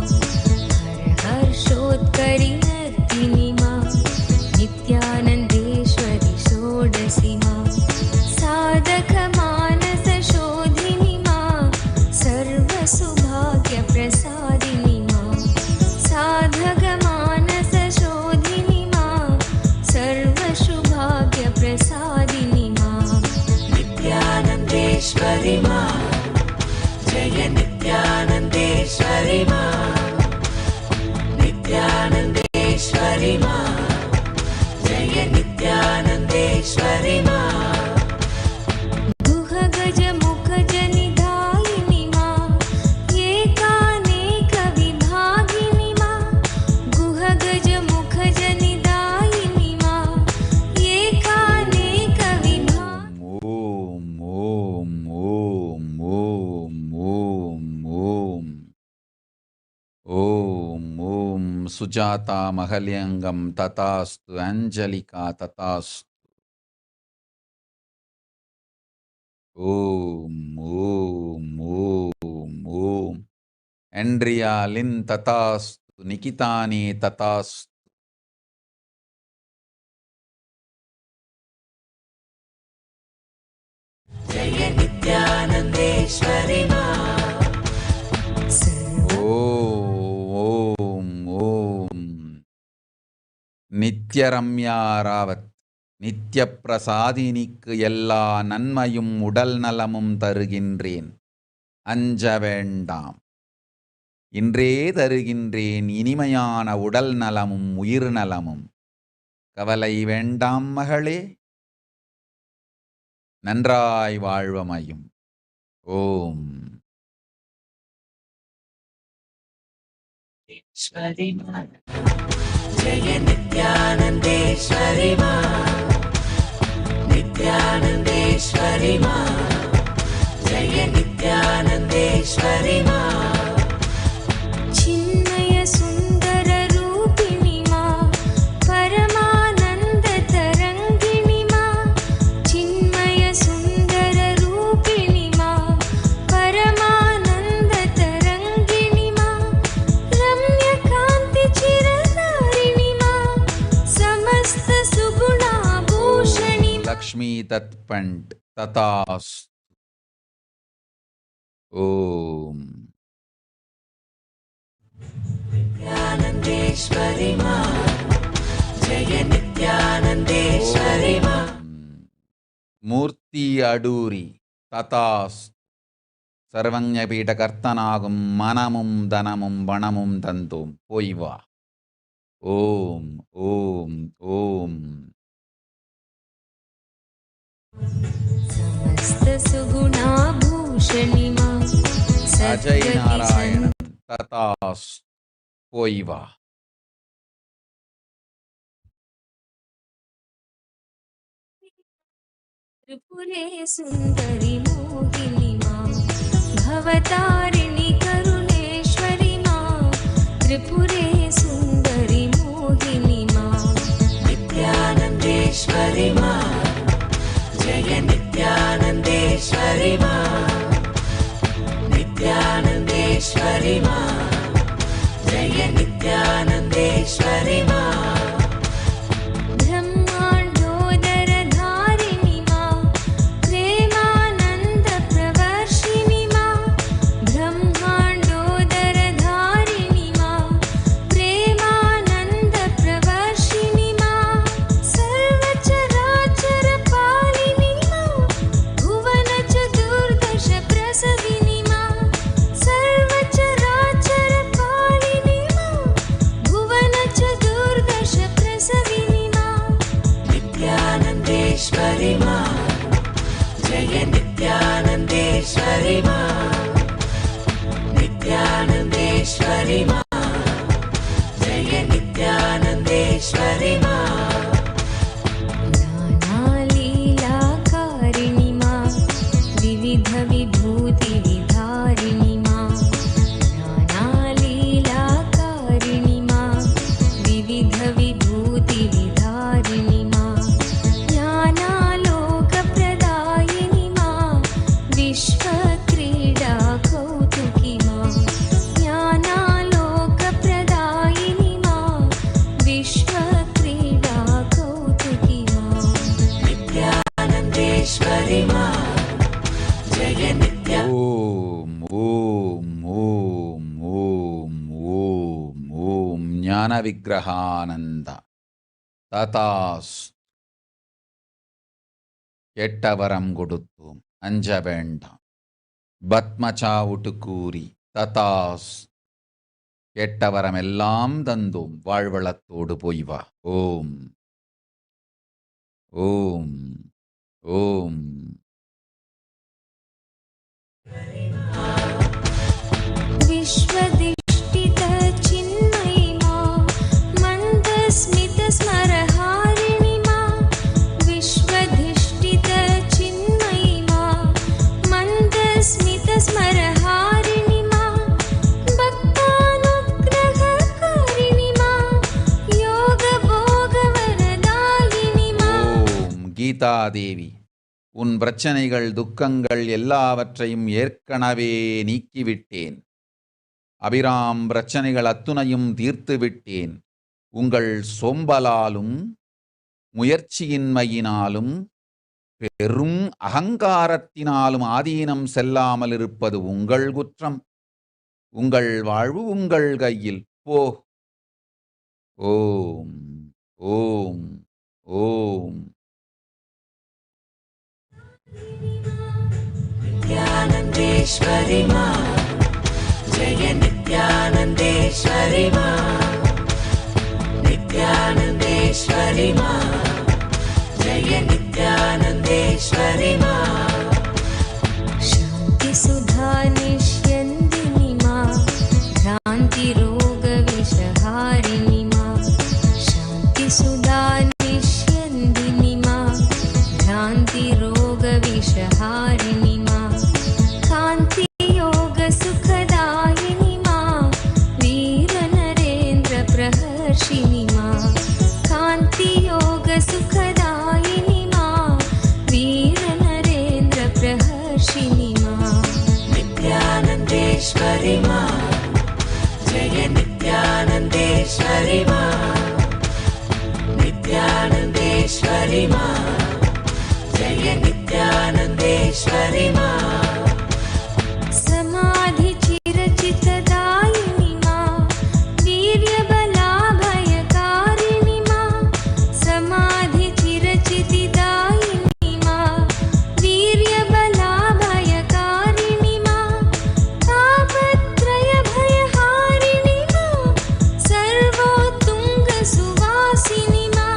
S16: हर्षोत्करि नर्तिनि मा नित्यानन्देश्वरि षोडशि मा साधक मानस शोधिनि मा सर्वसुभाग्य प्रसादिनि मा साधक मानस शोधिनि मा सर्वसुभाग्य प्रसादिनि मा नित्यानन्देश्वरि मा जय नित्यानन्देश्वरि मा नित्यानन्देश्वरि मा जय नित्यानन्देश्वरि मा गजमुखजनिधायिनि मा एकानेकविभागिनि मा गुहगजमुखजनिधायिनि मा एकानेकविभागिनि।
S3: ओम ओम ओम ओम ओम ओम ओम ओम सुजाता महल्यंगम तथास्तु, अंजलिका तथास्तु। ओम ओम ओम ओम एंड्रिया लिन तथास्तु, निकितानी तथास्तु।
S16: जय नित्यानन्देश्वरि मा
S3: ओम ओम நித்யரம்யா ராவத், நித்ய பிரசாதினிக்கு எல்லா நன்மையும் உடல் நலமும் தருகின்றேன், அஞ்ச வேண்டாம். இன்றே தருகின்றேன் இனிமையான உடல் நலமும் உயிர் நலமும். கவலை வேண்டாம் மகளே, நன்றாய் வாழ்வமையும். ஓம்
S16: जय नित्यानन्देश्वरि मा नित्यानन्देश्वरि मा जय
S13: नित्यानन्देश्वरि मा चिन्मय सुन्दर रूपिणि मा परमानन्द तरङ्गिणि मा चिन्मय सुन्दर रूपिणि मा परमानन्द तरङ्गिणि मा रम्यकान्ति चिरधारिणि मा समस्त सुगुणाभूषणि
S3: लक्ष्मी तत्पंड तथास्तु। ओम
S13: नित्यानन्देश्वरि मा जय नित्यानन्देश्वरि मा
S3: மூர்த்தி அடூரி ததாஸ்து. சர்வஞபீடகர்த்தனாகும் மனமும் தனமும் வனமும் தந்தோம் போய் வா. ஓம் ஓம் ஓம்.
S13: समस्त सुगुणाभूषणि मा
S3: அஜய் நாராயணன் ததாஸ்து போய் வா.
S13: त्रिपुरे सुन्दरि मोहिनि मा भवतारिणि करुणेश्वरि मा त्रिपुरे सुन्दरि मोहिनि मा नित्यानन्देश्वरि मा जय नित्यानन्देश्वरि मा नित्यानन्देश्वरि मा जय नित्यानन्देश्वरि मा ब्रह्माण्डोदर धारिणि मा प्रेमानन्द प्रवर्षिणि मा ब्रह्माण्डोदर धारिणि मा प्रेमानन्द प्रवर्षिणि मा सर्वचराचर पालिनि मा भुवन चतुर्दश प्रसविनि मा सर्वचराचर पालिनि मा भुवन चतुर्दश प्रसविनि मा नित्यानन्देश्वरि मा जय नित्यानन्देश्वरि मा नित्यानन्देश्वरि मा जय नित्यानन्देश्वरि मा नानालीलाकारिणि मा विविध विभूति विधारिणि मा नानालीलाकारिणि मा विविध विभूति विधारिणि मा ज्ञानालोकप्रदायिनि मा विश्वक्रीडा कौतुकी मा ज्ञानालोकप्रदायिनि मा विश्वक्रीडा कौतुकी मा नित्यानन्देश्वरि मा जय नित्या
S3: ஓம் ஓம் ஓம் ஓம் ஓம் ஓம் ஞான விக்கிரகானந்த ததாஸ்து. கெட்டவரம் கொடுத்தோம் அஞ்ச வேண்டாம். பத்மச்சாவுட்டு கூறி ததாஸ்து. கெட்டவரம் எல்லாம் தந்தோம் வாழ்வளத்தோடு போய் வா. ஓம் ஓம் ஓம்.
S13: विश्वदिष्टित चिन्मयि मा मन्दस्मित स्मरहारिणि मा विश्वधिष्ठित चिन्मयि मा मन्दस्मित स्मरहारिणि मा भक्तानुग्रहकारिणि मा योगभोगवरदायिनि मा
S3: ஓம் கீதாதேவி, உன் பிரச்சனைகள் துக்கங்கள் எல்லாவற்றையும் ஏற்கனவே நீக்கிவிட்டேன். அபிராம் பிரச்சனைகள் அத்துணையும் தீர்த்து விட்டேன். உங்கள் சோம்பலாலும் முயற்சியின்மையினாலும் பெரும் அகங்காரத்தினாலும் ஆதீனம் செல்லாமல் இருப்பது உங்கள் குற்றம். உங்கள் வாழ்வு உங்கள் கையில். போ. ஓம் ஓம் ஓம்.
S13: नित्यानन्देश्वरि मा जय नित्यानन्देश्वरि मा नित्यानन्देश्वरि मा जय नित्यानन्देश्वरि मा शान्तिसुधा निष्यन्दिनि मा भ्रान्तिरोगविषहारिणि मा शान्तिसुधा निष्यन्दिनि मा भ्रान्तिरोगविषहारिणि मा कान्तियोगस
S17: नित्यानन्देश्वरि मा नित्यानन्देश्वरि मा जय नित्यानन्देश्वरि मा
S13: समाधि चिरचितदायिनि मा वीर्यबलाभयकारिणि मा समाधि चिरचितिदायिनि मा वीर्यबलाभयकारिणि मा तापत्रयभयहारिणि मा सर्वोत्तुङ्गसुवासिनि मा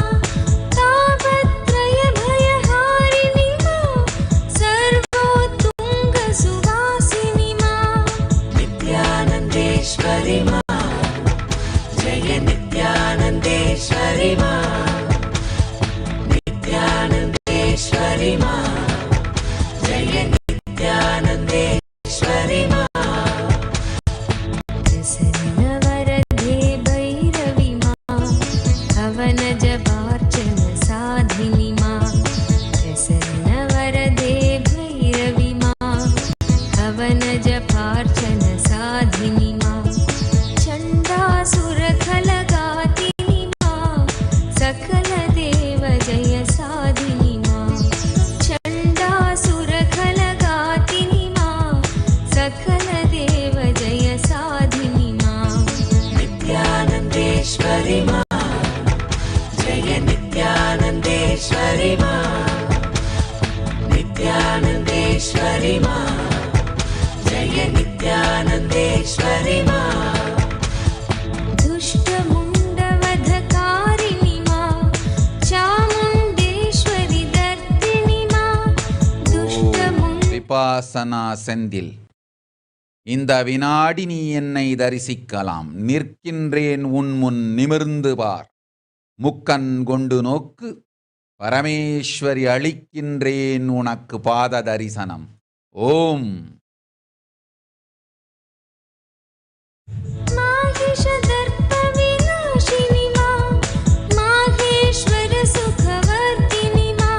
S13: तापत्रयभयहारिणि मा सर्वोत्तुङ्गसुवासिनि मा
S17: नित्यानन्देश्वरि मा जय नित्यानन्देश्वरि मा नित्यानन्देश्वरि मा जय नित्यानन्देश्वरि मा
S13: प्रसन्नवरदे भैरवि मा हवनजपार्चन साधिनि मा प्रसन्नवरदे भैरवि मा हवनजपार्चन साधिनि मा चण्डासुरखलगातिनि मा सकलदेव जय साधिनि मा चण्डासुरखलगातिनि मा सकलदेव जय साधिनि मा
S17: नित्यानन्देश्वरि मा जय नित्यानन्देश्वरि मा नित्यानन्देश्वरि मा जय नित्यानन्देश्वरि मा
S13: दुष्टमुण्डवधकारिणि मा चामुण्डेश्वरि दर्दिनि मा
S3: விபாசனா செந்தில். இந்த வினாடி நீ என்னை தரிசிக்கலாம். நிற்கின்றேன் உன் முன் நிமிர்ந்து பார். முக்கண் கொண்டு நோக்கு. பரமேஸ்வரி அளிக்கின்றேன் உனக்கு பாத தரிசனம். ஓம்.
S13: माहिषदर्पविनाशिनि मा माहेश्वर सुखवर्धिनि मा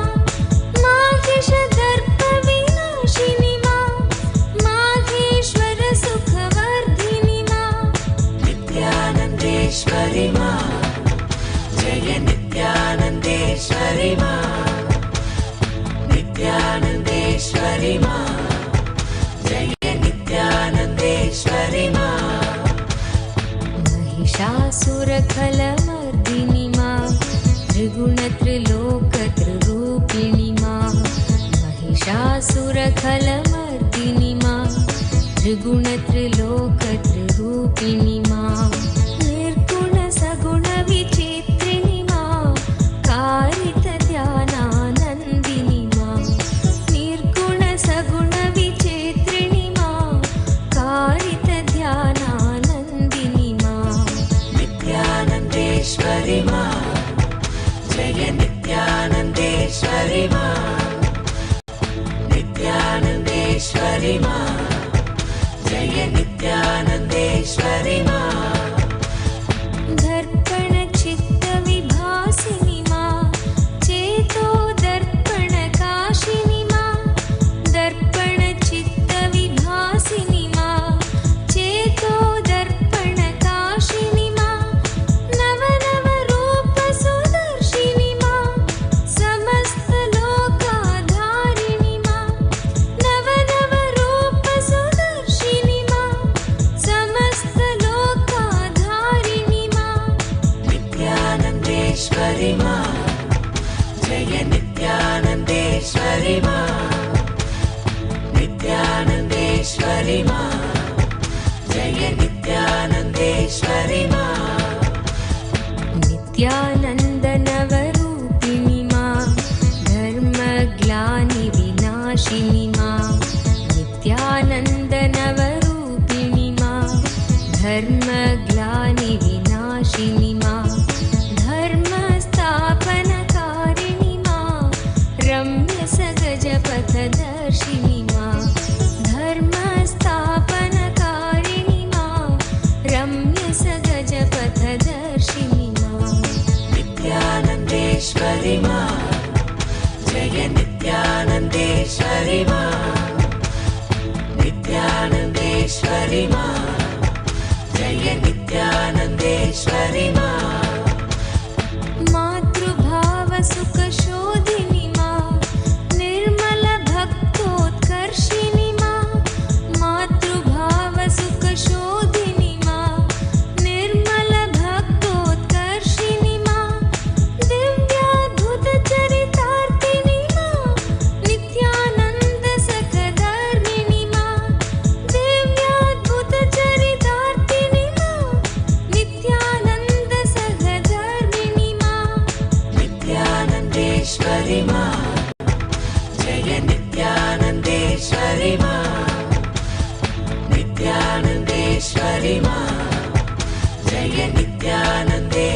S13: माहिषदर्पविनाशिनि मा माहेश्वर सुखवर्धिनि मा
S17: नित्यानन्देश्वरि मा जय नित्यानन्देश्वरि मा नित्यानन्देश्वरि मा जय नित्यानन्देश्वरि मा
S13: महिषासुरखलमर्दिनि मा त्रिगुणत्रिलोकत्रिरूपिणि मा महिषासुरखलमर्दिनि मा त्रिगुणत्रिलोकत्रिरूपिणि मा निर्गुणसगुणविचित्रिणि मा कारितध्यानानन्दिनि मा निर्गुणसगुणविचित्रिणि मा कारितध्यानानन्दिनि मा
S17: नित्यानन्देश्वरि मा जय नित्यानन्देश्वरि मा नित्यानन्देश्वरि मा जय नित्यानन्देश्वरि मा
S13: दर्पणचित्तविभासिनि मा चेतो दर्पणकाशिनि मा दर्पणचित्तविभासिनि मा चेतो दर्पणकाशिनि मा नवनवरूपसुदर्शिनि मा समस्तलोकाधारिणि मा नवनवरूपसुदर्शिनि मा समस्तलोकाधारिणि मा
S17: नित्यानन्देश्वरि मा जय नित्यानन्देश्वरि मा नित्यानन्देश्वरि मा जय नित्यानन्देश्वरि मा
S13: नित्यानन्दनवरूपिणि मा धर्मग्लानिविनाशिनि मा नित्यानन्दनवरूपिणि मा धर्मग्लानिविनाशिनि मा धर्मस्थापनकारिणि मा रम्यसगजपथदर्शिनि मा धर्मस्थापनकारिणि मा रम्यसगजपथदर्शिनि मा
S17: नित्यानन्देश्वरि मा जय नित्यानन्देश्वरि मा नित्यानन्देश्वरि मा जय नित्यानन्दे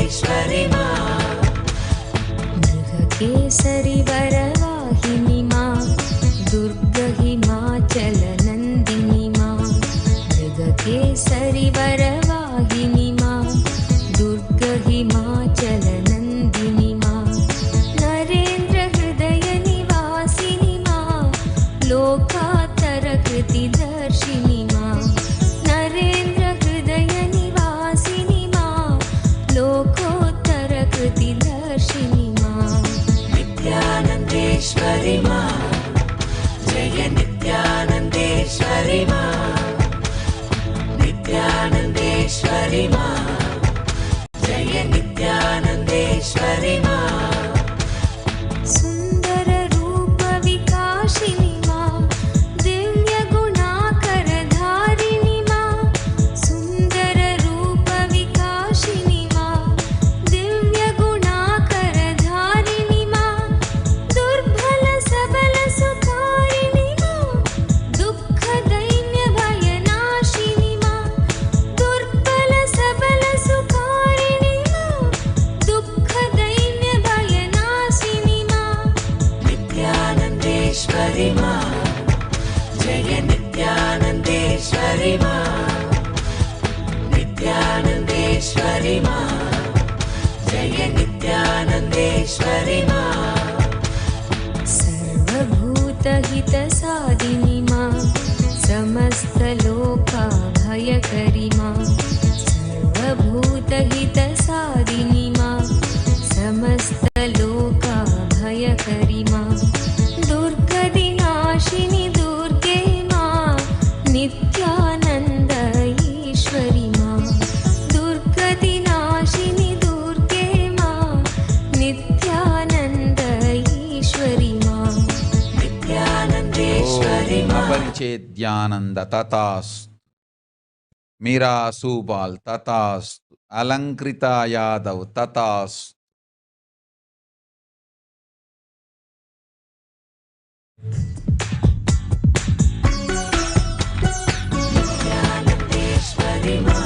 S17: नित्यानन्देश्वरि मा मृगकेसरि वरवाहिनि मा दुर्गहिमाचलनन्दिनि मा मृगकेसरि वरवाहिनि मा दुर्गहिमाचलनन्दिनि मा नरेन्द्रहृदयनिवासिनि मा लोकात्तरकृतिदर्शिनि मा नरेन्द्रहृदयनिवासिनि मा लोकोत्तरकृतिदर्शिनि मा नित्यानन्देश्वरि मा जय नित्यानन्देश्वरि मा नित्यानन्देश्वरि मा जय नित्यानन्देश्वरि मा सुन्दररूपविकासिनि मा दिव्यगुणाकरधारिणि मा सुन्दररूपविकासिनि मा दिव्यगुणाकरधारिणि मा दुर्बलसबलसुखारिणि मा दुःखदैन्यभयनाशिनि मा दुर्बलसबलसुखारिणि मा दुःखदैन्यभयनाशिनि मा नित्यानन्देश्वरि मा जय नित्यानन्देश्वरि मा नित्यानन्देश्वरि मा जय नित्यानन्देश्वरि मा सर्वभूतहितसादिनि मा समस्तलोकाभयकरि मा सर्वभूतहितसादिनि मा समस्तलोकाभयकरि मा दुर्गतिनाशिनि दुर्गे मा नित्यानन्द ईश्वरि मा दुर्गतिनाशिनि दुर्गे मा नित्यानन्द ईश्वरि मा नित्यानन्देश्वरि मा
S3: अपरिचेद्यानंद तथास्तु मीरा सूबाल तथास्तु अलंकृता यादव तथास्तु
S17: नित्यानन्देश्वरि मा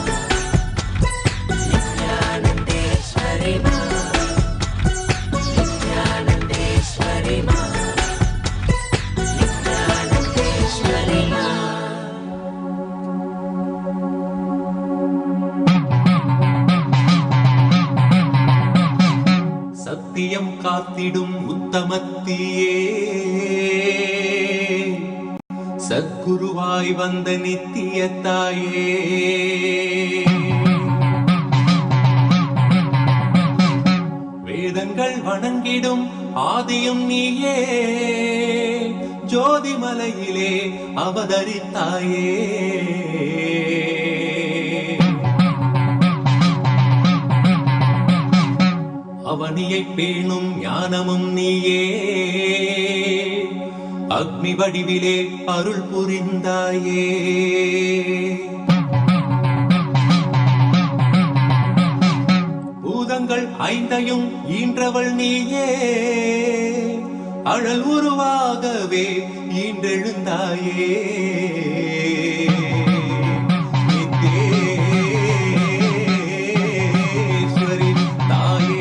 S17: नित्यानन्देश्वरि मा नित्यानन्देश्वरि मा नित्यानन्देश्वरि मा
S18: சத்தியம் காத்திடும் உத்தமத்தியே சத்குருவாய் வந்த நித்திய தாயே வேதங்கள் வணங்கிடும் ஆதியும் நீயே ஜோதிமலையிலே அவதரித்தாயே அவனியை பேணும் ஞானமும் நீயே அக்னி வடிவிலே அருள் புரிந்தாயே பூதங்கள் ஐந்தையும் ஈன்றவள் நீயே அழல் உருவாகவே ஈன்றெழுந்தாயே நித்யேஸ்வரி தாயே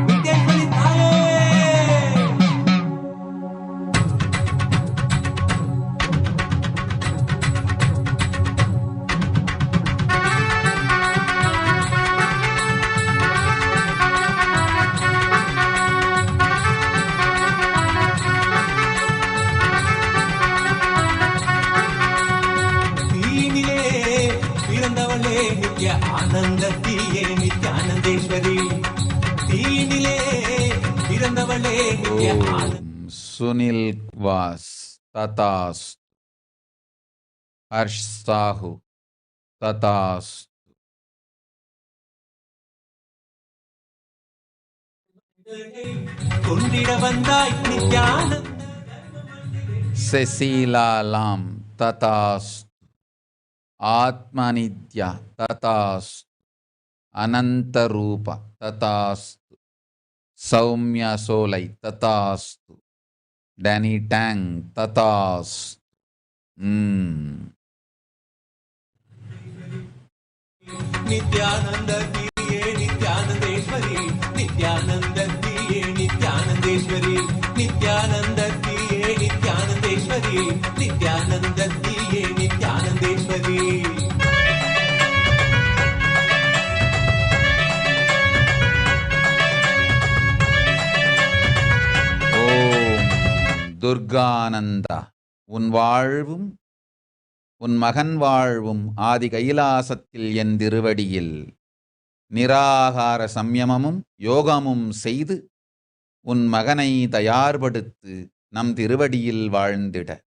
S18: நித்யேஸ்வரி தாயே தீனிலே பிறந்தவளே நித்ய ஆனந்தத்தியே நித்யானந்தேஸ்வரி தீனிலே பிறந்தவளே நித்ய ஆனந்த
S3: सुनील वास तथास्तु हर्ष साहू तथास्तु
S18: கொண்டிட வந்தாய் நித்யானந்த
S3: सेसीला लाम तथास्तु आत्मनित्य तथास्तु अनंत रूप तथास्तु सौम्य सोलै तथास्तु डैनी टैंग तथास्तु
S18: நித்யானந்தத்தியே நித்யானந்தேஸ்வரி நித்யானந்தத்தியே நித்யானந்தேஸ்வரி நித்யானந்தத்தியே நித்யானந்தேஸ்வரி நித்யானந்தத்தியே நித்யானந்தேஸ்வரி.
S3: துர்கானந்தா, உன் வாழ்வும் உன் மகன் வாழ்வும் ஆதி கைலாசத்தில் என் திருவடியில் நிராகார சம்யமமும் யோகமும் செய்து உன் மகனை தயார்படுத்து நம் திருவடியில் வாழ்ந்திட.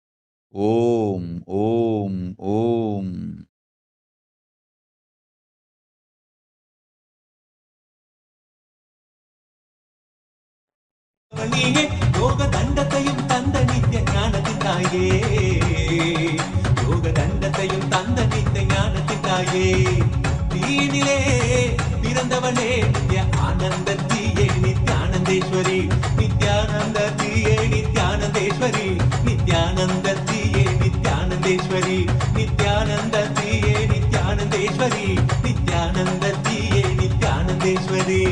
S3: ஓம் ஓம் ஓம்.
S18: நீயே யோக தண்டத்தையும் தந்த நித்திய ஞானத்தின் தாயே, யோக தண்டத்தையும் தந்த நித்திய ஞானத்தின் தாயே, தீனிலே பிறந்தவளே நித்ய ஆனந்தத்தியே நித்யானந்தேஸ்வரி நித்யானந்தத்தியே நித்யானந்தேஸ்வரி நித்யானந்தத்தியே நித்யானந்தேஸ்வரி நித்யானந்தத்தியே நித்யானந்தேஸ்வரி நித்யானந்தத்தியே நித்யானந்தேஸ்வரி.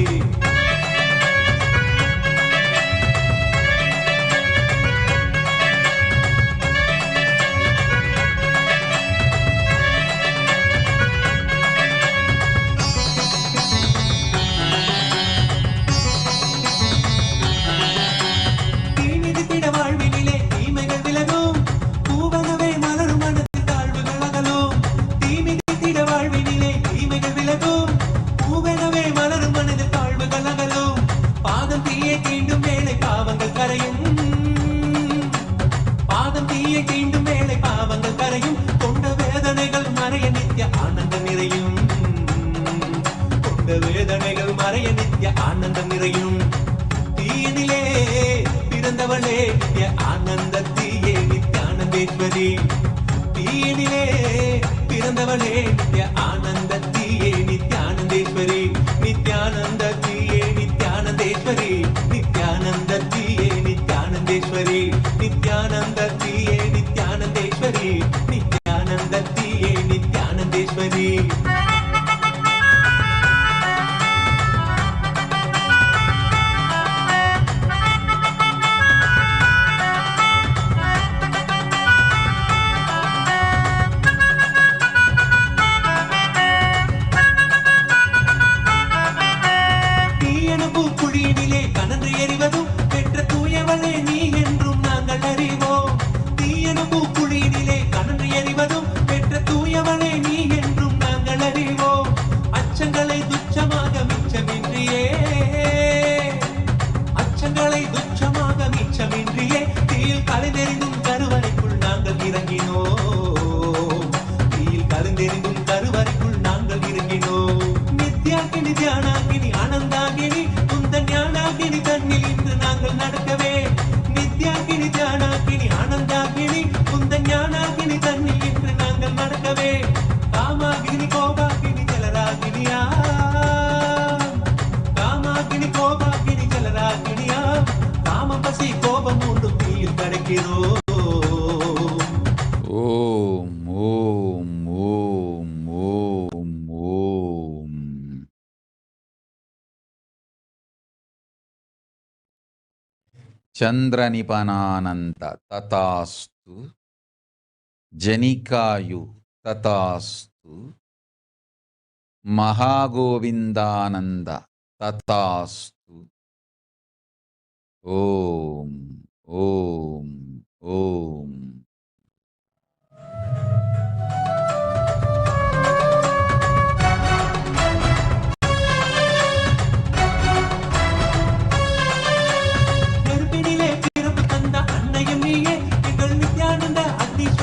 S18: வேதனைகள் மறைய நித்ய ஆனந்தம் நிறையும் தீயினிலே பிறந்தவளே நித்ய ஆனந்தத்தியே நித்யானந்தேஸ்வரி தீயினிலே பிறந்தவளே நித்ய ஆனந்தத்தியே நித்யானந்தேஸ்வரி நித்யானந்தத்தியே நித்யானந்தேஸ்வரி நித்யானந்தத்தியே நித்யானந்தேஸ்வரி நித்யானந்தத்தியே நித்யானந்தேஸ்வரி நித்யானந்தத்தியே நித்யானந்தேஸ்வரி. ஓம் ஓம் ஓம் ஓம் ஓம். चंद्रनिपनानंत तथास्तु जनिकायु तथास्तु महागोविंदानंद तथास्तु. ओम ओम ओम.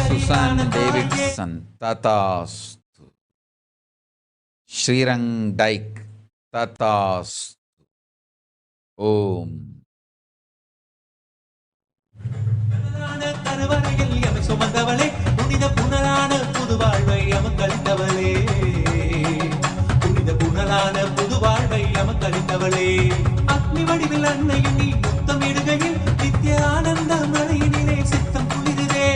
S18: सुसान डेविडसन तथास्तु. श्रीरंग डाइक तथास्तु. ओम. கருவறையில் எமை சுமந்தவளே புனித புனலான புது வாழ்வை எமக்களித்தவளே புனித புனலான புது வாழ்வை எமக்களித்தவளே அக்னி வடிவில் அன்னையும் நீ முத்தம் இடுகையில் நித்திய ஆனந்த மழையினிலே சித்தம் குளிருதே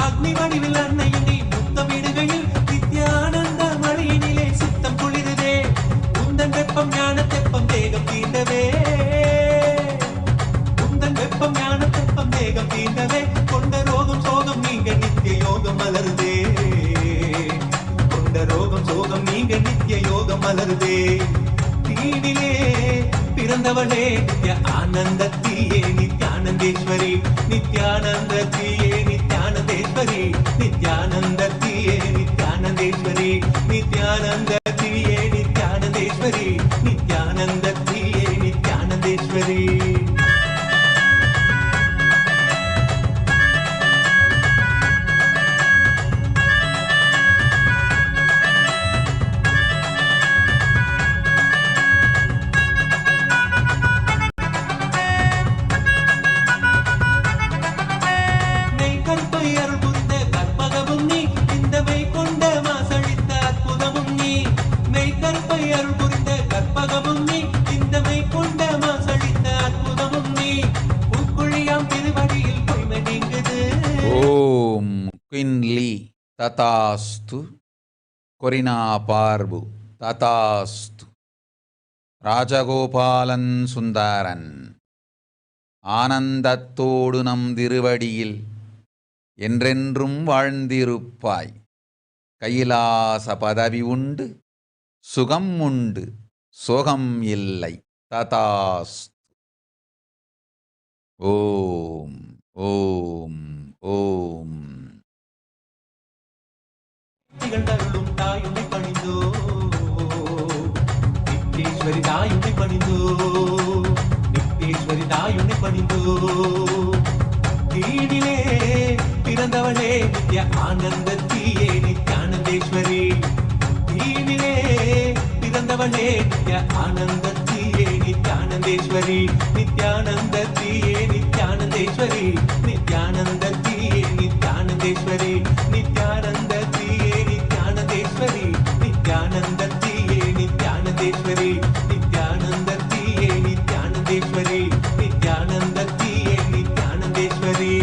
S18: அக்னி வடிவில் அன்னையும் நீ முத்தம் இடுகையில் நித்திய ஆனந்த மழையினிலே சித்தம் குளிருதே நீங்க நித்திய யோகம் மலருதே. தீனிலே பிறந்தவளே நித்ய ஆனந்தத்தியே நித்யானந்தேஸ்வரி, நித்யானந்தத்தியே நித்யானந்தேஸ்வரி, நித்யானந்தத்தியே நித்யானந்தேஸ்வரி, நித்யானந்தத்தியே நித்யானந்தேஸ்வரி, நித்யானந்தத்தியே நித்யானந்தேஸ்வரி.
S3: ததாஸ்து. கொரினா பார்பு ததாஸ்து. ராஜகோபாலன் சுந்தரன் ஆனந்தத்தோடு நம் திருவடியில் என்றென்றும் வாழ்ந்திருப்பாய். கைலாச பதவி உண்டு, சுகம் உண்டு, சோகம் இல்லை. ததாஸ்து. ஓம் ஓம் ஓம்.
S18: திகழ்ந்தருளும் தாயுனை பணிந்தோ, நித்தேஸ்வரி தாயுனை பணிந்தோ, நித்தேஸ்வரி தாயுனை பணிந்தோ. தீனிலே பிறந்தவளே நித்ய ஆனந்தத்தியே நித்யானந்தேஸ்வரி, தீனிலே பிறந்தவளே நித்ய ஆனந்தத்தியே நித்யானந்தேஸ்வரி, நித்யானந்தத்தியே நித்யானந்தேஸ்வரி, நித்யானந்தத்தியே நித்யானந்தேஸ்வரி, நித்யானந்தத்தியே நித்யானந்தேஸ்வரி, நித்யானந்தத்தியே நித்யானந்தேஸ்வரி, நித்யானந்தத்தியே நித்யானந்தேஸ்வரி, நித்யானந்தத்தியே நித்யானந்தேஸ்வரி.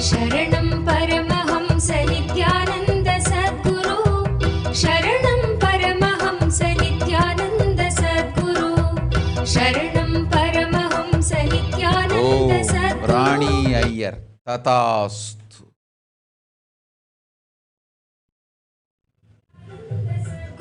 S13: शरणं परमहंस नित्यानन्द सद्गुरु, शरणं परमहंस नित्यानन्द सद्गुरु, शरणं परमहंस नित्यानन्द
S3: ஓம்
S13: सद्गुरु.
S3: ராணி ஐயர் ததாஸ்து.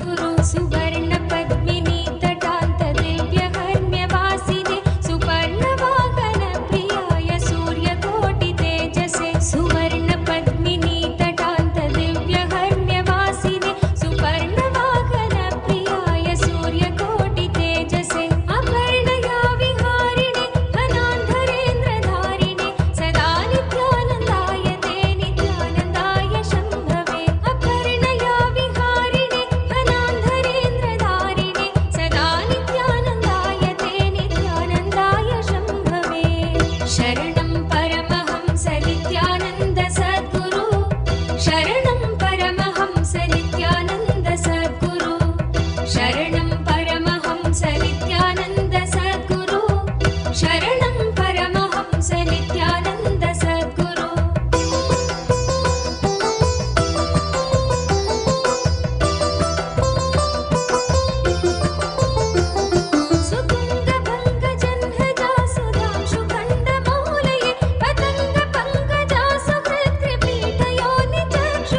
S13: गुरु सुवर्ण पद्मिनी तटान्त दिव्य हर्म्यवासिने, सुपर्ण वाहन प्रियाय सूर्यकोटि तेजसे, सुवर्ण पद्मिनी तटान्त दिव्य हर्म्यवासिने, सुपर्ण वाहन प्रियाय सूर्यकोटि तेजसे, अपर्णया विहारिणे धनान्धरेन्द्र धारिणे, सदा नित्यानन्दाय ते नित्यानन्दाय शम्भवे, अपर्णया विहारिणे धनान्धरेन्द्र धारिणे, सदा नित्यानन्दाय ते नित्यानन्दाय शम्भवे. शरणं परमहंस नित्यानन्द सद्गुरु, शरणं परमहंस नित्यानन्द सद्गुरु, शरणं परमहंस नित्यानन्द सद्गुरु, शरणं परमहंस नित्यानन्द सद्गुरु. सुतुङ्गभङ्गजह्नजा सुधांशुखण्डमौलये, पतङ्गपङ्कजा सुहृत्कृपीठयोनिचक्षुषे,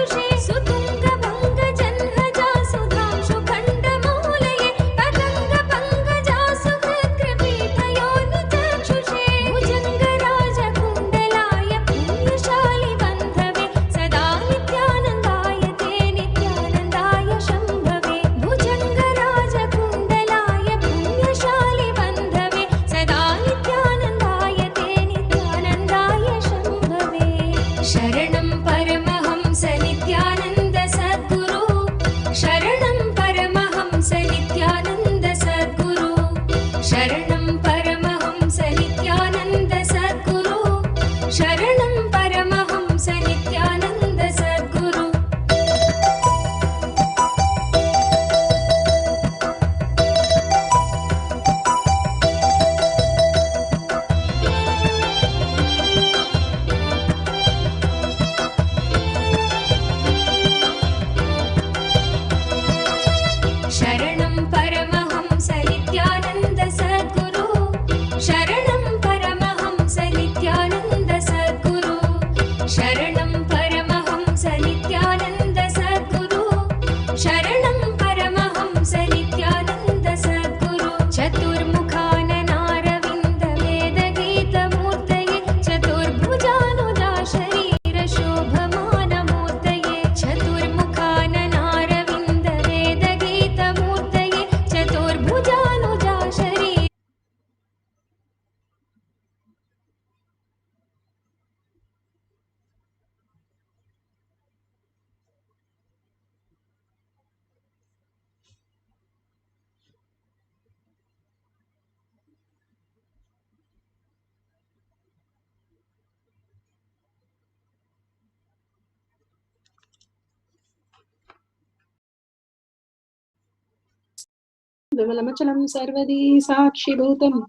S19: विमलमचलं सर्वदी साक्षिभूतं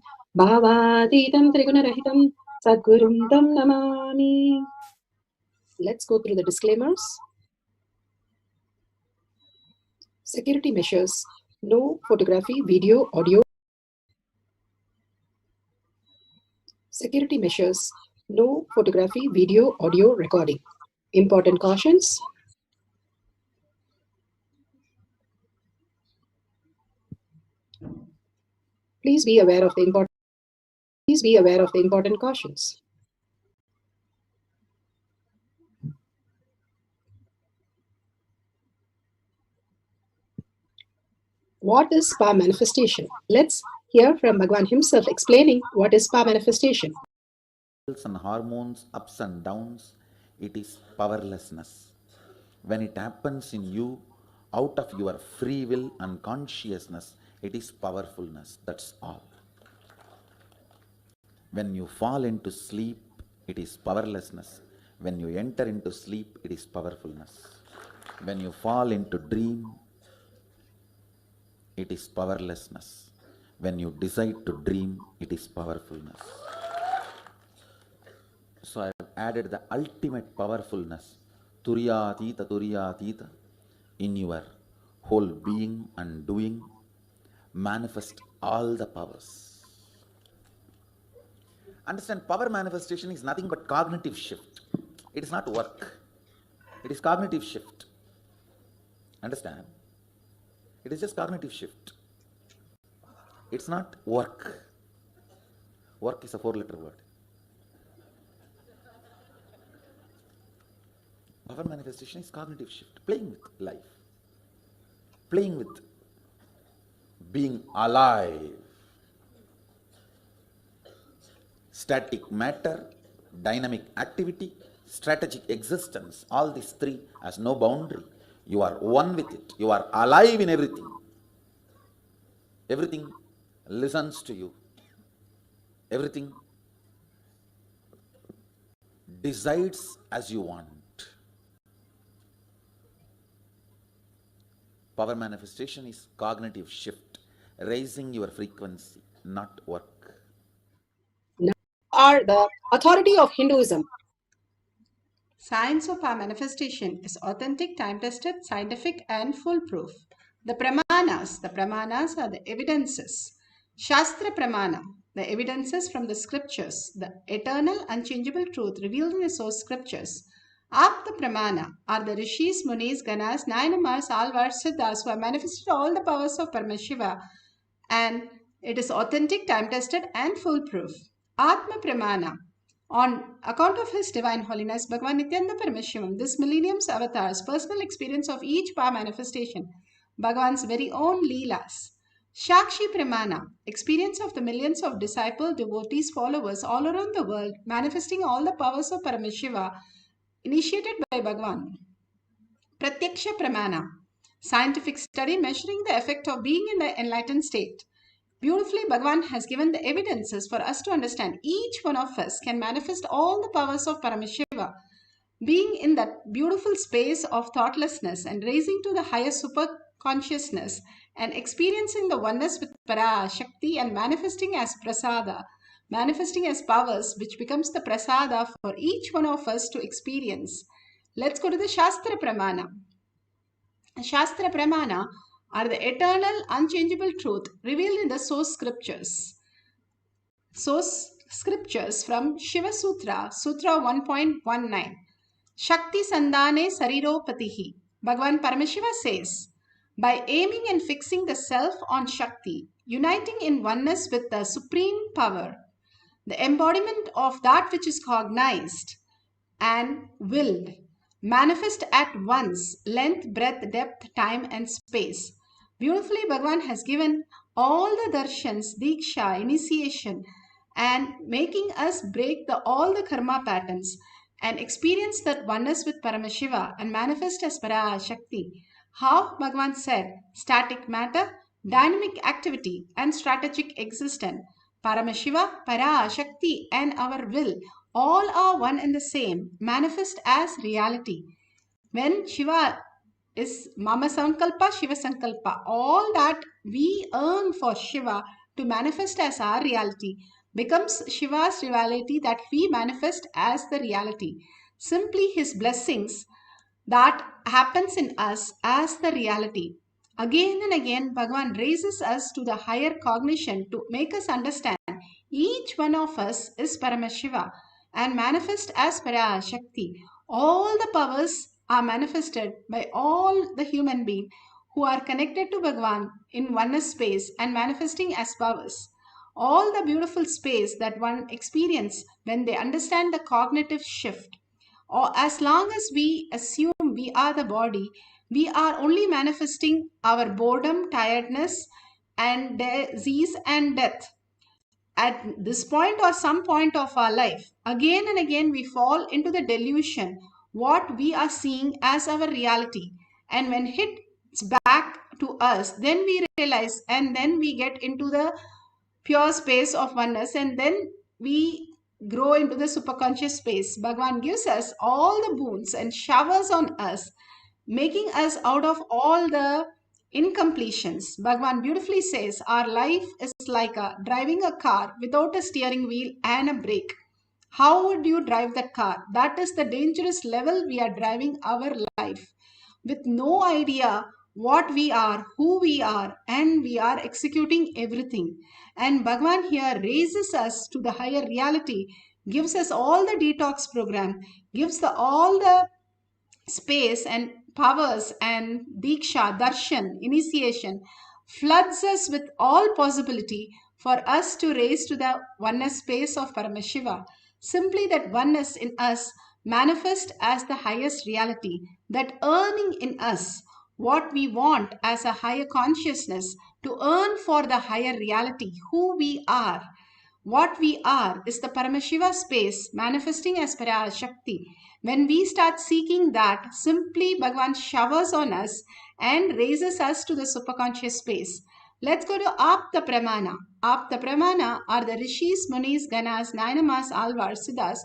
S19: भावातीतं त्रिगुणरहितं सद्गुरुं तं Namami. Let's go through the disclaimers. Security measures. No photography, video, audio. Security measures. No photography, video, audio recording. Important cautions. Please be aware of the important cautions. What is spa manifestation? Let's hear from Bhagwan himself explaining what is spa manifestation.
S3: And hormones, ups and downs, it is powerlessness. When it happens in you, out of your free will and consciousness, it is powerfulness. That's all. When you fall into sleep, it is powerlessness. When you enter into sleep, it is powerfulness. When you fall into dream, it is powerlessness. When you decide to dream, it is powerfulness. So I have added the ultimate powerfulness, Turyatita, in your whole being and doing, manifest all the powers. Understand, power manifestation is nothing but cognitive shift. It is not work. It is cognitive shift. Understand? It is just cognitive shift. It's not work. Work is a 4-letter word. Power manifestation is cognitive shift, playing with life, playing with being alive. Static matter, dynamic activity, strategic existence, all these three has no boundary. You are one with it. You are alive in everything. Everything listens to you. Everything decides as you want. Power manifestation is cognitive shift, raising your frequency, not work.
S19: Are the authority of Hinduism. Science of our manifestation is authentic, time-tested, scientific, and foolproof. The pramanas are the evidences. Shastra pramana, the evidences from the scriptures, the eternal, unchangeable truth revealed in the source scriptures. Apta pramana are the rishis, munis, ganas, nayanamars, alvars, siddhas who have manifested all the powers of Paramashiva, and it is authentic, time-tested, and foolproof. Atma pramana, on account of His Divine Holiness Bhagavan Nityananda Parameshivam, this millennium's avatar's personal experience of each power manifestation, Bhagavan's very own Leelas. Shakshi Pramana, experience of the millions of disciples, devotees, followers all around the world, manifesting all the powers of Parameshiva, initiated by Bhagavan. Pratyaksha Pramana, scientific study measuring the effect of being in the enlightened state. Beautifully, Bhagavan has given the evidences for us to understand each one of us can manifest all the powers of Paramashiva, being in that beautiful space of thoughtlessness and raising to the higher super consciousness and experiencing the oneness with Parashakti and manifesting as prasada, manifesting as powers which becomes the prasada for each one of us to experience. Let's go to the Shastra Pramana. Shastra Pramana are the eternal, unchangeable truth revealed in the source scriptures. Source scriptures from Shiva Sutra, Sutra 1.19. Shakti Sandane Sariropatihi. Bhagavan Paramashiva says, by aiming and fixing the self on Shakti, uniting in oneness with the supreme power, the embodiment of that which is cognized and willed, manifest at once length, breadth, depth, time, and space. Beautifully, Bhagavan has given all the darshans, diksha, initiation, and making us break all the karma patterns and experience that oneness with Paramashiva and manifest as Parashakti. How Bhagavan said, static matter, dynamic activity, and strategic existence. Paramashiva, Parashakti, and our will all are one and the same, manifest as reality. When Shiva is Mama Sankalpa, Shiva Sankalpa. All that we earn for Shiva to manifest as our reality becomes Shiva's reality that we manifest as the reality. Simply his blessings that happens in us as the reality. Again and again, Bhagavan raises us to the higher cognition to make us understand each one of us is Paramashiva and manifest as Parashakti. All the powers are manifested by all the human beings who are connected to Bhagavan in oneness space and manifesting as powers. All the beautiful space that one experience when they understand the cognitive shift. Or as long as we assume we are the body, we are only manifesting our boredom, tiredness, and disease and death at this point or some point of our life. Again and again, we fall into the delusion what we are seeing as our reality. And when hits back to us, then we realize and then we get into the pure space of oneness and then we grow into the superconscious space. Bhagavan gives us all the boons and showers on us, making us out of all the incompletions. Bhagavan beautifully says our life is like driving a car without a steering wheel and a brake. How would you drive that car? That is the dangerous level we are driving our life with no idea what we are, who we are, and we are executing everything. And Bhagavan here raises us to the higher reality, gives us all the detox program, gives all the space and powers and diksha, darshan, initiation, floods us with all possibility for us to raise to the oneness space of Paramashiva. Simply that oneness in us manifest as the highest reality, that earning in us what we want as a higher consciousness to earn for the higher reality, who we are. What we are is the Paramashiva space manifesting as Parashakti. When we start seeking that, simply Bhagavan showers on us and raises us to the superconscious space. Let's go to Apta Pramana. Apta Pramana are the Rishis, Munis, Ganas, Nainamas, Alvars, Siddhas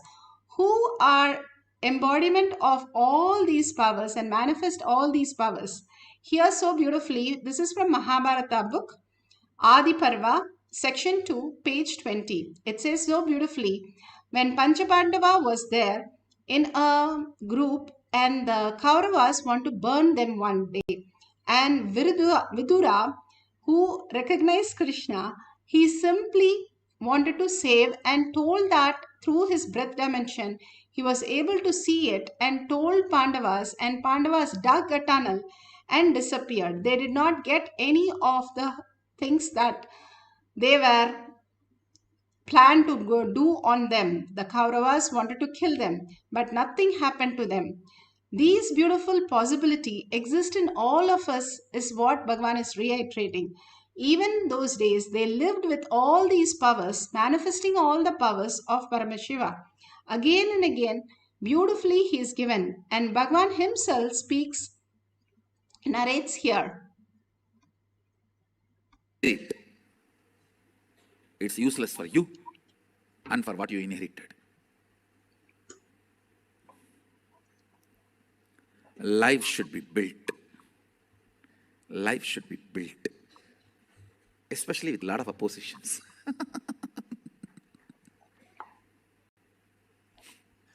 S19: who are embodiment of all these powers and manifest all these powers. Here so beautifully, this is from Mahabharata book, Adi Parva, section 2, page 20. It says so beautifully, when Panchapandava was there in a group and the Kauravas want to burn them one day, and Vidura, who recognized Krishna, he simply wanted to save and told that through his breath dimension, he was able to see it and told Pandavas, and Pandavas dug a tunnel and disappeared. They did not get any of the things that they were planned to go do on them. The Kauravas wanted to kill them, but nothing happened to them. These beautiful possibility exist in all of us is what Bhagavan is reiterating. Even those days, they lived with all these powers, manifesting all the powers of Paramashiva. Again and again, beautifully he is given, and Bhagavan himself speaks, narrates here.
S3: It's useless for you and for what you inherited. Life should be built. Life should be built, especially with a lot of oppositions.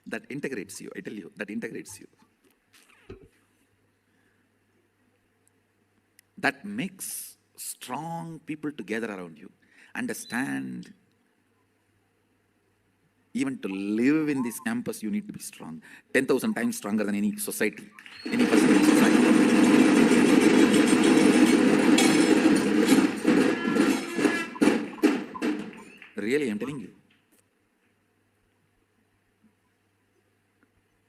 S3: That integrates you, I tell you, that integrates you. That makes strong people together around you. Understand, even to live in this campus, you need to be strong. 10,000 times stronger than any society, any person in society. Really, I'm telling you.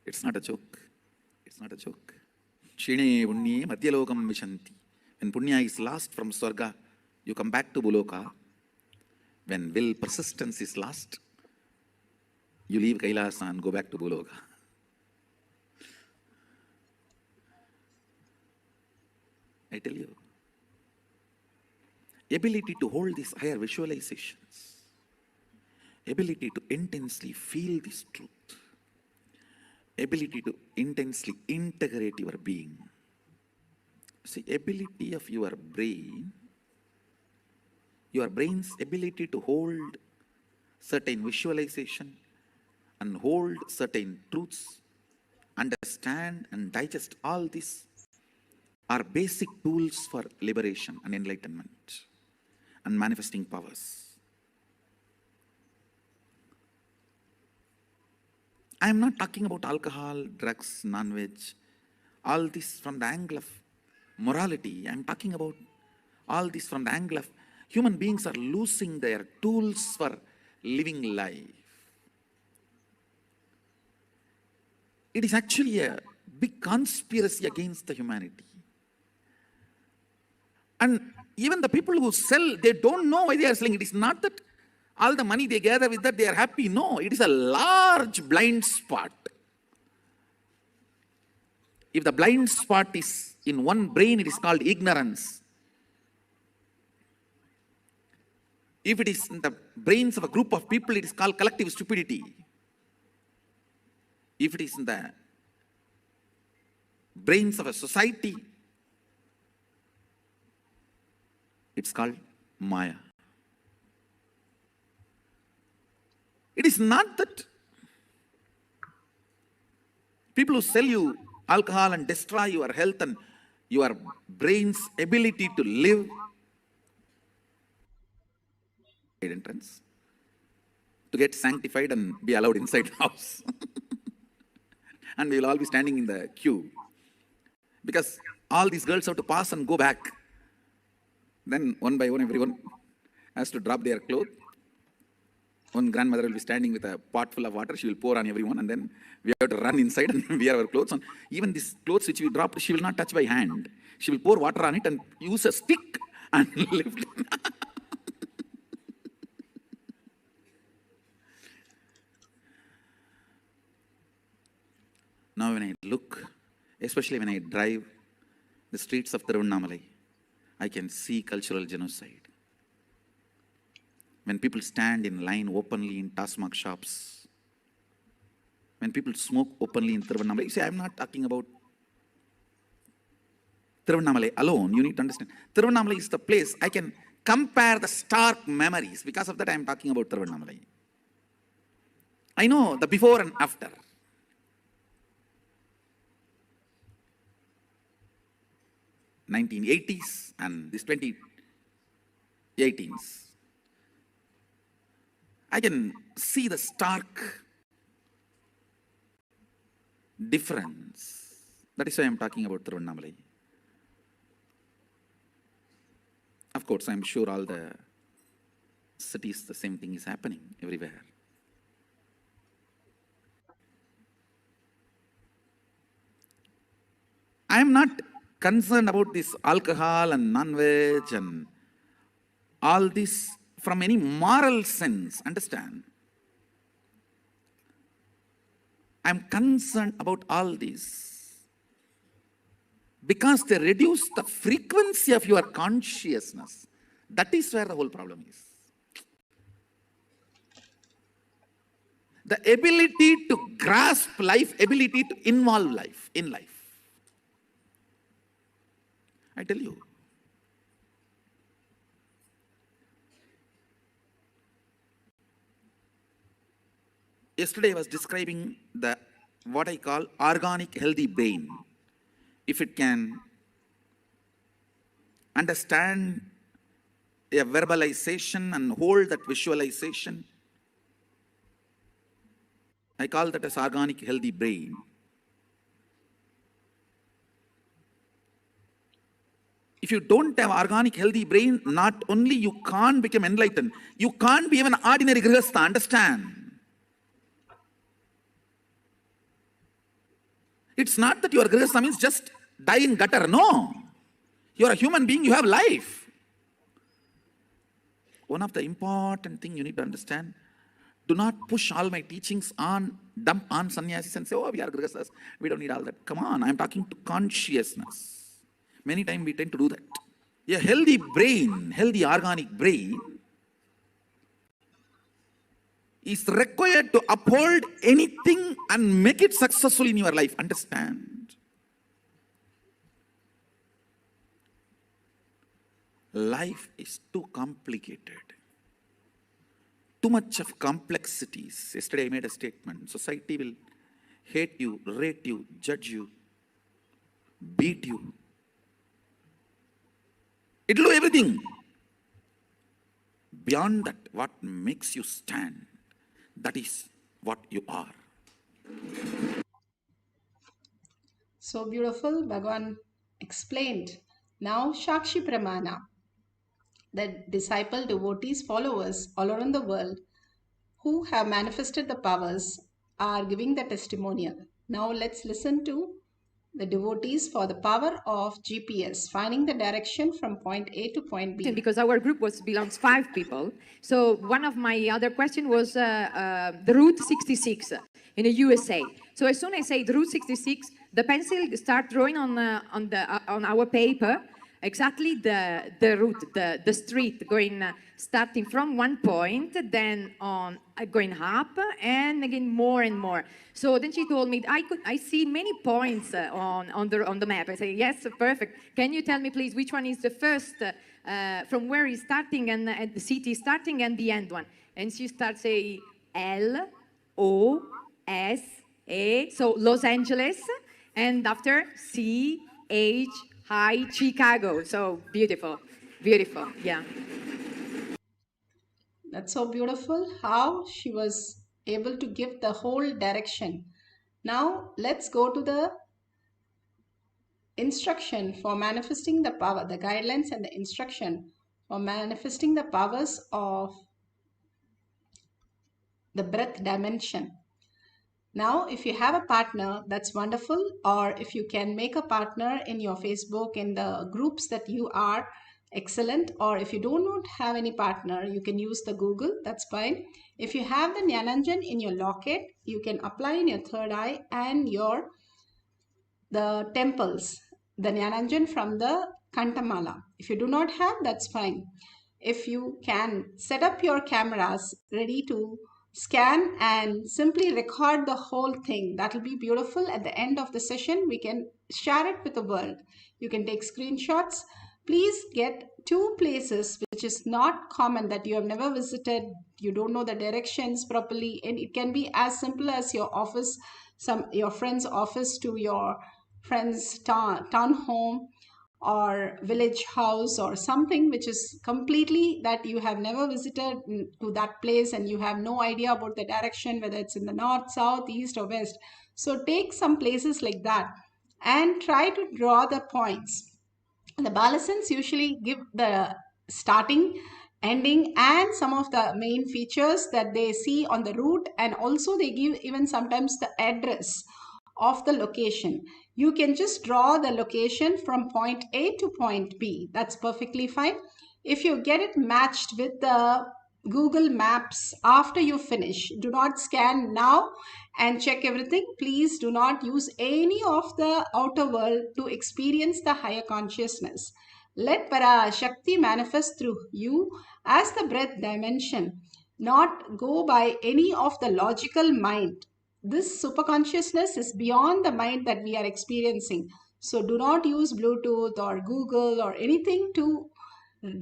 S3: It's not a joke. It's not a joke. Shine Punye Madhyalokam Vishanti. When Punya is lost from Swarga, you come back to Buloka. When will persistence is lost, you leave Kailasa and go back to Buloka. I tell you. Ability to hold these higher visualizations. Ability to intensely feel this truth. Ability to intensely integrate your being. See, ability of your brain's ability to hold certain visualization and hold certain truths, understand and digest all this are basic tools for liberation and enlightenment and manifesting powers. I am not talking about alcohol, drugs, non-veg, all this from the angle of morality. I am talking about all this from the angle of human beings are losing their tools for living life. It is actually a big conspiracy against the humanity. And even the people who sell, they don't know why they are selling. It is not that all the money they gather with that they are happy. No, it is a large blind spot. If the blind spot is in one brain, it is called ignorance. If it is in the brains of a group of people, it is called collective stupidity. If it is in the brains of a society, it's called Maya. It is not that people who sell you alcohol and destroy your health and your brain's ability to live entrance to get sanctified and be allowed inside the house. And we will all be standing in the queue because all these girls have to pass and go back. Then one by one everyone has to drop their clothes. One grandmother will be standing with a pot full of water. She will pour on everyone, and then we have to run inside and wear our clothes on. Even these clothes which we dropped, she will not touch by hand. She will pour water on it and use a stick and lift it. Now when I look, especially when I drive the streets of Tiruvannamalai, I can see cultural genocide. When people stand in line openly in Tasmak shops, when people smoke openly in Tiruvannamalai, you see, I'm not talking about Tiruvannamalai alone. You need to understand. Tiruvannamalai is the place I can compare the stark memories. Because of that, I'm talking about Tiruvannamalai. I know the before and after. (1980s) and this 2018s. I can see the stark difference. That is why I'm talking about Tiruvannamalai. Of course, I'm sure all the cities, the same thing is happening everywhere. I am not concerned about this alcohol and non-veg and all this from any moral sense, understand? I'm concerned about all this because they reduce the frequency of your consciousness. That is where the whole problem is. The ability to grasp life, ability to involve life in life. I tell you. Yesterday I was describing the what I call organic healthy brain. If it can understand a verbalization and hold that visualization, I call that as organic healthy brain. If you don't have organic healthy brain, not only you can't become enlightened, you can't be even an ordinary grihastha, understand? It's not that your grihastha means just die in gutter, no. You're a human being, you have life. One of the important things you need to understand, do not push all my teachings on, dump on sannyasis and say, oh, we are grihasthas, we don't need all that. Come on, I'm talking to consciousness. Many times we tend to do that. A healthy brain, healthy organic brain is required to uphold anything and make it successful in your life. Understand? Life is too complicated. Too much of complexities. Yesterday I made a statement. Society will hate you, rate you, judge you, beat you. It'll do everything. Beyond that, what makes you stand, that is what you are.
S19: So beautiful, Bhagavan explained. Now, Shakshi Pramana, the disciple, devotees, followers all around the world who have manifested the powers are giving the testimonial. Now, let's listen to the devotees for the power of GPS, finding the direction from point A to point B.
S20: Because our group belongs 5 people. So one of my other question was the Route 66 in the USA. So as soon as I say the Route 66, the pencil start drawing on our paper exactly the route, the street going starting from one point, then on going up, and again more and more. So then she told me I see many points on the map. I say yes, perfect. Can you tell me please which one is the first from where is starting and the city starting and the end one? And she starts saying LOSA, so Los Angeles, and after CHI, Chicago. So beautiful, beautiful, yeah.
S19: That's so beautiful how she was able to give the whole direction. Now, let's go to the instruction for manifesting the power, the guidelines and the instruction for manifesting the powers of the breath dimension. Now, if you have a partner, that's wonderful. Or if you can make a partner in your Facebook, in the groups that you are, excellent. Or if you do not have any partner, you can use the Google, that's fine. If you have the Jnananjan in your locket, you can apply in your third eye and the temples, the Jnananjan from the Kantamala. If you do not have, that's fine. If you can set up your cameras ready to scan and simply record the whole thing, that will be beautiful. At the end of the session, we can share it with the world. You can take screenshots. Please get 2 places which is not common, that you have never visited, you don't know the directions properly, and it can be as simple as your office, your friend's office to your friend's town home or village house, or something which is completely that you have never visited to that place and you have no idea about the direction, whether it's in the north, south, east or west. So take some places like that and try to draw the points. The balasans usually give the starting, ending and some of the main features that they see on the route, and also they give even sometimes the address of the location. You can just draw the location from point A to point B. That's perfectly fine. If you get it matched with the Google Maps after you finish, do not scan now and check everything. Please do not use any of the outer world to experience the higher consciousness. Let Parashakti manifest through you as the breath dimension, not go by any of the logical mind. This superconsciousness is beyond the mind that we are experiencing. So do not use Bluetooth or Google or anything to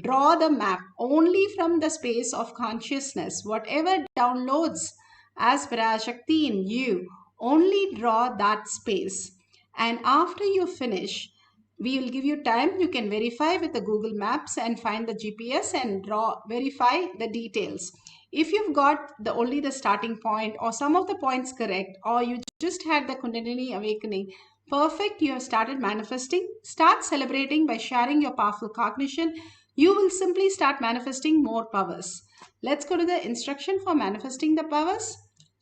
S19: draw the map. Only from the space of consciousness, whatever downloads as Parashakti in you, only draw that space. And after you finish, we will give you time. You can verify with the Google Maps and find the GPS and verify the details. If you've got only the starting point or some of the points correct, or you just had the Kundalini awakening, perfect, you have started manifesting. Start celebrating by sharing your powerful cognition. You will simply start manifesting more powers. Let's go to the instruction for manifesting the powers.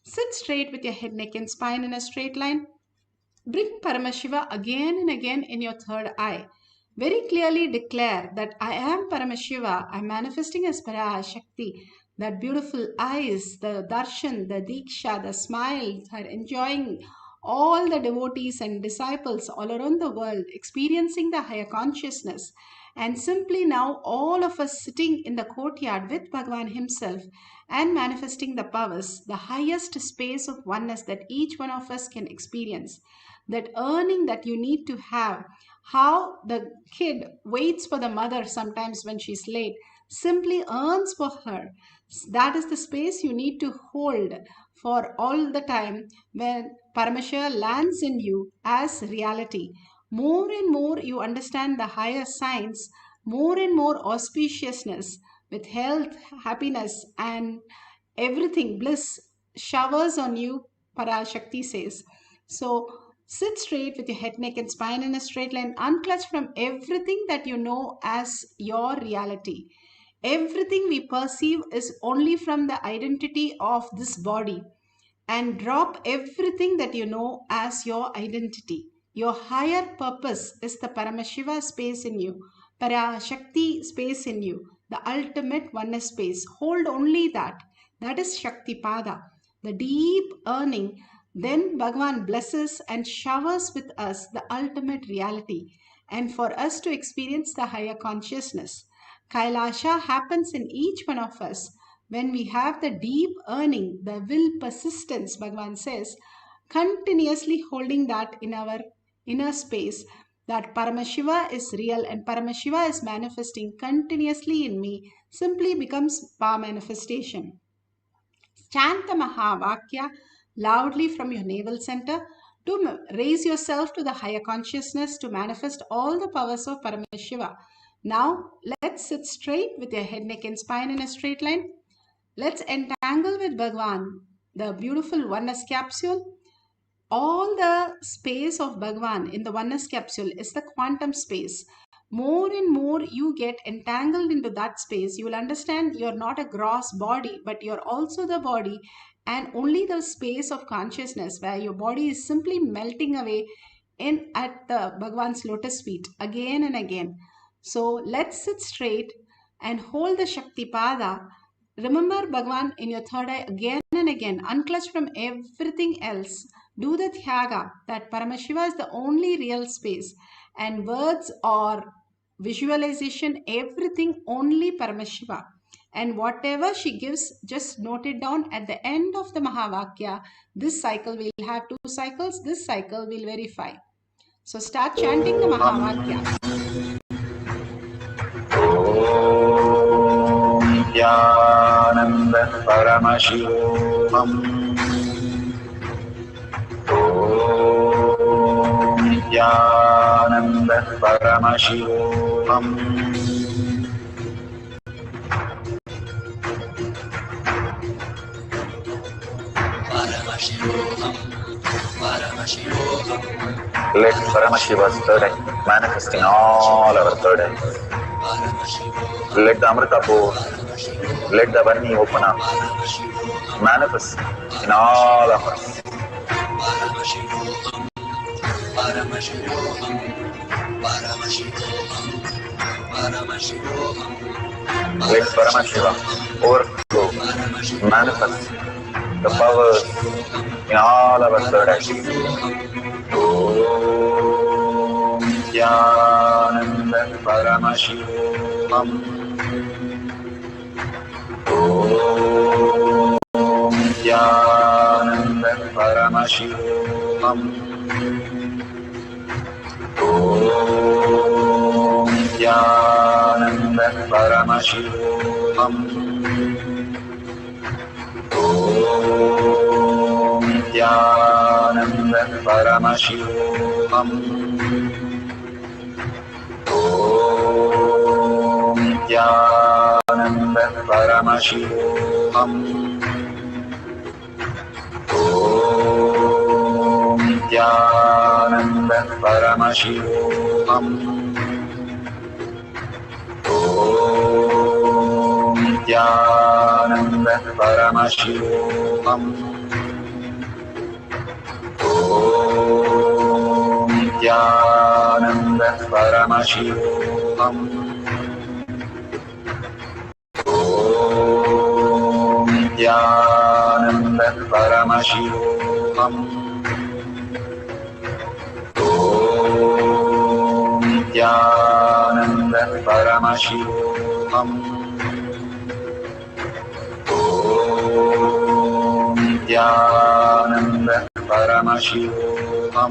S19: Sit straight with your head, neck and spine in a straight line. Bring Paramashiva again and again in your third eye. Very clearly declare that I am Paramashiva. I'm manifesting as Parashakti. That beautiful eyes, the darshan, the diksha, the smile, are enjoying all the devotees and disciples all around the world experiencing the higher consciousness. And simply now all of us sitting in the courtyard with Bhagavan himself and manifesting the powers, the highest space of oneness that each one of us can experience. That earning that you need to have, how the kid waits for the mother sometimes when she's late, simply earns for her. That is the space you need to hold for all the time when Paramashiva lands in you as reality. More and more you understand the higher science, more and more auspiciousness with health, happiness, and everything, bliss showers on you, Parashakti says. So sit straight with your head, neck, and spine in a straight line, unclutch from everything that you know as your reality. Everything we perceive is only from the identity of this body, and drop everything that you know as your identity. Your higher purpose is the Paramashiva space in you, Parashakti space in you, the ultimate oneness space. Hold only that. That is Shakti Pada, the deep earning. Then Bhagavan blesses and showers with us the ultimate reality, and for us to experience the higher consciousness. Kailasha happens in each one of us when we have the deep earning, the will persistence, Bhagavan says, continuously holding that in our inner space, that Paramashiva is real and Paramashiva is manifesting continuously in me, simply becomes Pa manifestation. Chant the Mahavakya loudly from your navel center to raise yourself to the higher consciousness to manifest all the powers of Paramashiva. Now, let's sit straight with your head, neck, and spine in a straight line. Let's entangle with Bhagavan, the beautiful oneness capsule. All the space of Bhagavan in the oneness capsule is the quantum space. More and more you get entangled into that space, you will understand you're not a gross body, but you're also the body, and only the space of consciousness where your body is simply melting away in at the Bhagavan's lotus feet again and again. So let's sit straight and hold the Shakti Pada. Remember Bhagavan in your third eye again and again. Unclutch from everything else. Do the Thyaga that Paramashiva is the only real space, and words or visualization, everything only Paramashiva. And whatever she gives, just note it down at the end of the Mahavakya. This cycle we'll have 2 cycles. This cycle we'll verify. So start chanting the Mahavakya.
S3: Nityananda Paramashivam. Om Nityananda Paramashivam. Let Paramashiva's third eye manifest in all our third eyes. Let the Amrita pour, let the Varni open up, manifest in all of us. Let Paramashiva overflow, manifest the powers in all our third eyes. Om Nityananda Paramashivam. Om Nityananda Paramashivam. Om Nityananda Paramashivam. Om Nityananda Paramashivam. Om Nityananda Paramashivam. Om Nityananda Paramashivam. Om Nityananda Paramashivam. Om Nityananda Paramashivam. Om Nityananda Paramashivam. Om Nityananda Paramashivam. Om Nityananda Paramashivam.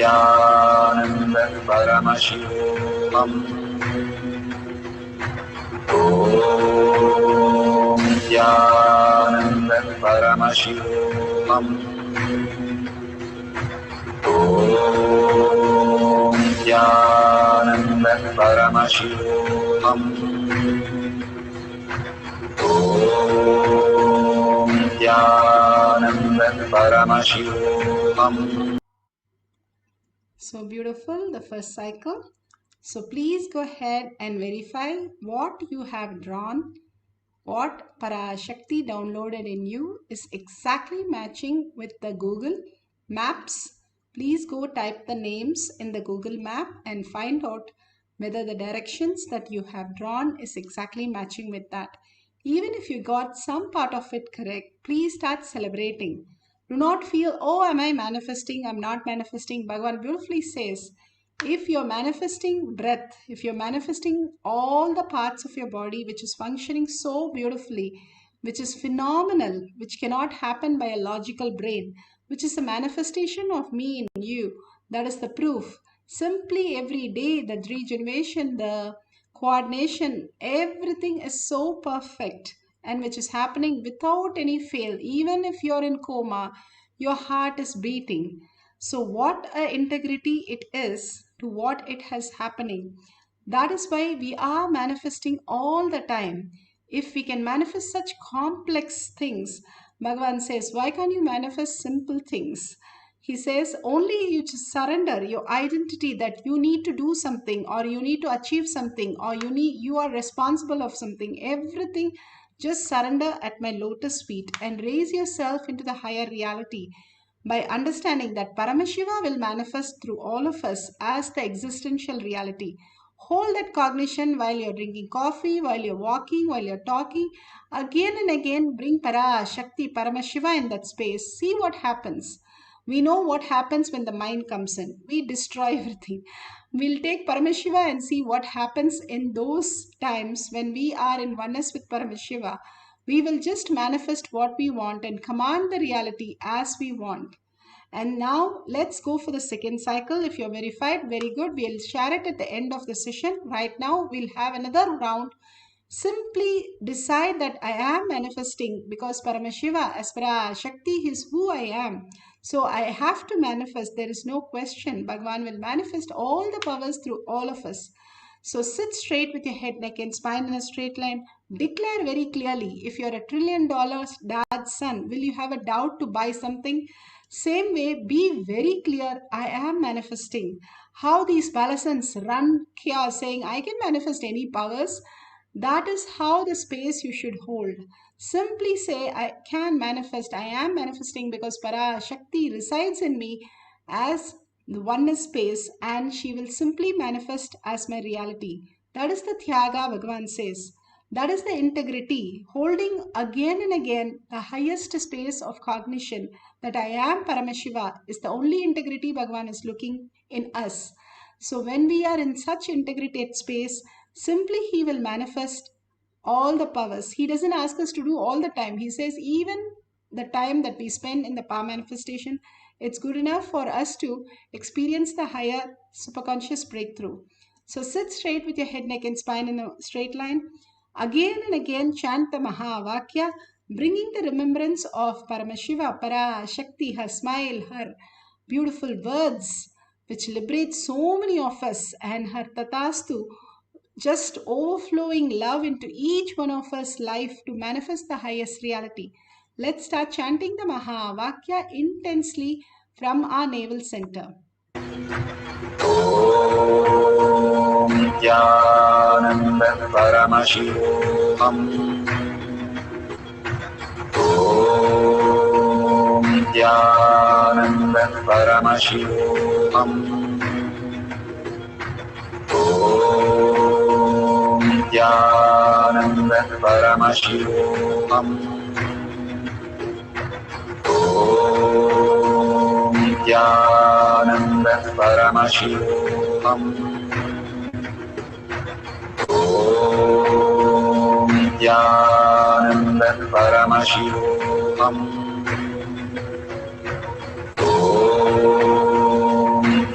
S3: Nityanand Paramashivam Om Nityanand Paramashivam Om Nityanand Paramashivam Om Nityanand Paramashivam.
S19: So beautiful, the first cycle. So please go ahead and verify what you have drawn, what Parashakti downloaded in you is exactly matching with the Google Maps. Please go type the names in the Google Map and find out whether the directions that you have drawn is exactly matching with that. Even if you got some part of it correct, please start celebrating. Do not feel, oh, am I manifesting? I'm not manifesting. Bhagavan beautifully says, if you're manifesting breath, if you're manifesting all the parts of your body which is functioning so beautifully, which is phenomenal, which cannot happen by a logical brain, which is a manifestation of me in you, that is the proof. Simply every day, the regeneration, the coordination, everything is so perfect and which is happening without any fail. Even if you're in coma, your heart is beating. So what a integrity it is to what it has happening. That is why we are manifesting all the time. If we can manifest such complex things, Bhagavan says, why can't you manifest simple things? He says, only you just surrender your identity that you need to do something or you need to achieve something or you are responsible of something. Everything, just surrender at my lotus feet and raise yourself into the higher reality by understanding that Paramashiva will manifest through all of us as the existential reality. Hold that cognition while you're drinking coffee, while you're walking, while you're talking. Again and again, bring Parashakti, Paramashiva in that space. See what happens. We know what happens when the mind comes in. We destroy everything. We'll take Paramashiva and see what happens in those times when we are in oneness with Paramashiva. We will just manifest what we want and command the reality as we want. And now let's go for the second cycle. If you're verified, very good. We'll share it at the end of the session. Right now, we'll have another round. Simply decide that I am manifesting because Paramashiva, as Parashakti, is who I am. So I have to manifest. There is no question. Bhagavan will manifest all the powers through all of us. So sit straight with your head, neck and spine in a straight line. Declare very clearly, if you're $1 trillion dad's son, will you have a doubt to buy something? Same way, be very clear, I am manifesting. How these balasans run chaos saying, I can manifest any powers. That is how the space you should hold. Simply say, I can manifest, I am manifesting because Parashakti resides in me as the oneness space and she will simply manifest as my reality. That is the Tyaga, Bhagavan says. That is the integrity, holding again and again the highest space of cognition that I am Paramashiva is the only integrity Bhagavan is looking in us. So when we are in such integrated space, simply he will manifest all the powers. He doesn't ask us to do all the time. He says even the time that we spend in the power manifestation, it's good enough for us to experience the higher superconscious breakthrough. So sit straight with your head, neck and spine in a straight line. Again and again chant the Mahavakya, bringing the remembrance of Paramashiva, Parashakti, her smile, her beautiful words, which liberate so many of us, and her Tatastu, just overflowing love into each one of us life to manifest the highest reality. Let's start chanting the Mahavakya intensely from our navel center.
S3: ॐ नित्यानन्द परमशिवम् ॐ नित्यानन्द परमशिवम् ॐ नित्यानन्द परमशिवम् ॐ नित्यानन्द परमशिवम् ॐ नित्यानन्द परमशिवम् ॐ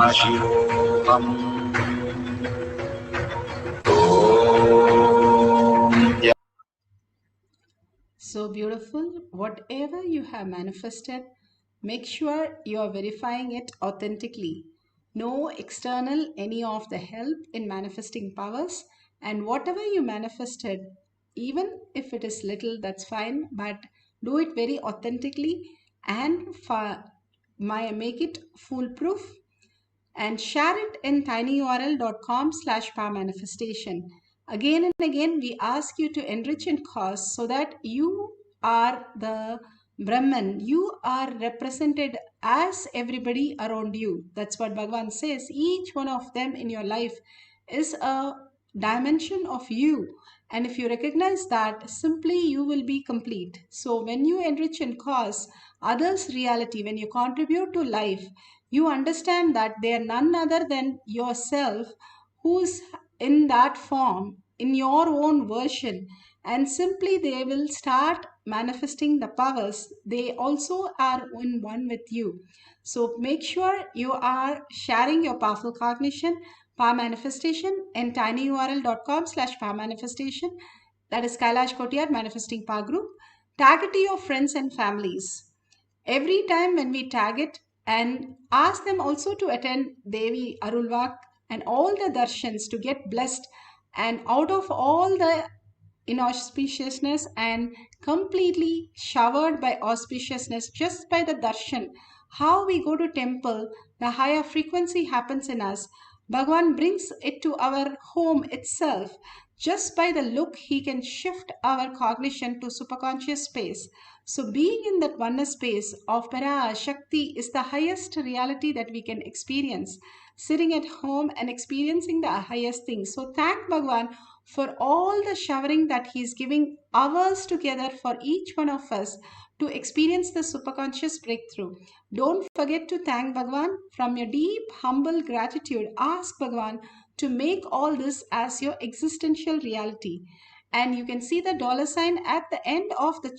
S3: परमशिवोऽहम् ॐ
S19: So beautiful. Whatever you have manifested, make sure you are verifying it authentically. No external, any of the help in manifesting powers. And whatever you manifested, even if it is little, that's fine, but do it very authentically and make it foolproof and share it in tinyurl.com/power manifestation. Again and again, we ask you to enrich in cause so that you are the Brahman. You are represented as everybody around you. That's what Bhagavan says. Each one of them in your life is a dimension of you. And if you recognize that, simply you will be complete. So when you enrich in cause others' reality, when you contribute to life, you understand that they are none other than yourself who's in that form, in your own version, and simply they will start manifesting the powers. They also are in one with you. So make sure you are sharing your powerful cognition, power manifestation in tinyurl.com/power manifestation. That is Kailash Kotiyar Manifesting Power Group. Tag it to your friends and families every time when we tag it, and ask them also to attend Devi Arulvak and all the darshans to get blessed, and out of all the inauspiciousness and completely showered by auspiciousness just by the darshan. How we go to temple, the higher frequency happens in us. Bhagwan brings it to our home itself. Just by the look, he can shift our cognition to superconscious space. So being in that oneness space of Parashakti is the highest reality that we can experience. Sitting at home and experiencing the highest things. So thank Bhagwan for all the showering that he is giving hours together for each one of us to experience the superconscious breakthrough. Don't forget to thank Bhagwan from your deep, humble gratitude. Ask Bhagwan to make all this as your existential reality. And you can see the dollar sign at the end of the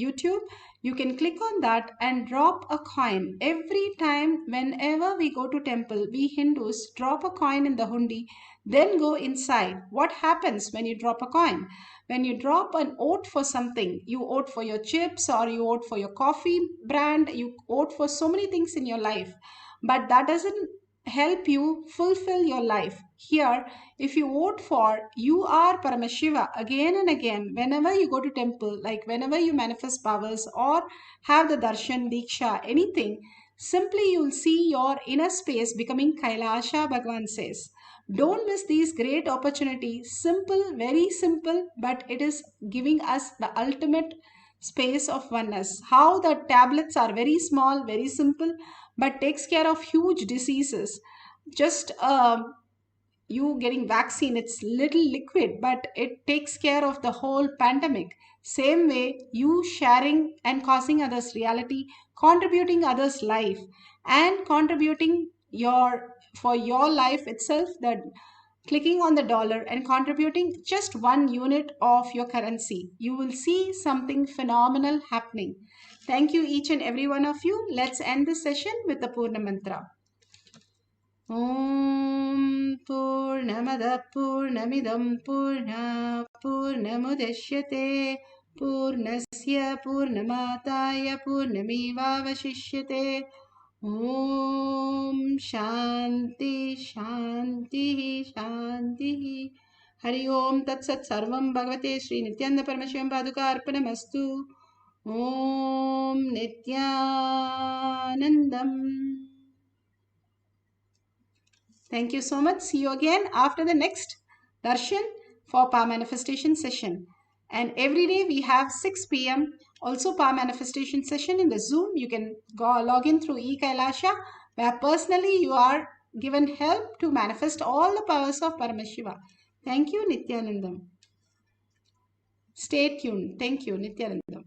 S19: YouTube. You can click on that and drop a coin. Every time, whenever we go to temple, we Hindus drop a coin in the hundi, then go inside. What happens when you drop a coin? When you drop an oat for something, you oat for your chips or you oat for your coffee brand, you oat for so many things in your life. But that doesn't help you fulfill your life. Here, if you vote for you are Paramashiva again and again, whenever you go to temple, like whenever you manifest powers or have the darshan, diksha, anything, simply you'll see your inner space becoming Kailasha, Bhagavan says. Don't miss these great opportunities. Simple, very simple, but it is giving us the ultimate space of oneness. How the tablets are very small, very simple, but takes care of huge diseases. Just you getting vaccine, it's little liquid, but it takes care of the whole pandemic. Same way, you sharing and causing others reality, contributing others life, and contributing your for your life itself, that clicking on the dollar and contributing just 1 unit of your currency, you will see something phenomenal happening. Thank you each and every one of you. Let's end this session with the Purna Mantra. Om Purnamada Purnamidam Purna Purnamudeshyate Purnasya Purnamataya Purnamivavashishyate. Om Shanti Shanti Shanti. Hari Om Tat Sat Sarvam Bhagavate Sri Nityananda Paramashivam Paduka Arpanamastu. Om Nityanandam. Thank you so much. See you again after the next darshan for power manifestation session. And every day we have 6 p.m. also power manifestation session in the Zoom. You can go log in through eKailasha, where personally you are given help to manifest all the powers of Paramashiva. Thank you, Nityanandam. Stay tuned. Thank you, Nityanandam.